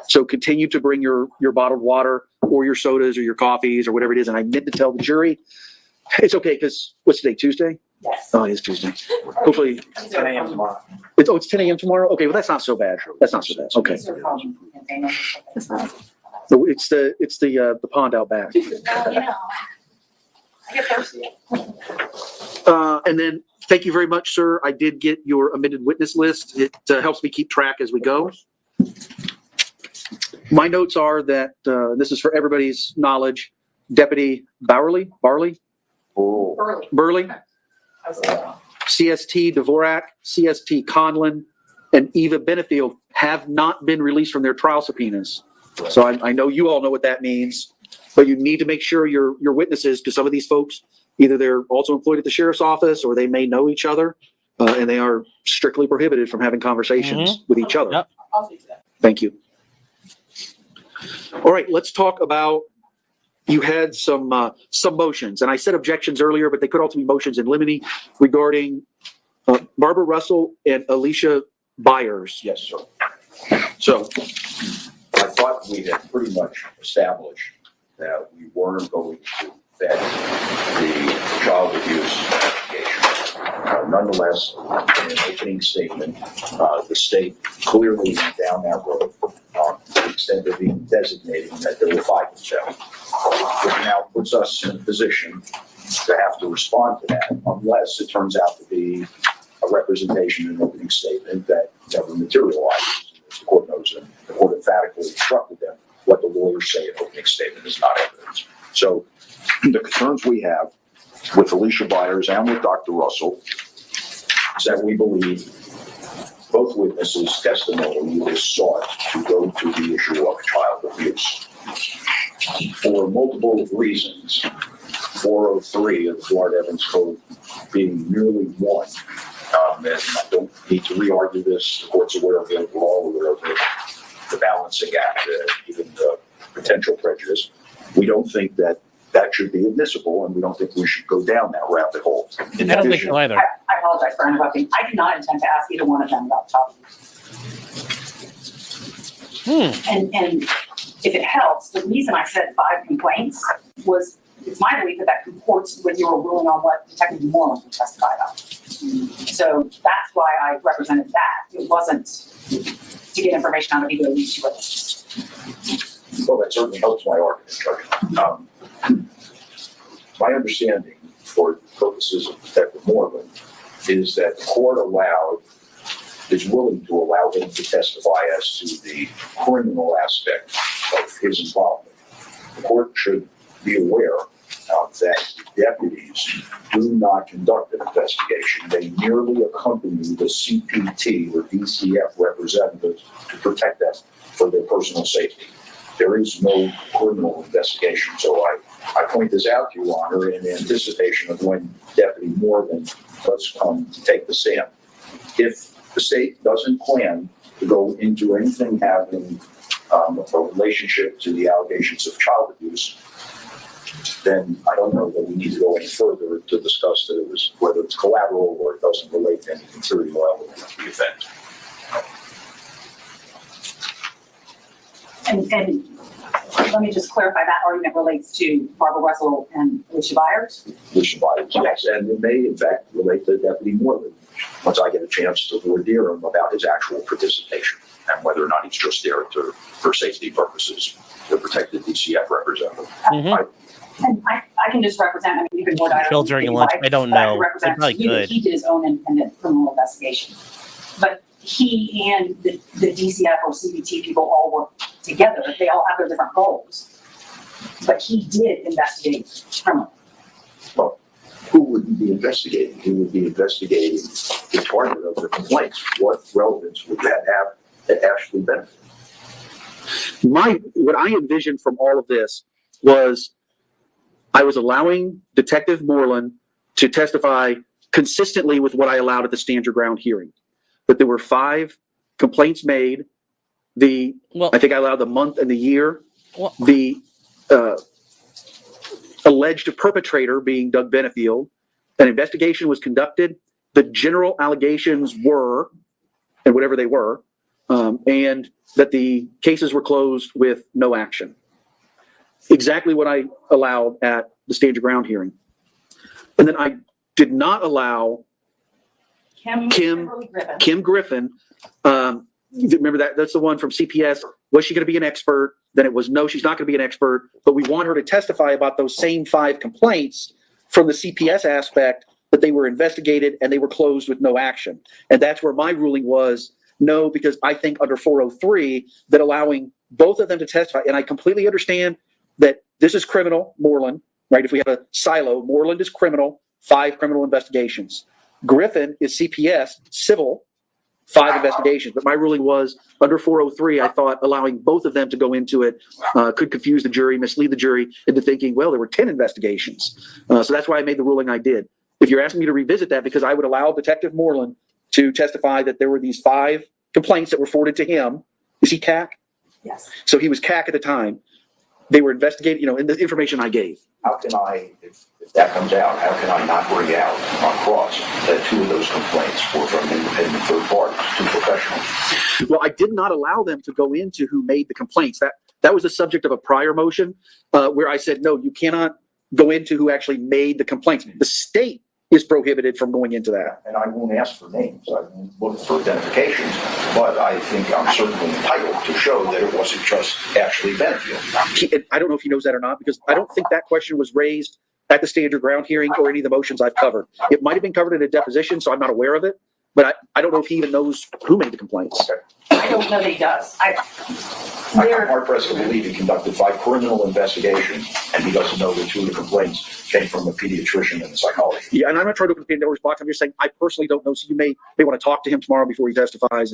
So continue to bring your bottled water or your sodas or your coffees or whatever it is. And I meant to tell the jury, it's okay, because what's today, Tuesday? Yes. Oh, it is Tuesday. Hopefully, 10 a.m. tomorrow. it's 10 a.m. tomorrow? Okay, well, that's not so bad. That's not so bad. Okay. So it's the pond out back. I get thirsty. And then, thank you very much, sir. I did get your amended witness list. It helps me keep track as we go. My notes are that, this is for everybody's knowledge, Deputy Burley, CST Dvorak, CST Conlon, and Eva Benefield have not been released from their trial subpoenas. So I know you all know what that means, but you need to make sure your witnesses, because some of these folks, either they're also employed at the sheriff's office or they may know each other, and they are strictly prohibited from having conversations with each other. Yep. I'll see that. Thank you. All right, let's talk about, you had some motions, and I said objections earlier, but they could also be motions in limine regarding Barbara Russell and Alicia Byers. Yes, sir. So I thought we had pretty much established that we weren't going to vet the child abuse investigation. Nonetheless, in an opening statement, the state clearly went down that road to the extent of being designating that there were 5 of them, which now puts us in a position to have to respond to that unless it turns out to be a representation in an opening statement that never materializes. As the court knows, and the court emphatically instructed them what the lawyers say in opening statement is not evidence. So the concerns we have with Alicia Byers and with Dr. Russell is that we believe both witnesses' testimony is sought to go to the issue of child abuse. For multiple reasons, 403 of the Florida Evidence Code being merely one, and I don't need to re-argue this, the court's aware of it, we're all aware of it, the balancing act, even the potential prejudice. We don't think that that should be admissible, and we don't think we should go down that rabbit hole. I don't think so either. I apologize for interrupting. I did not intend to ask either one of them about child abuse. And if it helps, the reason I said 5 complaints was, it's my belief that that comports with your ruling on what Detective Moreland would testify about. So that's why I represented that. It wasn't to get information out of either of these two witnesses. Well, that certainly helps my argument, Judge. My understanding, for purposes of Detective Moreland, is that the court is willing to allow him to testify as to the criminal aspect of his involvement. The court should be aware that deputies do not conduct an investigation. They merely accompany the CPT or DCF representatives to protect them for their personal safety. There is no criminal investigation. So I point this out to you, Your Honor, in anticipation of when Deputy Moreland does come to take the stand. If the state doesn't plan to go into anything having a relationship to the allegations of child abuse, then I don't know that we need to go any further to discuss that whether it's collateral or it doesn't relate to any material element of the event. And let me just clarify, that argument relates to Barbara Russell and Alicia Byers? Alicia Byers, yes, and it may in fact relate to Deputy Moreland once I get a chance to voir dire him about his actual participation and whether or not he's just there for safety purposes to protect the DCF representative. And I can just represent, I mean, you can more directly. Filtering lunch, I don't know. Represent It's not you that good. he did his own independent criminal investigation. But he and the DCF or CBT people all work together. They all have their different goals. But he did investigate criminally. Well, who would he be investigating? He would be investigating the target of the complaints. What relevance would that have to Ashley Benefield? What I envisioned from all of this was I was allowing Detective Moreland to testify consistently with what I allowed at the stand your ground hearing. But there were 5 complaints made. I think I allowed the month and the year. The alleged perpetrator being Doug Benefield. An investigation was conducted. The general allegations were, and whatever they were, and that the cases were closed with no action. Exactly what I allowed at the stand your ground hearing. And then I did not allow Kim Griffin. Remember that's the one from CPS. Was she going to be an expert? Then it was no, she's not going to be an expert, but we want her to testify about those same 5 complaints from the CPS aspect that they were investigated and they were closed with no action. And that's where my ruling was no, because I think under 403 that allowing both of them to testify, and I completely understand that this is criminal, Moreland, right? If we have a silo, Moreland is criminal, 5 criminal investigations. Griffin is CPS, civil, 5 investigations. But my ruling was under 403, I thought allowing both of them to go into it could confuse the jury, mislead the jury into thinking, well, there were 10 investigations. So that's why I made the ruling I did. If you're asking me to revisit that, because I would allow Detective Moreland to testify that there were these 5 complaints that were forwarded to him. Is he CAC? Yes. So he was CAC at the time. They were investigating, in the information I gave. How can I, if that comes out, how can I not bring out on cross that 2 of those complaints were from independent third parties, 2 professionals? Well, I did not allow them to go into who made the complaints. That was the subject of a prior motion where I said, no, you cannot go into who actually made the complaints. The state is prohibited from going into that. And I won't ask for names, I won't look for identifications, but I think I'm certainly entitled to show that it wasn't just Ashley Benefield. I don't know if he knows that or not, because I don't think that question was raised at the stand your ground hearing or any of the motions I've covered. It might have been covered in a deposition, so I'm not aware of it, but I don't know if he even knows who made the complaints. I don't know that he does. I'm hard pressed to believe he conducted 5 criminal investigations and he doesn't know that 2 of the complaints came from a pediatrician and a psychologist. Yeah, and I'm not trying to open the doors box. I'm just saying I personally don't know. So you may want to talk to him tomorrow before he testifies,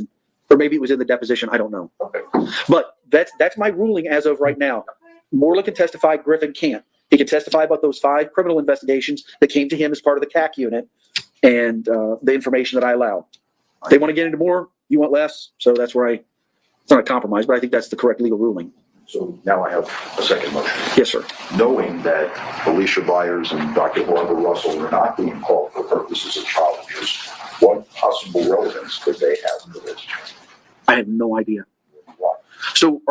or maybe it was in the deposition. I don't know. Okay. But that's my ruling as of right now. Moreland can testify. Griffin can't. He can testify about those 5 criminal investigations that came to him as part of the CAC unit and the information that I allowed. They want to get into more. You want less. So that's where it's not a compromise, but I think that's the correct legal ruling. So now I have a second motion. Yes, sir. Knowing that Alicia Byers and Dr. Barbara Russell were not being called for purposes of child abuse, what possible relevance could they have to this? I have no idea. Why? So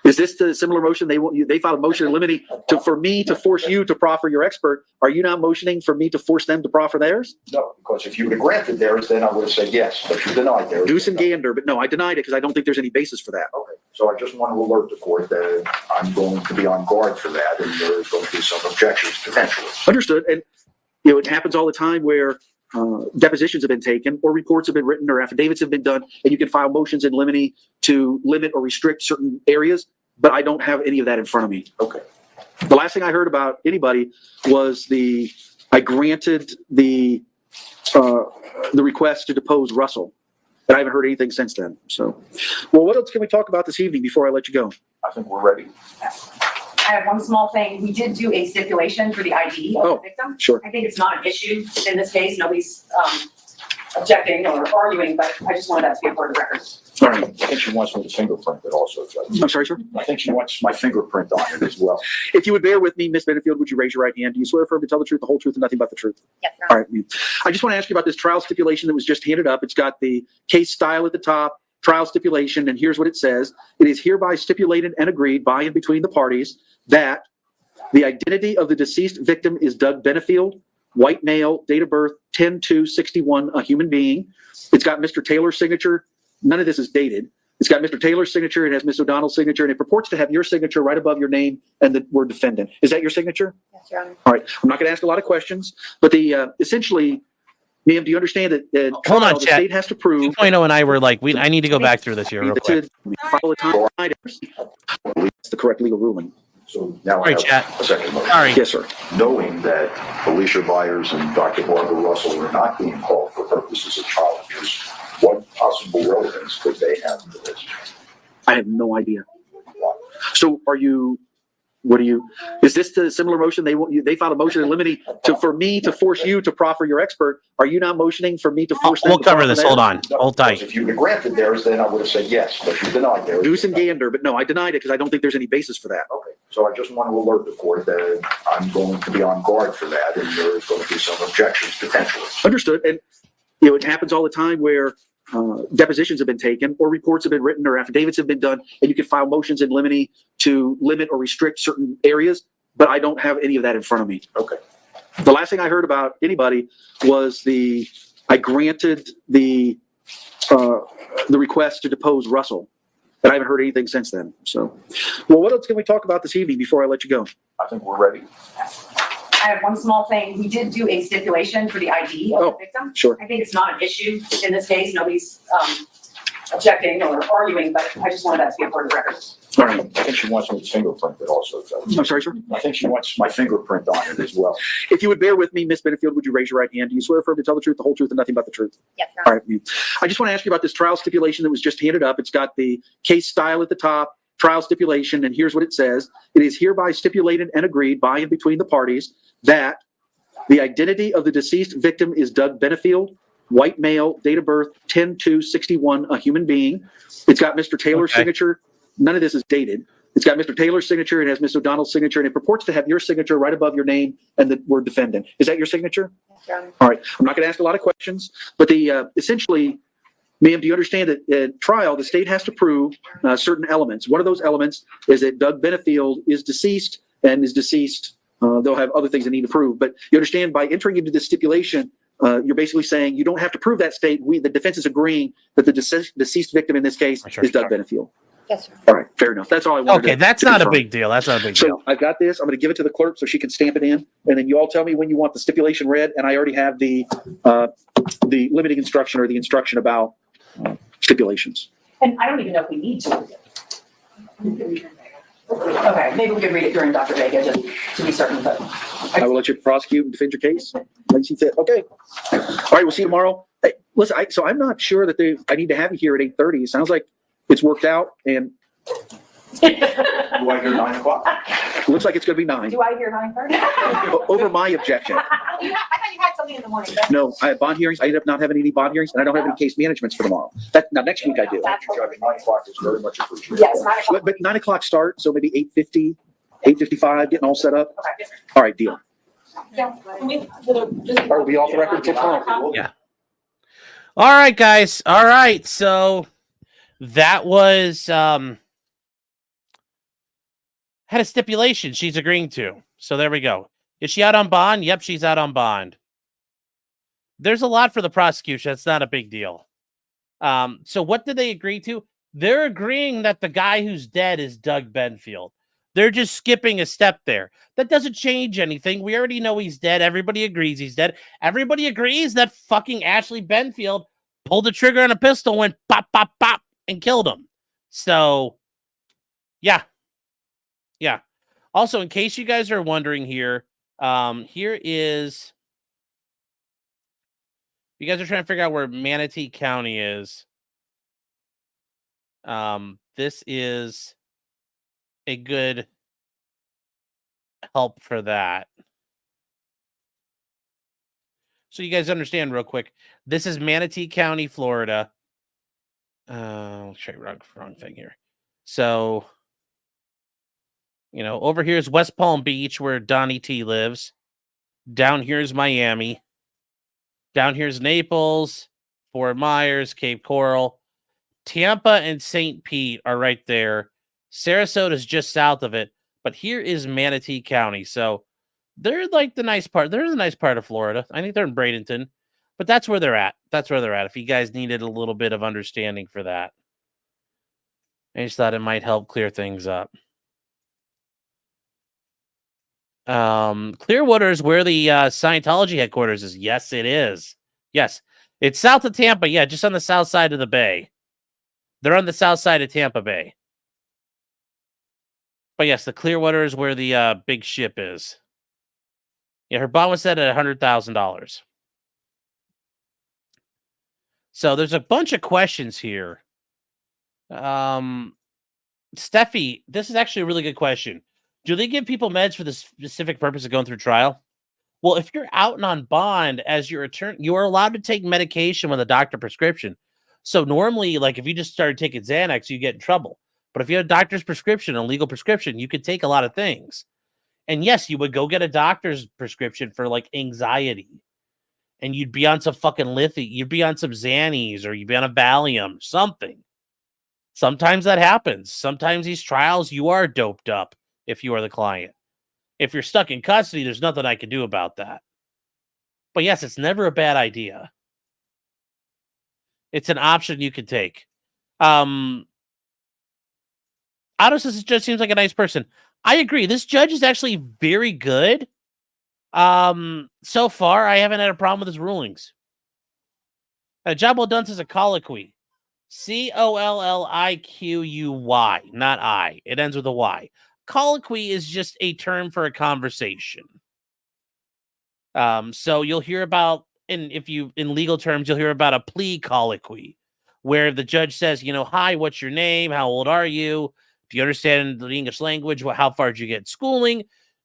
is this the similar motion? They filed a motion in limine for me to force you to proffer your expert. Are you now motioning for me to force them to proffer theirs? No, because if you would have granted theirs, then I would have said yes, but you denied theirs. Goose and gander, but no, I denied it because I don't think there's any basis for that. Okay, so I just want to alert the court that I'm going to be on guard for that, and there's going to be some objections potentially. Understood. And it happens all the time where depositions have been taken or reports have been written or affidavits have been done, and you can file motions in limine to limit or restrict certain areas, but I don't have any of that in front of me. Okay. The last thing I heard about anybody was I granted the request to depose Russell, and I haven't heard anything since then. So, well, what else can we talk about this evening before I let you go? I think we're ready. I have one small thing. We did do a stipulation for the ID of the victim. Sure. I think it's not an issue in this case. Nobody's objecting or arguing, but I just wanted that to be a part of the record. All right. I think she wants me to fingerprint it also, Judge. I'm sorry, sir? I think she wants my fingerprint on it as well. If you would bear with me, Ms. Benefield, would you raise your right hand? Do you swear affirm to tell the truth, the whole truth, and nothing but the truth? Yes, Your All Honor. right. I just want to ask you about this trial stipulation that was just handed up. It's got the case style at the top, trial stipulation, and here's what it says. It is hereby stipulated and agreed by and between the parties that the identity of the deceased victim is Doug Benefield, white male, date of birth 10/2/61, a human being. It's got Mr. Taylor's signature. None of this is dated. It's got Mr. Taylor's signature. It has Ms. O'Donnell's signature, and it purports to have your signature right above your name and the word defendant. Is that your signature? Yes, Your Honor. All right. I'm not going to ask a lot of questions, but essentially, ma'am, do you understand that Hold on, the Chad. state has to prove 2.0 and I were like, I need to go back through this here real quick. follow a time. That's the correct legal ruling. So now Sorry, I Chat. have a second motion. Sorry. Yes, sir. Knowing that Alicia Byers and Dr. Barbara Russell were not being called for purposes of child abuse, what possible relevance could they have to this? I have no idea. So is this the similar motion? They filed a motion in limine for me to force you to proffer your expert. Are you now motioning for me to force them We'll to cover proffer this. theirs? Hold on. No, Hold because tight. if you would have granted theirs, then I would have said yes, but you denied theirs. Goose and gander, but no, I denied it because I don't think there's any basis for that. Okay, so I just want to alert the court that I'm going to be on guard for that, and there's going to be some objections potentially. Understood. And it happens all the time where depositions have been taken or reports have been written or affidavits have been done, and you can file motions in limine to limit or restrict certain areas, but I don't have any of that in front of me. Okay. The last thing I heard about anybody was I granted the request to depose Russell, and I haven't heard anything since then. So, well, what else can we talk about this evening before I let you go? I think we're ready. I have one small thing. We did do a stipulation for the ID of the victim. Sure. I think it's not an issue in this case. Nobody's objecting or arguing, but I just wanted that to be a part of the record. All right. I think she wants me to fingerprint it also, Judge. I'm sorry, sir? I think she wants my fingerprint on it as well. If you would bear with me, Ms. Benefield, would you raise your right hand? Do you swear affirm to tell the truth, the whole truth, and nothing but the truth? Yes, Your All Honor. right. I just want to ask you about this trial stipulation that was just handed up. It's got the case style at the top, trial stipulation, and here's what it says. It is hereby stipulated and agreed by and between the parties that the identity of the deceased victim is Doug Benefield, white male, date of birth 10/2/61, a human being. It's got Mr. Taylor's signature. None of this is dated. It's got Mr. Taylor's signature. It has Ms. O'Donnell's signature, and it purports to have your signature right above your name and the word defendant. Is that your signature? Yes, Your Honor. All right. I'm not going to ask a lot of questions, but essentially, ma'am, do you understand that at trial, the state has to prove certain elements? One of those elements is that Doug Benefield is deceased and is deceased. They'll have other things they need to prove, but you understand by entering into this stipulation, you're basically saying you don't have to prove that state. The defense is agreeing that the deceased victim in this case is Doug Benefield. Yes, sir. All right, fair enough. That's all I wanted Okay, to- that's to not a confirm. big deal. That's not a big deal. So I've got this. I'm going to give it to the clerk so she can stamp it in, and then you all tell me when you want the stipulation read, and I already have the limiting instruction or the instruction about stipulations. And I don't even know if we need to. Okay, maybe we could read it during Dr. Vega just to be certain, but. I will let you prosecute and defend your case. Like you said, okay. All right, we'll see you tomorrow. Hey, listen, so I'm not sure that I need to have you here at 8:30. It sounds like it's worked out, and Do I hear 9 o'clock? it looks like it's going to be 9. Do I hear 9:30? Over my objection. I thought you had something in the morning. No, I have bond hearings. I ended up not having any bond hearings, and I don't have any case managements for tomorrow. Now, next week I do. That's Judge, 9 o'clock is very much appreciated. Yes, 9 o'clock. But 9 o'clock start, so maybe 8:50, 8:55, getting all set up. Okay. All right, deal. Yeah. All right, we'll be off the record until tomorrow. Yeah. All right, guys. All right. So that was had a stipulation she's agreeing to. So there we go. Is she out on bond? Yep, she's out on bond. There's a lot for the prosecution. That's not a big deal. So what did they agree to? They're agreeing that the guy who's dead is Doug Benefield. They're just skipping a step there. That doesn't change anything. We already know he's dead. Everybody agrees he's dead. Everybody agrees that fucking Ashley Benefield pulled the trigger on a pistol, went pop, pop, pop, and killed him. So, yeah. Yeah. Also, in case you guys are wondering here, here is... You guys are trying to figure out where Manatee County is. This is a good help for that. So you guys understand real quick. This is Manatee County, Florida. Let's try wrong thing here. So, you know, over here is West Palm Beach, where Donnie T lives. Down here is Miami. Down here's Naples, Fort Myers, Cape Coral. Tampa and St. Pete are right there. Sarasota is just south of it, but here is Manatee County. So they're like the nice part. They're the nice part of Florida. I think they're in Bradenton, but that's where they're at. That's where they're at. If you guys needed a little bit of understanding for that, I just thought it might help clear things up. Clearwater is where the Scientology headquarters is. Yes, it is. Yes, it's south of Tampa. Yeah, just on the south side of the bay. They're on the south side of Tampa Bay. But yes, the Clearwater is where the big ship is. Yeah, her bond was set at $100,000. So there's a bunch of questions here. Steffi, this is actually a really good question. Do they give people meds for the specific purpose of going through trial? Well, if you're out and on bond as your attorney, you are allowed to take medication with a doctor prescription. So normally, like if you just started taking Xanax, you get in trouble. But if you have a doctor's prescription, a legal prescription, you could take a lot of things. And yes, you would go get a doctor's prescription for like anxiety. And you'd be on some fucking lithium. You'd be on some Xannies or you'd be on a Valium, something. Sometimes that happens. Sometimes these trials, you are doped up if you are the client. If you're stuck in custody, there's nothing I can do about that. But yes, it's never a bad idea. It's an option you can take. Otto says this judge seems like a nice person. I agree. This judge is actually very good. So far, I haven't had a problem with his rulings. Job well done says a colloquy. Colliquiy, not I. It ends with a Y. Colloquy is just a term for a conversation. So you'll hear about, in legal terms, you'll hear about a plea colloquy, where the judge says, you know, hi, what's your name? How old are you? Do you understand the English language? How far did you get in schooling?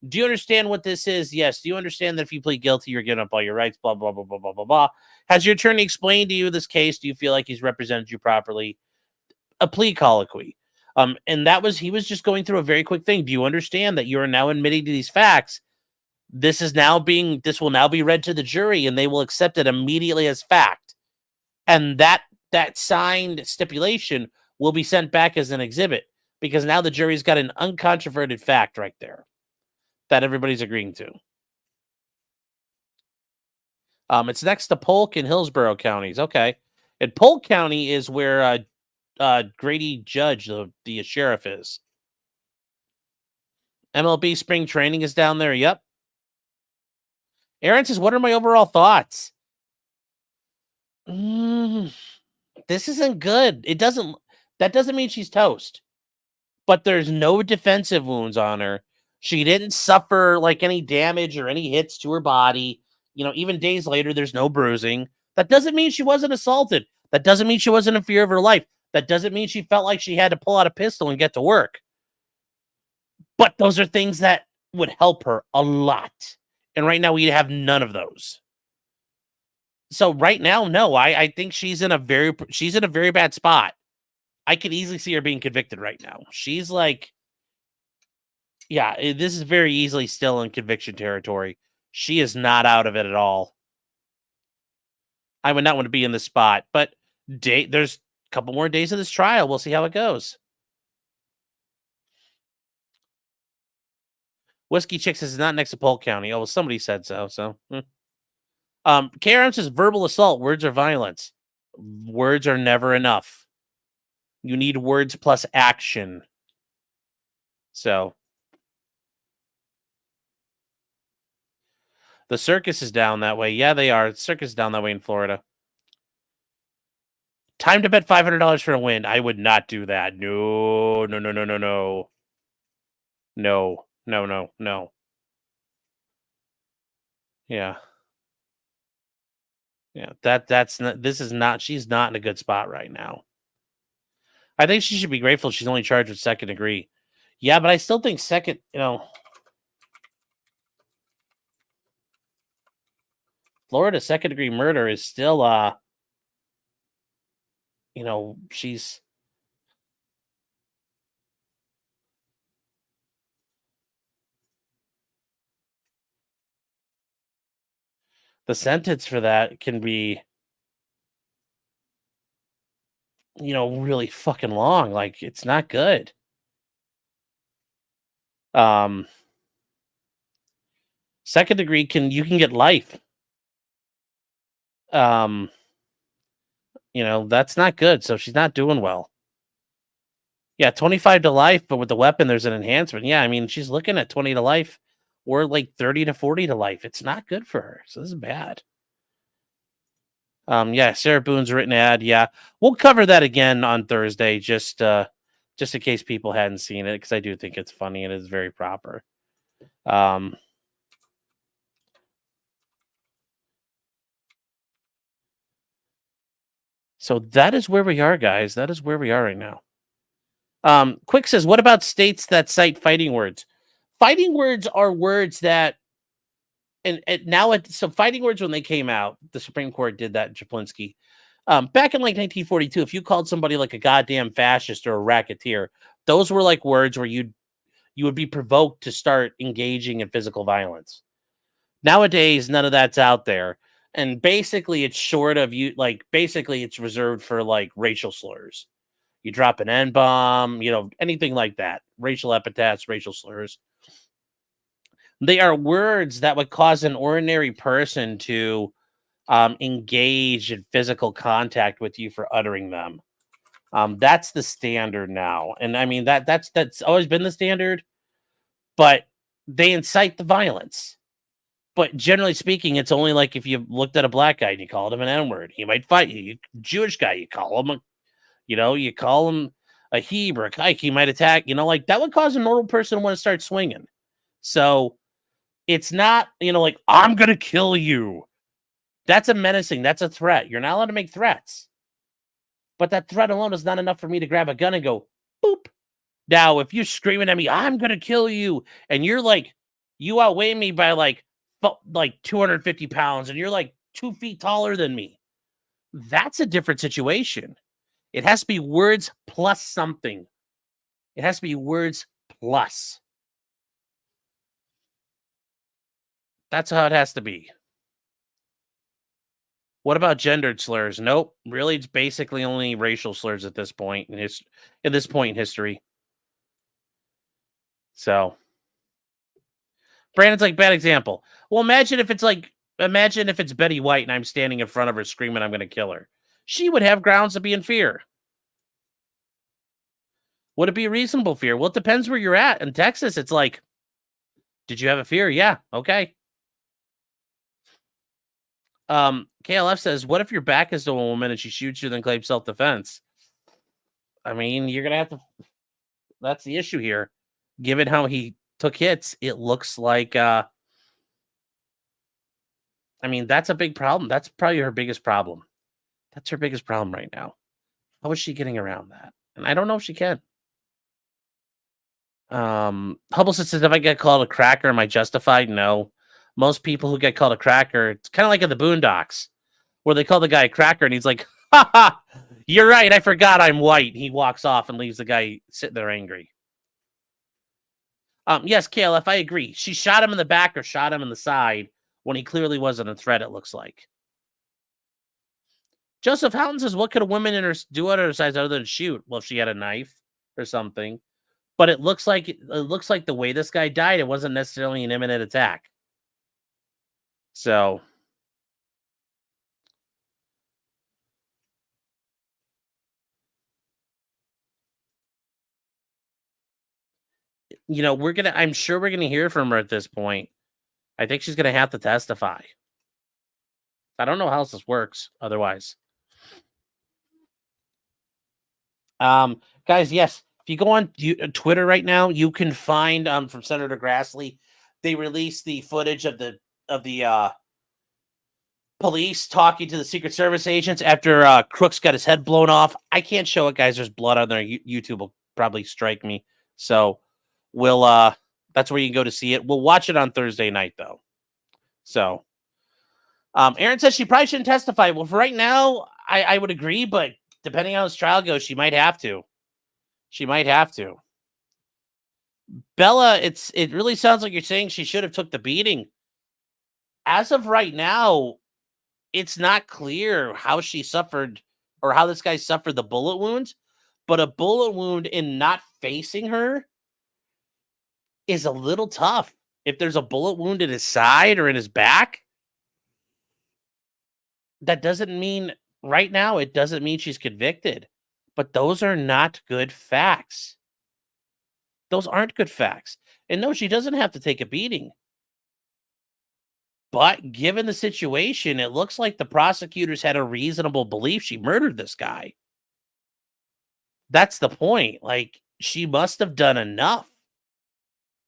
Do you understand what this is? Yes. Do you understand that if you plead guilty, you're giving up all your rights? Blah, blah, blah, blah, blah, blah, blah. Has your attorney explained to you this case? Do you feel like he's represented you properly? A plea colloquy. And he was just going through a very quick thing. Do you understand that you are now admitting to these facts? This will now be read to the jury and they will accept it immediately as fact. And that signed stipulation will be sent back as an exhibit because now the jury's got an uncontroverted fact right there that everybody's agreeing to. It's next to Polk and Hillsborough counties. Okay. And Polk County is where Grady Judge, the sheriff, is. MLB spring training is down there. Yep. Aaron says, "What are my overall thoughts?" This isn't good. That doesn't mean she's toast. But there's no defensive wounds on her. She didn't suffer like any damage or any hits to her body. Even days later, there's no bruising. That doesn't mean she wasn't assaulted. That doesn't mean she wasn't in fear of her life. That doesn't mean she felt like she had to pull out a pistol and get to work. But those are things that would help her a lot. And right now, we have none of those. So right now, no, I think she's in a very bad spot. I could easily see her being convicted right now. She's like, yeah, this is very easily still in conviction territory. She is not out of it at all. I would not want to be in this spot, but there's a couple more days of this trial. We'll see how it goes. Whiskey Chicks is not next to Polk County. Oh, well, somebody said so. So, KRM says verbal assault. Words are violence. Words are never enough. You need words plus action. So, the circus is down that way. Yeah, they are. The circus is down that way in Florida. Time to bet $500 for a win. I would not do that. No. No. Yeah. Yeah, that's not, this is not, she's not in a good spot right now. I think she should be grateful she's only charged with second degree. Yeah, but I still think Florida second degree murder is still she's the sentence for that can be really fucking long. Like, it's not good. Second degree you can get life. That's not good. So she's not doing well. Yeah, 25 to life, but with the weapon, there's an enhancement. Yeah, I mean, she's looking at 20 to life or like 30 to 40 to life. It's not good for her. So this is bad. Yeah, Sarah Boone's written ad. Yeah, we'll cover that again on Thursday, just in case people hadn't seen it, because I do think it's funny and it's very proper. So that is where we are, guys. That is where we are right now. Quick says, what about states that cite fighting words? Fighting words are words that, so fighting words, when they came out, the Supreme Court did that in Chaplinsky. Back in like 1942, if you called somebody like a goddamn fascist or a racketeer, those were like words where you would be provoked to start engaging in physical violence. Nowadays, none of that's out there. And basically, it's short of basically it's reserved for like racial slurs. You drop an N-bomb, anything like that. Racial epithets, racial slurs. They are words that would cause an ordinary person to engage in physical contact with you for uttering them. That's the standard now. And I mean, that's always been the standard, but they incite the violence. But generally speaking, it's only like if you looked at a black guy and you called him an N-word, he might fight you. Jewish guy, you call him you call him a Hebrew, a kike, he might attack, like that would cause a normal person to want to start swinging. So it's not, like, I'm going to kill you. That's a menacing, that's a threat. You're not allowed to make threats. But that threat alone is not enough for me to grab a gun and go, boop. Now, if you're screaming at me, I'm going to kill you, and you're like, you outweigh me by like 250 pounds, and you're like 2 feet taller than me, that's a different situation. It has to be words plus something. It has to be words plus. That's how it has to be. What about gendered slurs? Nope. Really, it's basically only racial slurs at this point in history. So, Brandon's like, bad example. Well, imagine if it's Betty White and I'm standing in front of her screaming, I'm going to kill her. She would have grounds to be in fear. Would it be a reasonable fear? Well, it depends where you're at. In Texas, it's like, did you have a fear? Yeah. Okay. KLF says, what if your back is to a woman and she shoots you, then claims self-defense? I mean, you're going to have to, that's the issue here. Given how he took hits, it looks like, I mean, that's a big problem. That's probably her biggest problem. That's her biggest problem right now. How is she getting around that? And I don't know if she can. Hubble says, if I get called a cracker, am I justified? No. Most people who get called a cracker, it's kind of like in the Boondocks, where they call the guy a cracker and he's like, ha ha, you're right, I forgot I'm white. He walks off and leaves the guy sitting there angry. Yes, KLF, I agree. She shot him in the back or shot him in the side when he clearly wasn't a threat, it looks like. Joseph Houghton says, what could a woman do on her side other than shoot? Well, if she had a knife or something. But it looks like the way this guy died, it wasn't necessarily an imminent attack. So, you know, I'm sure we're gonna hear from her at this point. I think she's gonna have to testify. I don't know how else this works otherwise. Guys, yes, if you go on Twitter right now, you can find from Senator Grassley, they released the footage of the police talking to the Secret Service agents after Crooks got his head blown off. I can't show it, guys. There's blood on there. YouTube will probably strike me. So we'll that's where you can go to see it. We'll watch it on Thursday night though. So Aaron says she probably shouldn't testify. Well, for right now, I would agree, but depending on how this trial goes, she might have to. She might have to. Bella, it really sounds like you're saying she should have took the beating. As of right now, it's not clear how she suffered or how this guy suffered the bullet wounds, but a bullet wound in not facing her is a little tough. If there's a bullet wound in his side or in his back, that doesn't mean right now, it doesn't mean she's convicted. But those are not good facts. Those aren't good facts. And no, she doesn't have to take a beating. But given the situation, it looks like the prosecutors had a reasonable belief she murdered this guy. That's the point. Like, she must have done enough.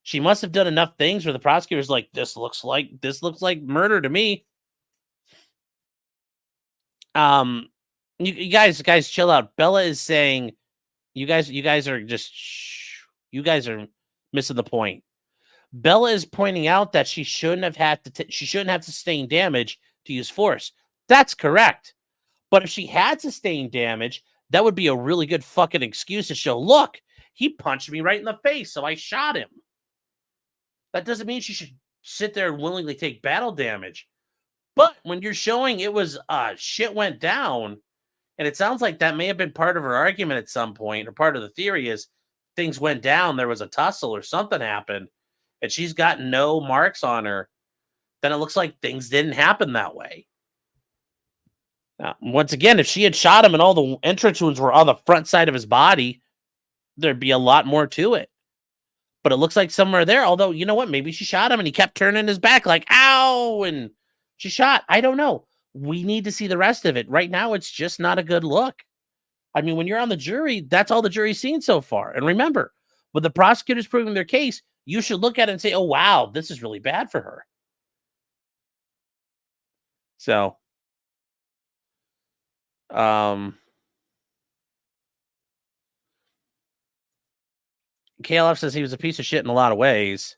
She must have done enough things where the prosecutor's like, this looks like murder to me. You guys chill out. Bella is saying, you guys are missing the point. Bella is pointing out that she shouldn't have sustained damage to use force. That's correct. But if she had sustained damage, that would be a really good fucking excuse to show, look, he punched me right in the face, so I shot him. That doesn't mean she should sit there and willingly take battle damage. But when you're showing it was shit went down, and it sounds like that may have been part of her argument at some point, or part of the theory is things went down, there was a tussle or something happened, and she's got no marks on her, then it looks like things didn't happen that way. Now, once again, if she had shot him and all the entrance wounds were on the front side of his body, there'd be a lot more to it. But it looks like somewhere there, although, you know what, maybe she shot him and he kept turning his back like, ow, and she shot. I don't know. We need to see the rest of it. Right now, it's just not a good look. I mean, when you're on the jury, that's all the jury's seen so far. And remember, with the prosecutors proving their case, you should look at it and say, oh, wow, this is really bad for her. So, KLF says he was a piece of shit in a lot of ways.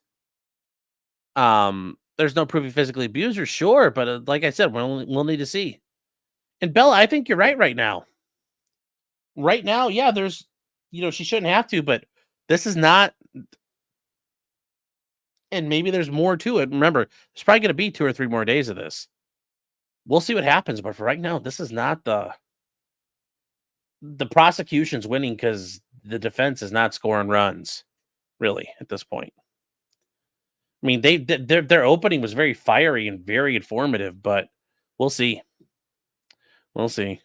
There's no proof he physically abused her, sure, but like I said, we'll need to see. And Bella, I think you're right now. Right now, yeah, there's, she shouldn't have to, but this is not, and maybe there's more to it. Remember, there's probably going to be 2 or 3 more days of this. We'll see what happens, but for right now, this is not the prosecution's winning because the defense is not scoring runs, really, at this point. I mean, their opening was very fiery and very informative, but we'll see. We'll see.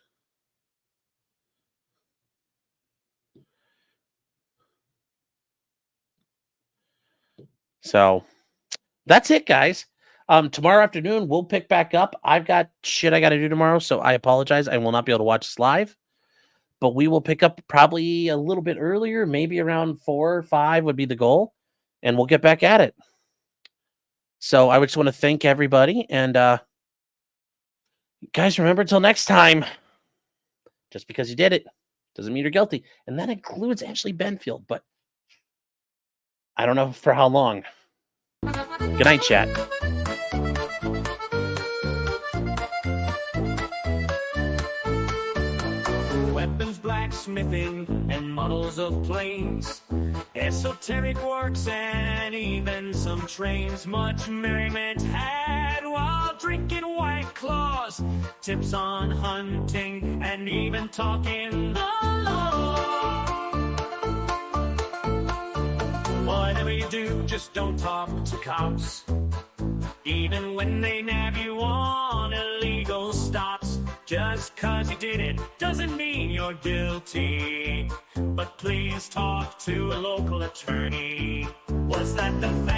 So that's it, guys. Tomorrow afternoon, we'll pick back up. I've got shit I got to do tomorrow, so I apologize. I will not be able to watch this live, but we will pick up probably a little bit earlier, maybe around 4 or 5 would be the goal, and we'll get back at it. So I just want to thank everybody, and guys, remember, until next time, just because you did it doesn't mean you're guilty, and that includes Ashley Benefield, but I don't know for how long. Good night, chat. Weapons, blacksmithing, and models of planes, esoteric works, and even some trains. Much merriment had while drinking White Claws, tips on hunting, and even talking the law. Whatever you do, just don't talk to cops, even when they nab you on illegal stops. Just 'cause you did it doesn't mean you're guilty, but please talk to a local attorney. Was that the fact?